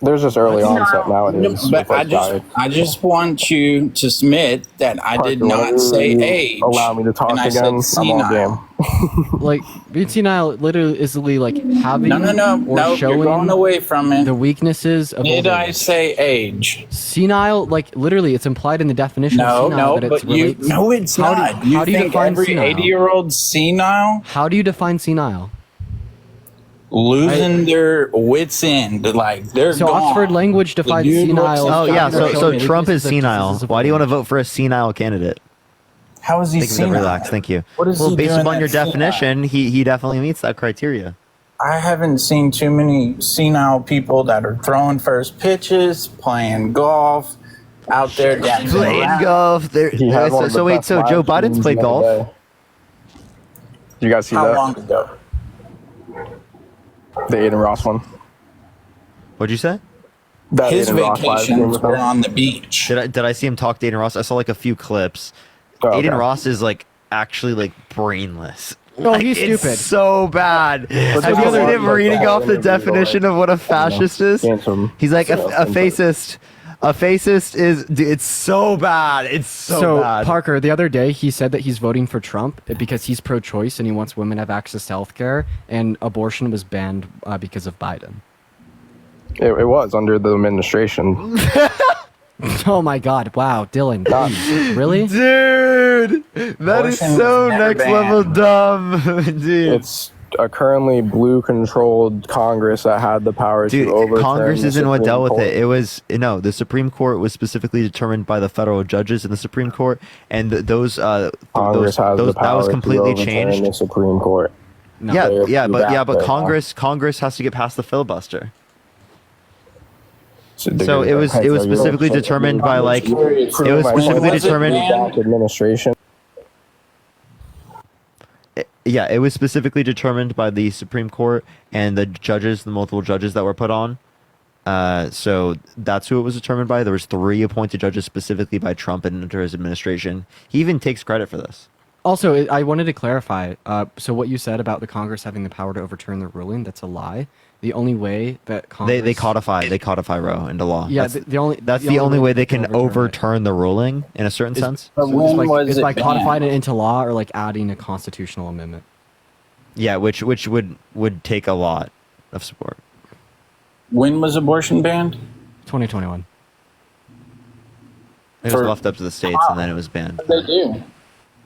There's just early onset nowadays. But with, like, I just want you to submit that I did Parker, not say you age. allow me to talk and I again. said I'm all senile. Like being senile literally is like having No, or showing you're going away from it. the weaknesses of Did old I age. say age? Senile, like literally, it's implied in the definition No, of senile no, that but it's you, relates. no, it's How not. Do, how do you think define every senile? 80-year-old senile? How do you define senile? Losing their wits end, like they're So gone. Oxford language The defines dude looks senile. like Oh yeah, so showing the Trump is weaknesses of senile. diseases of Why do you old want to vote for a senile candidate? How is he Think of the senile? relax. Thank you. What is well, he based doing upon your that's senile? definition, he definitely meets that criteria. I haven't seen too many senile people that are throwing first pitches, playing golf, out there dancing Playing around. golf. He had one of the best So live Joe Biden's streams played the other golf. day. You guys see How that? long ago? The Aiden Ross one. What'd you say? That His Aiden Ross live stream vacations with were him. on the beach. Did I see him talk to Aiden Ross? I saw like a few clips. Oh, okay. Aiden Ross is like actually like brainless. No, Like, he's it's stupid. so bad. But Have you just ever like seen him reading that off the interview, definition like, of what a fascist is? Handsome. He's like a Yeah, fascist. A fascist is. Dude, it's so bad. It's so bad. Parker, the other day, he said that he's voting for Trump because he's pro-choice and he wants women to have access to health care, and abortion was banned because of Biden. It was under the administration. Oh my God! Wow, Dylan, please. Really? Dude, that is Abortion so was never next level banned. dumb, dude. It's a currently blue-controlled Congress that had the power Dude, to overturn Congress the isn't what Supreme dealt with Court. it. It was no. The Supreme Court was specifically determined by the federal judges in the Supreme Court, and Congress has the that power was completely to overturn changed. the Supreme Court. Yeah, They're but back there. Congress has to get past the filibuster. So So it was specifically determined by like it was specifically determined. Administration. Yeah, it was specifically determined by the Supreme Court and the judges, the multiple judges that were put on. So that's who it was determined by. There was 3 appointed judges specifically by Trump and under his administration. He even takes credit for this. Also, I wanted to clarify. So what you said about the Congress having the power to overturn the ruling, that's a lie. The only way that Congress... They codify Roe into law. Yeah, that's the only way they can overturn the ruling in a certain sense. But when was is it by codifying banned? it into law or like adding a constitutional amendment. Yeah, which would take a lot of support. When was abortion banned? 2021. It was left up to the states and then it was banned. What did they do?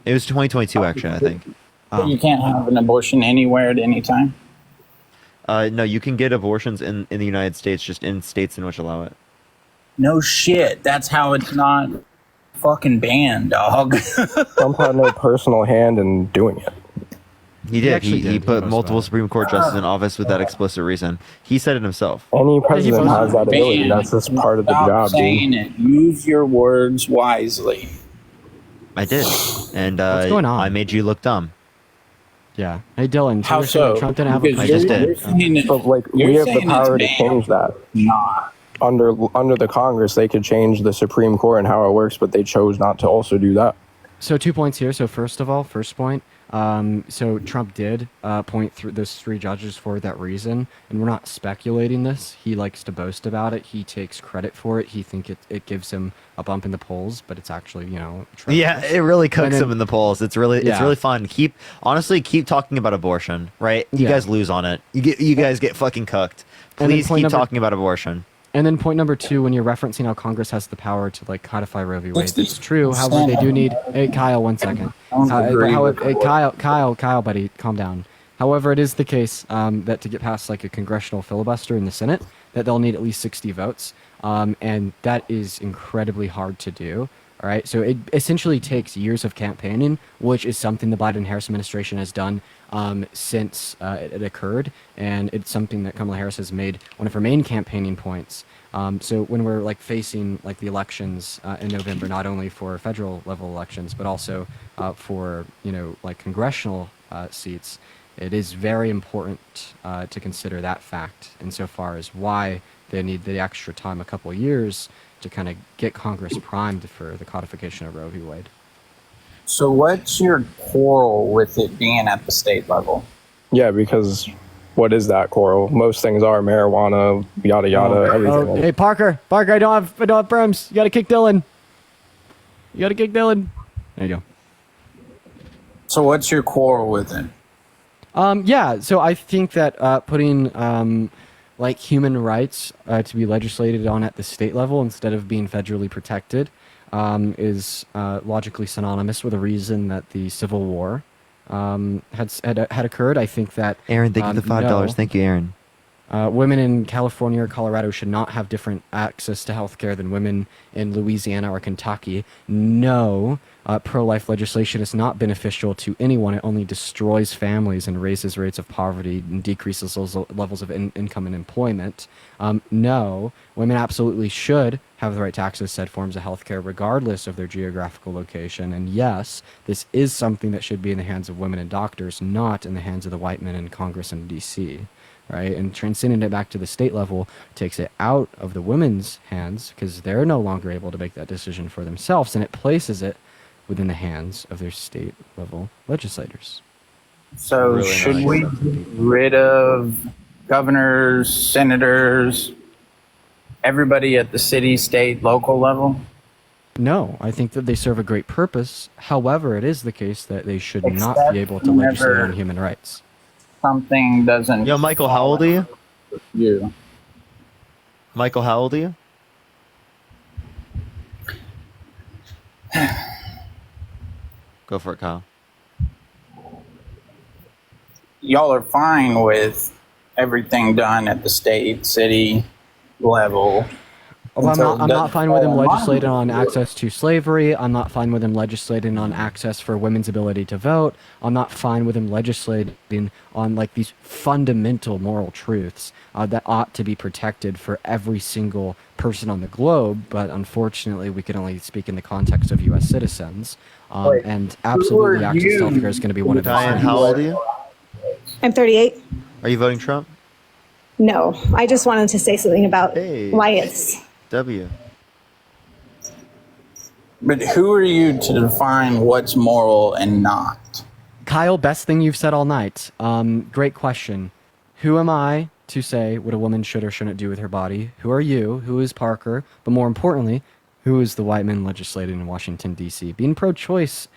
It was 2022 actually, I think. You can't have an abortion anywhere at any time. No, you can get abortions in the United States, just in states in which allow it. No shit. That's how it's not fucking banned, dog. Trump had no personal hand in doing it. He did. actually He did. put He multiple knows Supreme Court justices in office with that explicit reason. He said it himself. Any president wasn't has that ability. banned. That's just part of the Stop job, saying dude. it. Use your words wisely. I did, and What's going on? I made you look dumb. Yeah. Hey, Dylan. How you're saying so? Trump didn't have a Because I just you're did. saying it- But like you're we have the saying it's power to banned. change that. Nah. Under the Congress, they could change the Supreme Court and how it works, but they chose not to also do that. So 2 points here. So first of all, first point. So Trump did point through those three judges for that reason, and we're not speculating this. He likes to boast about it. He takes credit for it. He think it gives him a bump in the polls, but it's actually atrocious. Yeah, it really cooks then- him in the polls. It's really fun. Keep talking about abortion, right? You Yeah. guys lose on it. You guys get fucking cooked. And then Please point keep number- talking about abortion. And then point number 2, when you're referencing how Congress has the power to codify Roe v. Wade, What's the- it's true. However, they do need. Hey, Kyle, 1 second. Kyle, buddy, calm down. However, it is the case that to get past a congressional filibuster in the Senate, that they'll need at least 60 votes, and that is incredibly hard to do. All right, so it essentially takes years of campaigning, which is something the Biden-Harris administration has done since it occurred, and it's something that Kamala Harris has made one of her main campaigning points. So when we're facing the elections in November, not only for federal level elections but also for congressional seats, it is very important to consider that fact insofar as why they need the extra time, a couple of years, to kind of get Congress primed for the codification of Roe v. Wade. So what's your quarrel with it being at the state level? Yeah, because what is that quarrel? Most things are marijuana, yada yada, everything. Hey, Parker, I don't have perms. You gotta kick Dylan. There you go. So what's your quarrel with it? Yeah, so I think that putting human rights to be legislated on at the state level instead of being federally protected is logically synonymous with the reason that the Civil War had occurred. I think that Aaron, thank you for the $5. Thank you, Aaron. Women in California or Colorado should not have different access to health care than women in Louisiana or Kentucky. No, pro-life legislation is not beneficial to anyone. It only destroys families and raises rates of poverty and decreases those levels of income and employment. No, women absolutely should have the right to access said forms of health care regardless of their geographical location. And yes, this is something that should be in the hands of women and doctors, not in the hands of the white men in Congress and D.C., right? And transcending it back to the state level takes it out of the women's hands because they're no longer able to make that decision for themselves, and it places it within the hands of their state level legislators. So Really should nice. we get rid of governors, senators, everybody at the city, state, local level? No, I think that they serve a great purpose. However, it is the case that they should not Except be able to whenever- legislate on human rights. Something doesn't. Yo, Michael, how old are you? You. Michael, how old are you? Go for it, Kyle. Y'all are fine with everything done at the state, city level. Well, until I'm it not doesn't fine with fall them in line. legislating on access to slavery. I'm not fine with them legislating on access for women's ability to vote. I'm not fine with them legislating on these fundamental moral truths that ought to be protected for every single person on the globe. But unfortunately, we can only speak in the context of U.S. citizens. Wait, And absolutely, who are access to you healthcare is going to be one of Diane, those. how old are you? I'm 38. Are you voting Trump? No, I just wanted to say something about Hey. why it's. W. But who are you to define what's moral and not? Kyle, best thing you've said all night. Great question. Who am I to say what a woman should or shouldn't do with her body? Who are you? Who is Parker? But more importantly, who is the white man legislating in Washington, D.C.? Being pro-choice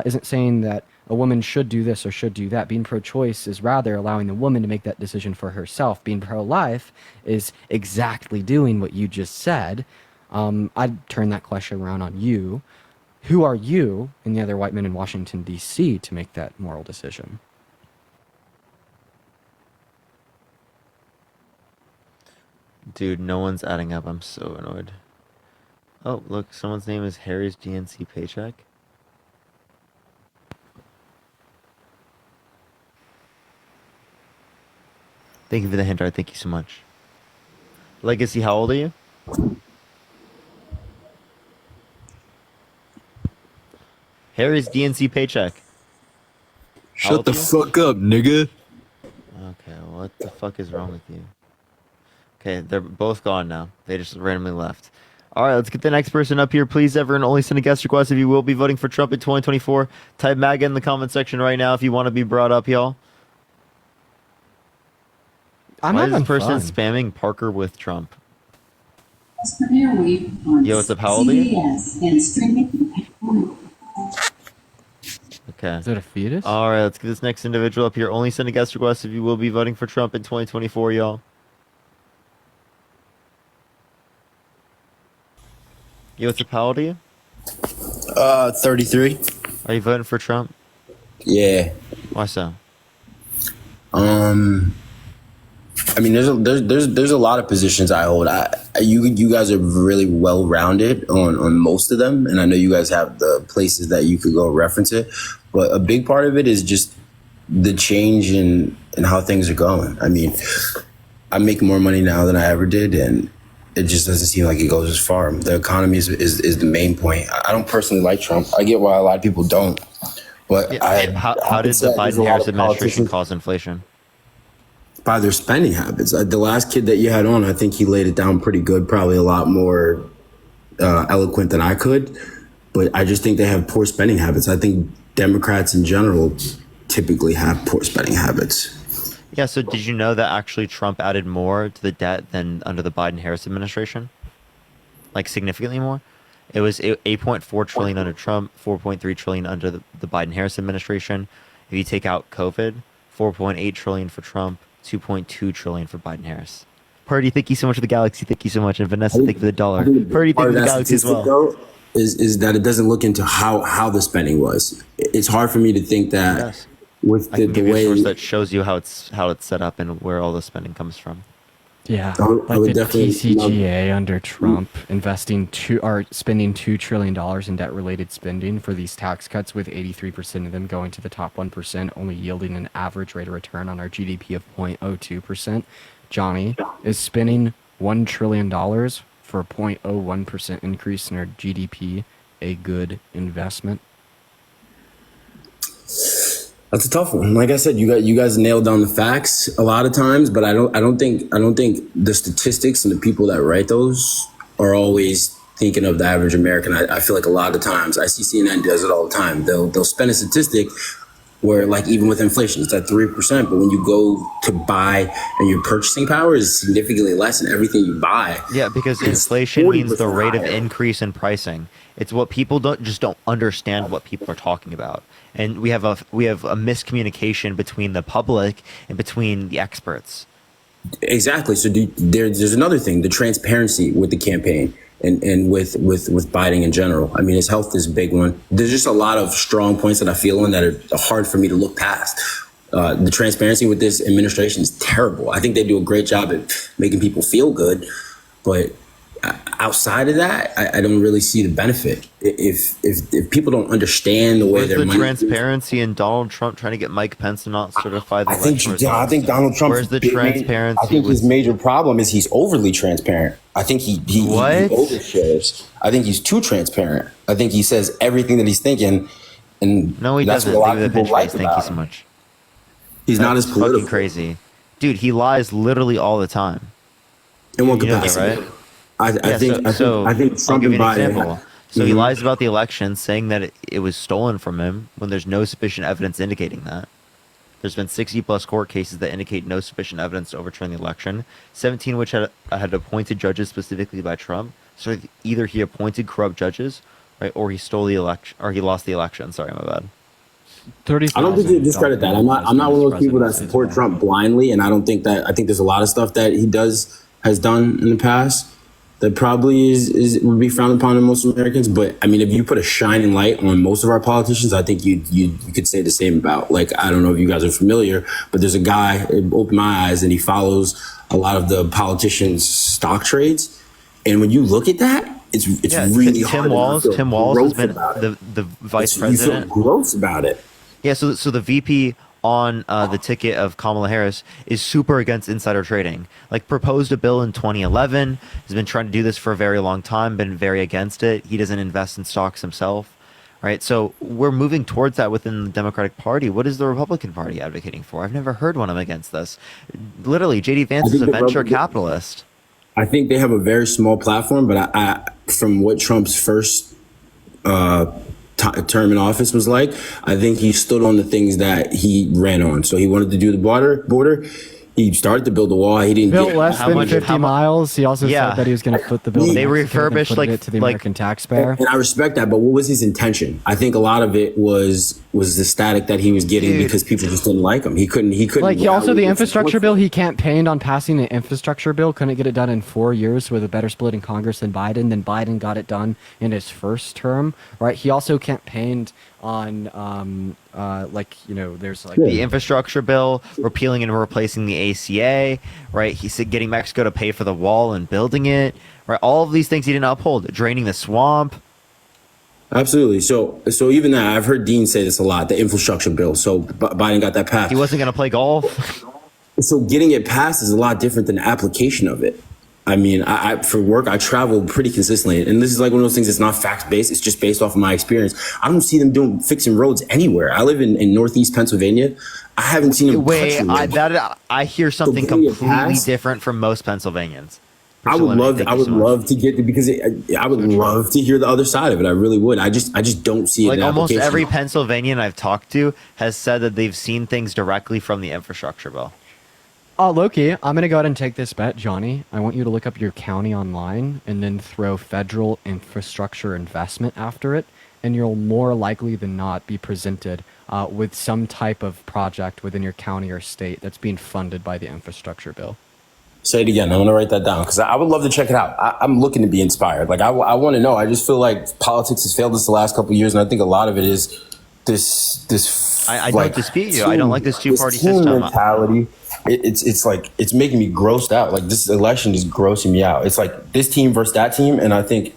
isn't saying that a woman should do this or should do that. Being pro-choice is rather allowing the woman to make that decision for herself. Being pro-life is exactly doing what you just said. I'd turn that question around on you. Who are you and the other white men in Washington, D.C. to make that moral decision? Dude, no one's adding up. I'm so annoyed. Oh, look, someone's name is Harry's GNC Paycheck. Thank you for the hand art. Thank you so much. Legacy, how old are you? Harry's DNC Paycheck. How Shut old the are you? fuck up, nigga. Okay, what the fuck is wrong with you? Okay, they're both gone now. They just randomly left. All right, let's get the next person up here, please. Everyone, only send a guest request if you will be voting for Trump in 2024. Type MAGA in the comment section right now if you want to be brought up, y'all. I'm Why is having this person fun. spamming Parker with Trump? On Yo, what's up? How old are you? CBS and streaming. Okay. Is it a fetus? All right, let's get this next individual up here. Only send a guest request if you will be voting for Trump in 2024, y'all. Yo, what's up? How old are you? 33. Are you voting for Trump? Yeah. Why so? I mean, there's a lot of positions I hold. You guys are really well rounded on most of them, and I know you guys have the places that you could go reference it. But a big part of it is just the change in how things are going. I mean, I make more money now than I ever did, and it just doesn't seem like it goes as far. The economy is the main point. I don't personally like Trump. I get why a lot of people don't, but Yeah, how did the Biden-Harris administration cause inflation? By their spending habits. The last kid that you had on, I think he laid it down pretty good, probably a lot more eloquent than I could. But I just think they have poor spending habits. I think Democrats in general typically have poor spending habits. Yeah, so did you know that actually Trump added more to the debt than under the Biden-Harris administration? Like significantly more? It was 8.4 trillion under Trump, 4.3 trillion under the Biden-Harris administration. If you take out COVID, 4.8 trillion for Trump, 2.2 trillion for Biden-Harris. Purdy, thank you so much for the galaxy. Thank you so much. And Vanessa, thank you for the dollar. Purdy, thank you for the galaxy as well. Though, is that it doesn't look into how the spending was. It's hard for me to think that with I can the give you a way source that shows you how it's set up and where all the spending comes from. Yeah, I would like the definitely TCGA under Trump spending $2 trillion in debt-related spending for these tax cuts, with 83% of them going to the top 1%, only yielding an average rate of return on our GDP of 0.02%. Johnny is spending $1 trillion for a 0.01% increase in our GDP, a good investment. That's a tough one. Like I said, you guys nailed down the facts a lot of times, but I don't think the statistics and the people that write those are always thinking of the average American. I feel like a lot of times I see CNN does it all the time. They'll spend a statistic where, like, even with inflation, it's at 3%, but when you go to buy and your purchasing power is significantly less in everything you buy. Yeah, because inflation means the rate of increase in pricing. It's what people don't understand what people are talking about. And we have a miscommunication between the public and between the experts. Exactly. So there's another thing, the transparency with the campaign and with Biden in general. I mean, his health is a big one. There's just a lot of strong points that I feel in that are hard for me to look past. The transparency with this administration is terrible. I think they do a great job at making people feel good, but outside of that, I don't really see the benefit. If people don't understand the way Where's their the money transparency in Donald Trump trying to get Mike Pence to not certify the election results? I think Donald Trump. Where's the transparency? I think his major problem is he's overly transparent. I think he overshares. I think he's too transparent. I think he says everything that he's thinking, and no, he that's doesn't. what a lot Leave of it people pinch like face. Thank about you so him. much. He's not as political. Fucking crazy, dude. He lies literally all the time. In what You know that, capacity? right? I think I'll Trump give and you an Biden. example. So he lies about the election, saying that it was stolen from him when there's no sufficient evidence indicating that. There's been 60 plus court cases that indicate no sufficient evidence to overturn the election, 17 which had appointed judges specifically by Trump. So either he appointed corrupt judges, right, or he stole the election, or he lost the election. Sorry, my bad. I don't think you discredit that. I'm not one of those people that support Trump blindly, and I don't think that. I think there's a lot of stuff that he has done in the past that probably would be frowned upon in most Americans. But I mean, if you put a shining light on most of our politicians, I think you could say the same about, like, I don't know if you guys are familiar, but there's a guy, it opened my eyes, and he follows a lot of the politicians' stock trades. And when you look at that, it's really hard. Tim Walz has been the vice president. You feel gross about it. Yeah, so the VP on the ticket of Kamala Harris is super against insider trading. Like, proposed a bill in 2011, has been trying to do this for a very long time, been very against it. He doesn't invest in stocks himself, right? So we're moving towards that within the Democratic Party. What is the Republican Party advocating for? I've never heard one of them against this. Literally, J.D. Vance is a venture capitalist. I think they have a very small platform, but from what Trump's first term in office was like, I think he stood on the things that he ran on. So he wanted to do the border. He started to build a wall. He didn't Built get less than 50 miles. He also said that he was going to foot the bill. They refurbished it to the American taxpayer. And I respect that, but what was his intention? I think a lot of it was the static that he was getting because people just didn't like him. He couldn't. Like the infrastructure bill. He campaigned on passing an infrastructure bill. Couldn't get it done in 4 years with a better split in Congress than Biden. Then Biden got it done in his first term. Right. He also campaigned on there's like the infrastructure bill, repealing and replacing the ACA, right? He said getting Mexico to pay for the wall and building it, right? All of these things he didn't uphold, draining the swamp. Absolutely. So even that, I've heard Dean say this a lot, the infrastructure bill. So Biden got that passed. He wasn't going to play golf. So getting it passed is a lot different than the application of it. I mean, I for work, I travel pretty consistently. And this is like one of those things that's not fact-based. It's just based off of my experience. I don't see them fixing roads anywhere. I live in Northeast Pennsylvania. I haven't seen them touch I hear something completely different from most Pennsylvanians. I would love to get because I would love to hear the other side of it. I really would. I just don't see it. Like in almost application. every Pennsylvanian I've talked to has said that they've seen things directly from the infrastructure bill. Loki, I'm going to go ahead and take this bet, Johnny. I want you to look up your county online and then throw federal infrastructure investment after it, and you'll more likely than not be presented with some type of project within your county or state that's being funded by the infrastructure bill. Say it again. I'm going to write that down because I would love to check it out. I'm looking to be inspired. Like I want to know. I just feel like politics has failed us the last couple of years, and I think a lot of it is this. I don't dispute you. I don't like this two-party system mentality. It's like it's making me grossed out. Like this election is grossing me out. It's like this team versus that team, and I think,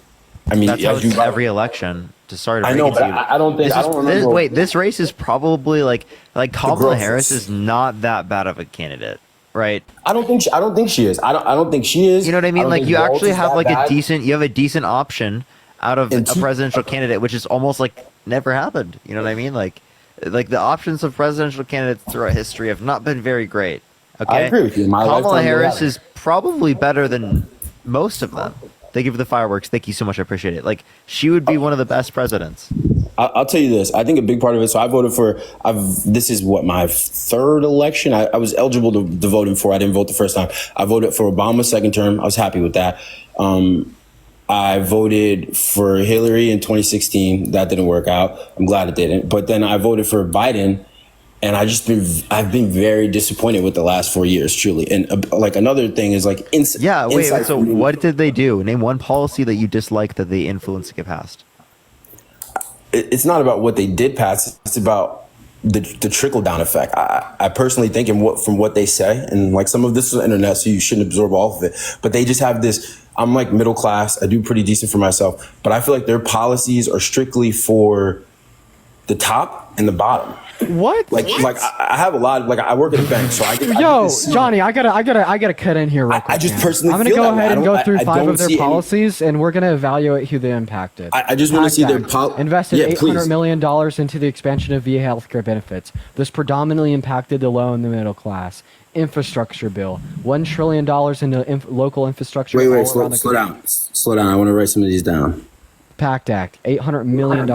that's how it's every election. To start, I know, but I don't think. This race is probably like Kamala Harris is not that bad of a candidate, right? I don't think she is. I don't think she is. You know what I mean? Like you actually have like bad. you have a decent option out of a presidential candidate, which is almost like never happened. You know what I mean? Like the options of presidential candidates throughout history have not been very great. Okay, I agree with you. Kamala Harris is probably better than most of them. Thank you for the fireworks. Thank you so much. I appreciate it. Like she would be one of the best presidents. I'll tell you this. I think a big part of it. So I voted for. This is what my third election. I was eligible to vote in for. I didn't vote the first time. I voted for Obama's second term. I was happy with that. I voted for Hillary in 2016. That didn't work out. I'm glad it didn't. But then I voted for Biden. And I've been very disappointed with the last 4 years, truly. And like another thing is like, so what did they do? Name one policy that you dislike that they influenced to get passed. It's not about what they did pass. It's about the trickle down effect. I personally think, from what they say, and like some of this is the internet, so you shouldn't absorb all of it. But they just have this. I'm like middle class. I do pretty decent for myself, but I feel like their policies are strictly for the top and the bottom. What? Like I have a lot. Like I work at a bank, so I get. Johnny, I gotta cut in here real quick. I just personally. I'm gonna go ahead and go through 5 of their policies, and we're gonna evaluate who they impacted. I just want to see their invested $800 million into the expansion of VA healthcare benefits. This predominantly impacted the low and the middle class. Infrastructure bill, $1 trillion into local infrastructure. Wait, slow down. I want to write some of these down. PACT Act, $800 million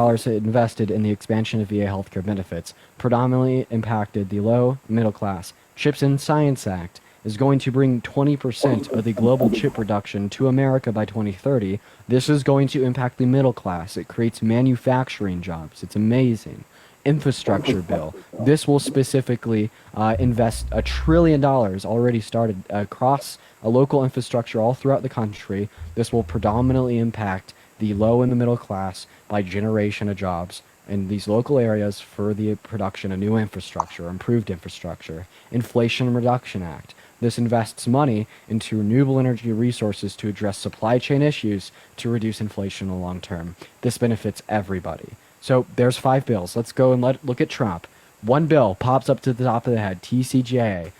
invested in the expansion of VA healthcare benefits, predominantly impacted the low middle class. CHIPS and Science Act is going to bring 20% of the global chip production to America by 2030. This is going to impact the middle class. It creates manufacturing jobs. It's amazing. Infrastructure bill. This will specifically invest $1 trillion already started across a local infrastructure all throughout the country. This will predominantly impact the low and the middle class by generation of jobs in these local areas for the production of new infrastructure, improved infrastructure. Inflation Reduction Act. This invests money into renewable energy resources to address supply chain issues to reduce inflation in the long term. This benefits everybody. So there's 5 bills. Let's go and look at Trump. One bill pops up to the top of the head, TCJA.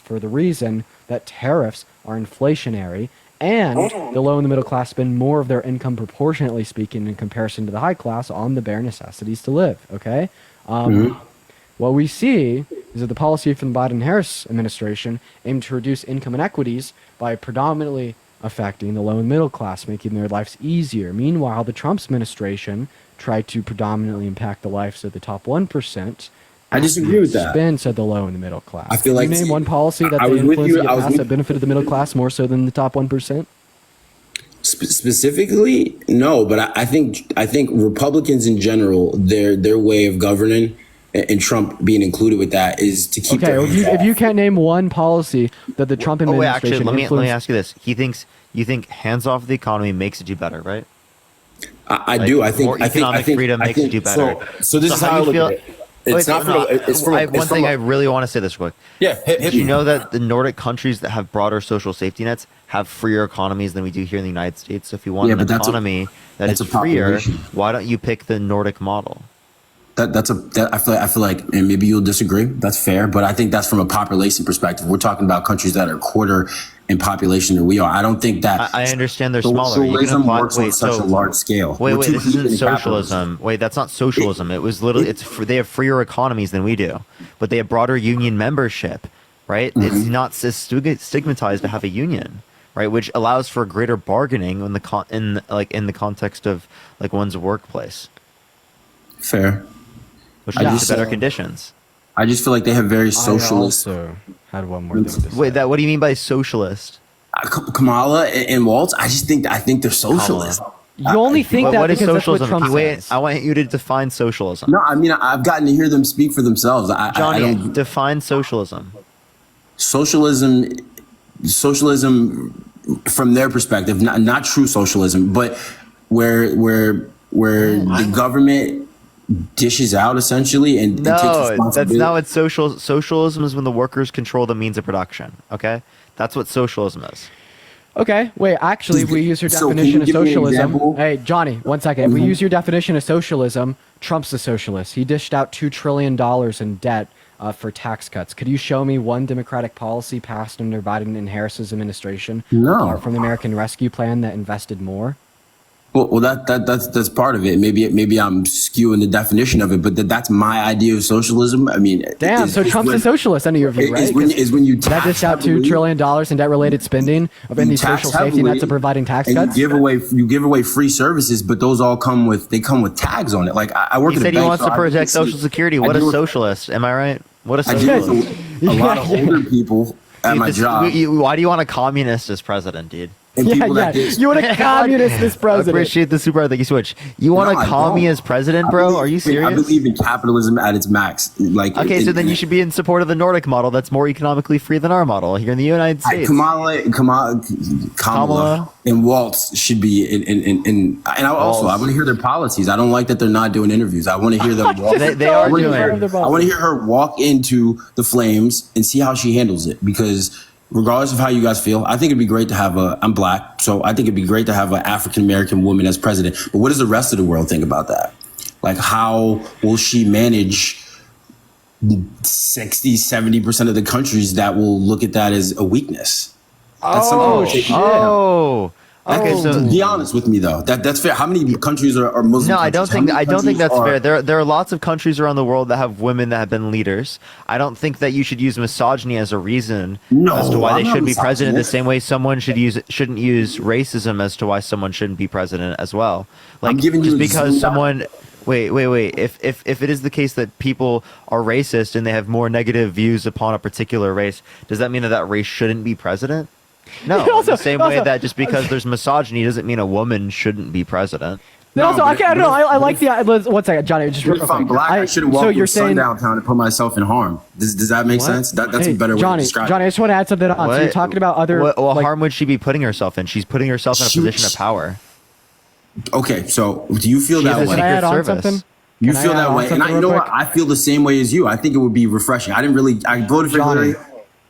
For the reason that tariffs are inflationary and the low and the middle class spend more of their income proportionately speaking in comparison to the high class on the bare necessities to live. Okay. What we see is that the policy from the Biden-Harris administration aimed to reduce income inequities by predominantly affecting the low and middle class, making their lives easier. Meanwhile, the Trump administration tried to predominantly impact the lives of the top 1%. I disagree with that. Expense of the low and the middle class. I feel like Can you name one policy that they influenced to get passed that benefited the middle class more so than the top 1%? Specifically, no, but I think Republicans in general, their way of governing, and Trump being included with that, is to keep. Okay, if you can't name one policy that the Trump administration actually, let me ask you this: you think hands off the economy makes it do better, right? I do. I think more economic freedom makes it do better. So this is how I look at it. It's not. I have one thing I really want to say this quick. Yeah, did you know that the Nordic countries that have broader social safety nets have freer economies than we do here in the United States? So if you want an economy that is freer, why don't you pick the Nordic model? I feel like, and maybe you'll disagree. That's fair, but I think that's from a population perspective. We're talking about countries that are quarter in population than we are. I don't think that. I understand they're smaller. Socialism works on such a large scale. Wait, this isn't socialism. Wait, that's not socialism. It was literally. They have freer economies than we do, but they have broader union membership, right? It's not stigmatized to have a union, right? Which allows for greater bargaining in the context of like one's workplace. Fair. Which leads to better conditions. I just feel like they have very socialist. I also had one more thing to say. Wait, what do you mean by socialist? Kamala and Waltz, I think they're socialist. You only think that what is because socialism? that's what Trump says. I want you to define socialism. No, I mean I've gotten to hear them speak for themselves. Johnny, define socialism. Socialism from their perspective, not true socialism, but where the government dishes out essentially and takes responsibility. That's not what socialism is. When the workers control the means of production. Okay, that's what socialism is. Okay, wait, actually, if we use your definition of socialism. Hey, Johnny, 1 second. If we use your definition of socialism, Trump's a socialist. He dished out $2 trillion in debt for tax cuts. Could you show me one Democratic policy passed under Biden and Harris's administration? No. From the American Rescue Plan that invested more? Well, that's part of it. Maybe I'm skewing the definition of it, but that's my idea of socialism. I mean, damn. So Trump's a socialist under your view, right? Is when you that dished out $2 trillion in debt-related spending of any social safety nets of providing tax cuts. You give away free services, but those all come with tags on it. Like I work. He said he wants to protect Social Security. What a socialist? Am I right? What a socialist? A lot of older people at my job. Why do you want a communist as president, dude? And you want a communist as president. I appreciate the super. Thank you so much. You want a commie as president, bro? Are you serious? I believe in capitalism at its max. So then you should be in support of the Nordic model. That's more economically free than our model here in the United States. Kamala and Waltz should be in I want to hear their policies. I don't like that they're not doing interviews. I want to hear them walk. They are doing. I want to hear her walk into the flames and see how she handles it, because regardless of how you guys feel, I think it'd be great to have I'm black, so I think it'd be great to have an African-American woman as president. But what does the rest of the world think about that? Like, how will she manage 60, 70% of the countries that will look at that as a weakness? Okay, so be honest with me though. That's fair. How many countries are Muslim? No, I don't think that's fair. There are lots of countries around the world that have women that have been leaders. I don't think that you should use misogyny as a reason as to why they should be president. The same way someone shouldn't use racism as to why someone shouldn't be president as well. Like, just because someone. Wait. If it is the case that people are racist and they have more negative views upon a particular race, does that mean that race shouldn't be president? No, the same way that just because there's misogyny doesn't mean a woman shouldn't be president. I like the. 1 second, Johnny. Just if I'm black, I shouldn't walk through sundown town and put myself in harm. Does that make sense? That's a better way to describe it. Johnny, I just want to add something on. So you're talking about other. What harm would she be putting herself in? She's putting herself in a position of power. Okay, so do you feel that way? Can I add on something? You feel that way, and you know what? I feel the same way as you. I think it would be refreshing. I voted for Hillary.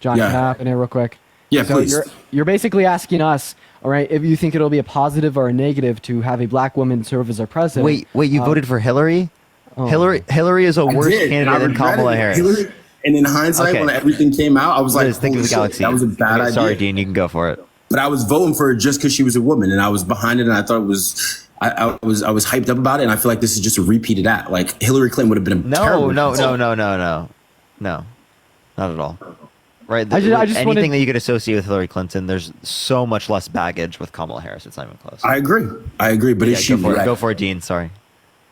Johnny, can I hop in here real quick? Yeah, so please. You're basically asking us, all right, if you think it'll be a positive or a negative to have a black woman serve as our president. Wait, you voted for Hillary? Hillary is a worse candidate than Kamala Harris. And in hindsight, when everything came out, I was like, think of the galaxy. That was a bad idea. Sorry, Dean, you can go for it. but I was voting for her just because she was a woman, and I was behind it, and I thought it was. I was hyped up about it, and I feel like this is just a repeat of that. Like Hillary Clinton would have been a terrible. No, not at all. Right? I just anything wanted- that you could associate with Hillary Clinton, there's so much less baggage with Kamala Harris. It's not even close. I agree, but Yeah, is she go for it, Dean. Sorry.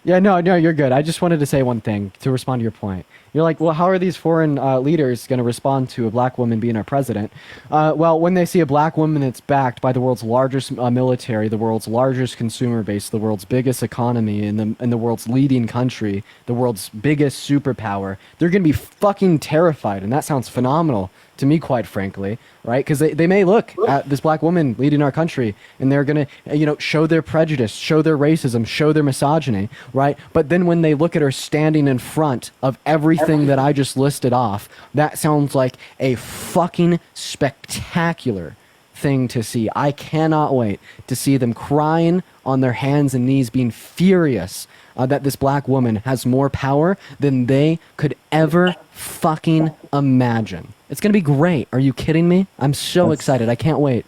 Yeah, no, you're good. I just wanted to say one thing to respond to your point. You're like, well, how are these foreign leaders going to respond to a black woman being our president? Well, when they see a black woman that's backed by the world's largest military, the world's largest consumer base, the world's biggest economy, and the world's leading country, the world's biggest superpower, they're going to be fucking terrified, and that sounds phenomenal to me, quite frankly, right? Because they may look at this black woman leading our country, and they're going to, show their prejudice, show their racism, show their misogyny, right? But then when they look at her standing in front of everything that I just listed off, that sounds like a fucking spectacular thing to see. I cannot wait to see them crying on their hands and knees, being furious that this black woman has more power than they could ever fucking imagine. It's going to be great. Are you kidding me? I'm so excited. I can't wait.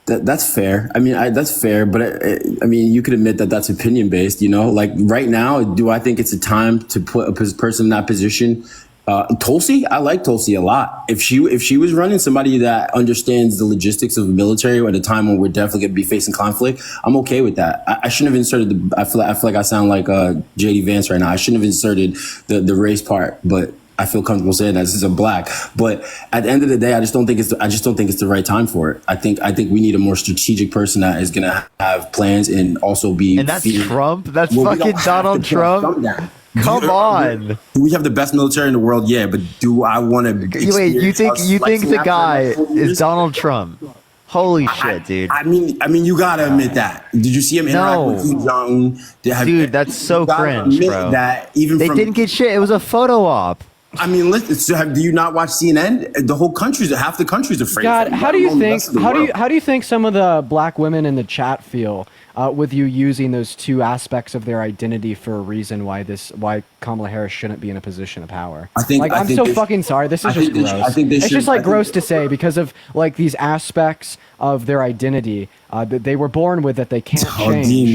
That's fair. I mean, that's fair, but I mean, you could admit that that's opinion based, like right now, do I think it's a time to put a person in that position? Tulsi, I like Tulsi a lot. If she was running, somebody that understands the logistics of the military at a time when we're definitely going to be facing conflict, I'm okay with that. I shouldn't have inserted I feel like I sound like JD Vance right now. I shouldn't have inserted the race part, but I feel comfortable saying that since I'm black. But at the end of the day, I just don't think it's the right time for it. I think we need a more strategic person that is going to have plans and also be. And that's Trump. That's fucking Donald Trump. Come on. Do we have the best military in the world? Yeah, but do I want to? Wait, you think the guy is Donald Trump? Holy shit, dude. I mean, you gotta admit that. Did you see him interact with Kim Jong-un? Dude, that's so cringe, bro. That they didn't get shit. It was a photo op. I mean, listen. So do you not watch CNN? The whole half the country's afraid. God, of him, how do you think? how How do you think some of the black women in the chat feel with you using those two aspects of their identity for a reason why Kamala Harris shouldn't be in a position of power? I'm so fucking sorry. This is just gross. It's just gross to say because of these aspects of their identity that they were born with that they can't change. Dean,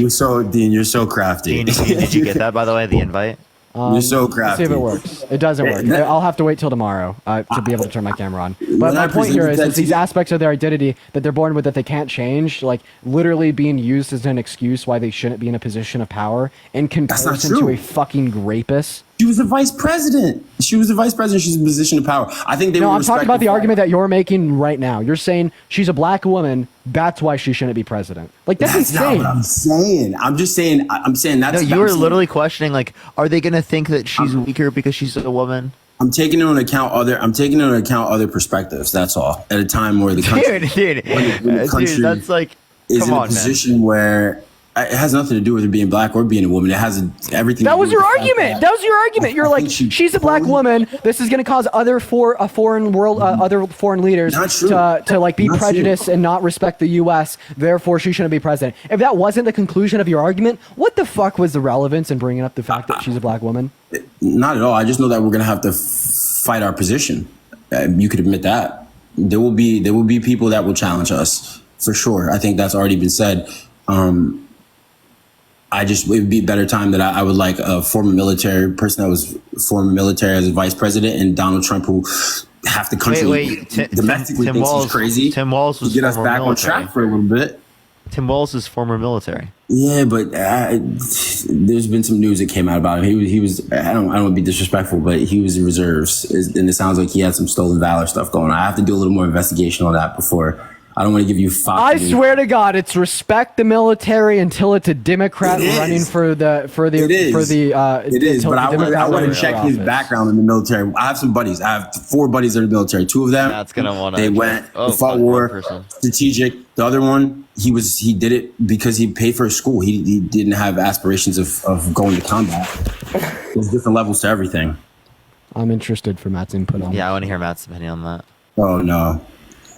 you're so crafty. Dean, did you get that, by the way, the invite? You're so crafty. See if it works. It doesn't work. I'll have to wait till tomorrow to be able to turn my camera on. But my point here is these aspects of their identity that they're born with that they can't change, literally being used as an excuse why they shouldn't be in a position of power in comparison to a fucking rapist. She was a vice president. She's in a position of power. I think they. No, I'm talking about the argument that you're making right now. You're saying she's a black woman. That's why she shouldn't be president. That's insane. Not what I'm saying. I'm just saying. I'm saying that's. No, you were literally questioning. Are they going to think that she's weaker because she's a woman? I'm taking into account other perspectives. That's all. At a time where the country, dude, that's is in a position where. It has nothing to do with her being black or being a woman. It has everything. That was your argument. That was your argument. You're like, she's a black woman. This is going to cause other foreign leaders to be prejudiced and not respect the U.S. Therefore, she shouldn't be president. If that wasn't the conclusion of your argument, what the fuck was the relevance in bringing up the fact that she's a black woman? Not at all. I just know that we're going to have to fight our position. You could admit that. There will be people that will challenge us for sure. I think that's already been said. It would be a better time that I would like a former military person that was former military as a vice president, and Donald Trump, who half the country domestically thinks he's crazy. Tim Walz was to get us back on track for a little bit. Tim Walz is former military. Yeah, but there's been some news that came out about him. He was I don't want to be disrespectful, but he was in reserves, and it sounds like he had some stolen valor stuff going on. I have to do a little more investigation on that before. I don't want to give you I swear to God, it's respect the military until it's a Democrat running for the. It is, but I want to check his background in the military. I have some buddies. I have 4 buddies that are in the military. 2 of them, they went, fought war, strategic. The other one, he did it because he paid for his school. He didn't have aspirations of going to combat. There's different levels to everything. I'm interested for Matt's input on. Yeah, I want to hear Matt's opinion on that. Oh no.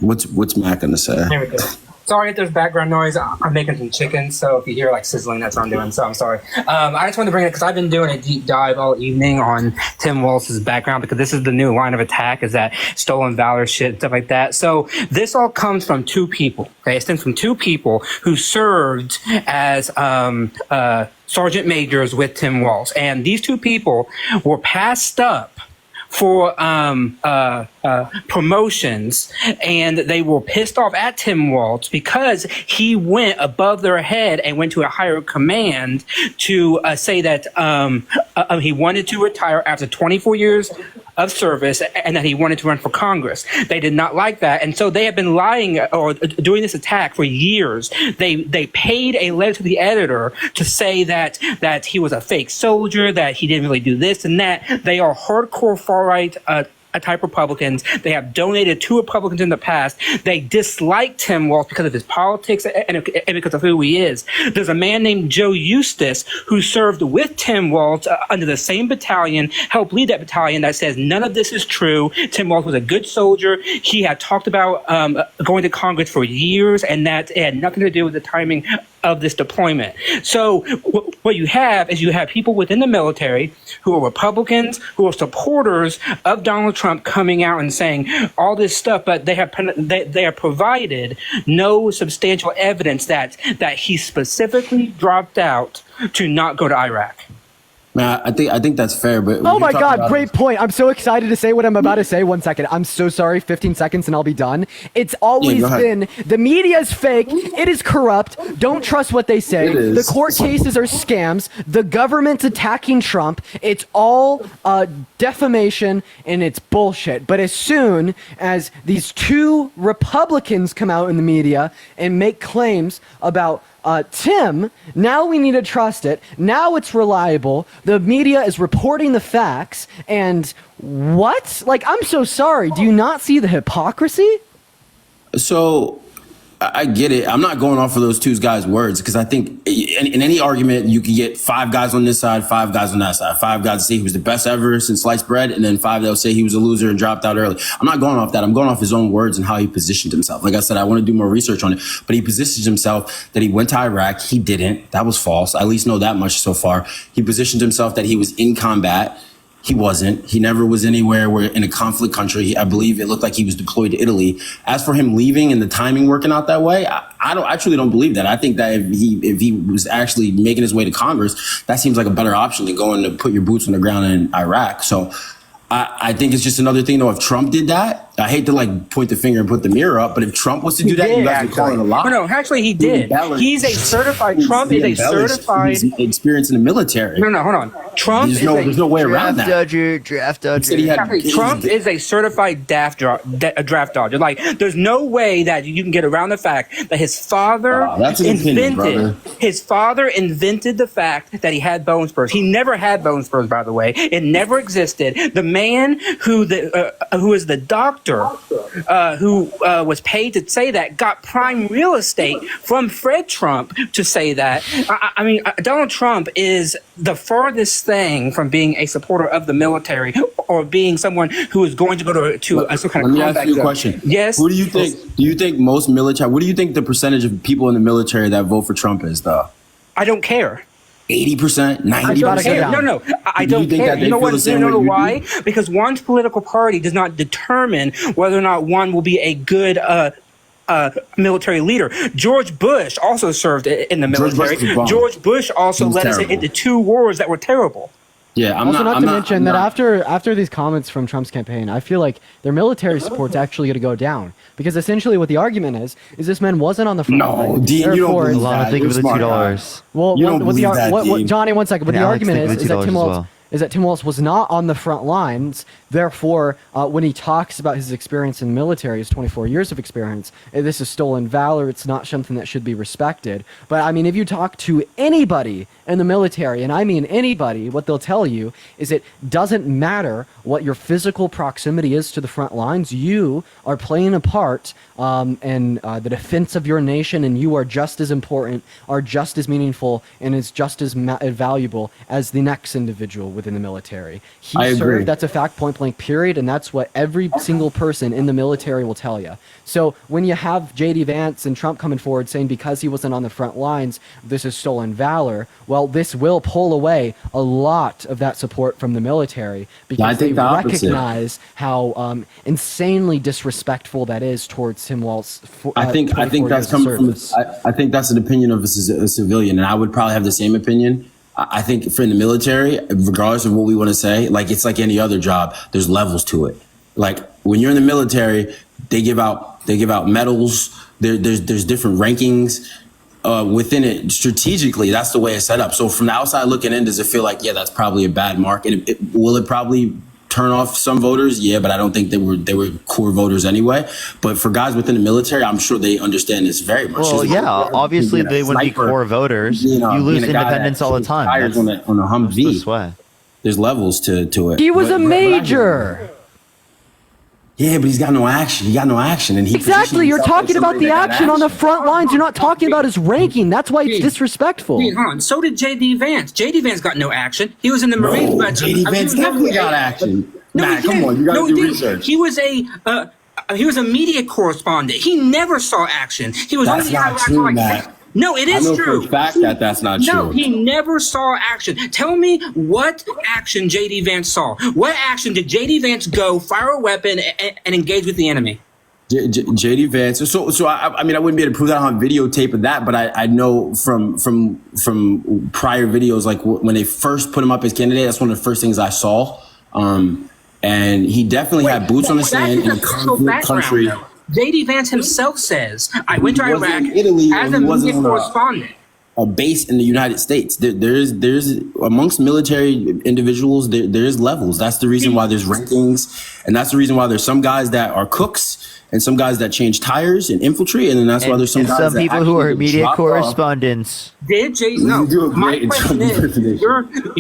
What's Matt gonna say? Here we go. Sorry if there's background noise. I'm making some chicken, so if you hear like sizzling, that's what I'm doing. So I'm sorry. I just wanted to bring it because I've been doing a deep dive all evening on Tim Walz's background because this is the new line of attack, is that stolen valor shit and stuff like that. So this all comes from two people. Okay, it stems from two people who served as sergeant majors with Tim Walz, and these two people were passed up for promotions, and they were pissed off at Tim Walz because he went above their head and went to a higher command to say that he wanted to retire after 24 years of service and that he wanted to run for Congress. They did not like that, and so they have been lying or doing this attack for years. They paid a letter to the editor to say that he was a fake soldier, that he didn't really do this and that. They are hardcore far-right type Republicans. They have donated to Republicans in the past. They dislike Tim Walz because of his politics and because of who he is. There's a man named Joe Eustace who served with Tim Walz under the same battalion, helped lead that battalion, that says none of this is true. Tim Walz was a good soldier. He had talked about going to Congress for years, and that it had nothing to do with the timing of this deployment. So what you have is you have people within the military who are Republicans, who are supporters of Donald Trump, coming out and saying all this stuff, but they have provided no substantial evidence that he specifically dropped out to not go to Iraq. Man, I think that's fair, but oh my God, great point. I'm so excited to say what I'm about to say. 1 second. I'm so sorry. 15 seconds and I'll be done. It's always been the media is fake. It is corrupt. Don't trust what they say. The court cases are scams. The government's attacking Trump. It's all defamation and it's bullshit. But as soon as these two Republicans come out in the media and make claims about Tim, now we need to trust it. Now it's reliable. The media is reporting the facts. And what? Like, I'm so sorry. Do you not see the hypocrisy? So I get it. I'm not going off of those two guys' words because I think in any argument, you can get 5 guys on this side, 5 guys on that side. 5 guys say he was the best ever since sliced bread, and then 5 that'll say he was a loser and dropped out early. I'm not going off that. I'm going off his own words and how he positioned himself. Like I said, I want to do more research on it, but he positioned himself that he went to Iraq. He didn't. That was false. I at least know that much so far. He positioned himself that he was in combat. He wasn't. He never was anywhere where in a conflict country. I believe it looked like he was deployed to Italy. As for him leaving and the timing working out that way, I truly don't believe that. I think that if he was actually making his way to Congress, that seems like a better option than going to put your boots on the ground in Iraq. So I think it's just another thing, though. If Trump did that, I hate to like point the finger and put the mirror up, but if Trump was to do that, you guys would call it a lie. No, actually, he did. He's a certified. Trump is a certified. Experience in the military. No, hold on. Trump there's no way around that. Draft dodger. Trump is a certified draft dodger. Like, there's no way that you can get around the fact that his father his father invented the fact that he had bone spurs. He never had bone spurs, by the way. It never existed. The man who is the doctor who was paid to say that got prime real estate from Fred Trump to say that. I mean, Donald Trump is the farthest thing from being a supporter of the military or being someone who is going to go to some kind of combat zone. Let me ask you a question. Yes. Who do you think? Do you think most military? What do you think the percentage of people in the military that vote for Trump is, though? I don't care. 80%, 90%. No, I don't care. You know what? You know why? Because one's political party does not determine whether or not one will be a good military leader. George Bush also served in the military. George Bush also led us into 2 wars that were terrible. Yeah, not to mention that after these comments from Trump's campaign, I feel like their military support's actually going to go down because essentially what the argument is this man wasn't on the front line. No, Dean, you don't believe that. A lot of think of the $2. Well, Johnny, 1 second. But the argument is that Tim Walz was not on the front lines. Therefore, when he talks about his experience in the military, his 24 years of experience, this is stolen valor. It's not something that should be respected. But I mean, if you talk to anybody in the military, and I mean anybody, what they'll tell you is it doesn't matter what your physical proximity is to the front lines. You are playing a part in the defense of your nation, and you are just as important, are just as meaningful, and is just as valuable as the next individual within the military. He I agree. served, that's a fact, point blank, period, and that's what every single person in the military will tell you. So when you have J.D. Vance and Trump coming forward saying because he wasn't on the front lines, this is stolen valor, well, this will pull away a lot of that support from the military because they recognize how insanely disrespectful that is towards him whilst I think that's coming from. I think that's an opinion of a civilian, and I would probably have the same opinion. I think for in the military, regardless of what we want to say, like it's like any other job. There's levels to it. Like when you're in the military, they give out medals. There's different rankings within it. Strategically, that's the way it's set up. So from the outside looking in, does it feel like that's probably a bad mark? And will it probably turn off some voters? Yeah, but I don't think they were core voters anyway. But for guys within the military, I'm sure they understand this very much. Well, yeah, obviously they wouldn't be core voters. You lose independence all the time. Tires on a Humvee. There's levels to it. He was a major. Yeah, but he's got no action. He got no action, and he exactly. You're talking about the action on the front lines. You're not talking about his ranking. That's why it's disrespectful. Hold on. So did J.D. Vance. J.D. Vance got no action. He was in the Marines. But J.D. Vance definitely got action. Nah, come on, you got to do research. He was a media correspondent. He never saw action. He was That's on the not true, Matt. No, it is I know true. for a fact that that's not true. No, he never saw action. Tell me what action J.D. Vance saw. What action did J.D. Vance go, fire a weapon, and engage with the enemy? J.D. Vance. So I mean, I wouldn't be able to prove that on videotape of that, but I know from prior videos, like when they first put him up as candidate, that's one of the first things I saw. And he definitely had boots on the sand in a conflict country. J.D. Vance himself says, I went to Iraq Italy, as a media correspondent. A base in the United States. There's amongst military individuals, there's levels. That's the reason why there's rankings. And that's the reason why there's some guys that are cooks and some guys that change tires and infiltrate. And then that's why there's some guys that people who are media correspondents. Did J.D. No, my question is,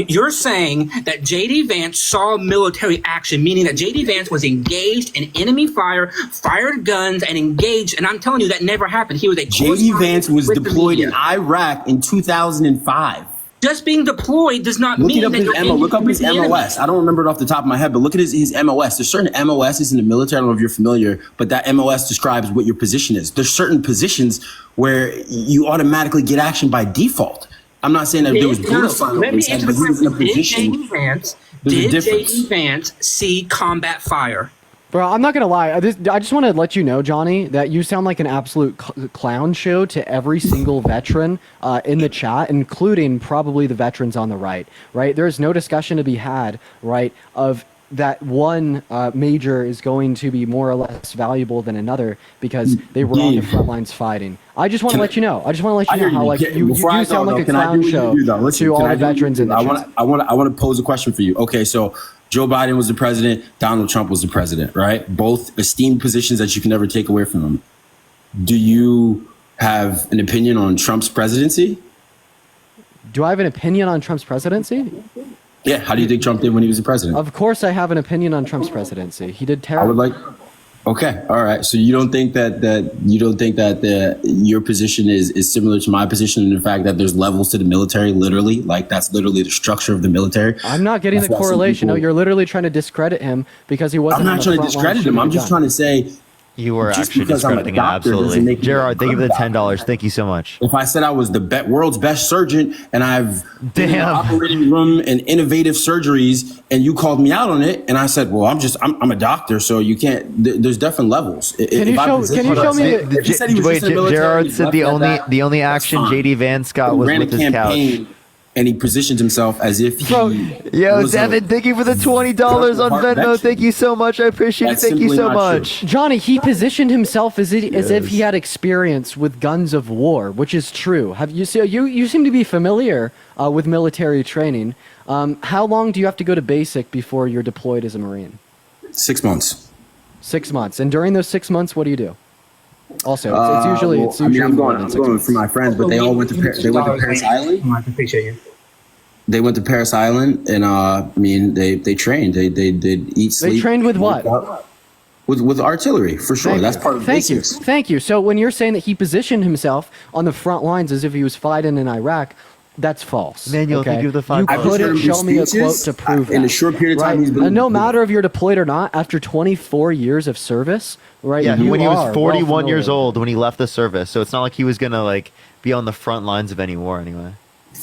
you're saying that J.D. Vance saw military action, meaning that J.D. Vance was engaged in enemy fire, fired guns, and engaged. And I'm telling you that never happened. He was a J.D. Vance was deployed in Iraq in 2005. Just being deployed does not mean that you're look up his MOS. I don't remember it off the top of my head, but look at his MOS. There's certain MOSs in the military. I don't know if you're familiar, but that MOS describes what your position is. There's certain positions where you automatically get action by default. I'm not saying that there was bullets on Let me answer the question. Did J.D. Vance see combat fire? Bro, I'm not going to lie. I just want to let you know, Johnny, that you sound like an absolute clown show to every single veteran in the chat, including probably the veterans on the right, right? There is no discussion to be had, right, of that one major is going to be more or less valuable than another because they were on the front lines fighting. I just want to let you know. I just want to let you know how like you sound like a clown show to all the veterans in the chat. I want to pose a question for you. Okay, so Joe Biden was the president. Donald Trump was the president, right? Both esteemed positions that you can never take away from them. Do you have an opinion on Trump's presidency? Do I have an opinion on Trump's presidency? Yeah. How do you think Trump did when he was the president? Of course, I have an opinion on Trump's presidency. He did terrible. Okay. All right. So you don't think that your position is similar to my position in the fact that there's levels to the military, literally, like that's literally the structure of the military. I'm not getting the correlation. No, you're literally trying to discredit him because he wasn't. I'm not trying to discredit him. I'm just trying to say. You were actually discrediting him, absolutely. Gerard, thank you for the $10. Thank you so much. If I said I was the world's best surgeon and I've been in the operating room and innovative surgeries and you called me out on it and I said, well, I'm a doctor, so you can't, there's different levels. Can you show me? Wait, Gerard said the only action J.D. Vance got was with his couch. And he positioned himself as if he Yo, Devin, thank you for the $20 on Venmo. Thank you so much. I appreciate it. Thank you so much. Johnny, he positioned himself as if he had experience with guns of war, which is true. You seem to be familiar with military training. How long do you have to go to basic before you're deployed as a Marine? 6 months. 6 months. And during those 6 months, what do you do? Also, it's usually I'm going for my friends, but they all went to Paris Island. I appreciate you. They went to Paris Island, and they trained. They did eat, sleep. They trained with what? With artillery, for sure. That's part of basics. Thank you. So when you're saying that he positioned himself on the front lines as if he was fighting in Iraq, That's false. Manuel, okay? thank you for the You $5. couldn't show me a quote to prove in that. a short period of time. Right? He's been And no matter if you're deployed or not, after 24 years of service, right? Yeah, you when he was are 41 well years familiar. old when he left the service, so it's not like he was gonna like be on the front lines of any war anyway.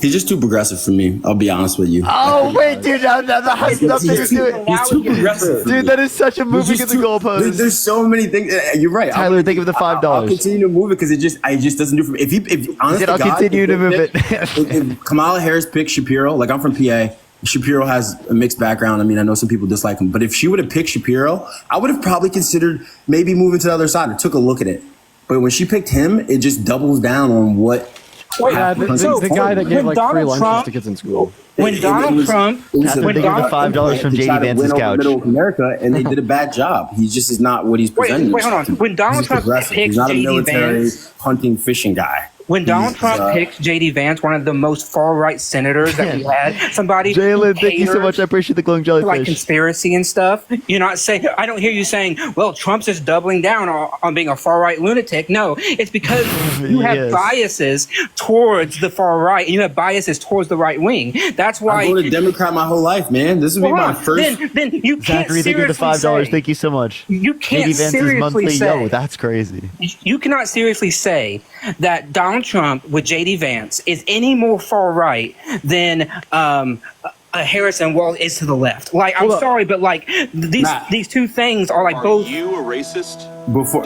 He's just too progressive for me. I'll be honest with you. Oh wait, dude, that has nothing to do with it. He's too progressive. for Dude, me. that is such a He's moving just of the too- goalposts. There's so many things. You're right. Tyler, think of the $5. I'll continue to move it because it just doesn't do for me. If honest said, to I'll God, continue to move it. if Kamala Harris picked Shapiro, like I'm from PA, Shapiro has a mixed background. I mean, I know some people dislike him, but if she would have picked Shapiro, I would have probably considered maybe moving to the other side or took a look at it. But when she picked him, it just doubles down on what. Yeah, the guy that gave like free lunches to kids in school. When Donald Trump, when Donald $5 from They JD tried to Vance's win over couch. Middle America, and they did a bad job. He just is not what he's presenting. wait, hold on. When Donald He's Trump progressive. picked He's not a JD military Vance- hunting fishing guy. When Donald He's, Trump picked J.D. Vance, one of the most far-right senators that we had, somebody Jalen, thank you so caters much. I appreciate the glowing to, like jellyfish. conspiracy and stuff. You're not saying. I don't hear you saying, "Well, Trump's just doubling down on being a far-right lunatic." No, it's because you have Yes. biases towards the far right, and you have biases towards the right wing. That's why. I voted Democrat my whole life, man. This would be Hold my on. first. Then you can't Zachary, thank you for the seriously $5. say. Thank you so much. You can't JD Vance's seriously monthly say. yo, that's crazy. You cannot seriously say that Donald Trump with J.D. Vance is any more far right than Harris and Walz is to the left. Like, I'm sorry, but like these two things are like both. You a racist? Before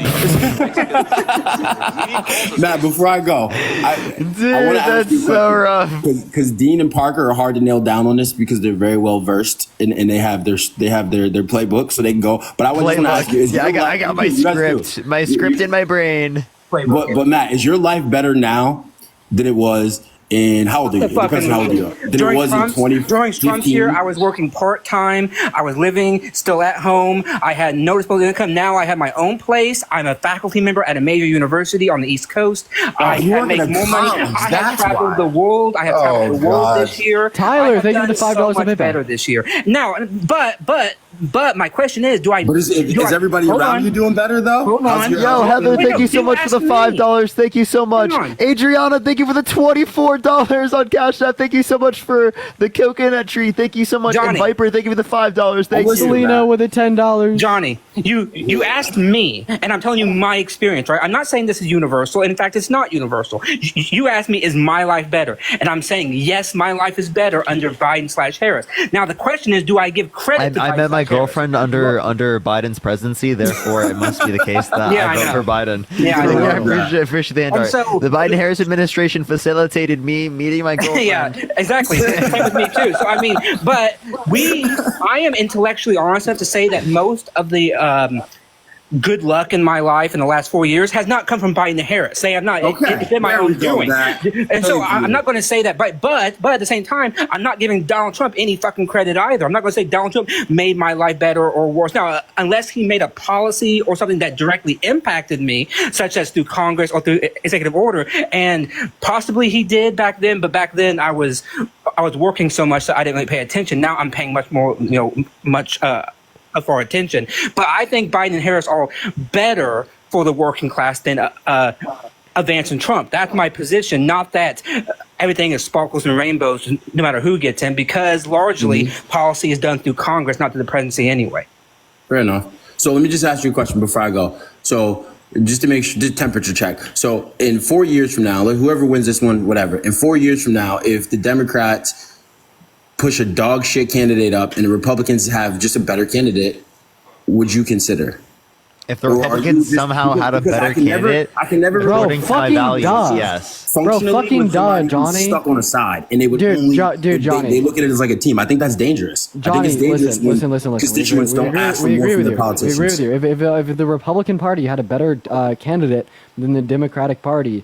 Matt, before I go, I want to ask you so rough. Because Dean and Parker are hard to nail down on this because they're very well versed and they have their playbook, so they can go. But I just want to ask you: is Yeah, your I got my you guys do. script. My script in my brain. But Matt, is your life better now than it was in how old are you? It depends on how old you are. Than it was in 2015. During Trump's year, I was working part-time. I was living still at home. I had no disposable income. Now I have my own place. I'm a faculty member at a major university on the East Coast. I you're make working more at money. college. I have That's traveled why. the world. I have traveled the world this year. Tyler, I have thank you for done the $5 so on much PayPal. better this year. Now, but my question is, do I? But is everybody hold around on. you doing better though? Hold How's on. your- Yo, Heather, Wait, thank you so you much for the asked me. $5. Thank you so much. Hang on. Adriana, thank you for the $24 on Cash App. Thank you so much for the coconut tree. Thank you so much. And Johnny. Viper, thank you for the $5. Thank you. Selena with the $10. Johnny, you asked me, and I'm telling you my experience, right? I'm not saying this is universal. In fact, it's not universal. You asked me, is my life better? And I'm saying, yes, my life is better under Biden/Harris. Now, the question is, do I give credit to I met my Biden/Harris? girlfriend under Biden's presidency, therefore it must be the case that Yeah, I I vote know. for Biden. Yeah, I know. appreciate the hand And art. so- The Biden-Harris administration facilitated me meeting my girlfriend. Yeah, exactly. Same with me too. So I mean, but I am intellectually honest enough to say that most of the good luck in my life in the last 4 years has not come from Biden and Harris. They have not. Okay, It's been my there we own go, doing. Matt. And so Thank you. I'm not going to say that. But at the same time, I'm not giving Donald Trump any fucking credit either. I'm not going to say Donald Trump made my life better or worse. Now, unless he made a policy or something that directly impacted me, such as through Congress or through executive order, and possibly he did back then. But back then, I was working so much that I didn't really pay attention. Now I'm paying much more, for attention. But I think Biden and Harris are better for the working class than Vance and Trump. That's my position. Not that everything is sparkles and rainbows, no matter who gets in, because largely policy is done through Congress, not through the presidency anyway. Fair enough. So let me just ask you a question before I go. So just to make sure, just temperature check. So in 4 years from now, like whoever wins this one, whatever. In 4 years from now, if the Democrats push a dog shit candidate up and the Republicans have just a better candidate, would you consider? If the Or are Republicans you just- somehow had a because better I can never- candidate, I can never according to my fucking values, duh. yes. Bro, functionally fucking with somebody duh, who's Johnny. stuck on a side, and they would Dude, only Johnny. they look at it as like a team. I think that's dangerous. I think Johnny, it's dangerous listen. when constituents don't ask for we more agree from with their you. politicians. We agree with you. If the Republican Party had a better candidate than the Democratic Party,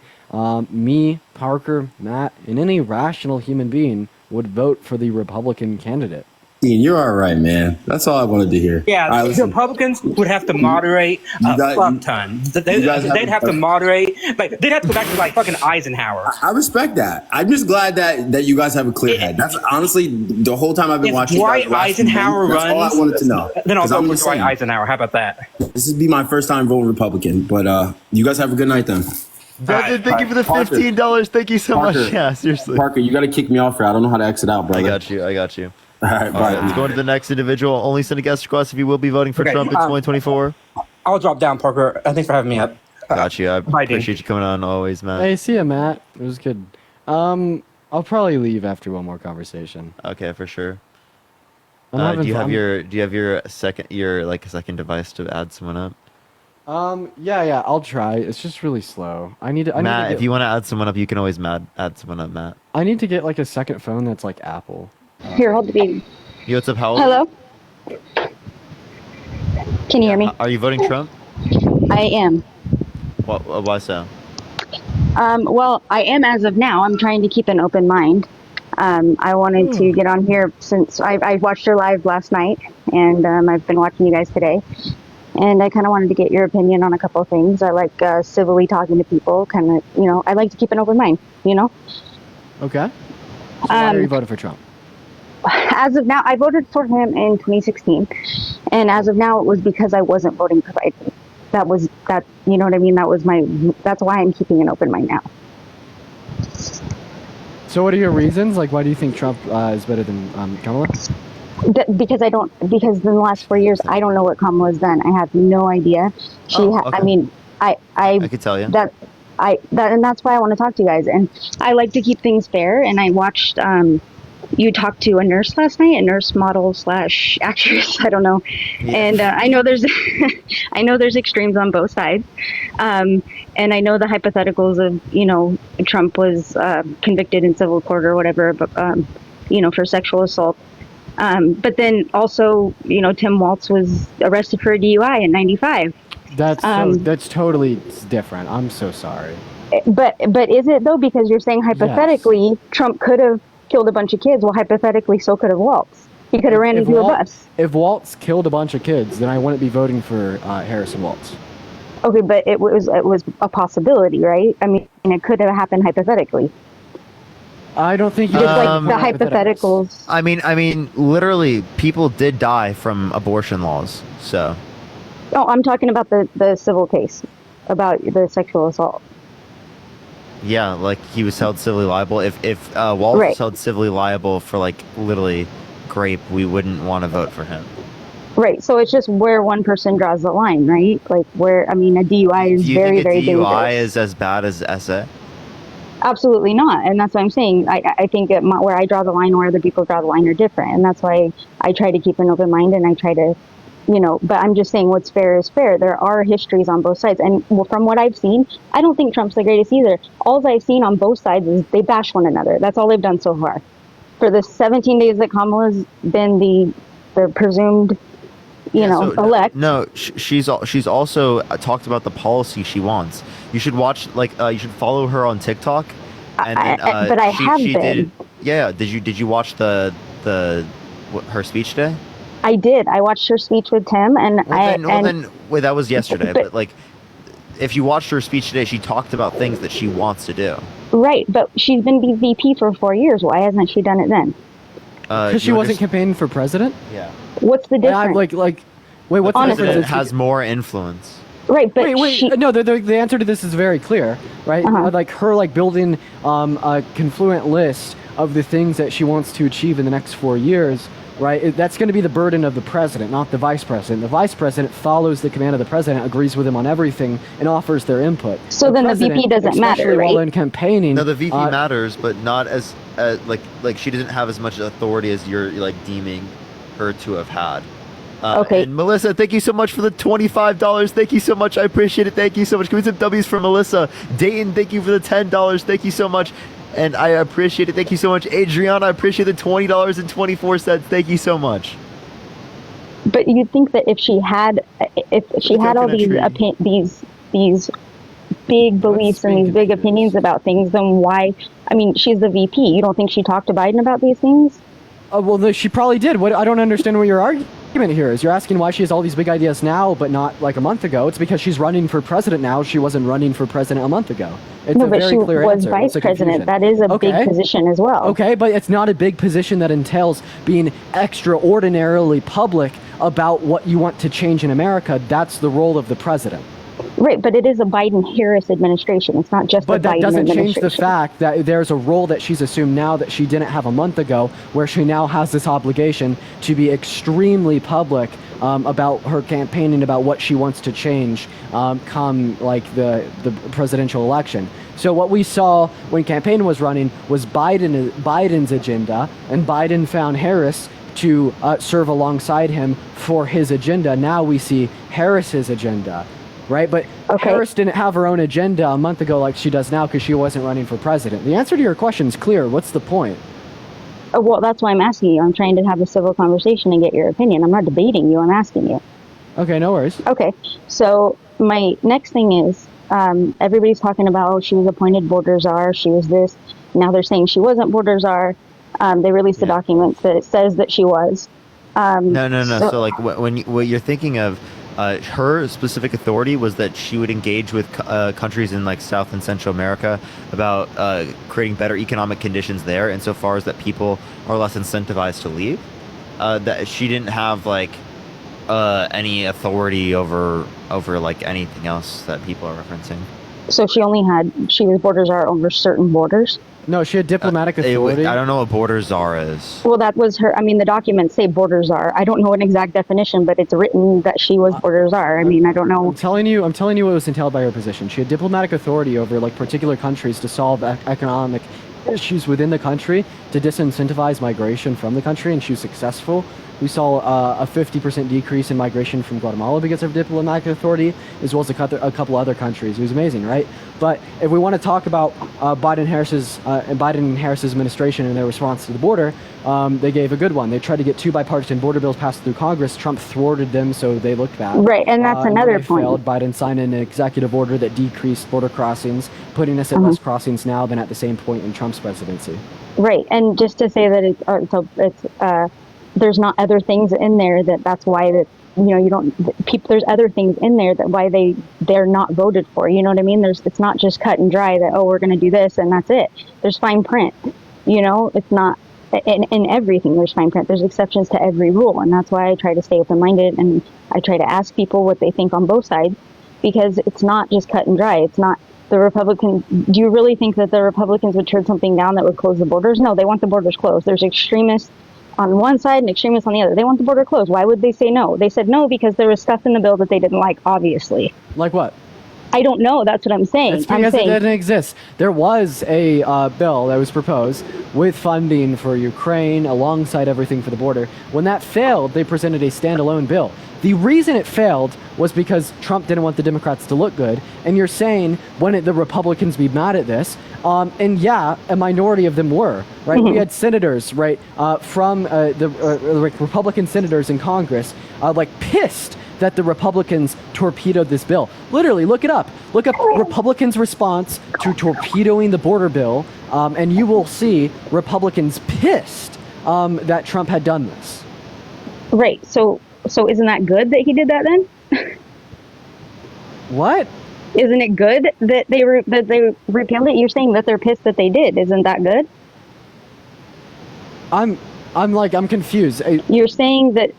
me, Parker, Matt, and any rational human being would vote for the Republican candidate. Dean, you're all right, man. That's all I wanted to hear. Yeah, All right, the listen. Republicans would have to moderate a fuck ton. They'd have to moderate. Like, they'd have to go back to like fucking Eisenhower. I respect that. I'm just glad that you guys have a clear head. That's honestly the whole time I've been If watching. Dwight you guys last few Eisenhower months, that's all I runs, wanted to know. then I'll 'Cause vote I'm for just Dwight saying, Eisenhower. How about that? this would be my first time voting Republican, but you guys have a good night then. Devin, thank you for the $15. Thank you so much. Yeah, seriously. Parker, you got to kick me off here. I don't know how to exit out, brother. I got you. All right, bye. Let's go to the next individual. Only send a guest request if you will be voting for Trump in 2024. I'll drop down, Parker. Thanks for having me up. Got you. I Bye, dude. appreciate you coming on always, man. Hey, see ya, Matt. It was good. I'll probably leave after one more conversation. Okay, for sure. I'm having do you fun. have your second device to add someone up? Yeah, I'll try. It's just really slow. Matt, if you want to add someone up, you can always add someone up, Matt. I need to get like a second phone that's like Apple. Here, hold the baby. Yo, what's up, how old? Hello? Can you hear me? Are you voting Trump? I am. Why so? Well, I am as of now. I'm trying to keep an open mind. I wanted to get on here since I watched your live last night, and I've been watching you guys today. And I kind of wanted to get your opinion on a couple of things. I like civilly talking to people, kind of, I like to keep an open mind, Okay. So why are you voting for Trump? As of now, I voted for him in 2016. And as of now, it was because I wasn't voting for Biden. That, you know what I mean? That's why I'm keeping an open mind now. So what are your reasons? Like, why do you think Trump is better than Kamala? Because in the last 4 years, I don't know what Kamala's done. I have no idea. I mean, I could tell you. And that's why I want to talk to you guys. And I like to keep things fair. And I watched, you talked to a nurse last night, a nurse model / actress. I don't know. Yeah. And I know there's, extremes on both sides. And I know the hypotheticals of, Trump was convicted in civil court or whatever, but, for sexual assault. But then also, Tim Walz was arrested for a DUI in '95. That's totally different. I'm so sorry. But is it though? Because you're saying hypothetically, yes. Trump could have killed a bunch of kids. Well, hypothetically, so could have Walz. He could have ran into a bus. If Walz killed a bunch of kids, then I wouldn't be voting for Harrison Walz. Okay, but it was a possibility, right? I mean, it could have happened hypothetically. I don't think you just like the hypotheticals. I mean, literally, people did die from abortion laws. So. Oh, I'm talking about the civil case about the sexual assault. Yeah, like he was held civilly liable. If Walz was held civilly liable for like literally rape, we wouldn't want to vote for him. Right. So it's just where one person draws the line, right? Like a DUI is very, very dangerous. Do you think a DUI is as bad as SA? Absolutely not. And that's what I'm saying. I think where I draw the line, where other people draw the line are different. And that's why I try to keep an open mind and I try to, but I'm just saying what's fair is fair. There are histories on both sides. And from what I've seen, I don't think Trump's the greatest either. All I've seen on both sides is they bash one another. That's all they've done so far. For the 17 days that Kamala's been the presumed, elect. No, she's also talked about the policy she wants. You should watch, you should follow her on TikTok. And then, but I have been. Did you watch her speech today? I did. I watched her speech with Tim, and that was yesterday. But if you watched her speech today, she talked about things that she wants to do. Right, but she's been VP for 4 years. Why hasn't she done it then? Because she wasn't campaigning for president. Yeah. What's the difference? Wait, what's the difference? President has more influence. Right, but no. The answer to this is very clear, right? Like her building a confluent list of the things that she wants to achieve in the next 4 years, right? That's going to be the burden of the president, not the vice president. The vice president follows the command of the president, agrees with him on everything, and offers their input. So then the VP doesn't matter, right? While in campaigning, no, the VP matters, but not as like she doesn't have as much authority as you're deeming her to have had. Okay. And Melissa, thank you so much for the $25. Thank you so much. I appreciate it. Thank you so much. Give me some W's for Melissa. Dayton, thank you for the $10. Thank you so much. And I appreciate it. Thank you so much. Adriana, I appreciate the $20.24. Thank you so much. But you'd think that if she had all these big beliefs and these big opinions about things, then why? I mean, she's the VP. You don't think she talked to Biden about these things? Well, she probably did. I don't understand what your argument here is. You're asking why she has all these big ideas now, but not like a month ago. It's because she's running for president now. She wasn't running for president a month ago. It's no, but she was vice president. That is a big position as well. Okay, but it's not a big position that entails being extraordinarily public about what you want to change in America. That's the role of the president. Right, but it is a Biden-Harris administration. It's not just But the Biden that doesn't change administration. the fact that there's a role that she's assumed now that she didn't have a month ago, where she now has this obligation to be extremely public about her campaigning, about what she wants to change come like the presidential election. So what we saw when campaign was running was Biden's agenda, and Biden found Harris to serve alongside him for his agenda. Now we see Harris's agenda. Right, but Harris didn't have her own agenda a month ago like she does now because she wasn't running for president. The answer to your question is clear. What's the point? Well, that's why I'm asking you. I'm trying to have a civil conversation and get your opinion. I'm not debating you. I'm asking you. Okay, no worries. Okay, so my next thing is everybody's talking about, oh, she was appointed border czar. She was this. Now they're saying she wasn't border czar. They released a document that says that she was. No. So like what you're thinking of. Her specific authority was that she would engage with countries in like South and Central America about creating better economic conditions there, insofar as that people are less incentivized to leave. That she didn't have like any authority over like anything else that people are referencing. So she was border czar over certain borders? No, she had diplomatic authority. I don't know what border czar is. Well, that was her. I mean, the documents say border czar. I don't know an exact definition, but it's written that she was border czar. I mean, I don't know. I'm telling you what was entailed by her position. She had diplomatic authority over like particular countries to solve economic issues within the country, to disincentivize migration from the country, and she was successful. We saw a 50% decrease in migration from Guatemala because of diplomatic authority, as well as a couple other countries. It was amazing, right? But if we want to talk about Biden and Harris's administration and their response to the border, they gave a good one. They tried to get 2 bipartisan border bills passed through Congress. Trump thwarted them, so they looked bad. Right, and that's another point. Failed. Biden signed an executive order that decreased border crossings, putting us at less crossings now than at the same point in Trump's presidency. Right, and just to say that there's not other things in there that's why that there's other things in there that why they're not voted for. You know what I mean? It's not just cut and dry that, oh, we're going to do this and that's it. There's fine print. It's not in everything. There's fine print. There's exceptions to every rule, and that's why I try to stay open-minded and I try to ask people what they think on both sides, because it's not just cut and dry. It's not the Republicans. Do you really think that the Republicans would turn something down that would close the borders? No, they want the borders closed. There's extremists on one side and extremists on the other. They want the border closed. Why would they say no? They said no because there was stuff in the bill that they didn't like, obviously. Like what? I don't know. That's what I'm saying. It's because it didn't exist. There was a bill that was proposed with funding for Ukraine alongside everything for the border. When that failed, they presented a standalone bill. The reason it failed was because Trump didn't want the Democrats to look good. And you're saying, wouldn't the Republicans be mad at this? And yeah, a minority of them were, right? We had senators, right, from the Republican senators in Congress, pissed that the Republicans torpedoed this bill. Literally, look it up. Look up Republicans' response to torpedoing the border bill, and you will see Republicans pissed that Trump had done this. Right. So isn't that good that he did that then? What? Isn't it good that they repealed it? You're saying that they're pissed that they did. Isn't that good? I'm confused. You're saying that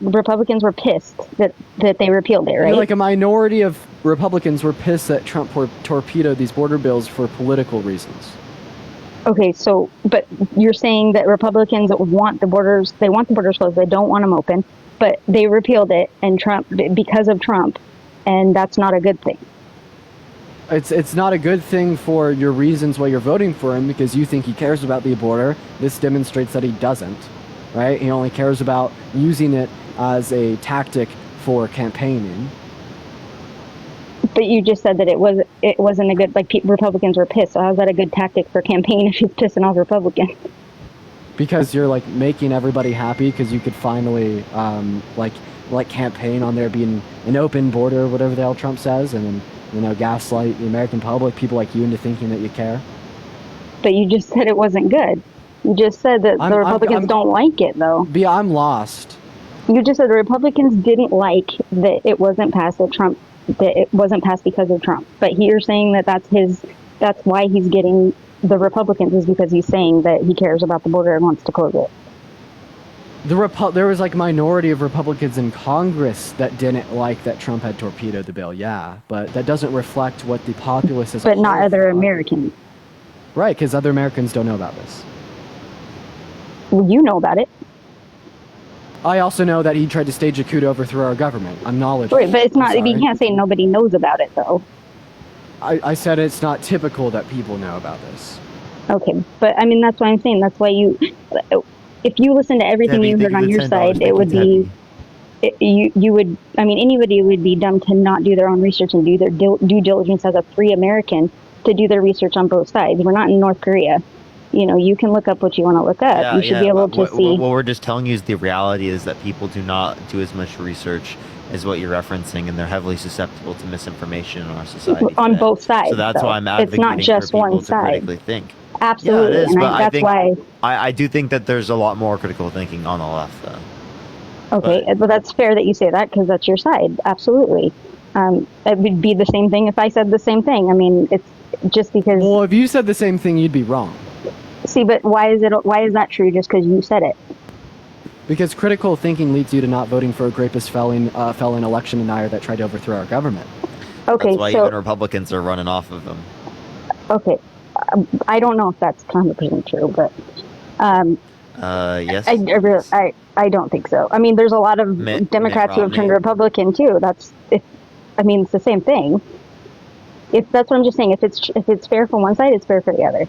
Republicans were pissed that they repealed it, right? Like a minority of Republicans were pissed that Trump torpedoed these border bills for political reasons. Okay, but you're saying that Republicans want the borders closed. They don't want them open, but they repealed it because of Trump, and that's not a good thing. It's not a good thing for your reasons why you're voting for him, because you think he cares about the border. This demonstrates that he doesn't, right? He only cares about using it as a tactic for campaigning. But you just said that it wasn't a good, Republicans were pissed. So how's that a good tactic for campaign if he's pissing off Republicans? Because you're making everybody happy because you could finally campaign on there being an open border, whatever the hell Trump says, and then gaslight the American public, people like you, into thinking that you care. But you just said it wasn't good. You just said that the Republicans don't like it, though. I'm lost. You just said the Republicans didn't like that it wasn't passed that it wasn't passed because of Trump. But you're saying that that's why he's getting the Republicans, is because he's saying that he cares about the border and wants to close it. There was like minority of Republicans in Congress that didn't like that Trump had torpedoed the bill, yeah, but that doesn't reflect what the populace is. But not other Americans. Right, because other Americans don't know about this. Well, you know about it. I also know that he tried to stage a coup to overthrow our government. I'm knowledgeable. Right, but it's not. I'm You sorry. can't say nobody knows about it, though. I said it's not typical that people know about this. Okay, but I mean that's why I'm saying. That's why if you listen to everything Debbie, you thank heard on for your $10. side, Thank it you, would be. You would. I mean, anybody would be dumb to not do their own research and do their due diligence as a free American to do their research on both sides. We're not in North Korea. You know, you can look up what you want to look up. You should be able to see. What we're just telling you is the reality is that people do not do as much research as what you're referencing, and they're heavily susceptible to misinformation in our society On today. both sides. So that's though. why I'm It's advocating not just for people one to side. critically think. Absolutely, Yeah, it is, and but that's why. I do think that there's a lot more critical thinking on the left, though. Okay, but that's fair that you say that because that's your side. Absolutely. It would be the same thing if I said the same thing. I mean, it's just because. Well, if you said the same thing, you'd be wrong. See, but why is it? Why is that true? Just because you said it? Because critical thinking leads you to not voting for a rapist, felon election denier that tried to overthrow our government. Okay, That's why so even Republicans are running off of them. okay, I don't know if that's 100% true, but Yes. I don't think so. I mean, there's a lot of Democrats who have turned Republican too. I mean, it's the same thing. If that's what I'm just saying, if it's fair for one side, it's fair for the other.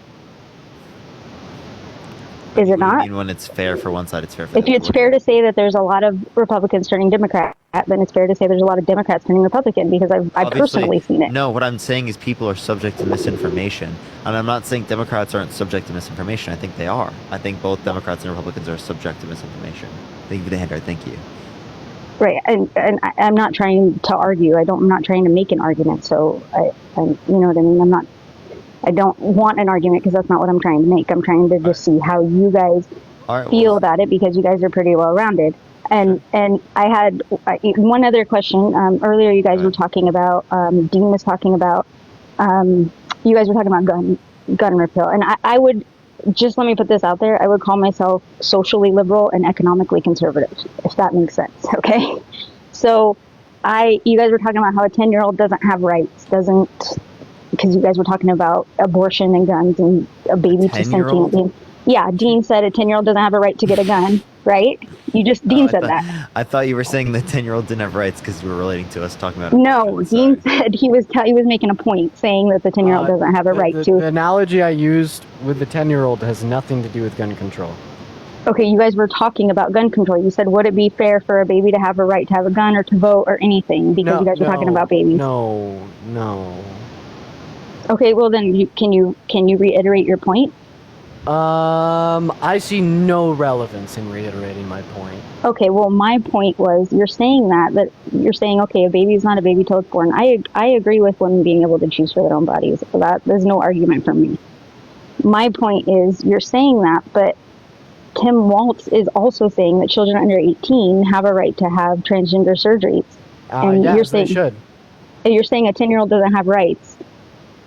Is it not? I mean, when it's fair for one side, it's fair for If the it's other. fair to say that there's a lot of Republicans turning Democrat, then it's fair to say there's a lot of Democrats turning Republican because I've Obviously, personally seen it. No, what I'm saying is people are subject to misinformation. And I'm not saying Democrats aren't subject to misinformation. I think they are. I think both Democrats and Republicans are subject to misinformation. Thank you for the hand, thank you. Right, and I'm not trying to argue. I'm not trying to make an argument. So you know what I mean. I don't want an argument because that's not what I'm trying to make. I'm trying to just see how you guys feel about it because you guys are pretty well rounded. And I had one other question. Earlier, you guys were talking about Dean was talking about you guys were talking about gun repeal, and I would just let me put this out there. I would call myself socially liberal and economically conservative, if that makes sense. Okay, so you guys were talking about how a 10-year-old doesn't have rights, because you guys were talking about abortion and guns and a baby to sentient being. Yeah, Dean said a 10-year-old doesn't have a right to get a gun, right? Dean said that. I thought you were saying the 10-year-old didn't have rights because you were relating to us talking about. No, Dean said he was making a point saying that the 10-year-old doesn't have a right to. The analogy I used with the 10-year-old has nothing to do with gun control. Okay, you guys were talking about gun control. You said, would it be fair for a baby to have a right to have a gun or to vote or anything? Because you guys were talking about babies. No. Okay, well then, can you reiterate your point? I see no relevance in reiterating my point. Okay, well, my point was you're saying that you're saying, okay, a baby is not a baby till it's born. I agree with women being able to choose for their own bodies. So there's no argument from me. My point is you're saying that, but Tim Walz is also saying that children under 18 have a right to have transgender surgeries. And yes, they should. You're saying a 10-year-old doesn't have rights,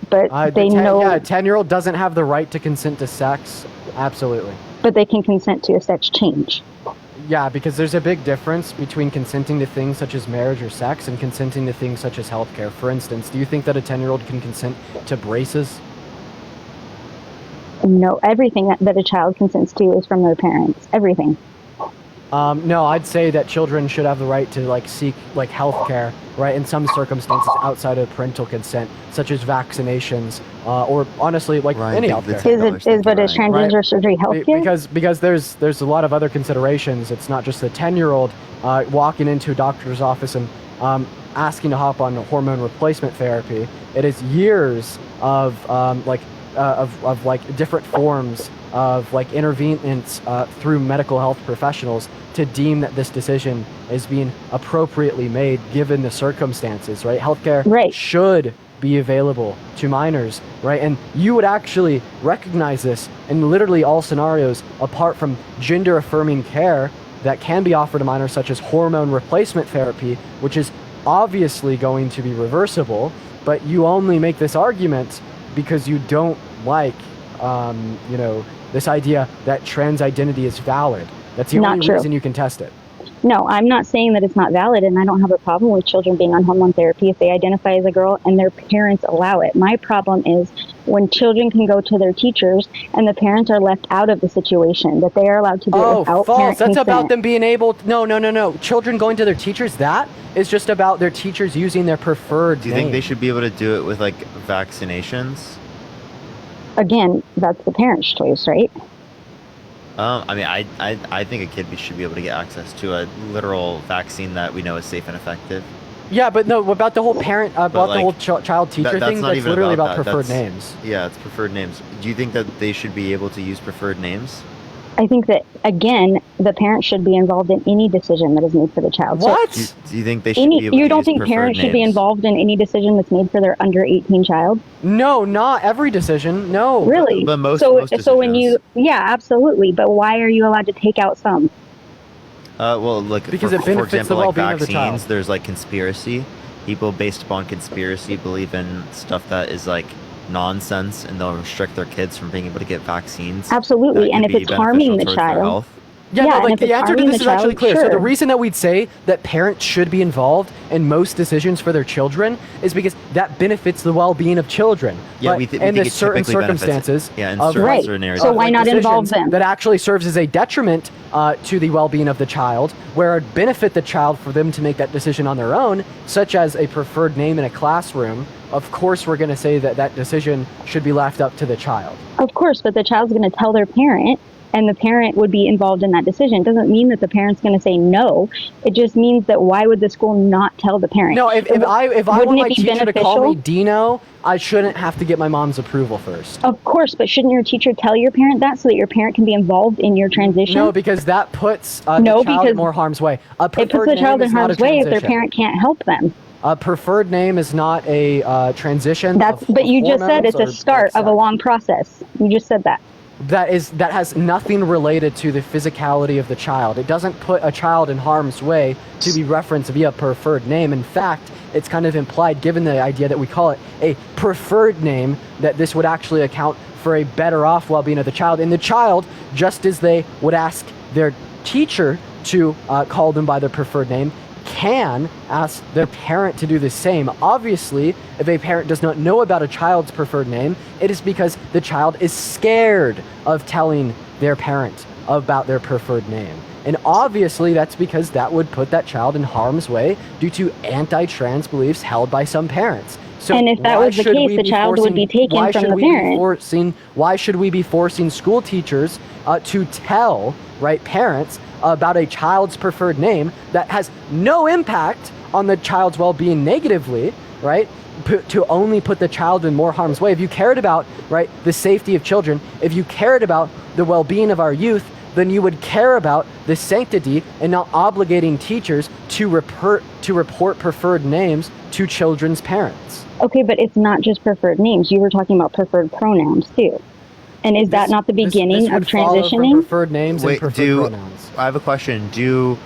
but they know. Yeah, a 10-year-old doesn't have the right to consent to sex. Absolutely. But they can consent to a sex change. Yeah, because there's a big difference between consenting to things such as marriage or sex and consenting to things such as healthcare. For instance, do you think that a 10-year-old can consent to braces? No, everything that a child consents to is from their parents. Everything. No, I'd say that children should have the right to seek healthcare, right? In some circumstances outside of parental consent, such as vaccinations, or honestly, any healthcare. Is transgender surgery healthcare? Because there's a lot of other considerations. It's not just the 10-year-old walking into a doctor's office and asking to hop on hormone replacement therapy. It is years of different forms of interventions through mental health professionals to deem that this decision is being appropriately made given the circumstances, right? Healthcare should be available to minors, right? And you would actually recognize this in literally all scenarios apart from gender affirming care that can be offered to minors, such as hormone replacement therapy, which is obviously going to be reversible, but you only make this argument because you don't like this idea that trans identity is valid, That's the Not only true. reason you can test it. No, I'm not saying that it's not valid, and I don't have a problem with children being on hormone therapy if they identify as a girl and their parents allow it. My problem is when children can go to their teachers and the parents are left out of the situation, that they are allowed to do it without false. parent That's consent. about them being able no. Children going to their teachers, that is just about their teachers using their preferred Do you think they should be able to do it with like vaccinations? Again, that's the parent's choice, right? I mean, I think a kid should be able to get access to a literal vaccine that we know is safe and effective. Yeah, but no, about the whole parent, about like, the whole child teacher thing, not that's even literally about that. preferred That's- names. Yeah, it's preferred names. Do you think that they should be able to use preferred names? I think that, again, the parent should be involved in any decision that is made for the child. So Do you think they should be able you to don't use think preferred parents should be names? involved in any decision that's made for their under 18 child? No, not every decision. No. Really? But most so when you, yeah, absolutely. But why are you allowed to take out some? Well, look, Because for, it benefits for example, the like well-being of the vaccines, child. there's like conspiracy. People based upon conspiracy believe in stuff that is like nonsense, and they'll restrict their kids from being able to get vaccines. Absolutely. that And could if be it's harming the beneficial towards their child. health. Yeah, Yeah, no, and like if the it's answer to harming this the is actually child, clear. So the sure. reason that we'd say that parents should be involved in most decisions for their children is because that benefits the well-being of children. Yeah, But we in think the it certain typically benefits- circumstances, yeah, in of- certain Right. areas. So why not involve decisions them? that actually serves as a detriment to the well-being of the child, where it benefit the child for them to make that decision on their own, such as a preferred name in a classroom. Of course, we're going to say that that decision should be left up to the child. Of course, but the child's going to tell their parent, and the parent would be involved in that decision. It doesn't mean that the parent's going to say no. It just means that why would the school not tell the parent? No, if I Wouldn't want my it be teacher to call me beneficial? Dino, I shouldn't have to get my mom's approval first. Of course, but shouldn't your teacher tell your parent that so that your parent can be involved in your transition? No, because that puts No, the child because in more harm's way. A it puts preferred the child name in is not a harm's way if their transition. parent can't help them. A preferred name is not a transition. But you just said it's a start of a long process. You just said that. That has nothing related to the physicality of the child. It doesn't put a child in harm's way to be referenced via preferred name. In fact, it's kind of implied, given the idea that we call it a preferred name, that this would actually account for a better off well-being of the child. And the child, just as they would ask their teacher to call them by their preferred name, can ask their parent to do the same. Obviously, if a parent does not know about a child's preferred name, it is because the child is scared of telling their parent about their preferred name. And obviously, that's because that would put that child in harm's way due to anti-trans beliefs held by some parents. So And if that why was the should case, we the be child would be taken why from should the we be parent. why should we be forcing school teachers to tell parents about a child's preferred name that has no impact on the child's well-being negatively, right? To only put the child in more harm's way. If you cared about the safety of children, if you cared about the well-being of our youth, then you would care about the sanctity and not obligating teachers to report preferred names to children's parents. Okay, but it's not just preferred names. You were talking about preferred pronouns too. And is that not the beginning this of would follow from transitioning? preferred names and preferred pronouns. I have a question. Do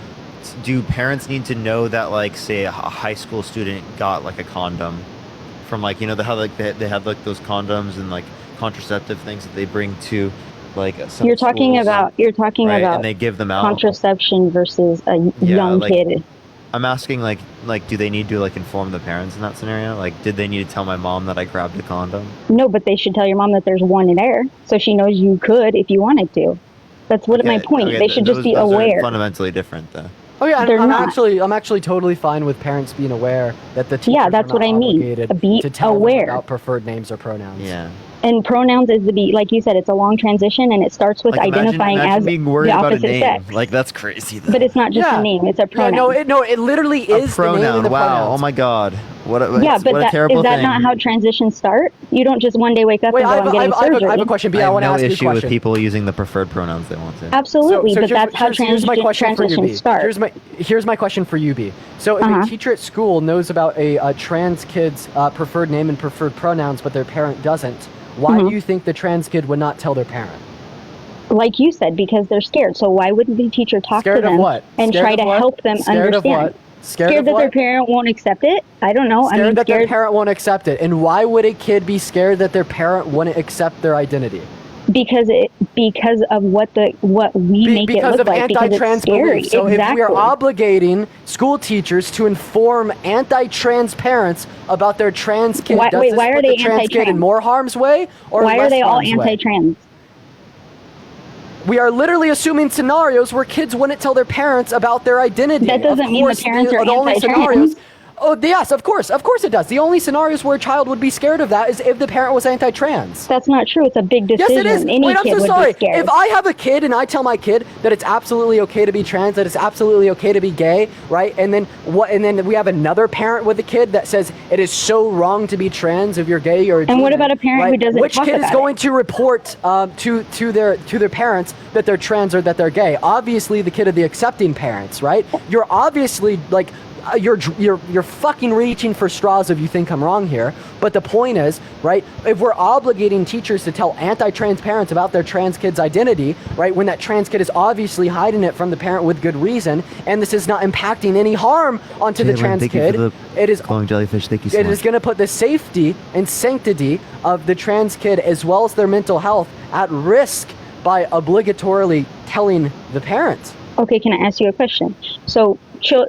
parents need to know that, like, say a high school student got like a condom from, like, you know, they have like those condoms and like contraceptive things that they bring to like some You're talking schools, about right? And they give them out. contraception versus a Yeah, young like, kid. I'm asking, like, do they need to like inform the parents in that scenario? Like, did they need to tell my mom that I grabbed a condom? No, but they should tell your mom that there's one in there, so she knows you could if you wanted to. That's what my point. Okay, They should just be those are aware. fundamentally different, though. Oh yeah, They're I'm not. actually totally fine with parents being aware that the teachers Yeah, that's are not what I mean. obligated Be to tell aware. them about preferred names or pronouns. Yeah. And pronouns is like you said, it's a long transition, and it starts with Like, identifying imagine as being worried the about a opposite name. sex. Like, that's crazy, though. But it's not just a name; it's a pronoun. Yeah, it literally is a pronoun. the name and the Wow. pronouns. Oh my God. What a Yeah, but what a terrible is that thing. not how transitions start? You don't just one day wake up Wait, and go, I'm getting surgery. I have a question, B. I I have want to no ask you a issue with question. people using the preferred pronouns they want to. Absolutely, but that's how here's my question for you, B. transitions start. Here's my question for you, B. So if a teacher at school knows about a trans kid's preferred name and preferred pronouns, but their parent doesn't, why do you think the trans kid would not tell their parent? Like you said, because they're scared. So why wouldn't the teacher talk Scared to of them what? and Scared try of to what? help them Scared of understand? what? Scared of that their what? parent won't accept it? I don't know. Scared that their scared parent won't accept it. And why would a kid be scared that their parent wouldn't accept their identity? because of what we make it because look of like, because it's anti-trans scary. beliefs. So Exactly. if we are obligating school teachers to inform anti-trans parents about their trans kid, Why- does wait, this why are put they the trans kid in anti-trans? more harm's way or Why less are they all harm's way? anti-trans? We are literally assuming scenarios where kids wouldn't tell their parents about their identity. That doesn't Of mean the course, parents are only anti-trans. scenarios. Oh yes, of course it does. The only scenarios where a child would be scared of that is if the parent was anti-trans. That's not true. It's a big decision. Yes, it is. Any Wait, I'm kid so would sorry. be scared. If I have a kid and I tell my kid that it's absolutely okay to be trans, that it's absolutely okay to be gay, right? And then we have another parent with a kid that says it is so wrong to be trans if you're gay or. And what about a parent who doesn't Which talk kid is about going to report to their parents that they're trans or that they're gay? Obviously, the kid of the accepting parents, right? You're obviously like. You're fucking reaching for straws if you think I'm wrong here. But the point is, right, if we're obligating teachers to tell anti-trans parents about their trans kid's identity, right, when that trans kid is obviously hiding it from the parent with good reason, and this is not impacting any harm onto the Jalen, trans thank you kid, for the it is glowing jellyfish. Thank you so it much. is going to put the safety and sanctity of the trans kid as well as their mental health at risk by obligatorily telling the parents. Okay, can I ask you a question? So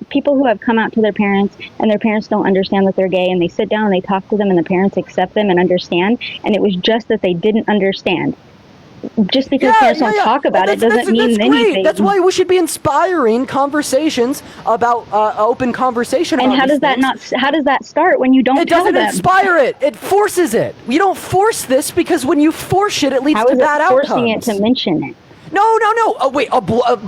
people who have come out to their parents and their parents don't understand that they're gay, and they sit down and they talk to them and the parents accept them and understand, and it was just that they didn't understand. Just because parents don't talk about it doesn't mean that's anything. Great. That's why we should be inspiring conversations about open conversation. And about how these does things. how does that start when you don't It tell doesn't them? inspire it. It forces it. You don't force this because when you force it, it leads How to is bad it forcing outcomes. it to mention it? No. Oh, wait,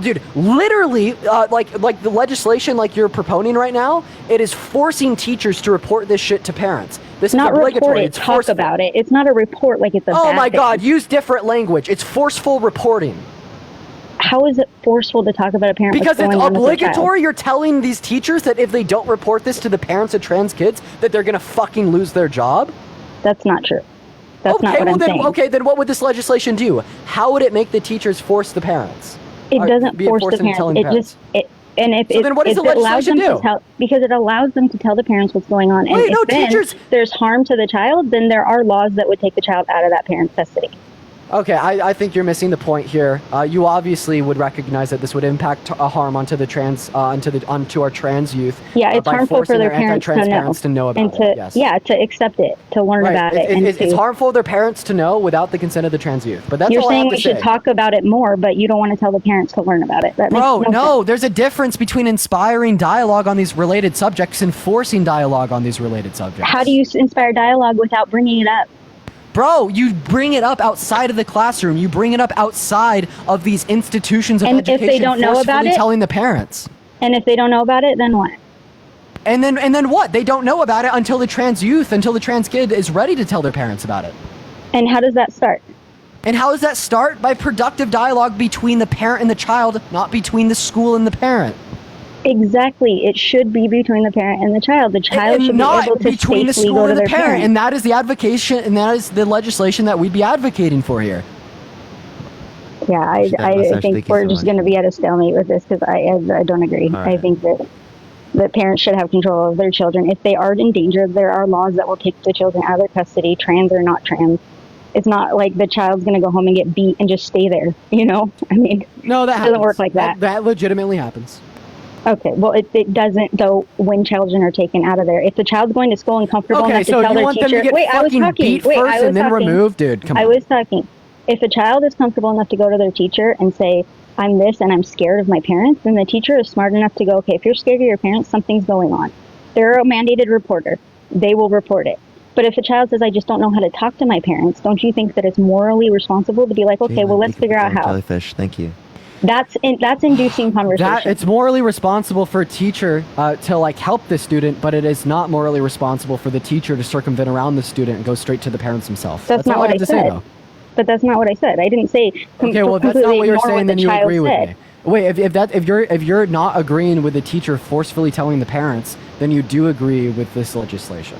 dude. Literally, like the legislation, like you're proposing right now, it is forcing teachers to report this shit to parents. This Not is obligatory. report it, It's talk forceful. about it. It's not a report like it's a Oh bad my thing. God! Use different language. It's forceful reporting. How is it forceful to talk about a parent? Because what's it's going on with their child? obligatory. You're telling these teachers that if they don't report this to the parents of trans kids, that they're gonna fucking lose their job. That's not true. That's not what I'm saying. Okay, then what would this legislation do? How would it make the teachers force the parents? It doesn't be force the enforced into telling parents. And if So then what does if the it allows legislation them do? to tell, because it allows them to tell the parents what's going on. And Wait, if no, then teachers- there's harm to the child, then there are laws that would take the child out of that parent's custody. Okay, I think you're missing the point here. You obviously would recognize that this would impact a harm onto the trans, onto our trans youth. Yeah, it's by harmful forcing for their their parents anti-trans to know, parents to know about and to it. Yes. yeah, to accept it, to learn Right. about it, and It's to. harmful for their parents to know without the consent of the trans youth. But that's You're all I saying have we to should say. talk about it more, but you don't want to tell the parents to learn about it. That Bro, makes no, sense. there's a difference between inspiring dialogue on these related subjects and forcing dialogue on these related subjects. How do you inspire dialogue without bringing it up? Bro, you bring it up outside of the classroom. You bring it up outside of these institutions of And if education. they don't know about forcefully it? telling the parents. And if they don't know about it, then what? And then what? They don't know about it until the trans kid is ready to tell their parents about it. And how does that start? And how does that start? By productive dialogue between the parent and the child, not between the school and the parent. Exactly. It should be between the parent and the child. The child And should be not able to between the safely school go to and the their parent. parent. And that is the advocation, and that is the legislation that we'd be advocating for here. Yeah, I Thank think you we're so just much. going to be at a stalemate with this because I don't agree. All I right. think that parents should have control of their children. If they are in danger, there are laws that will take the children out of their custody, trans or not trans. It's not like the child's going to go home and get beat and just stay there, you know? I mean, No, that it doesn't happens. work like that. That legitimately happens. Okay, well, it doesn't, though, when children are taken out of there. If the child's going to school and comfortable Okay, enough to so tell you their want them teacher, to get wait, I was fucking talking. beat Wait, first I was and then talking. removed? Dude, come on. I was talking. If a child is comfortable enough to go to their teacher and say, I'm this and I'm scared of my parents, then the teacher is smart enough to go, okay, if you're scared of your parents, something's going on. They're a mandated reporter. They will report it. But if a child says, I just don't know how to talk to my parents, don't you think that it's morally responsible to be like, okay, well, let's figure out how? Jellyfish, thank you. That's inducing conversation. That it's morally responsible for a teacher to like help the student, but it is not morally responsible for the teacher to circumvent around the student and go straight to the parents themselves. That's not all what I I have to say, said. though. But that's not what I said. I didn't say Okay, well, if that's not completely what you're ignore saying, the then you child agree with said. me. Wait, if you're not agreeing with the teacher forcefully telling the parents, then you do agree with this legislation.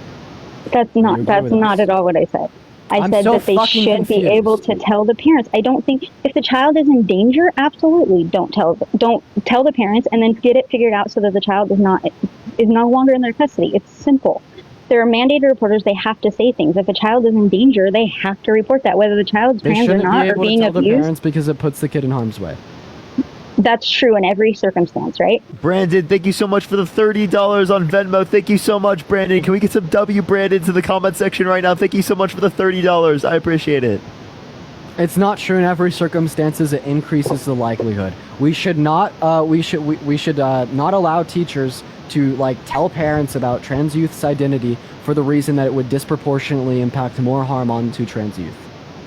That's not with at all what I said. I I'm said so that they fucking should be confused. able to tell the parents. I don't think if the child is in danger, absolutely don't tell the parents and then get it figured out so that the child is no longer in their custody. It's simple. There are mandated reporters. They have to say things. If a child is in danger, they have to report that, whether the child's They trans or shouldn't not, be or able to being tell the abused. parents because it puts the kid in harm's way. That's true in every circumstance, right? Brandon, thank you so much for the $30 on Venmo. Thank you so much, Brandon. Can we get some W Brandon to the comment section right now? Thank you so much for the $30. I appreciate it. It's not true in every circumstances. It increases the likelihood. We should not. We should not allow teachers to like tell parents about trans youth's identity for the reason that it would disproportionately impact more harm onto trans youth.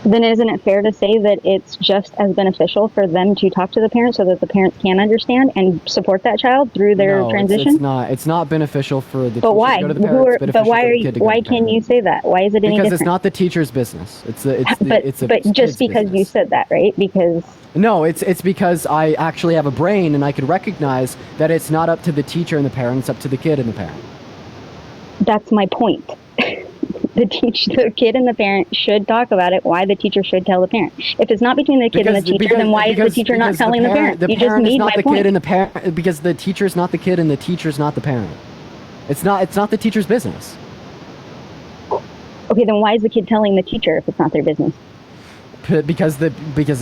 Then isn't it fair to say that it's just as beneficial for them to talk to the parents so that the parents can understand and support that child through their No, transition? It's not. It's not beneficial for the But teacher why? to go to the parents. It's beneficial Why for are the you, kid to go why to the can you say that? Why is it any Because different? it's not the teacher's business. It's the but just kid's because business. you said that, right? Because No, it's because I actually have a brain and I could recognize that it's not up to the teacher and the parent, it's up to the kid and the parent. that's my point. The kid and the parent should talk about it. Why the teacher should tell the parent? If it's not between the kid and the teacher, then why is the teacher not telling the parent? The You just parent is made not my the point. kid and the parent because the teacher's not the kid and the teacher's not the parent. It's not the teacher's business. Okay, then why is the kid telling the teacher if it's not their business? Because the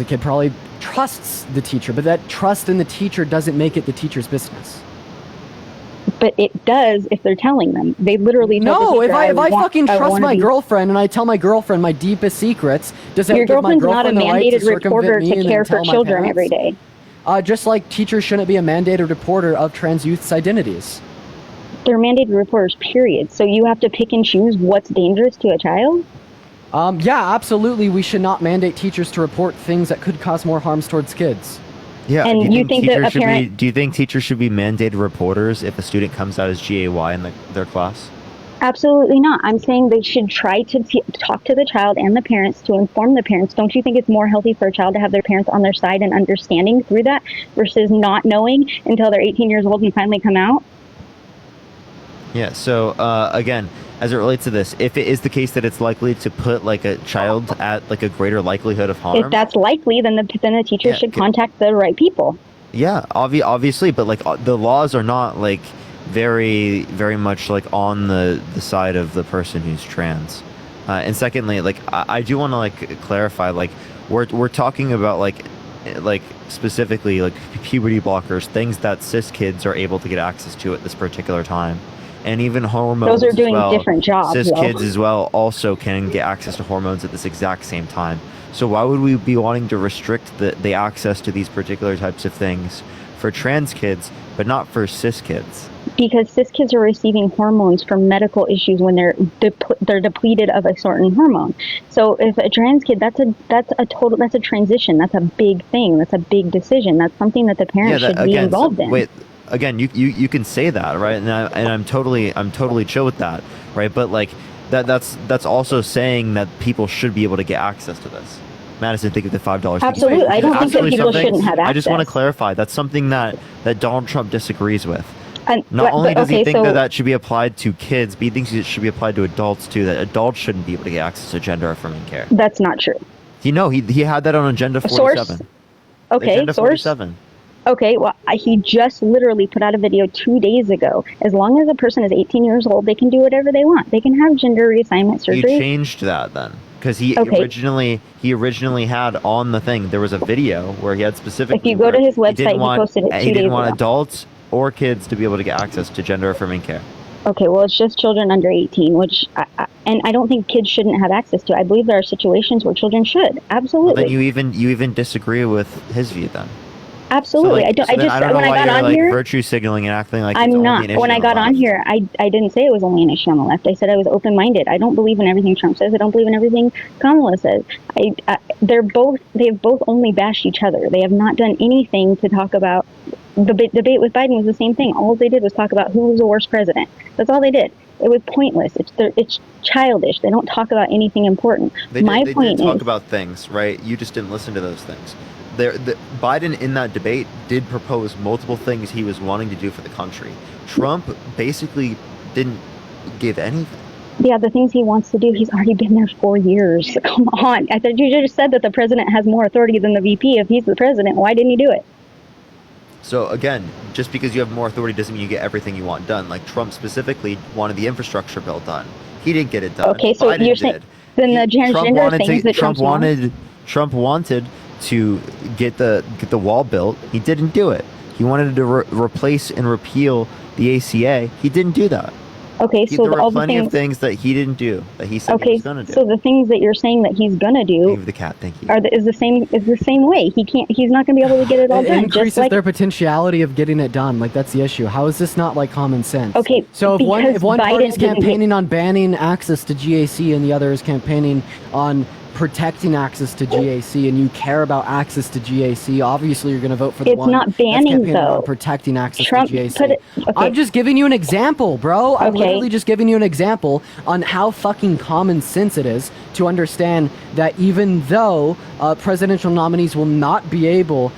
kid probably trusts the teacher, but that trust in the teacher doesn't make it the teacher's business. But it does if they're telling them. They literally tell No, the teacher, if I fucking trust wanna my be- girlfriend and I tell my girlfriend my deepest secrets, does that Your give my girlfriend's not a girlfriend the right to mandated reporter circumvent me to and care then for tell my children parents? every day. Just like teachers shouldn't be a mandated reporter of trans youth's identities. They're mandated reporters, period. So you have to pick and choose what's dangerous to a child? Yeah, absolutely. We should not mandate teachers to report things that could cause more harms towards kids. Yeah. And do you think that teachers a should parent- do you think teachers should be mandated reporters if a student comes out as GAY in their class? Absolutely not. I'm saying they should try to talk to the child and the parents to inform the parents. Don't you think it's more healthy for a child to have their parents on their side and understanding through that versus not knowing until they're 18 years old and finally come out? Yeah. So again, as it relates to this, if it is the case that it's likely to put like a child at like a greater likelihood of harm, If that's likely, then the teacher should contact the right people. yeah, obviously, but like the laws are not like very much like on the side of the person who's trans. And secondly, like I do want to like clarify, like we're talking about like specifically like puberty blockers, things that cis kids are able to get access to at this particular time. And even hormones. Those are doing as well. different jobs, Cis though. kids as well also can get access to hormones at this exact same time. So why would we be wanting to restrict the access to these particular types of things for trans kids, but not for cis kids? Because cis kids are receiving hormones for medical issues when they're depleted of a certain hormone. So if a trans kid, that's a transition. That's a big thing. That's a big decision. That's something that the parents should be involved in. Wait, again, you can say that, right? And I'm totally chill with that, right? But like that's also saying that people should be able to get access to this. Madison, think of the $5. Absolutely. I don't think that people shouldn't have I just want to access. clarify. That's something that Donald Trump disagrees with. Not but- only but- does he okay, think so- that should be applied to kids, but he thinks it should be applied to adults too, that adults shouldn't be able to get access to gender affirming care. That's not true. You know, he had that on Agenda A source? 47. Okay, Agenda source? 47. Okay, well, he just literally put out a video 2 days ago. As long as a person is 18 years old, they can do whatever they want. They can have gender reassignment You surgery. changed that then, because he Okay. originally had on the thing, there was a video where he had specifically. If you go to his where website, he posted it 2 He didn't days want ago. adults or kids to be able to get access to gender affirming care. Okay, well, it's just children under 18, which, and I don't think kids shouldn't have access to. I believe there are situations where children should. Well, Absolutely. then you even disagree with his view then. Absolutely. So, like, I then just don't know when I why got you're on like here, virtue signaling and acting like it's I'm only not. an issue When I on got the on left. here, I didn't say it was only an issue on the left. I said I was open-minded. I don't believe in everything Trump says. I don't believe in everything Kamala says. They've both only bashed each other. They have not done anything to talk about. The debate with Biden was the same thing. All they did was talk about who was the worst president. That's all they did. It was pointless. It's childish. They don't talk about anything important. They did talk about things, right? You just didn't listen to those things. Biden in that debate did propose multiple things he was wanting to do for the country. Trump basically didn't give anything. Yeah, the things he wants to do, he's already been there 4 years. Come on. I thought you just said that the president has more authority than the VP. If he's the president, why didn't he do it? So again, just because you have more authority doesn't mean you get everything you want done. Like Trump specifically wanted the infrastructure bill done. He didn't get it done. Okay, so Biden you're saying did. then the transgender things that Trump wanted to get the wall built. He didn't do it. He wanted to replace and repeal the ACA. He didn't do that. Okay, so there were all the plenty of things. things that he didn't do that he said he Okay, was gonna do. so the things that you're saying that he's gonna do Leave the cat. Thank you. is the same way. He's not gonna be able to get it all It done. increases Just like their potentiality of getting it done. Like that's the issue. How is this not like common sense? Okay, so if one because Biden party is didn't campaigning on banning access to GAC and the other is campaigning on protecting access to GAC, and you care about access to GAC, obviously you're going to vote for the It's one not that's banning, campaigning though. on protecting access Trump to GAC. put it- okay. I'm just giving you an example, bro. I'm Okay. literally just giving you an example on how fucking common sense it is to understand that even though presidential nominees will not be able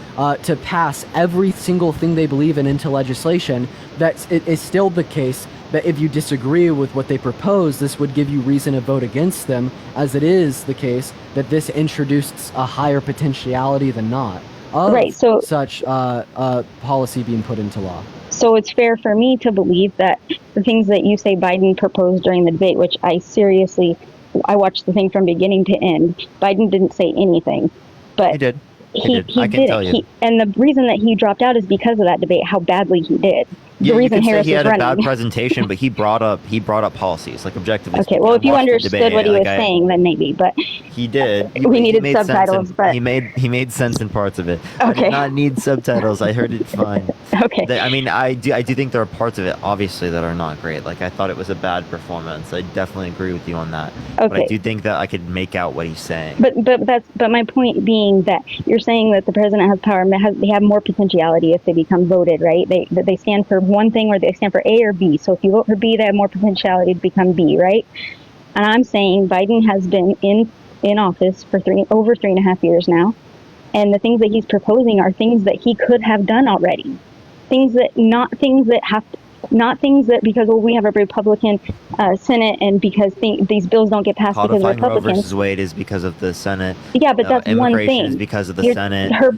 to pass every single thing they believe in into legislation, that it is still the case that if you disagree with what they propose, this would give you reason to vote against them, as it is the case that this introduced a higher potentiality than not of Right, so- such policy being put into law. So it's fair for me to believe that the things that you say Biden proposed during the debate, which I watched the thing from beginning to end. Biden didn't say anything, but He did. He I can did tell it. you. And the reason that he dropped out is because of that debate, how badly he did. The You reason could say Harris he is had a running. bad presentation, but he brought up policies, like objectively. Okay, speaking. well, I if you watched the understood debate, what he like, was saying, then maybe. But he did. We needed made sense subtitles, but- he made sense in parts of it. I Okay. did not need subtitles. I heard it fine. Okay. I mean, I do think there are parts of it, obviously, that are not great. Like I thought it was a bad performance. I definitely agree with you on that. But I Okay. do think that I could make out what he's saying. But my point being that you're saying that the president has power, they have more potentiality if they become voted, right? They stand for one thing, or they stand for A or B. So if you vote for B, they have more potentiality to become B, right? And I'm saying Biden has been in office for over 3.5 years now, and the things that he's proposing are things that he could have done already. Not things that because we have a Republican Senate and because these bills don't get passed because of Codifying Roe Republicans. versus Wade is because of the Senate. Yeah, but that's one immigration thing. is because of the You're- Senate. her-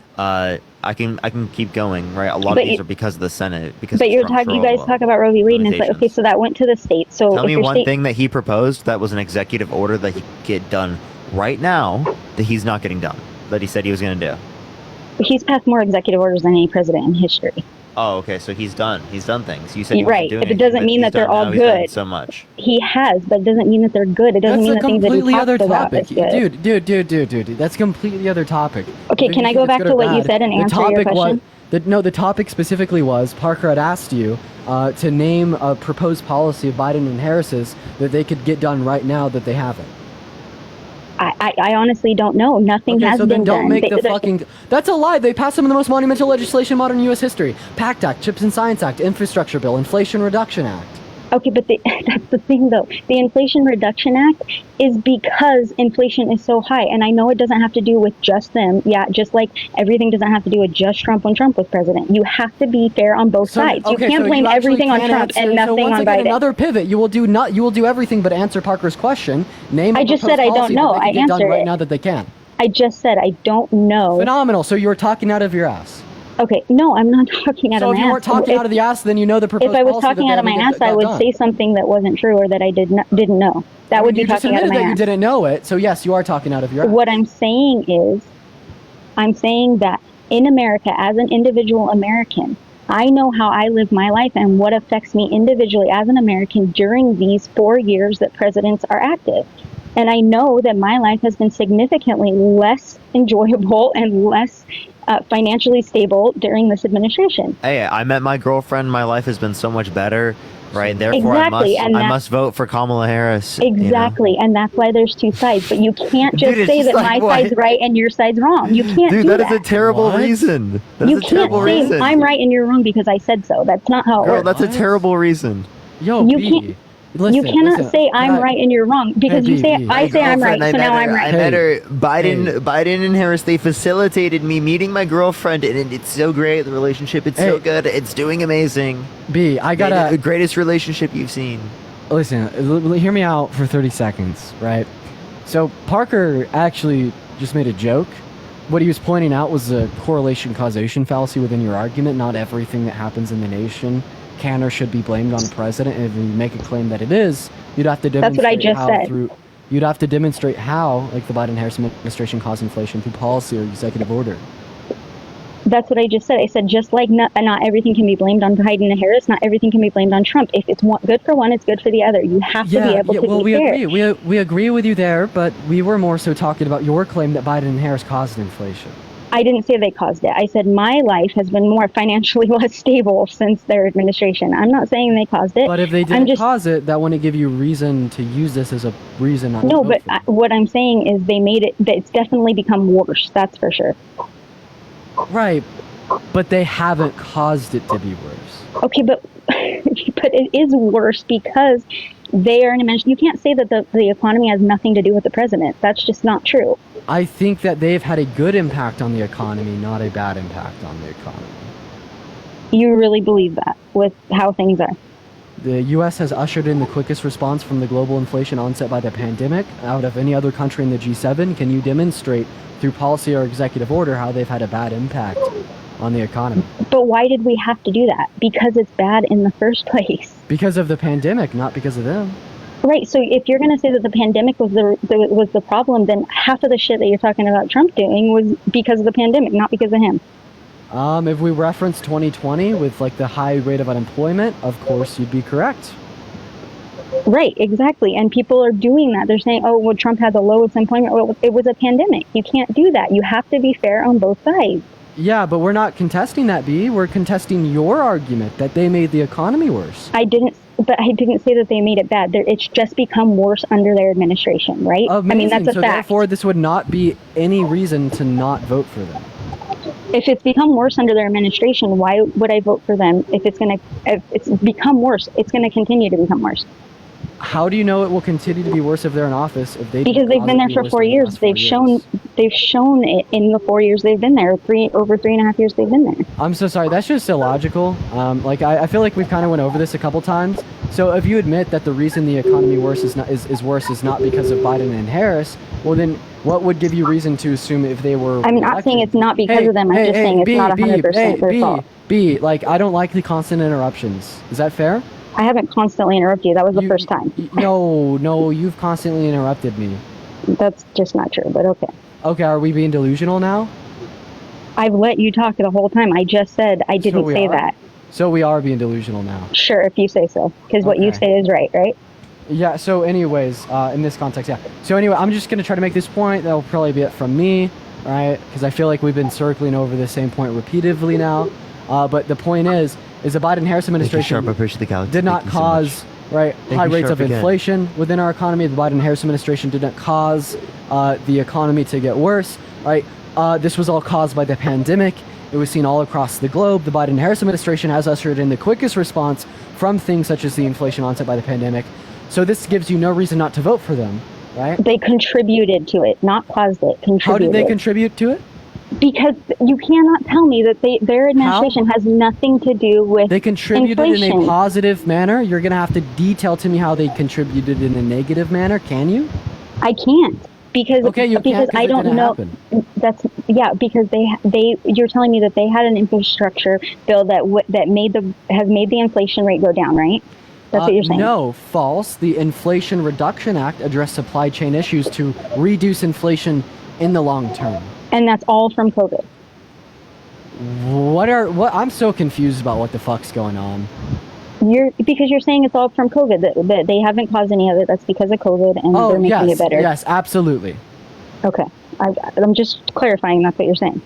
I can keep going, right? A lot But of these you- are because of the Senate. Because But of you Trump guys rule. talk about Roe v. Wade, and it's like, okay, so that went to the state. So Tell if me your one state, thing that he proposed that was an executive order that he could get done right now that he's not getting done, that he said he was going to do. he's passed more executive orders than any president in history. Oh, okay, so he's done. He's done things. You said he Right, wasn't doing but it anything, doesn't but mean he's that they're done all now. He's done good. so much. He has, but it doesn't mean that they're good. It doesn't That's mean a the things that he completely talks other about topic, is good. dude. That's completely other topic. Okay, Whether can you I think go it's back good to or what you bad, said and the answer your topic question? The topic specifically was Parker had asked you to name a proposed policy of Biden and Harris's that they could get done right now that they haven't. I honestly don't know. Nothing Okay, has so been then don't done. make the fucking. That's a lie. They passed some of the most monumental legislation in modern U.S. history: PACT Act, Chips and Science Act, Infrastructure Bill, Inflation Reduction Act. Okay, but that's the thing, though. The Inflation Reduction Act is because inflation is so high. And I know it doesn't have to do with just them. Yeah, just like everything doesn't have to do with just Trump when Trump was president. You have to be fair on both sides. You can't blame everything on Trump and nothing once on again, Biden. Another pivot. You will do everything but answer Parker's question. Name. I a just proposed said I don't policy know. that they I could get done answered right it. now that they can. I just said I don't know. Phenomenal. So you were talking out of your ass. Okay, no, I'm not talking out So of if my you ass. weren't talking out of the ass, then you know the proposed If I was policy that talking they out of my haven't ass, I got would done. say something that wasn't true or that I didn't know. That would be You just talking out of admitted my that you ass. didn't know it. So yes, you are talking out of your ass. What I'm saying is, I'm saying that in America, as an individual American, I know how I live my life and what affects me individually as an American during these 4 years that presidents are active. And I know that my life has been significantly less enjoyable and less financially stable during this administration. Hey, I met my girlfriend. My life has been so much better, right? Therefore, Exactly, and I that- must vote for Kamala Harris. you know? Exactly, and that's why there's two sides. But you can't just Dude, it's say just that like, my why- side's right and your side's wrong. You can't Dude, do that is a terrible reason. That You is a can't terrible say reason. I'm right and you're wrong because I said so. That's not how it Girl, works. that's a terrible reason. Yo, You can't. You cannot say I'm right and you're wrong because you say I say I'm right, so now I'm I right. met her. Biden and Harris, they facilitated me meeting my girlfriend, and it's so great. The relationship, it's so good. It's doing amazing. B, I gotta. The greatest relationship you've seen. Listen, hear me out for 30 seconds, right? So Parker actually just made a joke what he was pointing out was the correlation causation fallacy within your argument. Not everything that happens in the nation can or should be blamed on the president. And if you make a claim that it is, you'd have to That's what I demonstrate just how said. you'd have to demonstrate how, like the Biden-Harris administration caused inflation through policy or executive order. That's what I just said. I said just like not everything can be blamed on Biden and Harris, not everything can be blamed on Trump. If it's good for one, it's good for the other. You have to be able to well, be fair. we agree with you there, but we were more so talking about your claim that Biden and Harris caused inflation. I didn't say they caused it. I said my life has been more financially less stable since their administration. I'm not saying they caused it. But if they didn't cause it, that wouldn't give you reason to use this as a reason not to No, vote but what I'm saying is they made it. That it's definitely become worse. That's for sure. Right, but they haven't caused it to be worse. Okay, but it is worse because they are in a mention. You can't say that the economy has nothing to do with the president. That's just not true. I think that they've had a good impact on the economy, not a bad impact on the economy. You really believe that with how things are? The U.S. has ushered in the quickest response from the global inflation onset by the pandemic out of any other country in the G7. Can you demonstrate through policy or executive order how they've had a bad impact on the economy? But why did we have to do that? Because it's bad in the first place. Because of the pandemic, not because of them. Right. So if you're going to say that the pandemic was the problem, then half of the shit that you're talking about Trump doing was because of the pandemic, not because of him. If we reference 2020 with like the high rate of unemployment, of course you'd be correct. Right, exactly. And people are doing that. They're saying, oh, well, Trump had the lowest employment. Well, it was a pandemic. You can't do that. You have to be fair on both sides. Yeah, but we're not contesting that, B. We're contesting your argument that they made the economy worse. I didn't say that they made it bad. It's just become worse under their administration, right? Amazing. I mean, that's a so fact. Therefore, this would not be any reason to not vote for them. If it's become worse under their administration, why would I vote for them? If it's become worse, it's going to continue to become worse. How do you know it will continue to be worse if they're in office? If they Because they've been there for 4 years. They've shown it in the 4 years they've been there. Over 3.5 years they've been there. I'm so sorry. That's just illogical. I feel like we've kind of went over this a couple times. So if you admit that the reason the economy is worse is not because of Biden and Harris, well then what would give you reason to assume if they were? I'm not saying it's not because of them. I'm just saying it's not 100% their fault. I don't like the constant interruptions. Is that fair? I haven't constantly interrupted you. That was the first time. No, you've constantly interrupted me. That's just not true, but okay. Okay, are we being delusional now? I've let you talk the whole time. I just said I didn't say that. So we are being delusional now. Sure, if you say so. Because what you say is right? Yeah, so anyways, in this context, yeah. So anyway, I'm just going to try to make this point. That'll probably be it from me, right? Because I feel like we've been circling over the same point repeatedly now. But the point is the Biden-Harris administration did not cause high rates of inflation within our economy. The Biden-Harris administration did not cause the economy to get worse, right? This was all caused by the pandemic. It was seen all across the globe. The Biden-Harris administration has ushered in the quickest response from things such as the inflation onset by the pandemic. So this gives you no reason not to vote for them, right? They contributed to it, not caused it. Contributed. How did they contribute to it? Because you cannot tell me that their administration has nothing to do with They contributed inflation. in a positive manner. You're going to have to detail to me how they contributed in a negative manner. Can you? I can't because I don't know. Because you're telling me that they had an infrastructure bill that has made the inflation rate go down, right? That's what you're saying. No, false. The Inflation Reduction Act addressed supply chain issues to reduce inflation in the long term. And that's all from COVID. I'm so confused about what the fuck's going on. Because you're saying it's all from COVID, that they haven't caused any of it. That's because of COVID, and they're making it better. Yes, absolutely. Okay, I'm just clarifying. That's what you're saying.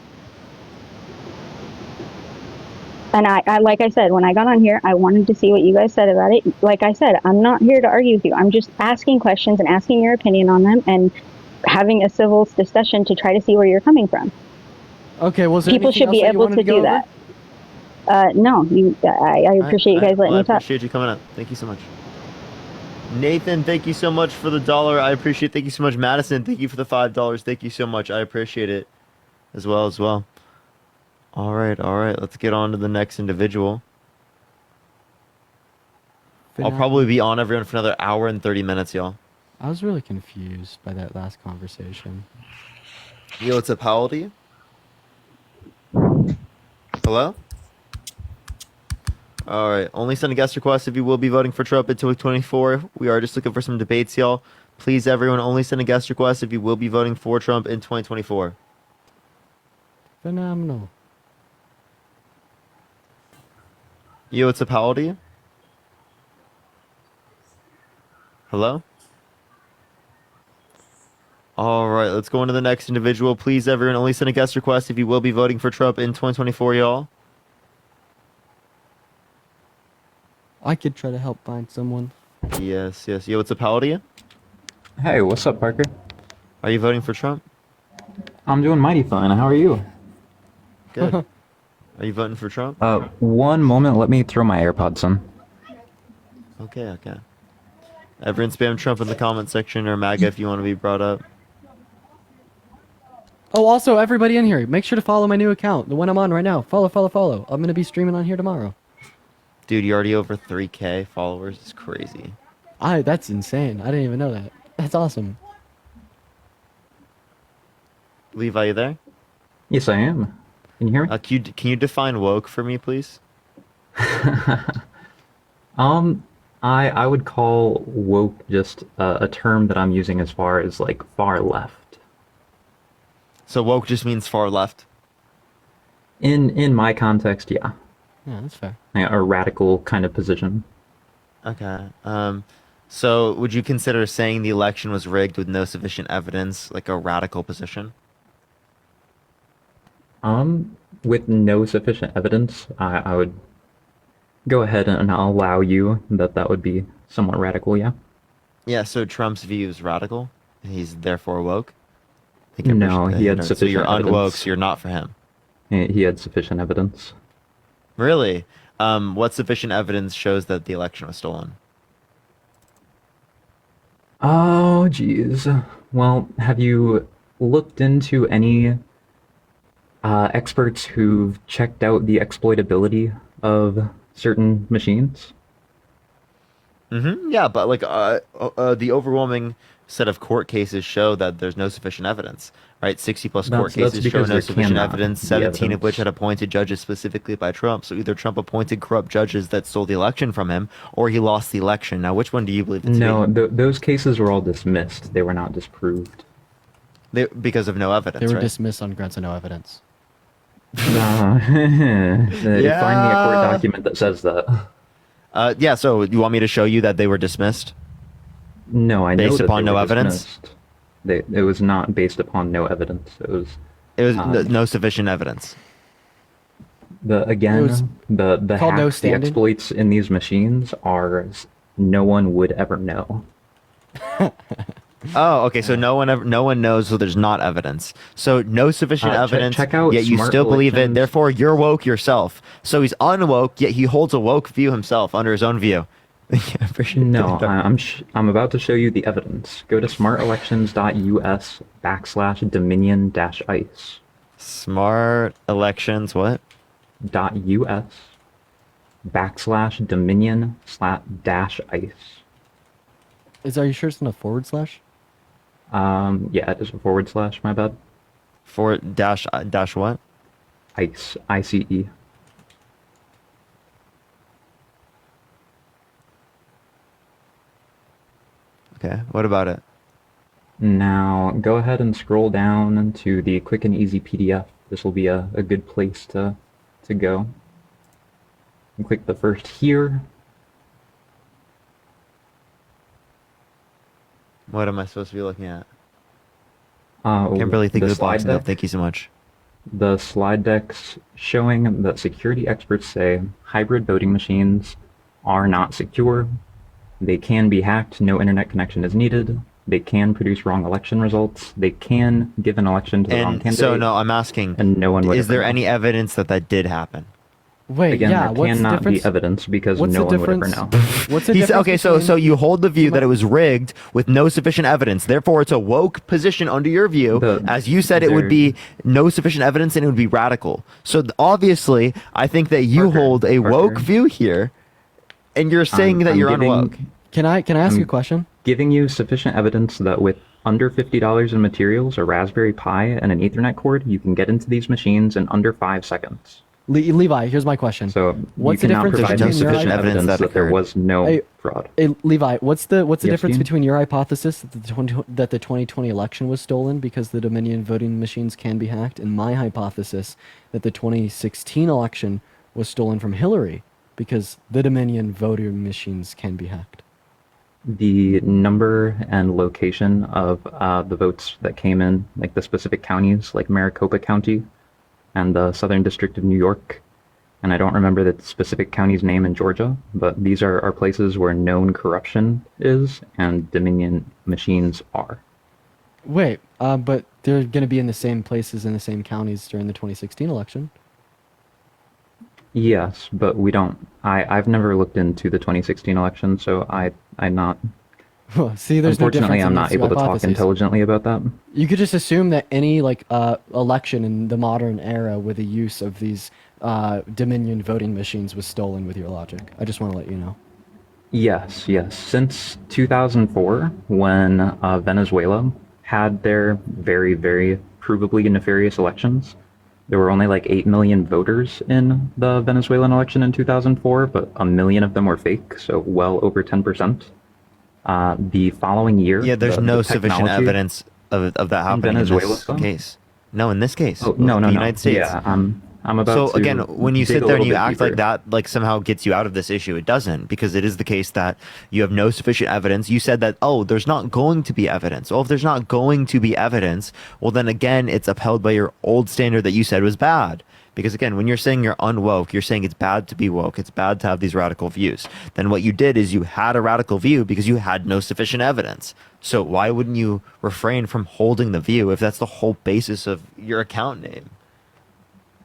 And I, like I said, when I got on here, I wanted to see what you guys said about it. Like I said, I'm not here to argue with you. I'm just asking questions and asking your opinion on them and having a civil discussion to try to see where you're coming from. Okay, well, people should be able to do that. No, I appreciate you guys letting me talk. I appreciate you coming up. Thank you so much. Nathan, thank you so much for the $1. I appreciate it. Thank you so much. Madison, thank you for the $5. Thank you so much. I appreciate it as well. All right. Let's get on to the next individual. I'll probably be on everyone for another hour and 30 minutes, y'all. I was really confused by that last conversation. Yo, what's up? How old are you? Hello? All right. Only send a guest request if you will be voting for Trump in 2024. We are just looking for some debates, y'all. Please, everyone, only send a guest request if you will be voting for Trump in 2024. Phenomenal. Yo, what's up? How old are you? Hello? All right, let's go on to the next individual. Please, everyone, only send a guest request if you will be voting for Trump in 2024, y'all. I could try to help find someone. Yes, yes. Yo, what's up? How old are you? Hey, what's up, Parker? Are you voting for Trump? I'm doing mighty fine. How are you? Good. Are you voting for Trump? One moment. Let me throw my AirPods in. Okay, okay. Everyone spam Trump in the comment section or MAGA if you want to be brought up. Oh, also, everybody in here, make sure to follow my new account, the one I'm on right now. Follow, follow, follow. I'm going to be streaming on here tomorrow. Dude, you're already over 3K followers. It's crazy. That's insane. I didn't even know that. That's awesome. Levi, you there? Yes, I am. Can you hear me? Can you define woke for me, please? I would call woke just a term that I'm using as far as like far left. So woke just means far left? In my context, yeah. Yeah, that's fair. Yeah, a radical kind of position. Okay. So would you consider saying the election was rigged with no sufficient evidence like a radical position? With no sufficient evidence, I would go ahead and allow you that would be somewhat radical, yeah. Yeah, so Trump's view is radical? He's therefore woke? No, he had sufficient So you're unwoke, evidence. so you're not for him. He had sufficient evidence. Really? What sufficient evidence shows that the election was stolen? Oh, geez. Well, have you looked into any experts who've checked out the exploitability of certain machines? Mm-hmm. Yeah, but like the overwhelming set of court cases show that there's no sufficient evidence, right? 60 plus court That's cases show because no there sufficient cannot evidence, be 17 of evidence. which had appointed judges specifically by Trump. So either Trump appointed corrupt judges that stole the election from him, or he lost the election. Now, which one do you believe it to No, be? those cases were all dismissed. They were not disproved. Because of no evidence, They were right? dismissed on grounds of no evidence. No. Find me a Yeah. court document that says that. Yeah, so you want me to show you that they were dismissed? No, I know Based that upon they no were evidence? dismissed. It was not based upon no evidence. It was no sufficient evidence. The called hacks, no the standing? exploits in these machines are no one would ever know. Oh, okay. So no one knows. So there's not evidence. So no sufficient evidence. check out Yet you Smart still believe it. Elections. Therefore, you're woke yourself. So he's unwoke. Yet he holds a woke view himself under his own view. No, I'm about to show you the evidence. Go to smartelections.us/dominion-ice. Smart elections. What? .us/dominion/-ice. Are you sure it's not a forward slash? Yeah, it is a forward slash. My bad. Forward dash what? Ice. ICE. Okay. What about it? Now, go ahead and scroll down to the quick and easy PDF. This will be a good place to go. And click the first here. What am I supposed to be looking at? Can't Can't really think of the box now. Thank you so much. The slide decks showing that security experts say hybrid voting machines are not secure. They can be hacked. No internet connection is needed. They can produce wrong election results. They can give an election to the wrong And candidate. so no, I'm asking. And no one would Is ever there know. any evidence that did happen? Wait, Again, yeah. there What's the cannot difference? be evidence because What's no the one would ever difference? know. What's the He's, difference? okay, so you hold the view that it was rigged with no sufficient evidence. Therefore, it's a woke position under your view. As you said, it would be no sufficient evidence and it would be radical. So obviously, I think that you hold a woke view here, and you're saying that you're unwoke. Can I ask you a question? Giving you sufficient evidence that with under $50 in materials, a Raspberry Pi, and an Ethernet cord, you can get into these machines in under 5 seconds. Levi, here's my question. So what's you the cannot difference provide between me your sufficient evidence that there was no Hey, fraud. Hey, Levi, what's the Yes, difference Dean? between your hypothesis that the 2020 election was stolen because the Dominion voting machines can be hacked, and my hypothesis that the 2016 election was stolen from Hillary because the Dominion voting machines can be hacked? The number and location of the votes that came in, like the specific counties, like Maricopa County and the Southern District of New York, and I don't remember the specific county's name in Georgia, but these are places where known corruption is and Dominion machines are. Wait, but they're going to be in the same places in the same counties during the 2016 election. Yes, but we don't. I've never looked into the 2016 election, so I'm not. See, there's no Unfortunately, difference in I'm not these two able to talk hypotheses. intelligently about that. You could just assume that any election in the modern era with the use of these Dominion voting machines was stolen with your logic. I just want to let you know. Yes, yes. Since 2004, when Venezuela had their very, very provably nefarious elections, there were only like 8 million voters in the Venezuelan election in 2004, but 1 million of them were fake, so well over 10%. The following year, Yeah, there's no the sufficient technology evidence of that happening in Venezuela, this case. No, in this case. Oh, no, the no, no. United States. Yeah, I'm about So to again, when you dig sit a there and little you bit act like deeper. that, like somehow gets you out of this issue, it doesn't, because it is the case that you have no sufficient evidence. You said that, oh, there's not going to be evidence. Well, if there's not going to be evidence, well, then again, it's upheld by your old standard that you said was bad. Because again, when you're saying you're unwoke, you're saying it's bad to be woke. It's bad to have these radical views. Then what you did is you had a radical view because you had no sufficient evidence. So why wouldn't you refrain from holding the view if that's the whole basis of your account name?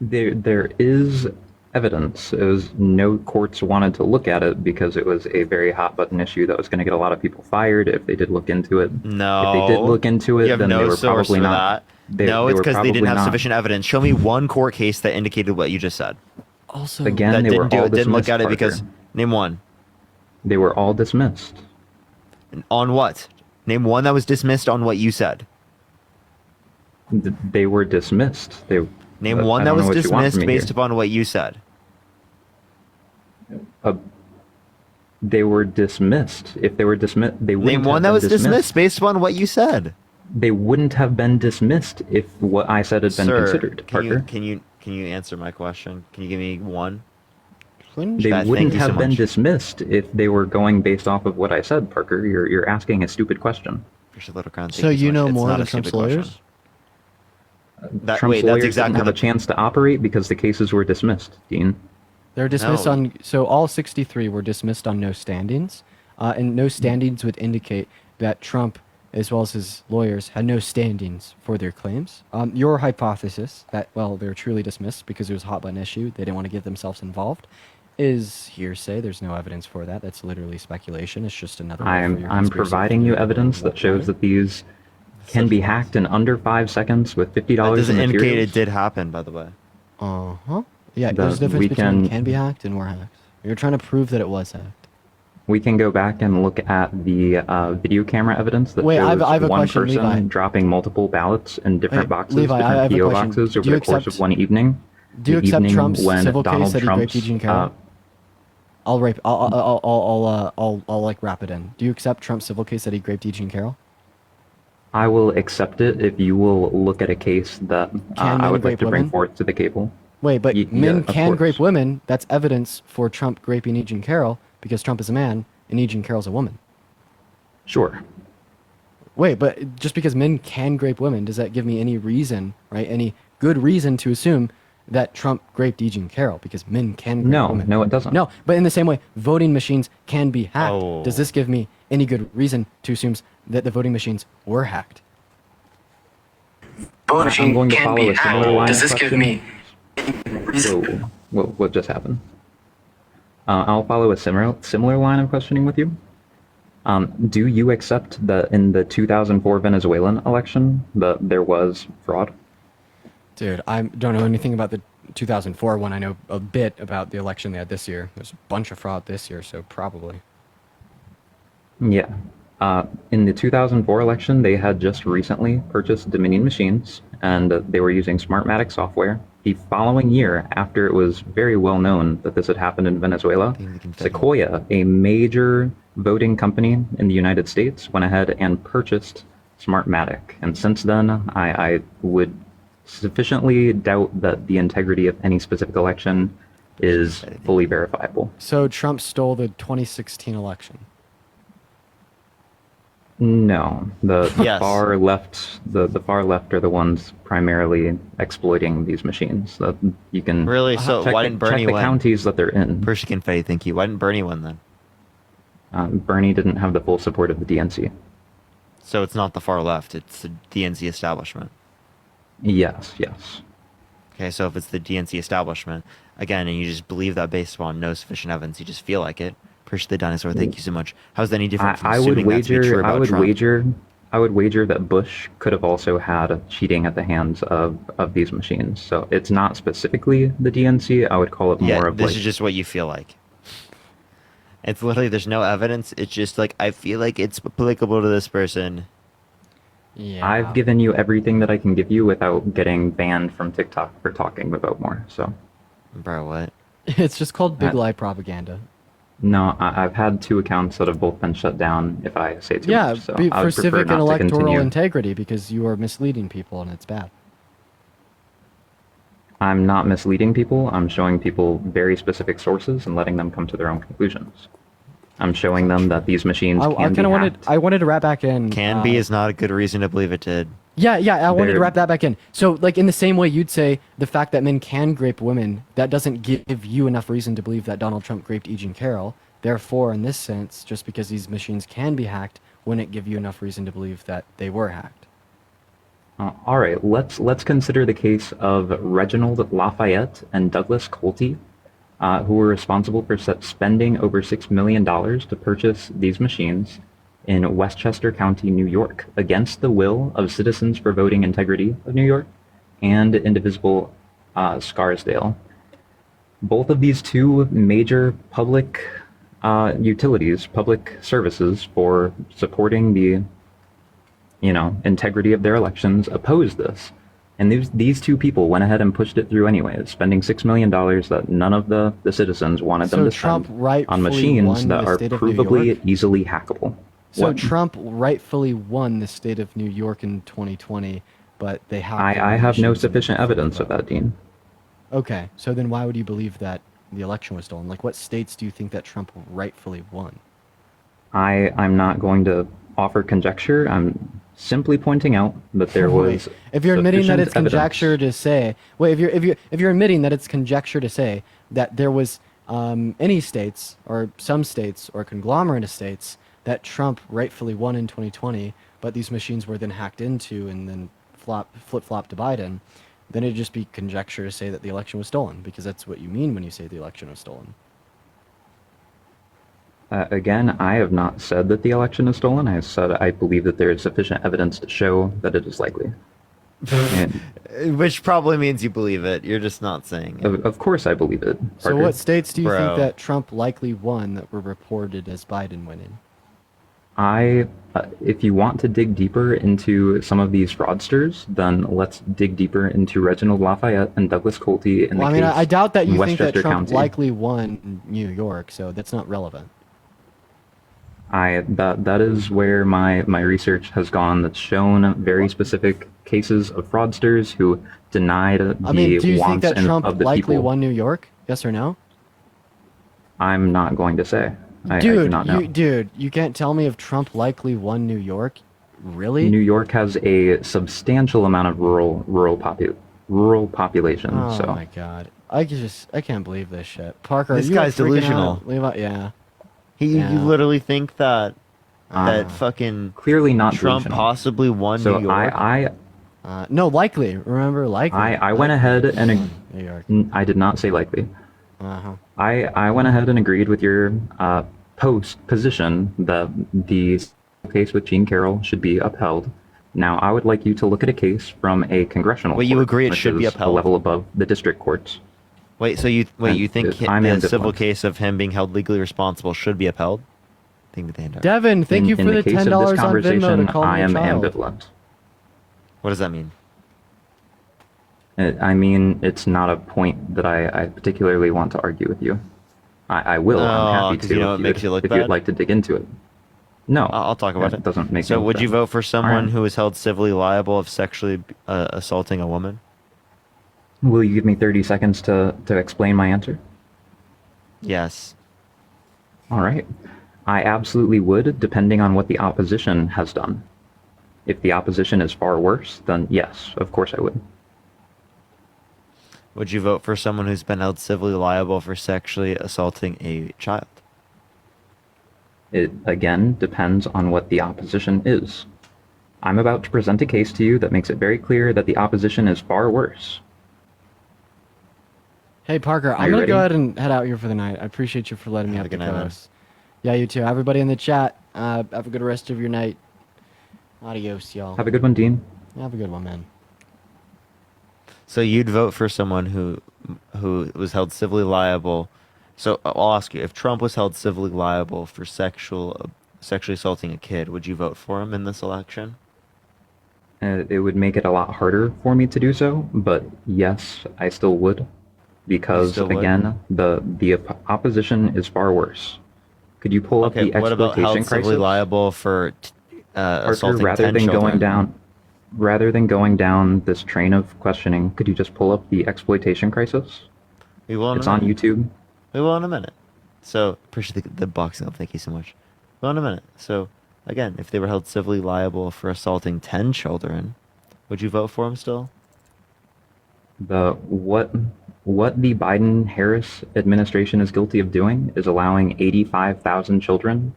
There is evidence. It was no courts wanted to look at it because it was a very hot button issue that was going to get a lot of people fired if they did look into it. No. If they did look into it, You have then no they were source probably for not. that. No, it's were because they didn't probably have not. sufficient evidence. Show me one court case that indicated what you just said. Also, Again, that they were didn't do all it. Didn't look dismissed, at it Parker. because name one. They were all dismissed. On what? Name one that was dismissed on what you said. They were dismissed. Name I one that don't know was what you want dismissed from me based here. upon what you said. They were dismissed. If they were dismissed, they wouldn't Name one have that been was dismissed based upon what you said. They wouldn't have been dismissed if what I said had been Sir, considered, Parker. Can you answer my question? Can you give me one? They Thank wouldn't you so have been much. dismissed if they were going based off of what I said, Parker. You're asking a stupid question. Appreciate the little crown. So you know It's more not than a stupid Trump's lawyers? question. That, Trump's wait, that's lawyers exactly didn't have a chance to operate because the cases were dismissed, Dean. They're dismissed No. on, so all 63 were dismissed on no standings, and no standings would indicate that Trump, as well as his lawyers, had no standings for their claims. Your hypothesis that, well, they were truly dismissed because it was a hot button issue, they didn't want to get themselves involved, is hearsay. There's no evidence for that. That's literally speculation. It's just another way for I'm your I'm conspiracy providing you theory to evidence that shows that these can be hacked in under 5 seconds with $50 That doesn't in indicate materials. it did happen, by the way. Uh-huh. Yeah, That there's a difference we between can- can be hacked and were hacked. You're trying to prove that it was hacked. We can go back and look at the video camera evidence that Wait, I shows have a one question, person Levi. dropping multiple ballots in different Hey, boxes, Levi, I different have a PO question. boxes Do over you the course accept- of one evening. Do you The accept evening Trump's when civil Donald case that he raped Trump's, Eugene Carroll? I'll rape. I'll like wrap it in. Do you accept Trump's civil case that he raped Eugene Carroll? I will accept it if you will look at a case that I men would like rape to bring women? forth to the cable. Wait, but yeah, men of can course. rape women. That's evidence for Trump raping Eugene Carroll because Trump is a man and Eugene Carroll's a woman. Sure. Wait, but just because men can rape women, does that give me any reason, right? Any good reason to assume that Trump raped Eugene Carroll because men can rape No, women? no, it doesn't. No, but in the same way, voting machines can be hacked. Oh. Does this give me any good reason to assume that the voting machines were hacked? I'm going to follow a similar line of questioning. Whoa, what just happened? I'll follow a similar line of questioning with you. Do you accept that in the 2004 Venezuelan election that there was fraud? Dude, I don't know anything about the 2004 one. I know a bit about the election they had this year. There's a bunch of fraud this year, so probably. Yeah. In the 2004 election, they had just recently purchased Dominion machines, and they were using Smartmatic software The following year, after it was very well known that this had happened in Venezuela, Sequoia, a major voting company in the United States, went ahead and purchased Smartmatic. And since then, I would sufficiently doubt that the integrity of any specific election is fully verifiable. So Trump stole the 2016 election. No, the Yes. far left, the far left are the ones primarily exploiting these machines. That you can Really? So check why the- didn't Bernie check the win? counties that they're in. Percy Confetti, thank you. Why didn't Bernie win then? Bernie didn't have the full support of the DNC. So it's not the far left; it's the DNC establishment. Yes, yes. Okay, so if it's the DNC establishment, again, and you just believe that based upon no sufficient evidence, you just feel like it. Appreciate the dinosaur. Thank you so much. How's that any different from I would assuming that to be true wager. about I would Trump? wager that Bush could have also had cheating at the hands of these machines. So it's not specifically the DNC. I would call it Yeah, more of this like is just what you feel like. It's literally there's no evidence. It's just like I feel like it's applicable to this person. Yeah. I've given you everything that I can give you without getting banned from TikTok for talking about more. So, bro, what? It's just called big lie propaganda. No, I've had 2 accounts that have both been shut down if I say too Yeah, much. So be- I for would prefer civic not and to electoral continue. integrity, because you are misleading people and it's bad. I'm not misleading people. I'm showing people very specific sources and letting them come to their own conclusions. I'm showing them that these machines I can kind be of hacked. wanted to wrap back in. Can be is not a good reason to believe it did. Yeah, I wanted to They're- wrap that back in. So, like, in the same way you'd say the fact that men can grape women, that doesn't give you enough reason to believe that Donald Trump raped E. Jean Carroll. Therefore, in this sense, just because these machines can be hacked, wouldn't give you enough reason to believe that they were hacked. All right, let's consider the case of Reginald Lafayette and Douglas Colty, who were responsible for spending over $6 million to purchase these machines in Westchester County, New York, against the will of Citizens for Voting Integrity of New York and Indivisible Scarsdale. Both of these 2 major public utilities, public services for supporting the integrity of their elections opposed this. And these 2 people went ahead and pushed it through anyways, spending $6 million that none of the citizens wanted them to Trump spend rightfully on machines won that the are state of New provably York? easily hackable. So What? Trump rightfully won the state of New York in 2020, but they hacked. I have no sufficient evidence of that, Dean. Okay, so then why would you believe that the election was stolen? Like, what states do you think that Trump rightfully won? I'm not going to offer conjecture. I'm simply pointing out that there was. Wait, if you're admitting that it's sufficient evidence. conjecture to say, wait, if you're admitting that it's conjecture to say that there was any states or some states or conglomerate of states that Trump rightfully won in 2020, but these machines were then hacked into and then flip-flop to Biden, then it'd just be conjecture to say that the election was stolen, because that's what you mean when you say the election was stolen. Again, I have not said that the election is stolen. I said I believe that there is sufficient evidence to show that it is likely. And Which probably means you believe it. You're just not saying it. of course I believe it. So Parker. what states do you Bro. think that Trump likely won that were reported as Biden winning? If you want to dig deeper into some of these fraudsters, then let's dig deeper into Reginald Lafayette and Douglas Colty in Well, the I mean, case I doubt that in you think that Westchester Trump County. likely won New York, so that's not relevant. That is where my research has gone. That's shown very specific cases of fraudsters who denied the I mean, do you think wants that Trump of the likely people. won New York? Yes or no? I'm not going to say. I do not know. You can't tell me if Trump likely won New York. Really? New York has a substantial amount of rural population. Oh so my God! I can't believe this shit. Parker, This are you guy's freaking delusional. out? Leave out- yeah. You Yeah. literally think that Uh, fucking clearly not Trump delusional. possibly won So New York? No, likely. Remember, likely. I went ahead and New York. I did not say likely. Uh-huh. I went ahead and agreed with your position that the case with Jean Carroll should be upheld. Now, I would like you to look at a case from a congressional Wait, court, you agree it which should be is upheld? a level above the district courts. Wait, so you think I'm the ambivalent. civil case of him being held legally responsible should be upheld? I think that they are. Devin, thank you for the case of $10 this on Venmo conversation, to call me I a am child. ambivalent. What does that mean? I mean, it's not a point that I particularly want to argue with you. I will. I'm happy 'cause to. you know if it makes you look if you'd bad? like to dig into it. No, I'll talk about it. Doesn't make So, me look would you bad. vote for someone Alright. who is held civilly liable of sexually assaulting a woman? Will you give me 30 seconds to explain my answer? Yes. All right. I absolutely would, depending on what the opposition has done. If the opposition is far worse, then yes, of course I would. Would you vote for someone who's been held civilly liable for sexually assaulting a child? It, again, depends on what the opposition is. I'm about to present a case to you that makes it very clear that the opposition is far worse. Hey, Parker, Are I'm you going to ready? go ahead and head out here for the night. I appreciate you for letting me Have up a the good night, man. coast. Yeah, you too. Everybody in the chat, have a good rest of your night. Adios, y'all. Have a good one, Dean. Have a good one, man. So you'd vote for someone who was held civilly liable. So I'll ask you, if Trump was held civilly liable for sexually assaulting a kid, would you vote for him in this election? It would make it a lot harder for me to do so, but yes, I still would. Because, still would? again, the opposition is far worse. Could you pull up Okay, the what about exploitation held civilly crisis? liable for Parker, assaulting rather 10 than children? rather than going down this train of questioning, could you just pull up the exploitation crisis? We will in It's a on minute. YouTube. We will in a minute. So appreciate the boxing up. Thank you so much. Well, in a minute. So again, if they were held civilly liable for assaulting 10 children, would you vote for them still? What the Biden-Harris administration is guilty of doing is allowing 85,000 children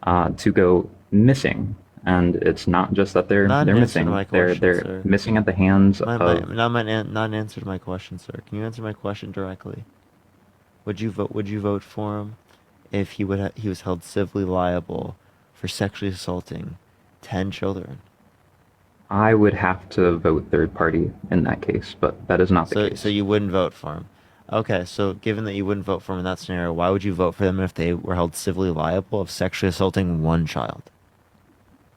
to go missing, and it's not just that they're Not an answer missing. to my They're question, sir. missing at the hands of. Not an answer to my question, sir. Can you answer my question directly? Would you vote for him if he was held civilly liable for sexually assaulting 10 children? I would have to vote third party in that case, but that is not the case. So you wouldn't vote for him. Okay, so given that you wouldn't vote for him in that scenario, why would you vote for them if they were held civilly liable of sexually assaulting one child?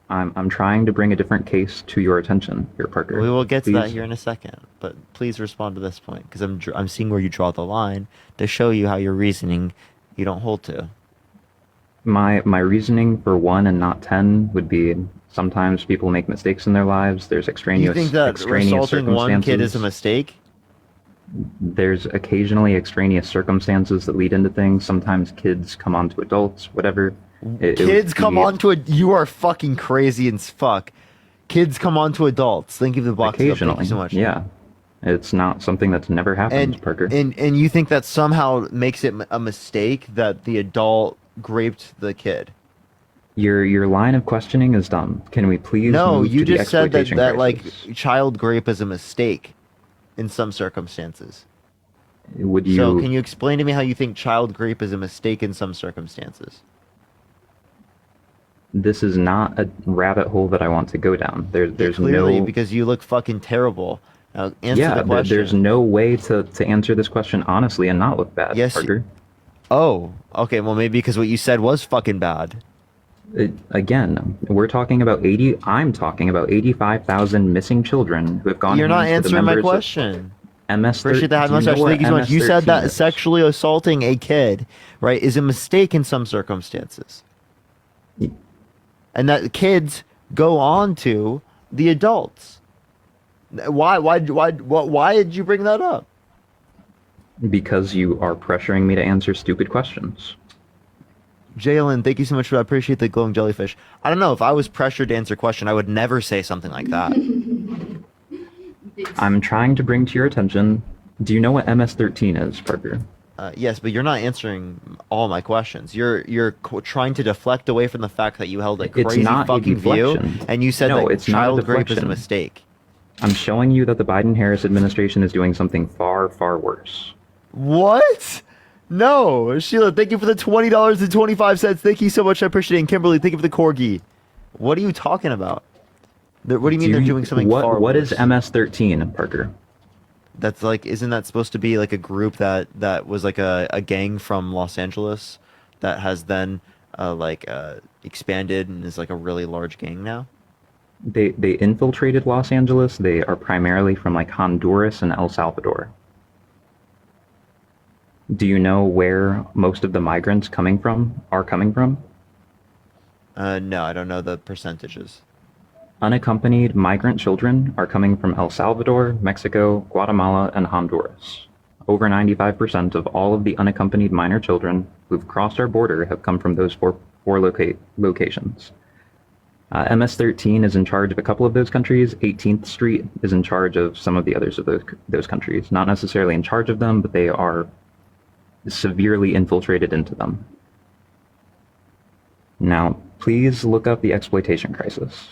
I'm trying to bring a different case to your attention here, Parker. We will get to that Please. here in a second, but please respond to this point because I'm seeing where you draw the line to show you how your reasoning you don't hold to. My reasoning for 1 and not 10 would be sometimes people make mistakes in their lives. There's extraneous You think that extraneous assaulting one kid is a circumstances. mistake? There's occasionally extraneous circumstances that lead into things. Sometimes kids come on to adults, whatever. It would Kids come be- on to it. You are fucking crazy as fuck. Kids come on to adults. Thank you for the box. Thank occasionally. you so much. Yeah, it's not something that's never happened, Parker. And you think that somehow makes it a mistake that the adult raped the kid? Your line of questioning is dumb. Can we please? No, move you to the just said that exploitation like crisis? child rape is a mistake in some circumstances. Would you? So can you explain to me how you think child rape is a mistake in some circumstances? This is not a rabbit hole that I want to go down. There's Clearly, no. because you look fucking terrible. Now answer Yeah, the question. there's no way to answer this question honestly and not look bad, Yes. Parker. Oh, okay. Well, maybe because what you said was fucking bad. Again, we're talking about 80. I'm talking about 85,000 missing children who have gone. You're not hands to the answering my members of question. MS. Appreciate that Do you know mustache. what Thank you so much. You said MS-13 that is? sexually assaulting a kid, right, is a mistake in some circumstances, and that kids go on to the adults. Why did you bring that up? Because you are pressuring me to answer stupid questions. Jalen, thank you so much for that. I appreciate the glowing jellyfish. I don't know if I was pressured to answer a question, I would never say something like that. I'm trying to bring to your attention. Do you know what MS-13 is, Parker? Yes, but you're not answering all my questions. You're trying to deflect away from the fact that you held a It's crazy not a fucking view, deflection. and you said No, that it's not a child rape is a deflection. mistake. I'm showing you that the Biden-Harris administration is doing something far, far worse. What? No, Sheila, thank you for the $20.25. Thank you so much. I appreciate it. And Kimberly, thank you for the corgi. What are you talking about? What do you mean they're doing something far What worse? is MS-13, Parker? That's like, isn't that supposed to be like a group that was like a gang from Los Angeles that has then expanded and is like a really large gang now? They infiltrated Los Angeles. They are primarily from like Honduras and El Salvador. Do you know where most of the migrants are coming from? No, I don't know the percentages. Unaccompanied migrant children are coming from El Salvador, Mexico, Guatemala, and Honduras. Over 95% of all of the unaccompanied minor children who've crossed our border have come from those four locations. MS-13 is in charge of a couple of those countries. 18th Street is in charge of some of the others of those countries. Not necessarily in charge of them, but they are severely infiltrated into them. Now, please look up the exploitation crisis.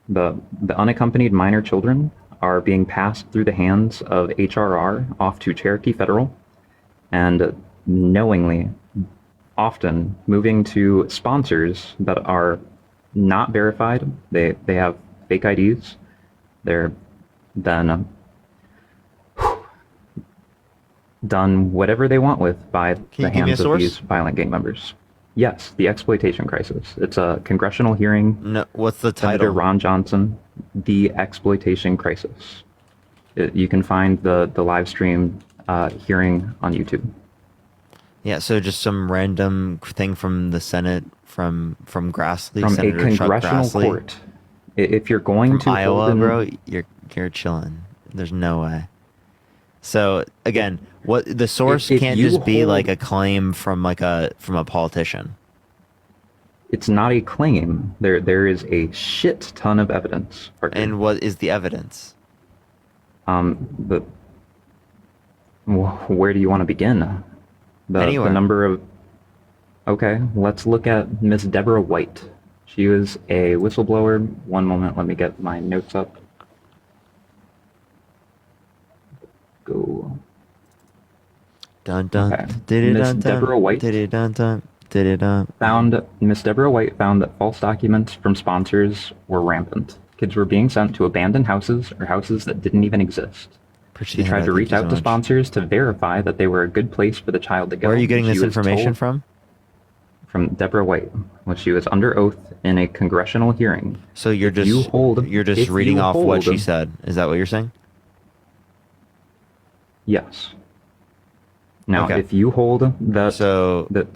The unaccompanied minor children are being passed through the hands of HRR off to Cherokee Federal, and knowingly, often moving to sponsors that are not verified. They have fake IDs. They're then done whatever they want with by the hands of these violent gang members. Yes, the exploitation crisis. It's a congressional hearing. No, what's the title? Senator Ron Johnson, the exploitation crisis. You can find the live stream hearing on YouTube. Yeah, so just some random thing from the Senate, from Grassley, From Senator a Chuck congressional Grassley. court. If you're going From to Iowa, hold bro, you're chilling. There's no way. So again, what the source If can't you just be hold- like a claim from a politician. It's not a claim. There is a shit ton of evidence. And what is the evidence? Where do you want to begin? The Anywhere. number of. Okay, let's look at Miss Deborah White. She was a whistleblower. One moment, let me get my notes up. Go. Dun dun. Okay. Did Miss dun Deborah White. Did dun dun. Did dun. Miss Deborah White found that false documents from sponsors were rampant. Kids were being sent to abandoned houses or houses that didn't even exist. She tried to reach out to sponsors to verify that they were a good place for the child to go. Where are you getting She this was information told- from? From Deborah White, when she was under oath in a congressional hearing. So you're just if reading you off what she hold- said. Is that what you're saying? Yes. Now, Okay. if you hold that,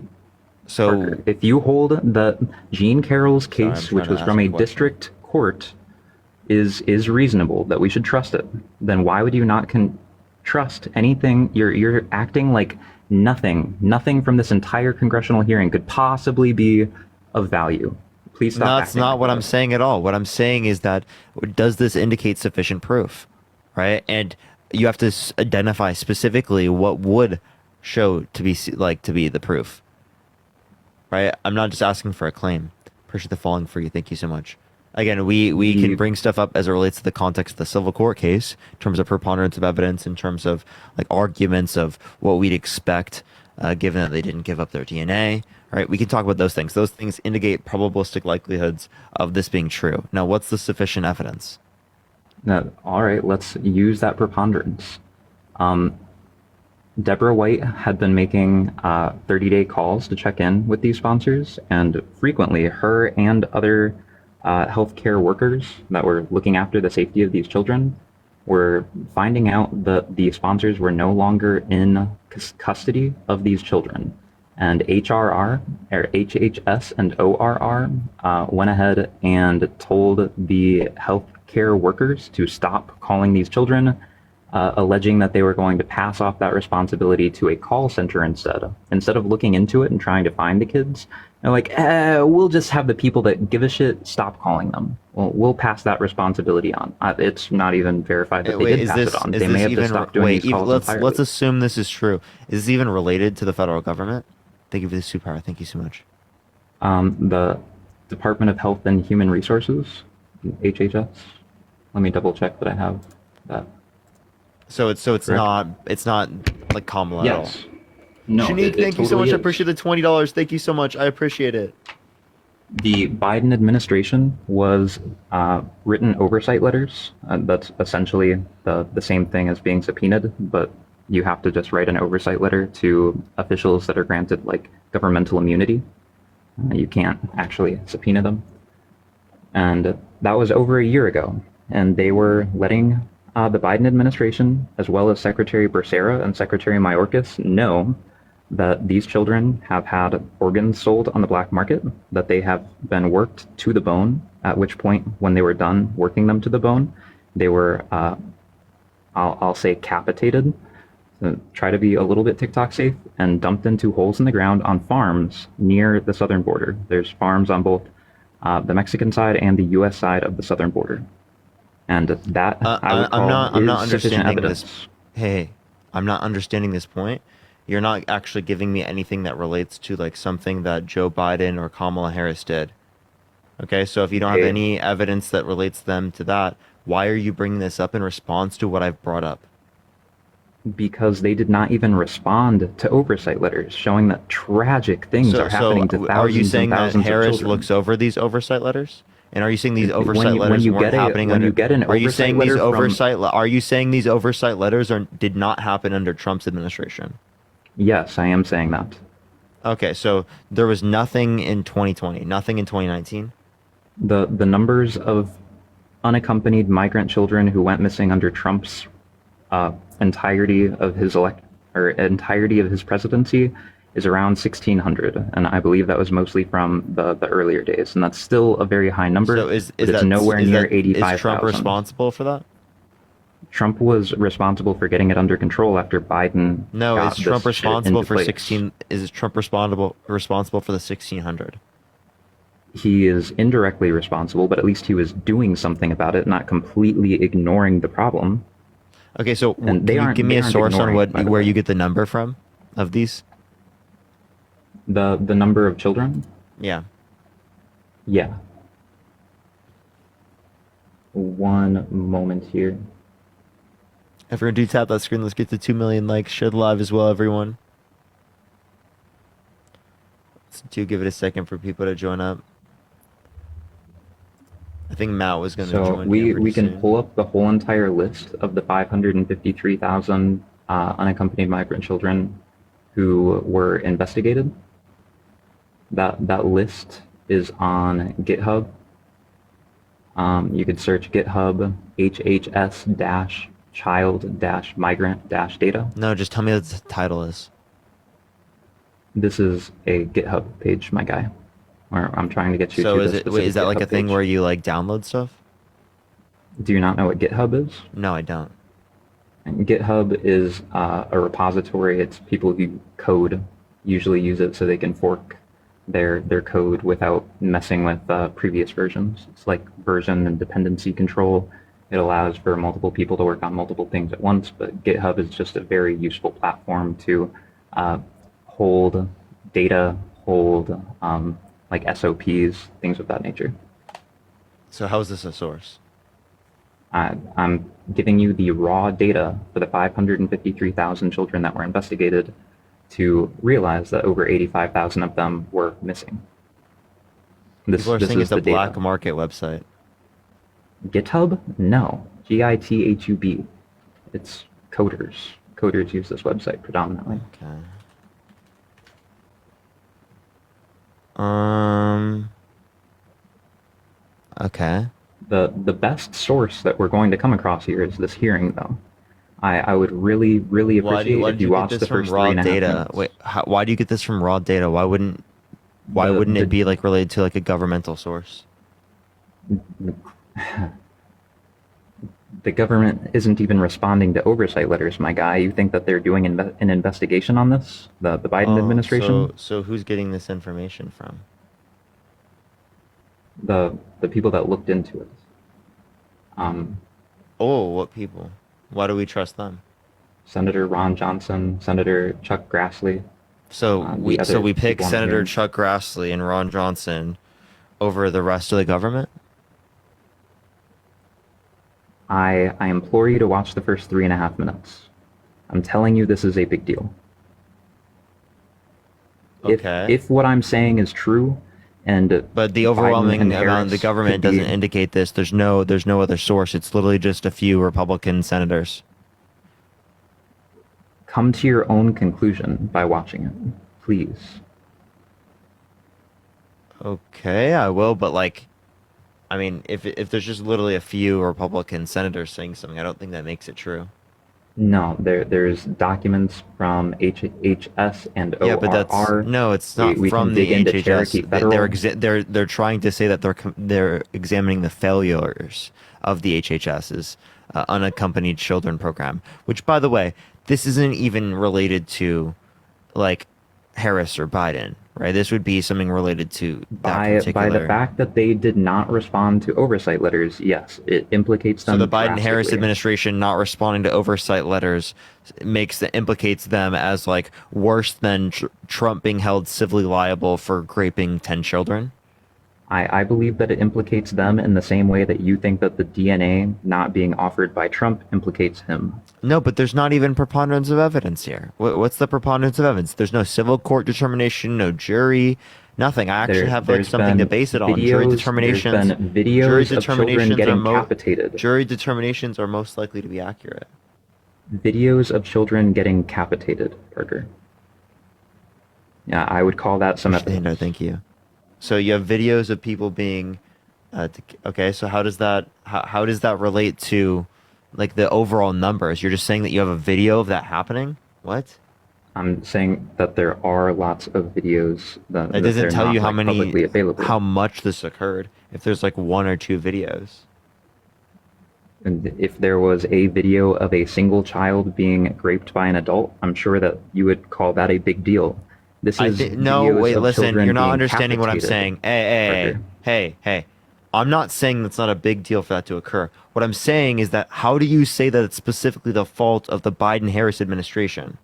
if you hold that Jean Carroll's case, I'm which trying was to from ask a a question. district court, is reasonable, that we should trust it, then why would you not trust anything? You're acting like nothing from this entire congressional hearing could possibly be of value. Please stop. No, that's not what I'm saying at all. What I'm saying is that does this indicate sufficient proof, right? And you have to identify specifically what would show to be the proof, right? I'm not just asking for a claim. Appreciate the falling for you. Thank you so much. Again, we can bring stuff up as it relates to the context of the civil court case, in terms of preponderance of evidence, in terms of like arguments of what we'd expect, given that they didn't give up their DNA. Right? We can talk about those things. Those things indicate probabilistic likelihoods of this being true. Now, what's the sufficient evidence? No, all right, let's use that preponderance. Deborah White had been making 30-day calls to check in with these sponsors, and frequently her and other healthcare workers that were looking after the safety of these children were finding out that the sponsors were no longer in custody of these children. And HRR, or HHS and ORR went ahead and told the healthcare workers to stop calling these children, alleging that they were going to pass off that responsibility to a call center instead. Instead of looking into it and trying to find the kids, they're like, we'll just have the people that give a shit stop calling them. We'll pass that responsibility on. It's not even verified that they did pass it on. They may have just stopped doing these calls entirely. Let's assume this is true. Is this even related to the federal government? Thank you for the superpower. Thank you so much. The Department of Health and Human Resources, HHS. Let me double check that I have that. So it's not like Kamala at all. Yes. No. Shanique, thank you so much. totally I is. appreciate the $20. Thank you so much. I appreciate it. The Biden administration was written oversight letters. That's essentially the same thing as being subpoenaed, but you have to just write an oversight letter to officials that are granted like governmental immunity. You can't actually subpoena them. And That was over a year ago, and they were letting the Biden administration, as well as Secretary Becerra and Secretary Mayorkas, know that these children have had organs sold on the black market, that they have been worked to the bone, at which point, when they were done working them to the bone, they were, I'll say, capitated, to try to be a little bit TikTok safe, and dumped into holes in the ground on farms near the southern border. There's farms on both the Mexican side and the U.S. side of the southern border. And that I would call I'm not sufficient understanding evidence. this. Hey, I'm not understanding this point. You're not actually giving me anything that relates to like something that Joe Biden or Kamala Harris did. Okay, so if you don't have Okay. any evidence that relates them to that, why are you bringing this up in response to what I've brought up? Because they did not even respond to oversight letters showing that tragic things are happening to thousands are you saying and that thousands Harris of children. looks over these oversight letters? And are you saying these When oversight you- letters when you weren't get a- happening when under? you get an Are you oversight saying these letter from- oversight? Are you saying these oversight letters did not happen under Trump's administration? Yes, I am saying that. Okay, so there was nothing in 2020, nothing in 2019. The numbers of unaccompanied migrant children who went missing under Trump's entirety of his entirety of his presidency is around 1,600, and I believe that was mostly from the earlier days, and that's still a very high number. So is but it's that nowhere is near that- 85,000. Is Trump responsible for that? Trump was responsible for getting it under control after Biden. No, got is Trump this shit responsible into for place. 16? Is Trump responsible for the 1,600? He is indirectly responsible, but at least he was doing something about it, not completely ignoring the problem. Okay, so And they can you aren't- give me they a aren't source on ignoring it, by the where way. you get the number from of these? The number of children? Yeah. Yeah. One moment here. Everyone do tap that screen. Let's get to 2 million likes. Share the live as well, everyone. Do give it a second for people to join up. I think Matt was going to So join here we pretty can soon. pull up the whole entire list of the 553,000 unaccompanied migrant children who were investigated. That list is on GitHub. You could search GitHub HHS-child-migrant-data. No, just tell me what the title is. This is a GitHub page, my guy. Where I'm trying to get you So to is the it? Wait, specific is that like GitHub a thing page. where you like download stuff? Do you not know what GitHub is? No, I don't. And GitHub is a repository. It's people who code usually use it so they can fork their code without messing with previous versions. It's like version and dependency control. It allows for multiple people to work on multiple things at once, but GitHub is just a very useful platform to hold data, hold like SOPs, things of that nature. So how is this a source? I'm giving you the raw data for the 553,000 children that were investigated to realize that over 85,000 of them were missing. People are saying is it's a the data. black market website. GitHub? No. GITHUB. It's coders. Coders use this website predominantly. Okay. Okay. The best source that we're going to come across here is this hearing, though. I would really, really appreciate Why if do you you get watch this the from first raw 3.5 data? minutes. Wait, why do you get this from raw data? Why wouldn't it be like related to like a governmental source? The government isn't even responding to oversight letters, my guy. You think that they're doing an investigation on this? The Biden administration? So who's getting this information from? The people that looked into it. Oh, what people? Why do we trust them? Senator Ron Johnson, Senator Chuck Grassley. So we pick people on Senator here. Chuck Grassley and Ron Johnson over the rest of the government? I implore you to watch the first 3.5 minutes. I'm telling you this is a big deal. Okay. If what I'm saying is true, but the Biden overwhelming and amount of the Harris government could be- doesn't indicate this. There's no other source. It's literally just a few Republican senators. Come to your own conclusion by watching it, please. Okay, I will, but like, I mean, if there's just literally a few Republican senators saying something, I don't think that makes it true. No, there's documents from HHS and ORR. Yeah, but that's no, it's not we from can the dig into HHS. Cherokee Federal. They're trying to say that they're examining the failures of the HHS's unaccompanied children program. Which, by the way, this isn't even related to like Harris or Biden, right? This would be something related to that By particular. the fact that they did not respond to oversight letters, yes, it implicates them. So the Biden-Harris drastically. administration not responding to oversight letters implicates them as like worse than Trump being held civilly liable for raping 10 children. I believe that it implicates them in the same way that you think that the DNA not being offered by Trump implicates him. No, but there's not even preponderance of evidence here. What's the preponderance of evidence? There's no civil court determination, no jury, nothing. I actually have like there's something to been base it on. Jury videos- determinations. there's been videos of children getting capitated. Jury determinations are most likely to be accurate. Videos of children getting capitated, Parker. Yeah, I would call that some evidence. No, thank you. So you have videos of people being, okay. So how does that relate to, like the overall numbers? You're just saying that you have a video of that happening. What? I'm saying that there are lots of videos that It doesn't they're tell not, you how like, many, publicly available. how much this occurred. If there's like 1 or 2 videos. And if there was a video of a single child being raped by an adult, I'm sure that you would call that a big deal. This is No, videos wait, of listen. children You're not being understanding what I'm capitated. saying. Hey. I'm not saying that's not a big deal for that to occur. What I'm saying is that how do you say that it's specifically the fault of the Biden-Harris administration?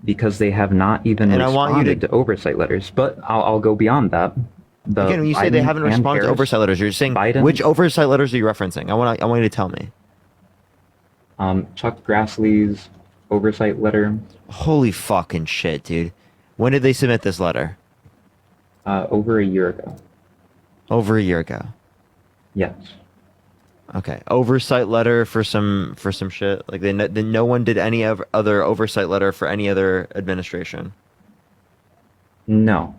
Because they have not even And I want you responded to oversight letters. But I'll go beyond that. Again, when you say they haven't responded to oversight letters, you're saying which oversight letters are you referencing? I want you to tell me. Chuck Grassley's oversight letter. Holy fucking shit, dude. When did they submit this letter? Over a year ago. Over a year ago. Yes. Okay. Oversight letter for some shit. Like no one did any other oversight letter for any other administration. No.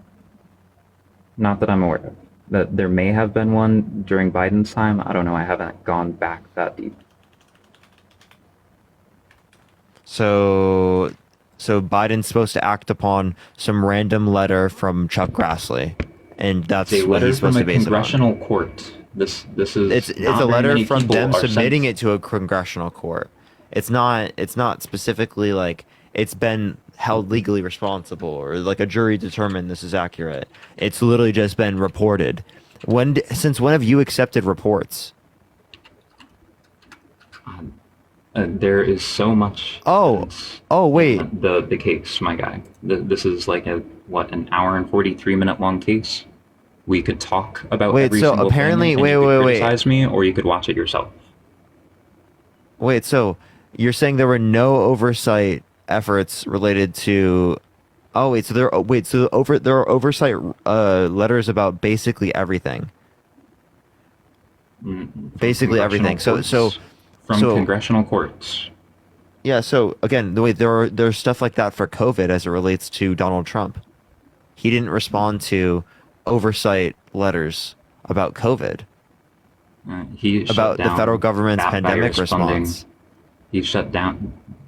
Not that I'm aware of. That there may have been one during Biden's time. I don't know. I haven't gone back that deep. So Biden's supposed to act upon some random letter from Chuck Grassley, and that's It's a what letter he's supposed from to a base it on. congressional court. This is It's a letter from them submitting it to a congressional court. It's not specifically like it's been held legally responsible or like a jury determined this is accurate. It's literally just been reported. Since when have you accepted reports? There is so much. Wait. The case, my guy. This is like an hour and 43-minute long case. We could talk about Wait, every so single apparently- thing, and you wait, could wait. criticize me, or you could watch it yourself. Wait, so you're saying there were no oversight efforts related to? Oh wait, so there are oversight letters about basically everything. Basically everything. From congressional courts. Yeah. So again, the way there's stuff like that for COVID as it relates to Donald Trump. He didn't respond to oversight letters about COVID. He shut About the down federal government's bat pandemic virus funding. response.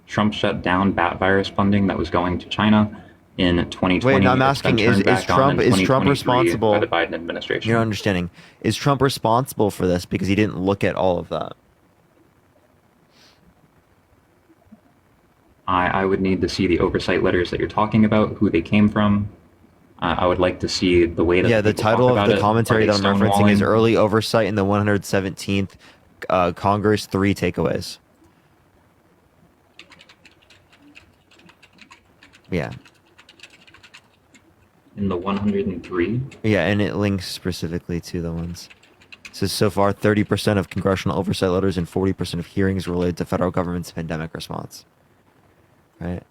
Trump shut down bat virus funding that was going to China in 2020. Wait, no, I'm It's been asking: turned is back on Trump in is Trump 2023 responsible? by the Biden administration? You're understanding. Is Trump responsible for this because he didn't look at all of that? I would need to see the oversight letters that you're talking about, who they came from. I would like to see the way that The people title talk of about the it. commentary Are that they I'm referencing is stonewalling? Early Oversight in the 117th Congress, 3 takeaways. Yeah. In the 103? Yeah, and it links specifically to the ones. It says so far 30% of congressional oversight letters and 40% of hearings related to federal government's pandemic response. Right?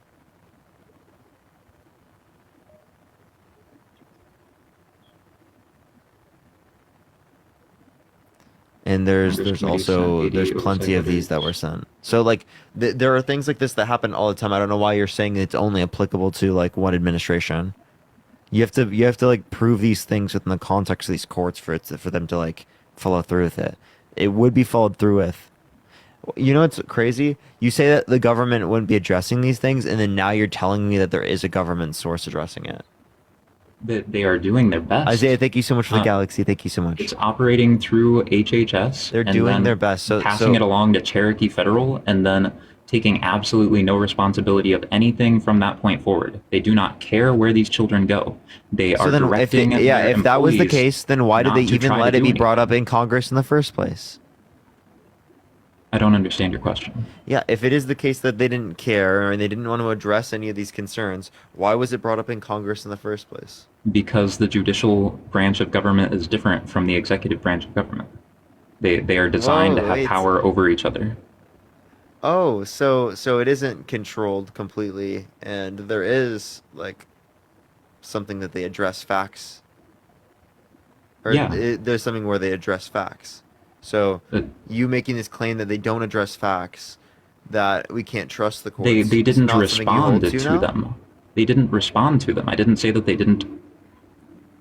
And there's also there's plenty of these that were sent. So like there are things like this that happen all the time. I don't know why you're saying it's only applicable to like one administration. You have to like prove these things within the context of these courts for them to like follow through with it. It would be followed through with. You know what's crazy? You say that the government wouldn't be addressing these things, and then now you're telling me that there is a government source addressing it. They are doing their best. Isaiah, thank you so much for the galaxy. Thank you so much. It's operating through HHS. They're and doing then their best. So passing it along to Cherokee Federal, and then taking absolutely no responsibility of anything from that point forward. They do not care where these children go. They are then directing. if that was the case, then why did they even let it be brought up? up in Congress in the first place? I don't understand your question. Yeah, if it is the case that they didn't care or they didn't want to address any of these concerns, why was it brought up in Congress in the first place? Because the judicial branch of government is different from the executive branch of government. They are designed to have power over each other. Oh, so it isn't controlled completely, and there is like something that they address facts. Or Yeah. there's something where they address facts. So you making this claim that they don't address facts, that we can't trust the courts. They is didn't not something you hold respond to now? them. They didn't respond to them. I didn't say that they didn't.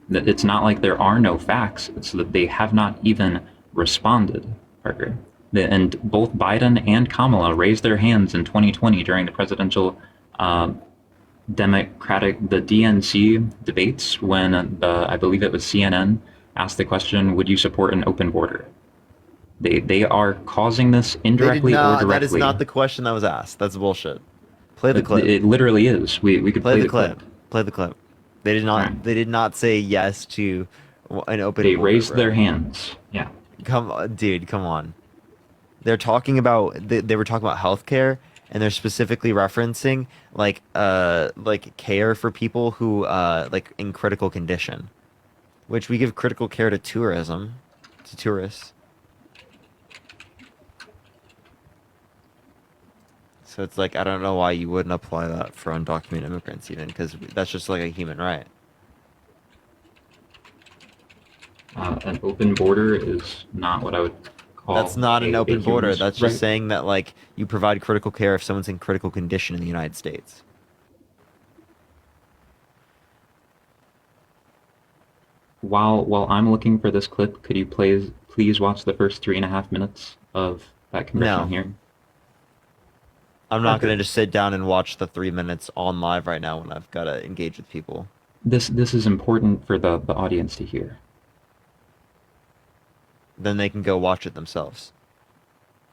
That it's not like there are no facts. It's that they have not even responded, Parker. And both Biden and Kamala raised their hands in 2020 during the presidential the DNC debates when I believe it was CNN asked the question, would you support an open border? They are causing this indirectly or directly. That is not the question that was asked. That's bullshit. Play the clip. It literally is. We could play the clip. Play the clip. They did not. Right. They did not say yes to an open. They border, raised their hands. Yeah. Come on, dude. Come on. They're talking about. They were talking about healthcare, and they're specifically referencing like care for people who like in critical condition, which we give critical care to tourism, to tourists. So it's like, I don't know why you wouldn't apply that for undocumented immigrants even, because that's just like a human right. An open border is not what I would call. That's not an open border. That's just right. saying that like you provide critical care if someone's in critical condition in the United States. While I'm looking for this clip, could you please watch the first 3.5 minutes of that congressional hearing? I'm not going to just sit down and watch the 3 minutes on live right now when I've got to engage with people. This is important for the audience to hear. Then they can go watch it themselves.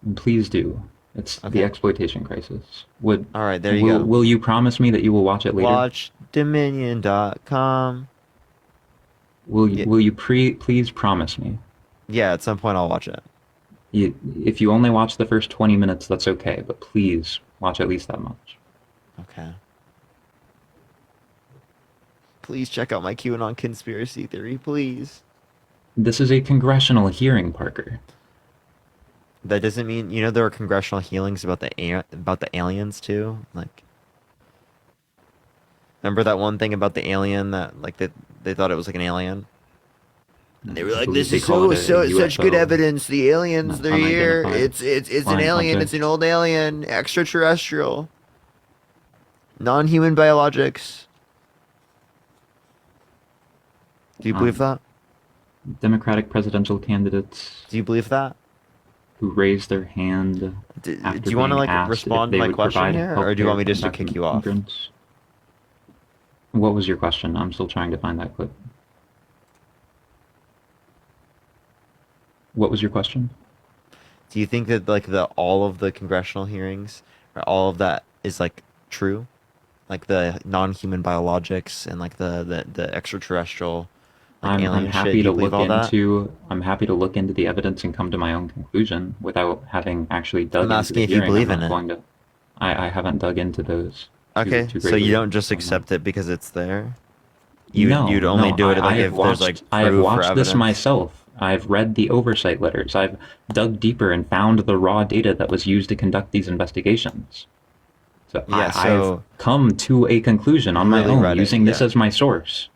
And please do. It's the exploitation crisis. All right, there you go. Will you promise me that you will watch it later? WatchDominion.com. Will you please promise me? Yeah, at some point I'll watch it. If you only watch the first 20 minutes, that's okay. But please watch at least that much. Okay. Please check out my QAnon conspiracy theory, please. This is a congressional hearing, Parker. That doesn't mean, you know, there are congressional hearings about the aliens too. Like, remember that one thing about the alien that like they thought it was like an alien. And they were like, "This is such good evidence. The aliens, they're here. It's an alien. It's an old alien, extraterrestrial, non-human biologics." Do you believe that? Democratic presidential candidates. Do you believe that? Who raised their hand? Do you want to like respond to my question here, or do you want me just to kick you off? What was your question? I'm still trying to find that clip. What was your question? Do you think that like all of the congressional hearings, or all of that is like true, like the non-human biologics and like the extraterrestrial? Like I'm happy to look into. I'm happy to look into the evidence and come to my own conclusion without having actually dug. I'm asking if you believe in it. I haven't dug into those. Okay, so you don't just accept it because it's there. You'd only do it like if there's like proof I have watched or this evidence? Myself. I've read the oversight letters. I've dug deeper and found the raw data that was used to conduct these investigations. So, Yeah, I've come to a conclusion on my own using this as my source.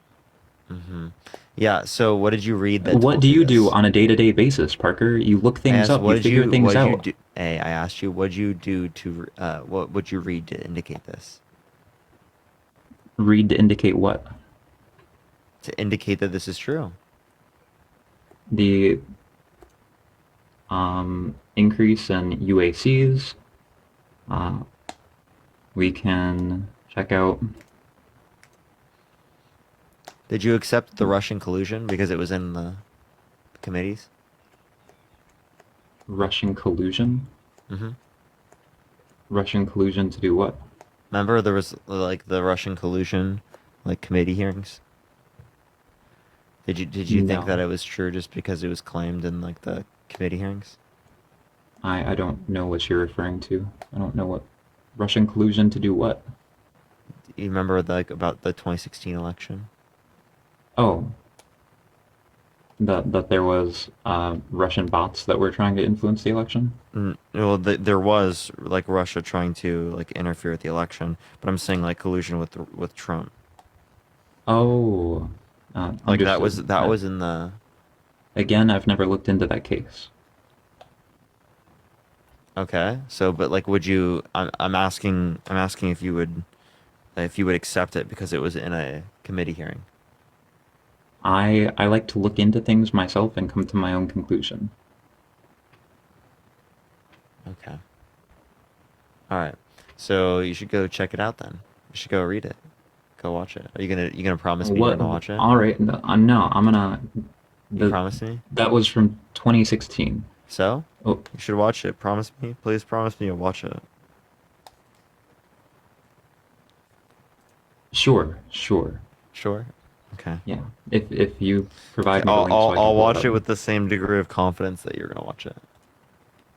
Mm-hmm. Yeah. So what did you read? What do you do on a day-to-day basis, Parker? You look things up. You figure things out. Hey, I asked you, what'd you do to what would you read to indicate this? Read to indicate what? To indicate that this is true. The increase in UACs. We can check out. Did you accept the Russian collusion because it was in the committees? Russian collusion? Mm-hmm. Russian collusion to do what? Remember there was like the Russian collusion, like committee hearings? Did you think No. that it was true just because it was claimed in like the committee hearings? I don't know what you're referring to. I don't know what Russian collusion to do what? You remember like about the 2016 election? Oh. That there was Russian bots that were trying to influence the election? Well, there was like Russia trying to like interfere with the election, but I'm saying like collusion with Trump. Oh. Like that understood. was in the. Again, I've never looked into that case. Okay, so but like, would you? I'm asking if you would accept it because it was in a committee hearing. I like to look into things myself and come to my own conclusion. Okay. All right. So you should go check it out then. You should go read it. Go watch it. Are you gonna promise me you're gonna watch it? All right. No, I'm gonna. You promise me? That was from 2016. So? Oh. You should watch it. Promise me. Please promise me you'll watch it. Sure. Sure? Okay. Yeah. If you provide me the I'll, link so I can I'll pull watch up. it with the same degree of confidence that you're gonna watch it.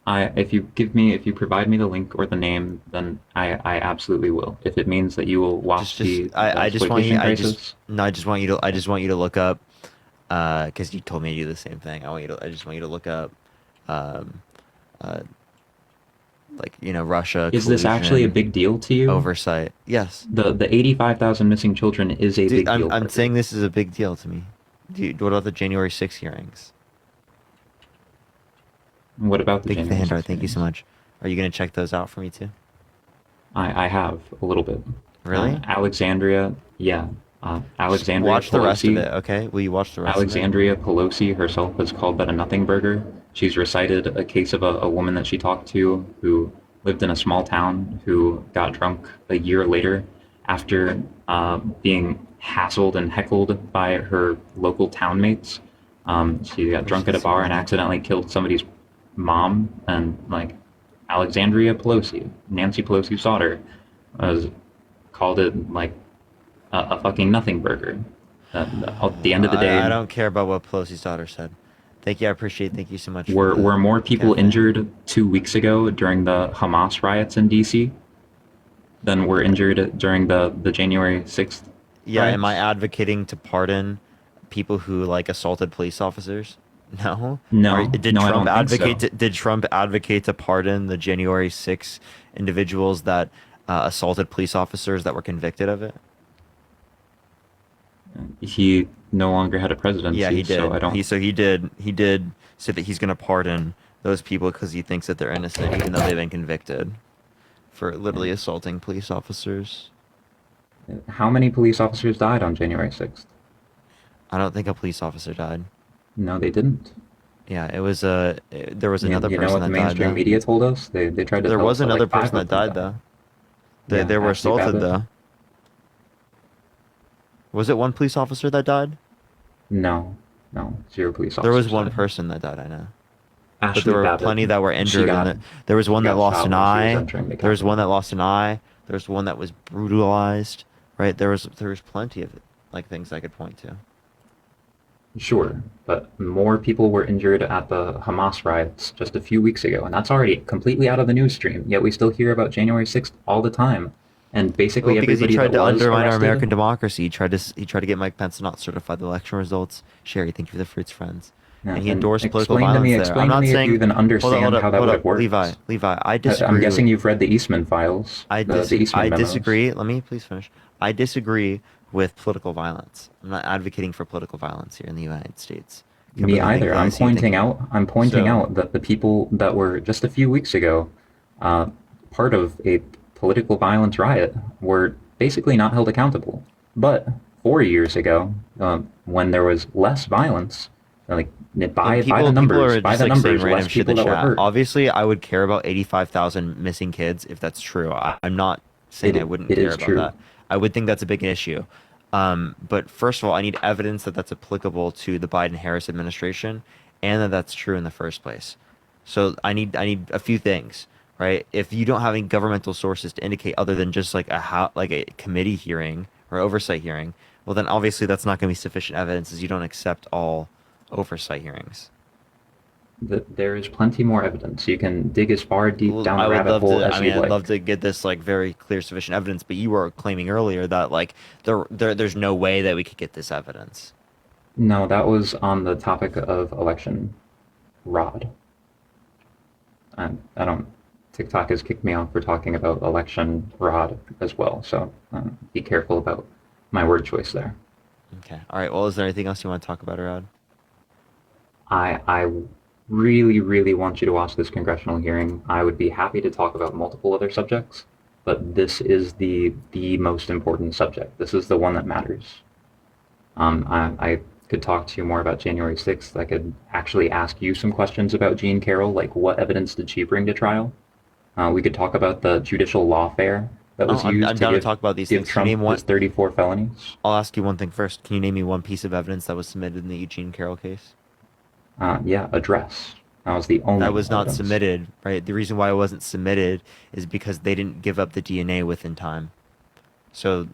If you provide me the link or the name, then I absolutely will. If it means that you will watch I just want you. exploitation crisis. I just want you to look up. Because you told me to do the same thing. I just want you to look up. Like Russia. Is this actually a big deal to you? Oversight. Yes. The 85,000 missing children is a big deal. I'm saying this is a big deal to me. What about the January 6th hearings? What about the Thank you for the January handout. 6th Thank you so much. Are you gonna check those out for me too? I have a little bit. Really? Alexandria, yeah. Alexandria Watch the rest of Pelosi- it, okay? Will you watch the rest Alexandria Pelosi herself has called that a nothing burger. She's recited a case of a woman that she talked to who lived in a small town who got drunk a year later after being hassled and heckled by her local townmates. She got drunk at a bar and accidentally killed somebody's mom, and like Alexandria Pelosi, Nancy Pelosi's daughter, called it like a fucking nothing burger. At the end of the day, I don't care about what Pelosi's daughter said. Thank you. I appreciate it. Thank you so much. were more people injured 2 weeks ago during the Hamas riots in DC than were injured during the January 6th? Yeah, riots? am I advocating to pardon people who like assaulted police officers? No. No. Did No, I Trump don't think advocate? so. Did Trump advocate to pardon the January 6 individuals that assaulted police officers that were convicted of it? He no longer had a presidency. Yeah, he did. So I don't. He did say that he's going to pardon those people because he thinks that they're innocent, even though they've been convicted for literally assaulting police officers. How many police officers died on January 6th? I don't think a police officer died. No, they didn't. Yeah, it was there was another You person know what that the died. mainstream though. media told us? They tried to. There tell was us that, another like, 5 person that of them died though. They Yeah, were Ashley assaulted Babbitt. though. Was it one police officer that died? No, 0 police officers. There was one died. person that died, I know. Ashley But there were Babbitt. plenty that were She injured. got- And there was one she that got lost shot an when she was eye. entering the There was one Capitol. that lost an eye. There was one that was brutalized. Right? There was plenty of like things I could point to. Sure, but more people were injured at the Hamas riots just a few weeks ago, and that's already completely out of the news stream. Yet we still hear about January 6th all the time, and basically Well, because he everybody tried that to was undermine our arrested- American democracy. He tried to get Mike Pence to not certify the election results. Sherry, thank you for the fruits, friends. Yeah, And he and endorsed political explain to me- violence there. explain I'm to not me if saying you even understand hold up, how that hold would up. have worked. Levi, I disagree. I'm guessing you've read the Eastman files. I the Eastman memos. disagree. Let me please finish. I disagree with political violence. I'm not advocating for political violence here in the United States. Me Completely either. think I'm that's you pointing thinking. out that the people that were just a few weeks ago part of a political violence riot were basically not held accountable. But 4 years ago, when there was less violence, Like And by people, the people numbers, are by just the like saying numbers, random less shit in people the that were chat. hurt. Obviously, I would care about 85,000 missing kids if that's true. I'm not saying I wouldn't It care is about true. that. I would think that's a big issue. But first of all, I need evidence that that's applicable to the Biden-Harris administration and that that's true in the first place. So I need a few things, right? If you don't have any governmental sources to indicate other than just like a committee hearing or oversight hearing, well then obviously that's not going to be sufficient evidence as you don't accept all oversight hearings. There is plenty more evidence. You can dig as far deep down I the would rabbit love hole to. as I mean, you'd I'd like. love to get this like very clear, sufficient evidence. But you were claiming earlier that like there's no way that we could get this evidence. No, that was on the topic of election fraud. I don't. TikTok has kicked me off for talking about election fraud as well. So be careful about my word choice there. Okay. All right. Well, is there anything else you want to talk about, Arad? I really, really want you to watch this congressional hearing. I would be happy to talk about multiple other subjects, but this is the most important subject. This is the one that matters. I could talk to you more about January 6th. I could actually ask you some questions about Jean Carroll, like what evidence did she bring to trial? We could talk about the judicial lawfare that was used I'm down to to talk about these give things. Can Trump you name one? his 34 felonies. I'll ask you one thing first. Can you name me one piece of evidence that was submitted in the Eugene Carroll case? Yeah, address. That was the only That was not evidence. submitted, right? The reason why it wasn't submitted is because they didn't give up the DNA within time. So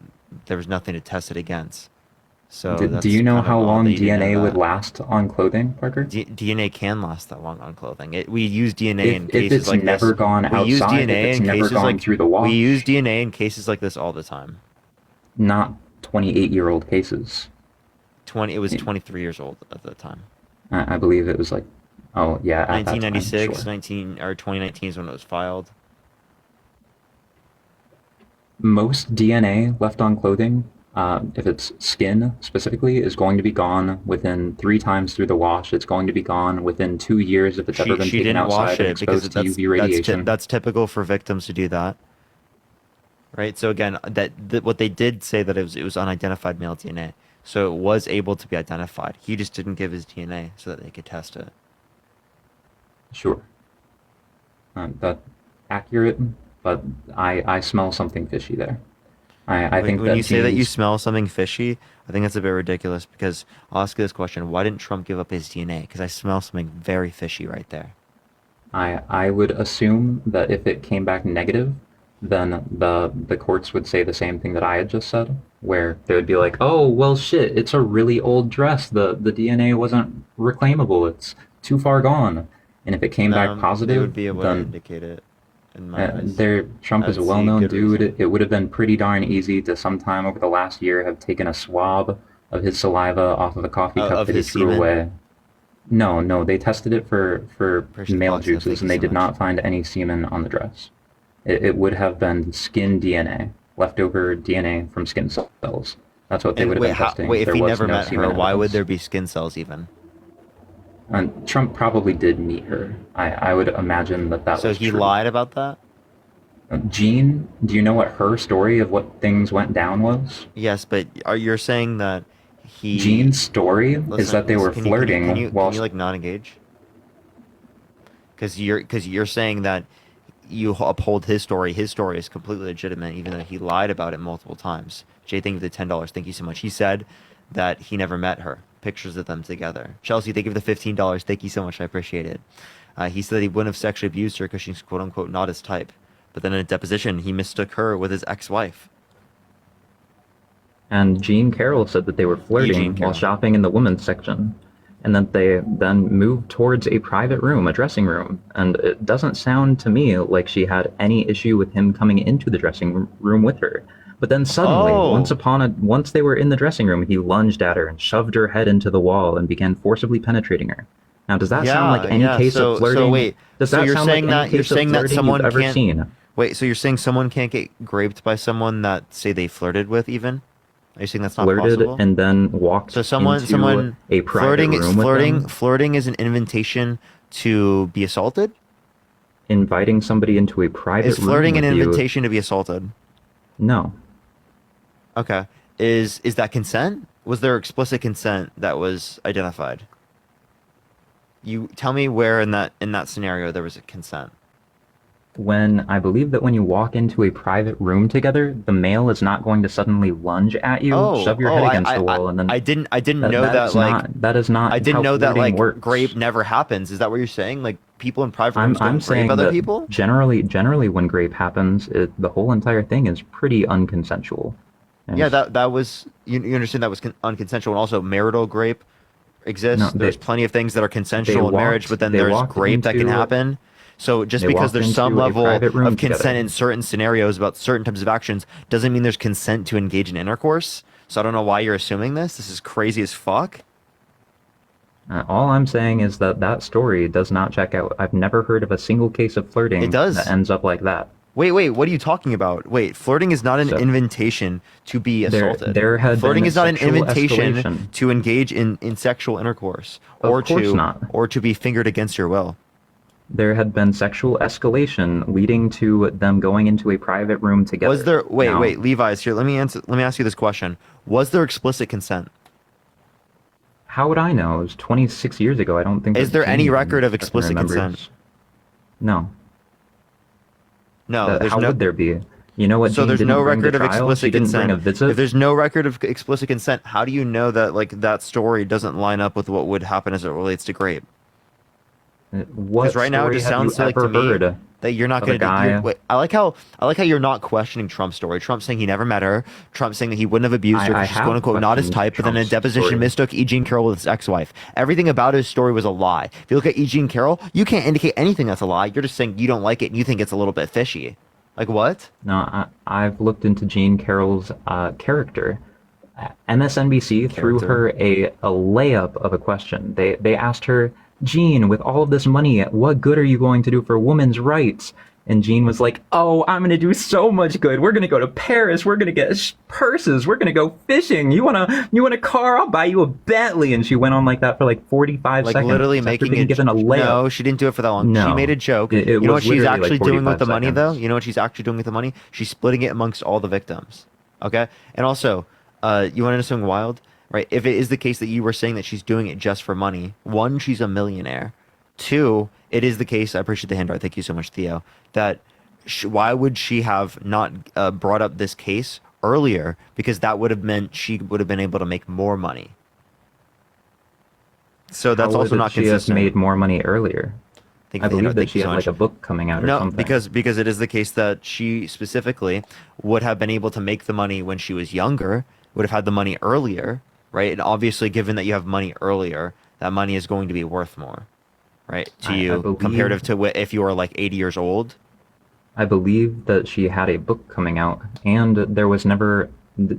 there was nothing to test it against. So Do you know kind of how odd long that you didn't DNA know would that. last on clothing, Parker? DNA can last that long on clothing. We use DNA in If cases it's like never this. gone We use outside, if DNA it's in never cases gone like through the wash. we use DNA in cases like this all the time. Not 28-year-old cases. It was 23 years old at the time. I believe it was like, oh yeah, at that time, 1996, sure. 2019 is when it was filed. Most DNA left on clothing, if it's skin specifically, is going to be gone within 3 times through the wash. It's going to be gone within 2 years if it's ever been She taken didn't wash outside and it because exposed to UV radiation. that's typical for victims to do that. Right. So again, what they did say that it was unidentified male DNA, so it was able to be identified. He just didn't give his DNA so that they could test it. Sure. That's accurate, but I smell something fishy there. I think When that you say that you genes- smell something fishy, I think that's a bit ridiculous because I'll ask you this question: why didn't Trump give up his DNA? Because I smell something very fishy right there. I would assume that if it came back negative, then the courts would say the same thing that I had just said, where they would be like, oh, well, shit, it's a really old dress. The DNA wasn't reclaimable. It's too far gone. And if it came back They positive, would be able to then indicate it. In my eyes. Trump is a I'd see well-known good dude. reason. It would have been pretty darn easy to sometime over the last year have taken a swab of his saliva off of a coffee cup Of that he his threw semen? away. No, they tested it for male Poxy, thank juices, you and they so did much. not find any semen on the dress. It would have been skin DNA, leftover DNA from skin cells. That's what they would have been testing. Wait, if There he was never no met semen her, why would evidence. there be skin cells even? And Trump probably did meet her. I would imagine that So was he true. lied about that? Jean, do you know what her story of what things went down was? Yes, but you're saying that he... Jean's story is that they were can flirting Can you while like not engage? Because you're saying that you uphold his story. His story is completely legitimate, even though he lied about it multiple times. Jay, thank you for the $10. Thank you so much. He said that he never met her. Pictures of them together. Chelsea, thank you for the $15. Thank you so much. I appreciate it. He said he wouldn't have sexually abused her because she's quote unquote not his type. But then in a deposition, he mistook her with his ex-wife. And Jean Carroll said that they were flirting Jean while Carroll. shopping in the women's section, and that they then moved towards a private room, a dressing room. And it doesn't sound to me like she had any issue with him coming into the dressing room with her. But then suddenly, Oh. once they were in the dressing room, he lunged at her and shoved her head into the wall and began forcibly penetrating her. Now, does that sound like any case of flirting? So wait, Does so that you're sound saying like any that you're case of saying that flirting someone you've ever can't seen? wait. So you're saying someone can't get raped by someone that say they flirted with even? Are you saying that's not Flirted possible? and then walked So someone into a private flirting room with them? flirting is an invitation to be assaulted? Inviting somebody into a private Is room flirting an with you- invitation to be assaulted? No. Okay. Is that consent? Was there explicit consent that was identified? You tell me where in that scenario there was a consent. When I believe that when you walk into a private room together, the male is not going to suddenly lunge at you, shove your head against the wall, and then I didn't know that like that is not. I didn't how know that flirting like works. grape never happens. Is that what you're saying? Like people in private rooms I'm don't saying grape other that people? generally when grape happens, the whole entire thing is pretty unconsensual. And Yeah, that was you understand that was unconsensual, and also marital grape exists. No, There's plenty of things that are consensual in marriage, but then they there's walked grape that can into- happen. So just they because walked there's some into a level private room of consent together. in certain scenarios about certain types of actions doesn't mean there's consent to engage in intercourse. So I don't know why you're assuming this. This is crazy as fuck. All I'm saying is that that story does not check out. I've never heard of a single case of flirting It does. that ends up like that. Wait, what are you talking about? Wait, flirting is not an invitation to be There- assaulted. there had flirting been is not an sexual invitation escalation. to engage in sexual intercourse Of or course to not. or to be fingered against your will. There had been sexual escalation leading to them going into a private room together. Was there Now, wait, Levi's here. Let me ask you this question. Was there explicit consent? How would I know? It was 26 years ago. I don't think. Is that there any Jane record of fucking explicit remembers. consent? No. No, there's how no would there be? You know what? So Jane there's didn't no bring to record of trial? explicit She didn't consent. bring a visit. If there's no record of explicit consent, how do you know that like that story doesn't line up with what would happen as it relates to grape? What Because right now it story just have sounds you like ever to me heard that you're not of a going to. guy- Wait, I like how you're not questioning Trump's story. Trump saying he never met her. Trump saying that he wouldn't have abused her I because she's have quote unquote not his questioned type. But then in a Trump's deposition story. mistook E. Jean Carroll with his ex-wife. Everything about his story was a lie. If you look at E. Jean Carroll, you can't indicate anything that's a lie. You're just saying you don't like it and you think it's a little bit fishy. Like what? No, I've looked into Jean Carroll's character. MSNBC threw her a layup of a question. They asked her, Jean, with all of this money, what good are you going to do for women's rights? And Jean was like, oh, I'm going to do so much good. We're going to go to Paris. We're going to get purses. We're going to go fishing. You want a car? I'll buy you a Bentley. And she went on like that for like 45 Like seconds. literally after making being it. given a layup. No, she didn't do it for that long. No. She made a joke. It You know what was she's literally, actually like, doing with the 45 money, though? seconds. You know what she's actually doing with the money? She's splitting it amongst all the victims. Okay? And also, you want to know something wild? Right? If it is the case that you were saying that she's doing it just for money, one, she's a millionaire. Two, it is the case, I appreciate the hand art, thank you so much, Theo, that why would she have not brought up this case earlier? Because that would have meant she would have been able to make more money. So that's How also would not she have consistent. made more money earlier? Thank I you for the hand believe art, that thank she you had so like much. a book coming out or No, something. because it is the case that she specifically would have been able to make the money when she was younger, would have had the money earlier, right? And obviously, given that you have money earlier, that money is going to be worth more, right, to I you believe- comparative to if you were like 80 years old. I believe that she had a book coming out, and there was never,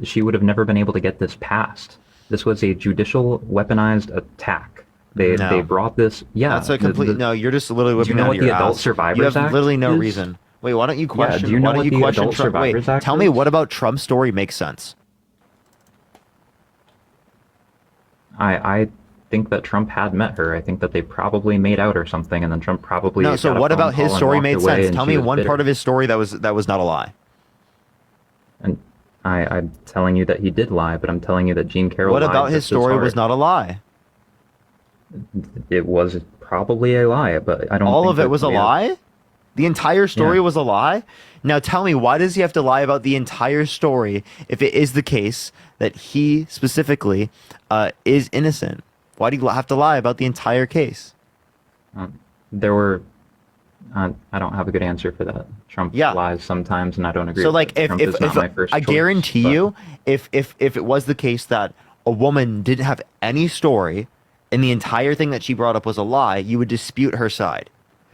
she would have never been able to get this passed. This was a judicial weaponized attack. They No. brought this. Yeah, That's a complete. No, you're just literally Do whipping you know out what your the Adult ass. Survivors You have Act literally no is? reason. Wait, why don't you question? do you know why don't what you the question Adult Trump? Wait, Survivors Act tell me is? what about Trump's story makes sense? I think that Trump had met her. I think that they probably made out or something, and then Trump probably. No. So got a what phone about his call and story walked made away, sense? and Tell she me was one bitter. part of his story that was not a lie. And I'm telling you that he did lie, but I'm telling you that Jean Carroll. What lied about his just as story hard. was not a lie? It was probably a lie, but I don't. All think of it that was a we have- lie? The entire story Yeah. was a lie? Now tell me, why does he have to lie about the entire story if it is the case that he specifically is innocent? Why do you have to lie about the entire case? There were. I don't have a good answer for that. Trump lies sometimes, and I don't agree. So with like it. if Trump if, is not if my first I choice, guarantee but- you, if it was the case that a woman didn't have any story and the entire thing that she brought up was a lie, you would dispute her side.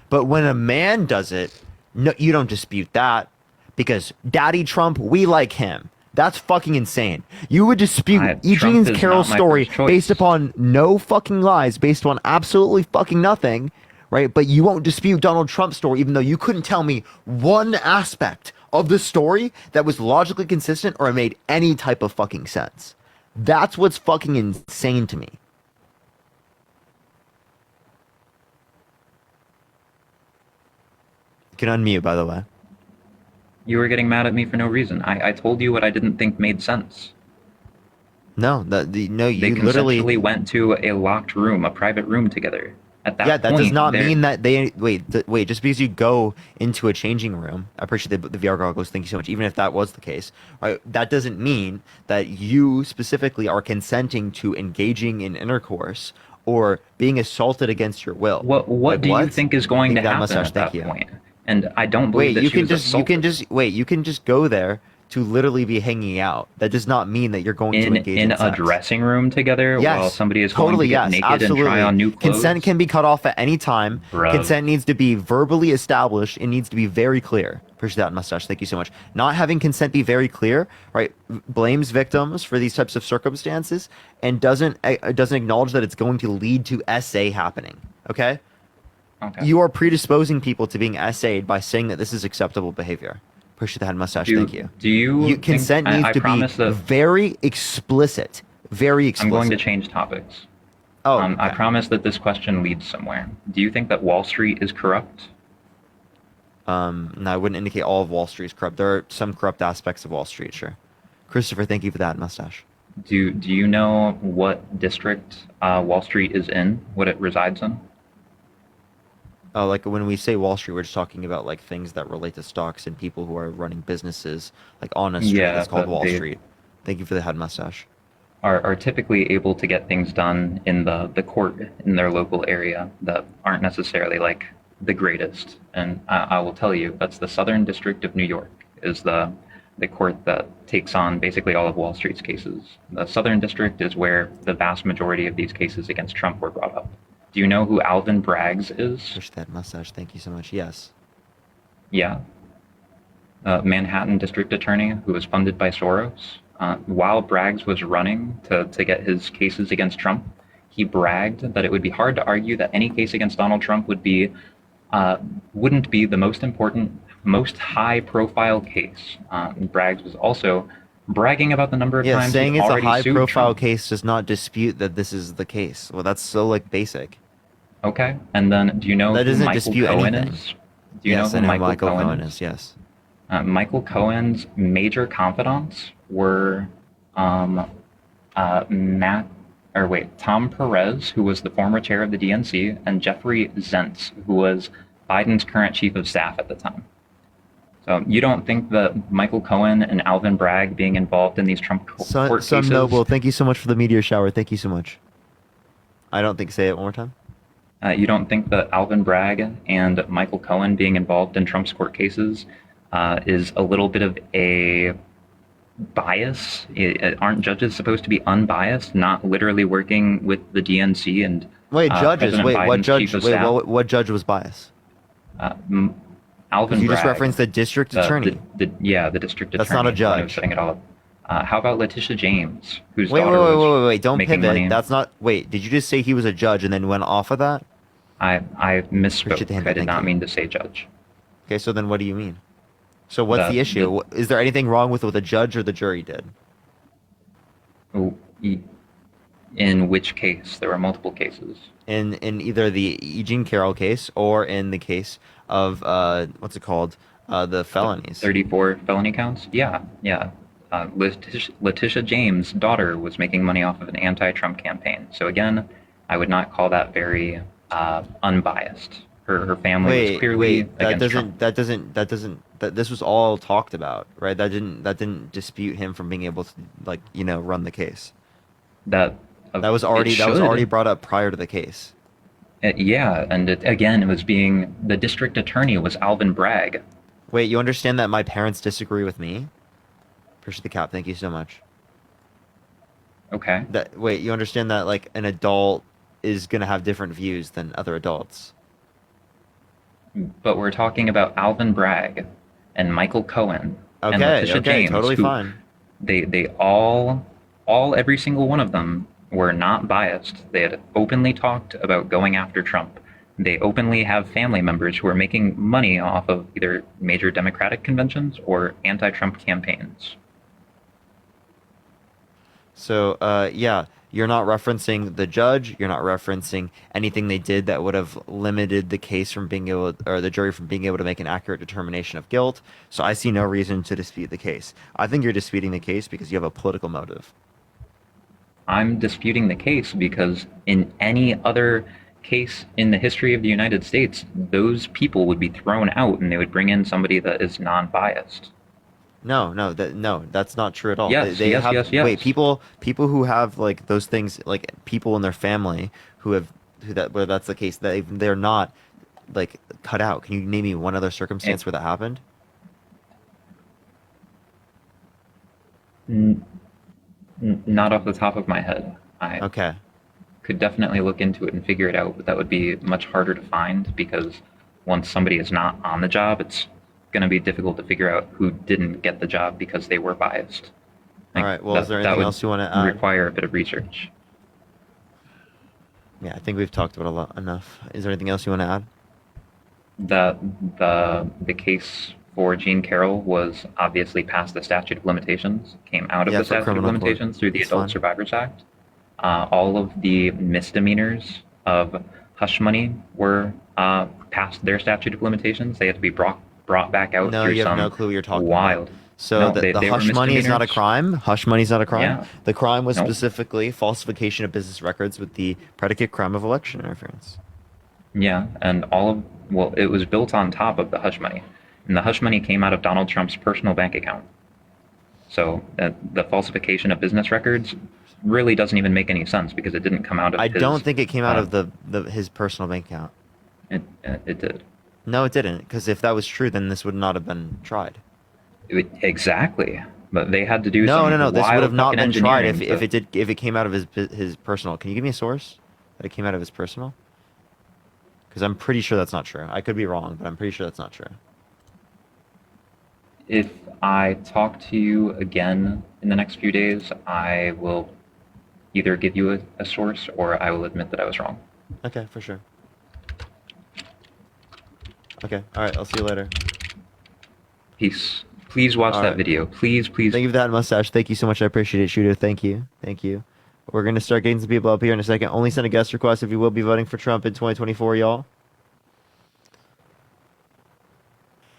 But when a man does it, no, you don't dispute that because Daddy Trump, we like him. That's fucking insane. You would dispute E. Trump Jean is Carroll's not my story first choice. based upon no fucking lies, based on absolutely fucking nothing, right? But you won't dispute Donald Trump's story, even though you couldn't tell me one aspect of the story that was logically consistent or made any type of fucking sense. That's what's fucking insane to me. You can unmute, by the way. You were getting mad at me for no reason. I told you what I didn't think made sense. No, no, They you literally consensually went to a locked room, a private room together. At that Yeah, that does point, not they're- mean that they wait. Just because you go into a changing room, I appreciate the VR goggles. Thank you so much. Even if that was the case, right? That doesn't mean that you specifically are consenting to engaging in intercourse or being assaulted against your will. What Like, do you think is going to happen mustache, at thank that you. point? And I don't believe Wait, that you she can was just assaulted. you can just go there to literally be hanging out. That does not mean that you're going to engage in in a sex. dressing room together Yes, while somebody is totally, going to get yes, naked absolutely. and try on new clothes. Consent can be cut off at any time. Bruv. Consent needs to be verbally established. It needs to be very clear. Appreciate that, mustache. Thank you so much. Not having consent be very clear, right, blames victims for these types of circumstances and doesn't acknowledge that it's going to lead to SA happening. Okay? Okay. You are predisposing people to being SA'd by saying that this is acceptable behavior. Appreciate the head mustache. Thank you. Do you think- consent needs I to be promise that- very explicit. Very explicit. I'm going to change topics. Oh, I promise that this question leads somewhere. Do you think that Wall Street is corrupt? No, I wouldn't indicate all of Wall Street is corrupt. There are some corrupt aspects of Wall Street, sure. Christopher, thank you for that mustache. Do you know what district Wall Street is in? What it resides in? Like when we say Wall Street, we're just talking about like things that relate to stocks and people who are running businesses like on a street Yeah, that's called but Wall they- Street. Thank you for the head mustache. Are typically able to get things done in the court in their local area that aren't necessarily like the greatest. And I will tell you, that's the Southern District of New York is the court that takes on basically all of Wall Street's cases. The Southern District is where the vast majority of these cases against Trump were brought up. Do you know who Alvin Braggs is? Push that mustache. Thank you so much. Yes. Yeah. Manhattan District Attorney who was funded by Soros. While Braggs was running to get his cases against Trump, he bragged that it would be hard to argue that any case against Donald Trump wouldn't be the most important, most high-profile case. Braggs was also bragging about the number of Yeah, times saying he's it's a already sued high-profile Trump. case does not dispute that this is the case. Well, that's so like basic. Okay, and then do you know That who doesn't Michael dispute Cohen anything. is? Do you Yes, know I who know Michael Cohen Cohen is? is. Yes. Michael Cohen's major confidants were Tom Perez, who was the former chair of the DNC, and Jeffrey Zients, who was Biden's current chief of staff at the time. So you don't think that Michael Cohen and Alvin Bragg being involved in these Trump court Son cases? Noble, thank you so much for the meteor shower. Thank you so much. I don't think. Say it one more time. You don't think that Alvin Bragg and Michael Cohen being involved in Trump's court cases is a little bit of a bias? Aren't judges supposed to be unbiased, not literally working with the DNC and Wait, judges. President Wait, what Biden's judge? chief of Wait, staff? what judge was biased? Alvin You just Bragg, referenced the district attorney. The district attorney. That's not a is the one who's judge. setting it all up. How about Letitia James, whose Wait, daughter was wait! Don't making pivot. money? That's not. Wait, did you just say he was a judge and then went off of that? I misspoke. Appreciate the hint, I did thank not you. mean to say judge. Okay, so then what do you mean? So what's The- the issue? Is there anything wrong with what the judge or the jury did? In which case? There were multiple cases. In either the Eugene Carroll case or in the case of what's it called? The felonies. 34 felony counts? Yeah. Letitia James' daughter was making money off of an anti-Trump campaign. So again, I would not call that very unbiased. Her family was clearly against Trump. That this was all talked about, right? That didn't dispute him from being able to run the case. That was already brought up prior to the case. Yeah, and it was the district attorney was Alvin Bragg. Wait, you understand that my parents disagree with me? Appreciate the cap. Thank you so much. Okay. Wait, you understand that like an adult is gonna have different views than other adults. But we're talking about Alvin Bragg and Michael Cohen and Okay, Letitia James. totally who fine. They all every single one of them were not biased. They had openly talked about going after Trump. They openly have family members who are making money off of either major Democratic conventions or anti-Trump campaigns. So, yeah, you're not referencing the judge. You're not referencing anything they did that would have limited the case from being able, or the jury from being able to make an accurate determination of guilt. So I see no reason to dispute the case. I think you're disputing the case because you have a political motive. I'm disputing the case because in any other case in the history of the United States, those people would be thrown out and they would bring in somebody that is non-biased. No, that's not true at all. Yes, They yes, have, yes, yes. Wait, people who have like those things, like people in their family where that's the case, they're not like cut out. Can you name me one other circumstance where that happened? Not off the top of my head. Okay. Could definitely look into it and figure it out, but that would be much harder to find because once somebody is not on the job, it's going to be difficult to figure out who didn't get the job because they were biased. All right. Well, is there anything else you want to add? Require a bit of research. Yeah, I think we've talked about enough. Is there anything else you want to add? The case for Jean Carroll was obviously past the statute of limitations, came out of the statute of limitations through the Adult Survivors Act. All of the misdemeanors of hush money were past their statute of limitations. They had to be brought back out No, through you have some no clue what you're talking wild. about. So No, the they were hush money is not a misdemeanors. crime. Hush money is not a crime. Yeah. The crime was No. specifically falsification of business records with the predicate crime of election interference. Yeah, and it was built on top of the hush money. And the hush money came out of Donald Trump's personal bank account. So the falsification of business records really doesn't even make any sense because it didn't come out of I his, don't think it came out of his personal bank account. It did. No, it didn't. Because if that was true, then this would not have been tried. Exactly. But they had to do No. This would wild have not fucking been tried engineering if it came out of his personal. Can you give me a source that it came out of his personal? Because I'm pretty sure that's not true. I could be wrong, but I'm pretty sure that's not true. If I talk to you again in the next few days, I will either give you a source or I will admit that I was wrong. Okay, for sure. Okay, all right. I'll see you later. Peace. Please watch All that right. video. Please. Thank you for that, Mustache. Thank you so much. I appreciate it, Shooter. Thank you. We're going to start getting some people up here in a second. Only send a guest request if you will be voting for Trump in 2024, y'all.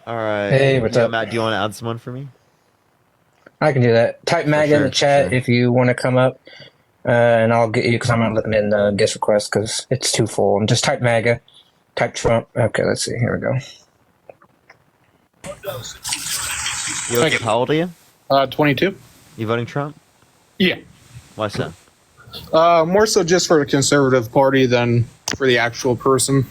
All right. Hey, what's up? Matt, do you want to add someone for me? I can do that. Type MAGA in the chat if you want to come up, and I'll get you because I'm not looking in guest requests because it's too full. And just type MAGA, type Trump. Okay, let's see. Here we go. How old are you? 22. You voting Trump? Yeah. Why so? More so just for the conservative party than for the actual person.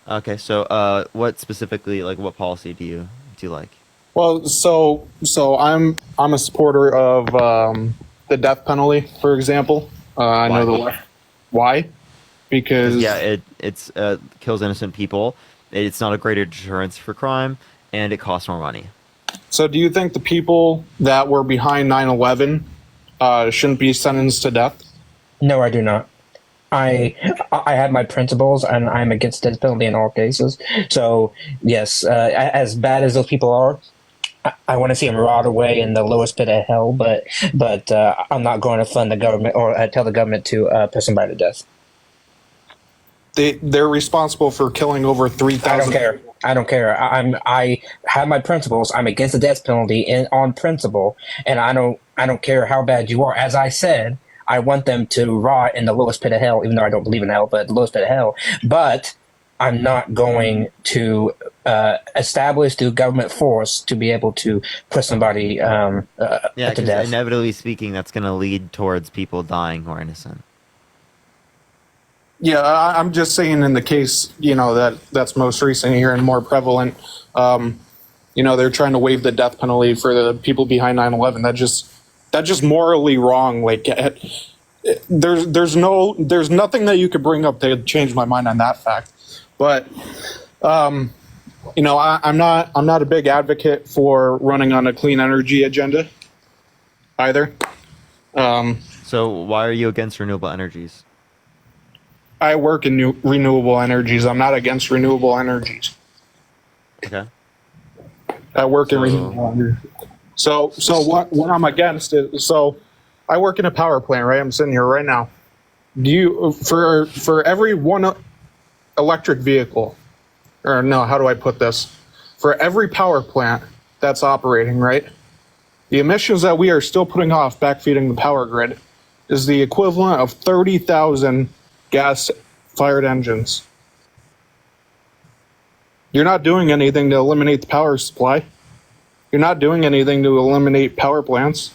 Okay, so what specifically, like, what policy do you like? Well, so I'm a supporter of the death penalty, for example. I know the left. Why? Because it's kills innocent people. It's not a greater deterrence for crime, and it costs more money. So do you think the people that were behind 9/11 shouldn't be sentenced to death? No, I do not. I have my principles, and I'm against death penalty in all cases. So yes, as bad as those people are, I want to see them rot away in the lowest pit of hell. But I'm not going to fund the government or tell the government to put somebody to death. They're responsible for killing over 3,000. I don't care. I have my principles. I'm against the death penalty on principle, and I don't care how bad you are. As I said, I want them to rot in the lowest pit of hell, even though I don't believe in hell, but the lowest pit of hell. But I'm not going to establish through government force to be able to put somebody to death. Inevitably speaking, that's going to lead towards people dying who are innocent. Yeah, I'm just saying in the case, that's most recent here and more prevalent, they're trying to waive the death penalty for the people behind 9/11. That's just morally wrong. Like, there's nothing that you could bring up to change my mind on that fact. But, I'm not a big advocate for running on a clean energy agenda either. So why are you against renewable energies? I work in renewable energies. I'm not against renewable energies. Okay. I work in renewable energies. So what I'm against is, so I work in a power plant, right? I'm sitting here right now. For every one electric vehicle, or no, how do I put this? For every power plant that's operating, right? The emissions that we are still putting off backfeeding the power grid is the equivalent of 30,000 gas-fired engines. You're not doing anything to eliminate the power supply. You're not doing anything to eliminate power plants.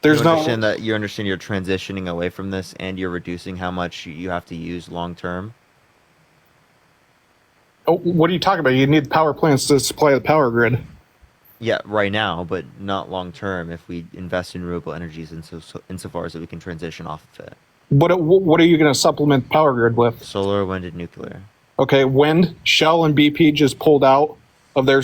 There's you understand that you understand you're transitioning away from this and you're reducing how much you have to use long term. Oh, what are you talking about? You need power plants to supply the power grid. Yeah, right now, but not long term. If we invest in renewable energies insofar as that we can transition off of it. What are you going to supplement the power grid with? Solar, wind, and nuclear. Okay, wind. Shell and BP just pulled out of their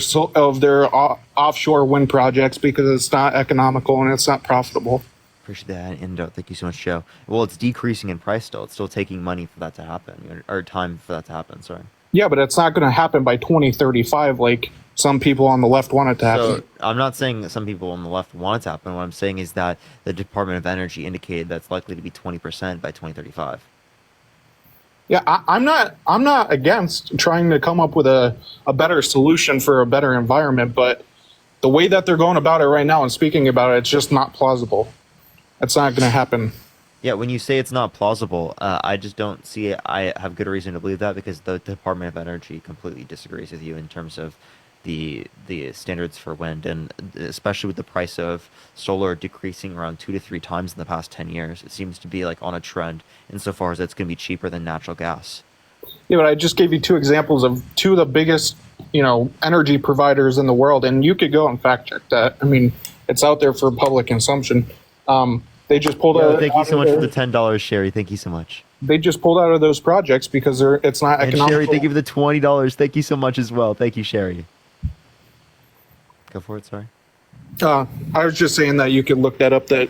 offshore wind projects because it's not economical and it's not profitable. Appreciate that, and thank you so much, Joe. Well, it's decreasing in price still. It's still taking money for that to happen, or time for that to happen. Sorry. Yeah, but it's not going to happen by 2035 like some people on the left want it to happen. So I'm not saying that some people on the left want it to happen. What I'm saying is that the Department of Energy indicated that's likely to be 20% by 2035. Yeah, I'm not against trying to come up with a better solution for a better environment, but the way that they're going about it right now and speaking about it, it's just not plausible. It's not going to happen. Yeah, when you say it's not plausible, I just don't see it. I have good reason to believe that because the Department of Energy completely disagrees with you in terms of the standards for wind, and especially with the price of solar decreasing around 2 to 3 times in the past 10 years. It seems to be like on a trend insofar as it's going to be cheaper than natural gas. Yeah, but I just gave you 2 examples of 2 of the biggest, energy providers in the world, and you could go and fact check that. I mean, it's out there for public consumption. They just pulled out. Thank you so much for the $10, Sherry. Thank you so much. They just pulled out of those projects because it's not And economical. Sherry, thank you for the $20. Thank you so much as well. Thank you, Sherry. Go for it. Sorry. I was just saying that you could look that up. That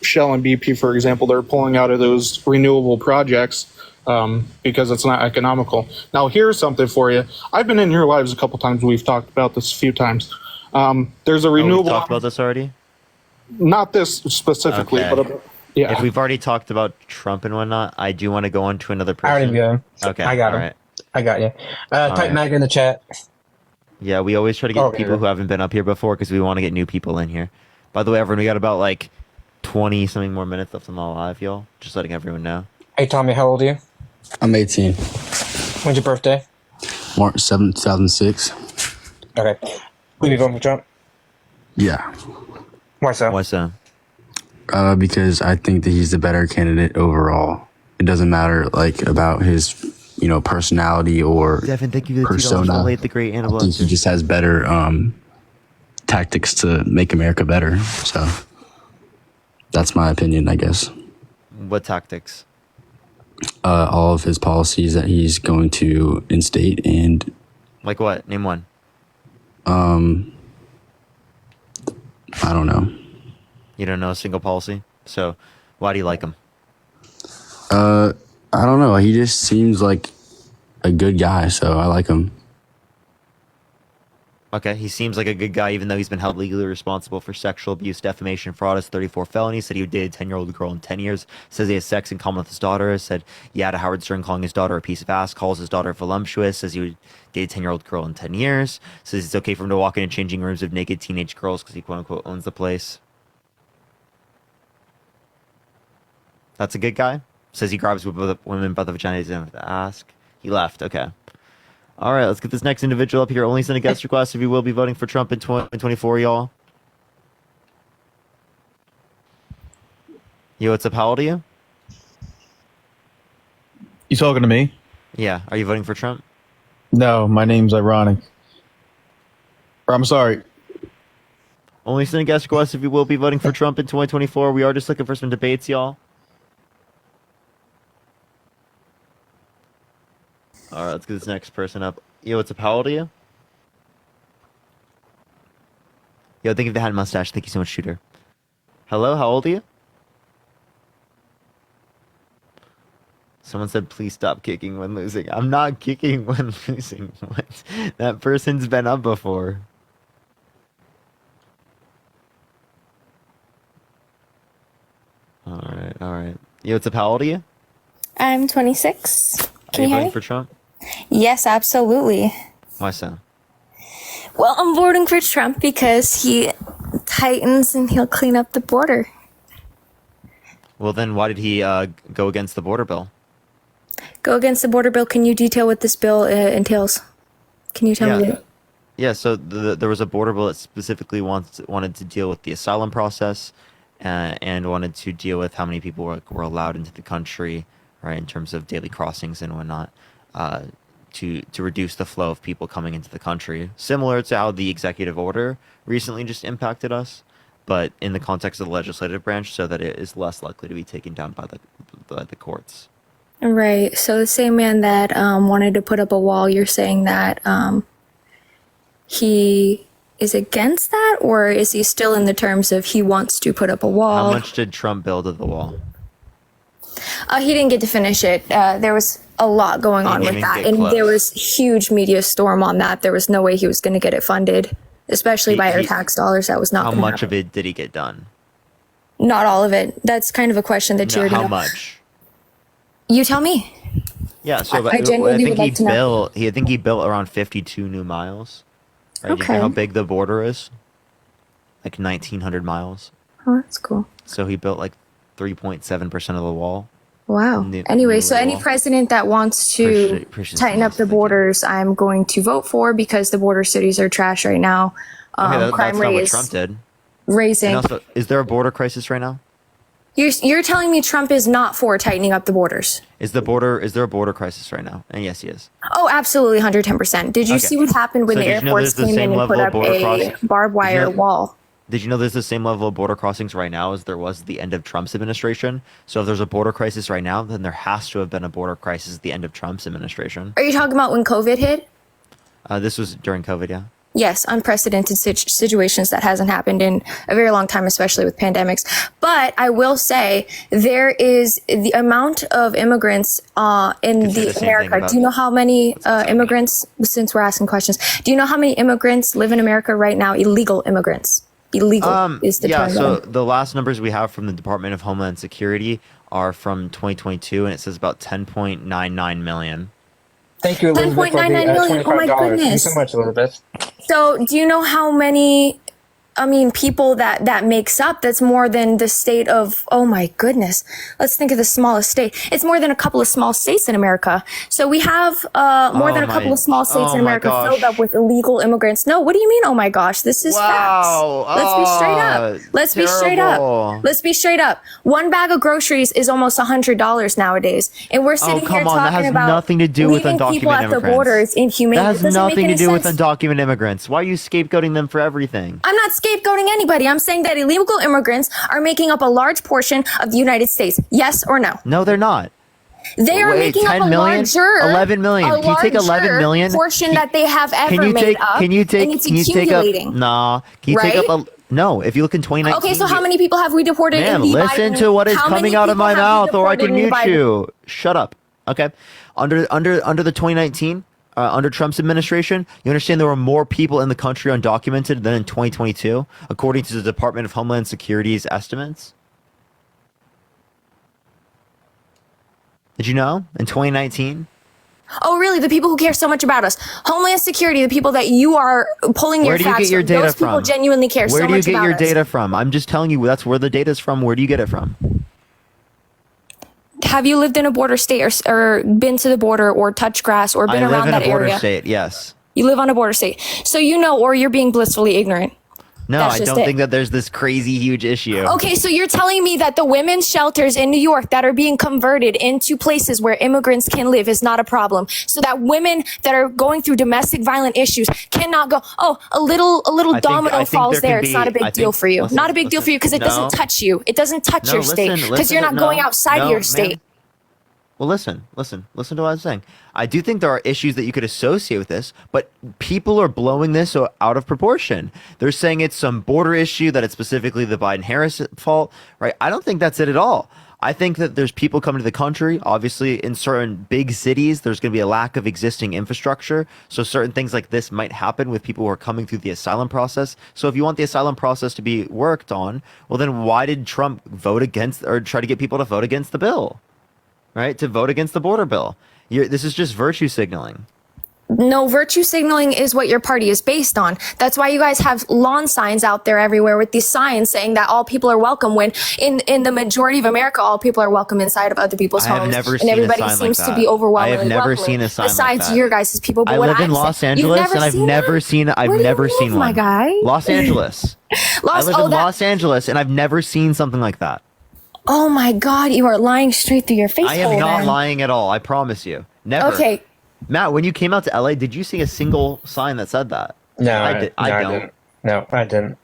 Shell and BP, for example, they're pulling out of those renewable projects because it's not economical. Now, here's something for you. I've been in your lives a couple times. We've talked about this a few times. There's a renewable. We talked about this already. Not this specifically, Okay. but yeah. If we've already talked about Trump and whatnot, I do want to go on to another person. I already go. Okay. I got all him. right. I got you. Type right. MAGA in the chat. Yeah, we always try to get Okay. people who haven't been up here before because we want to get new people in here. By the way, everyone, we got about like 20 something more minutes left on the live, y'all. Just letting everyone know. Hey, Tommy, how old are you? I'm 18. When's your birthday? March 7th, 2006. Okay. Will you be voting for Trump? Yeah. Why so? Why so? Because I think that he's the better candidate overall. It doesn't matter about his, personality or Devin, thank you for the $2 persona. late, the great Annabelle. I think he just has better tactics to make America better. So that's my opinion, I guess. What tactics? All of his policies that he's going to instate and. Like what? Name one. I don't know. You don't know a single policy? So why do you like him? I don't know. He just seems like a good guy, so I like him. Okay, he seems like a good guy, even though he's been held legally responsible for sexual abuse, defamation, fraud, as 34 felonies. Said he dated a 10-year-old girl in 10 years. Says he has sex in common with his daughter. Said yeah to Howard Stern, calling his daughter a piece of ass. Calls his daughter voluptuous. Says he would date a 10-year-old girl in 10 years. Says it's okay for him to walk into changing rooms of naked teenage girls because he quote-unquote owns the place. That's a good guy. Says he grabs women by the vagina. He doesn't have to ask. He left. Okay. All right, let's get this next individual up here. Only send a guest request if you will be voting for Trump in 2024, y'all. Yo, what's up? How old are you? You talking to me? Yeah. Are you voting for Trump? No, my name's ironic. Or, I'm sorry. Only send a guest request if you will be voting for Trump in 2024. We are just looking for some debates, y'all. All right, let's get this next person up. Yo, what's up? How old are you? Yo, thank you for the hat and mustache. Thank you so much, Shooter. Hello, how old are you? Someone said, please stop kicking when losing. I'm not kicking when losing. What? That person's been up before. All right, all right. Yo, what's up? How old are you? I'm 26. Are Can you you hear voting me? for Trump? Yes, absolutely. Why so? Well, I'm voting for Trump because he tightens and he'll clean up the border. Well, then why did he go against the border bill? Go against the border bill. Can you detail what this bill entails? Can you tell me? Yeah, so there was a border bill that specifically wanted to deal with the asylum process and wanted to deal with how many people were allowed into the country, right, in terms of daily crossings and whatnot, to reduce the flow of people coming into the country, similar to how the executive order recently just impacted us, but in the context of the legislative branch so that it is less likely to be taken down by the courts. Right. So the same man that wanted to put up a wall, you're saying that he is against that, or is he still in the terms of he wants to put up a wall? How much did Trump build of the wall? He didn't get to finish it. There was a lot going on with that, and there was huge media storm on that. There was no way he was going to get it funded, especially by our tax dollars. That was not. How much of it did he get done? Not all of it. That's kind of a question that you already know. How much? You tell me. Yeah, so I genuinely would like to know. I think he built around 52 new miles. Right? Okay. Do you know how big the border is? Like 1,900 miles. Oh, that's cool. So he built like 3.7% of the wall. Wow. Anyway, so any president that wants to tighten up the borders, I'm going to vote for, because the border cities are trash right now. Okay, Crime that's rate not what is Trump did. raising. And also, is there a border crisis right now? You're telling me Trump is not for tightening up the borders? Is there a border crisis right now? And yes, he is. Oh, absolutely, 110%. Did you see what happened when So the did Air you know Force there's the came same in and put level of up border a crossings? barbed wire wall? Did you know there's the same level of border crossings right now as there was at the end of Trump's administration? So if there's a border crisis right now, then there has to have been a border crisis at the end of Trump's administration. Are you talking about when COVID hit? This was during COVID, yeah. Yes, unprecedented situations that hasn't happened in a very long time, especially with pandemics. But I will say there is the amount of immigrants in America. Do you know how many immigrants, since we're asking questions, do you know how many immigrants live in America right now? Illegal immigrants. Illegal is the term. So the last numbers we have from the Department of Homeland Security are from 2022, and it says about 10.99 million. Thank you, Elizabeth. 10.99 million. Oh my $25. goodness. Thank you so much, Elizabeth. So do you know how many, people that makes up? That's more than the state of, oh my goodness. Let's think of the smallest state. It's more than a couple of small states in America. So we have more than a couple of small states in America filled up with illegal immigrants. No, what do you mean, oh my gosh? This is facts. Let's be straight up. Let's be straight up. Let's be straight up. One bag of groceries is almost $100 nowadays. And we're sitting here talking about nothing to do with leaving undocumented people at the immigrants. borders inhumane. That has It doesn't make nothing to any do with sense. undocumented immigrants. Why are you scapegoating them for everything? I'm not scapegoating anybody. I'm saying that illegal immigrants are making up a large portion of the United States. Yes or no? No, they're not. They are making up 10 a million? larger, 11 million. Can you take 11 million? portion that they have ever made up. Can you take? And it's Can you take up? accumulating. Nah. Can you take Right? up a? No. If you look in 2019. Okay, so how many people have we deported in Man, the listen Biden? to what is How coming many out of people my have we mouth, or I deported can in the mute Biden? you. Shut up. Okay. Under the 2019. Under Trump's administration, you understand there were more people in the country undocumented than in 2022, according to the Department of Homeland Security's estimates. Did you know? In 2019? Oh, really? The people who care so much about us. Homeland Security, the people that you are pulling Where your do you facts get your from. data Those people from? genuinely care so Where much do you get about your us. data from? I'm just telling you, that's where the data's from. Where do you get it from? Have you lived in a border state or been to the border or touched grass or been I live around in that a border area? state, yes. You live on a border state. So you know, or you're being blissfully ignorant. No, That's I just don't it. think that there's this crazy huge issue. Okay, so you're telling me that the women's shelters in New York that are being converted into places where immigrants can live is not a problem. So that women that are going through domestic violent issues cannot go, oh, a little domino falls there. It's not a big deal for you. Not a big deal for you because it doesn't touch you. It doesn't touch your state because you're not going outside your state. Well, listen to what I'm saying. I do think there are issues that you could associate with this, but people are blowing this out of proportion. They're saying it's some border issue, that it's specifically the Biden-Harris fault, right? I don't think that's it at all. I think that there's people coming to the country. Obviously, in certain big cities, there's going to be a lack of existing infrastructure. So certain things like this might happen with people who are coming through the asylum process. So if you want the asylum process to be worked on, well, then why did Trump vote against or try to get people to vote against the bill? Right? To vote against the border bill. This is just virtue signaling. No, virtue signaling is what your party is based on. That's why you guys have lawn signs out there everywhere with these signs saying that all people are welcome, when in the majority of America, all people are welcome inside of other people's I have homes. never and seen a everybody sign like seems to that. be overwhelmingly I have never welcoming, seen a sign like besides that. your guys' people. But I what live in I'm Los saying- You've Angeles, and I've seen never that? seen. I've Where do you never live, seen my one. guy? Los Angeles. I live in Los Angeles, and I've never seen something like that. Oh my God, you are lying straight through your face. I am not lying at all. I promise you. Never. Okay. Matt, when you came out to LA, did you see a single sign that said that? No, I don't. didn't. No, I didn't.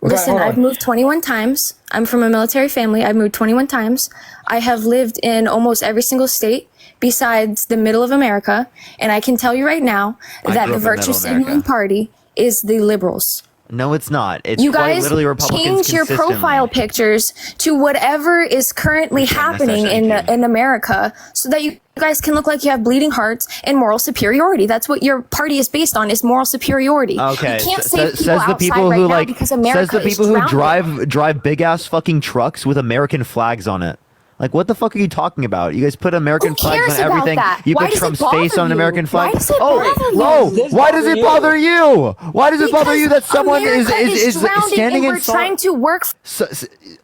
Listen, I've moved 21 times. I'm from a military family. I've moved 21 times. I have lived in almost every single state besides the middle of America. And I can tell you right now that grew the up in virtue middle signaling America. party is the liberals. No, it's not. It's You quite guys literally Republicans change your consistently. profile pictures to whatever is currently happening in America so that you guys can look like you have bleeding hearts and moral superiority. That's what your party is based on, is moral superiority. Okay, You can't s- save people says the outside people right who now like because America says the is people who drowning. drive big ass fucking trucks with American flags on it. Like, what the fuck are you talking about? You guys put American flags cares on about everything. that? You Why put does it Trump's bother face on an you? American flag. Why does it Oh, bother you? whoa! Does Why does bother it you? bother you? Why does it bother you that someone America is drowning standing and in we're trying to work.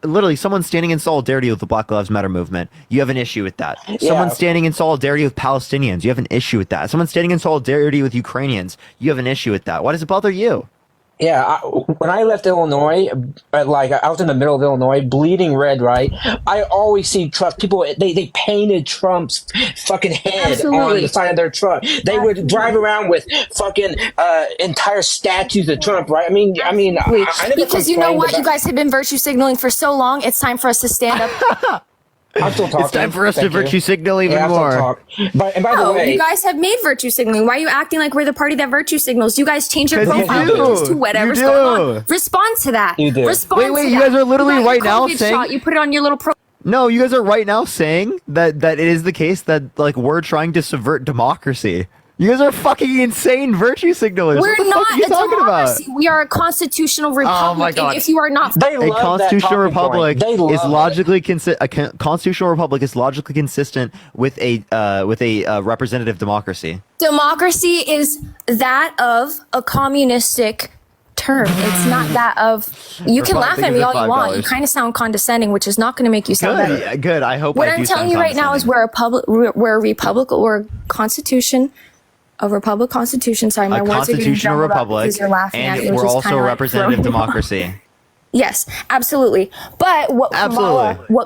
literally, someone standing in solidarity with the Black Lives Matter movement, you have an issue with that. Someone standing in solidarity with Palestinians, you have an issue with that. Someone standing in solidarity with Ukrainians, you have an issue with that. Why does it bother you? Yeah, when I left Illinois, like I was in the middle of Illinois, bleeding red, right? I always see trucks. People they painted Trump's fucking head on Absolutely. the side of their truck. They would drive around with fucking entire statues of Trump, right? I mean, I never Because you know complained what? You about- guys have been virtue signaling for so long. It's time for us to stand up. I'm still talking. It's time for us to Thank you. virtue signal even Yeah, I'll still more. talk. And by the No, way, you guys have made virtue signaling. Why are you acting like we're the party that virtue signals? You guys change your 'Cause you profile do. pictures to whatever's You going do. on. Respond to that. You do. Respond Wait, to you that. guys are literally You got right your now COVID saying- shot. You put it on your little No, you guys are right now saying that it is the case that like we're trying to subvert democracy. You guys are fucking insane virtue signalers. We're what the not fuck are you a talking democracy. about? We are a constitutional republic. my God. And if you are not, A constitutional republic is logically constitutional republic is logically consistent with a representative democracy. democracy is that of a communistic term. It's not that of. You can laugh at me all you want. You kind of sound condescending, which is not going to make you sound better. Good, good. I hope. What I I'm do telling sound you right now is condescending. we're a republic or a constitution, a republic constitution. Sorry, my A words are getting constitutional jumbled up republic, because you're laughing at and it, which we're is also kinda a like representative throwing me off. democracy. Yes, absolutely. But what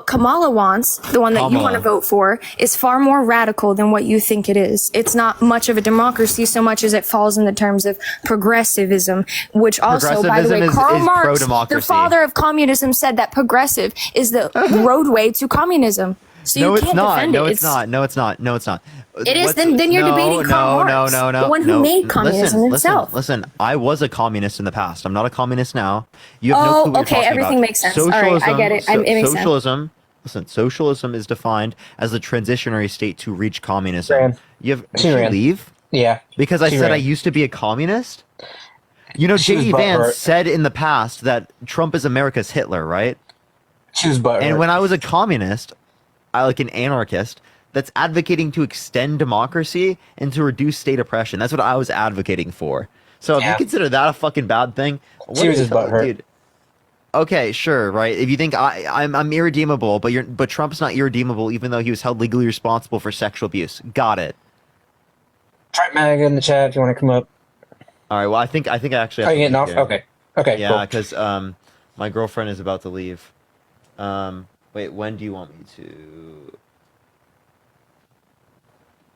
Kamala wants, the one that you Kamala. want to vote for, is far more radical than what you think it is. It's not much of a democracy so much as it falls in the terms of progressivism, which also, by the way, Progressivism Karl is Marx, the pro-democracy. father of communism, said that progressive is the roadway to communism. So No, you it's can't not. defend No, it. it's not. No, it's not. No, it's not. It is. What's- Then you're debating Karl Marx, the one who made communism himself. Listen, I was a communist in the past. I'm not a communist now. You have no clue what you're okay, talking everything about. makes sense. All right, I get it. It makes sense. Socialism. Listen, socialism is defined as the transitionary state to reach communism. Ran. You have She did she ran. leave yeah, because I she said ran. I used to be a communist. You know, She was J.D. Vance butthurt. said in the past that Trump is America's Hitler, right? She was butthurt. And when I was a communist, I like an anarchist that's advocating to extend democracy and to reduce state oppression. That's what I was advocating for. So if you consider that a fucking bad thing, what She was are just you talking- butthurt. dude? Okay, sure, right. If you think I'm irredeemable, but Trump's not irredeemable, even though he was held legally responsible for sexual abuse. Got it. Type MAGA in the chat if you want to come up. All right. Well, I think I actually. Have Are to you getting leave off? here. Okay. Okay. Yeah, cool. because my girlfriend is about to leave. Wait, when do you want me to?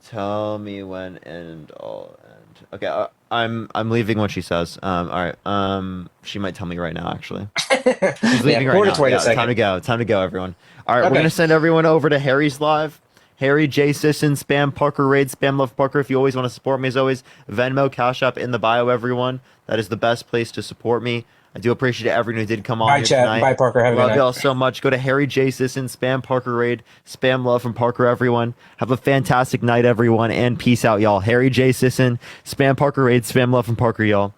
Tell me when and I'll end. Okay, I'm leaving when she says. All right. She might tell me right now. Actually, she's leaving right now. Wait Yeah, a second. time to go. Time to go, everyone. All right, we're Okay. gonna send everyone over to Harry's live. Harry J Sisson, Spam Parker Raid, Spam Love Parker. If you always want to support me, as always, Venmo, Cash App in the bio. Everyone, that is the best place to support me. I do appreciate everyone who did come on Bye, here chat. tonight. Bye, Parker. Have a good Love night. y'all so much. Go to Harry J Sisson, Spam Parker Raid, Spam Love from Parker, everyone. Have a fantastic night, everyone, and peace out, y'all. Harry J Sisson, Spam Parker Raid, Spam Love from Parker, y'all.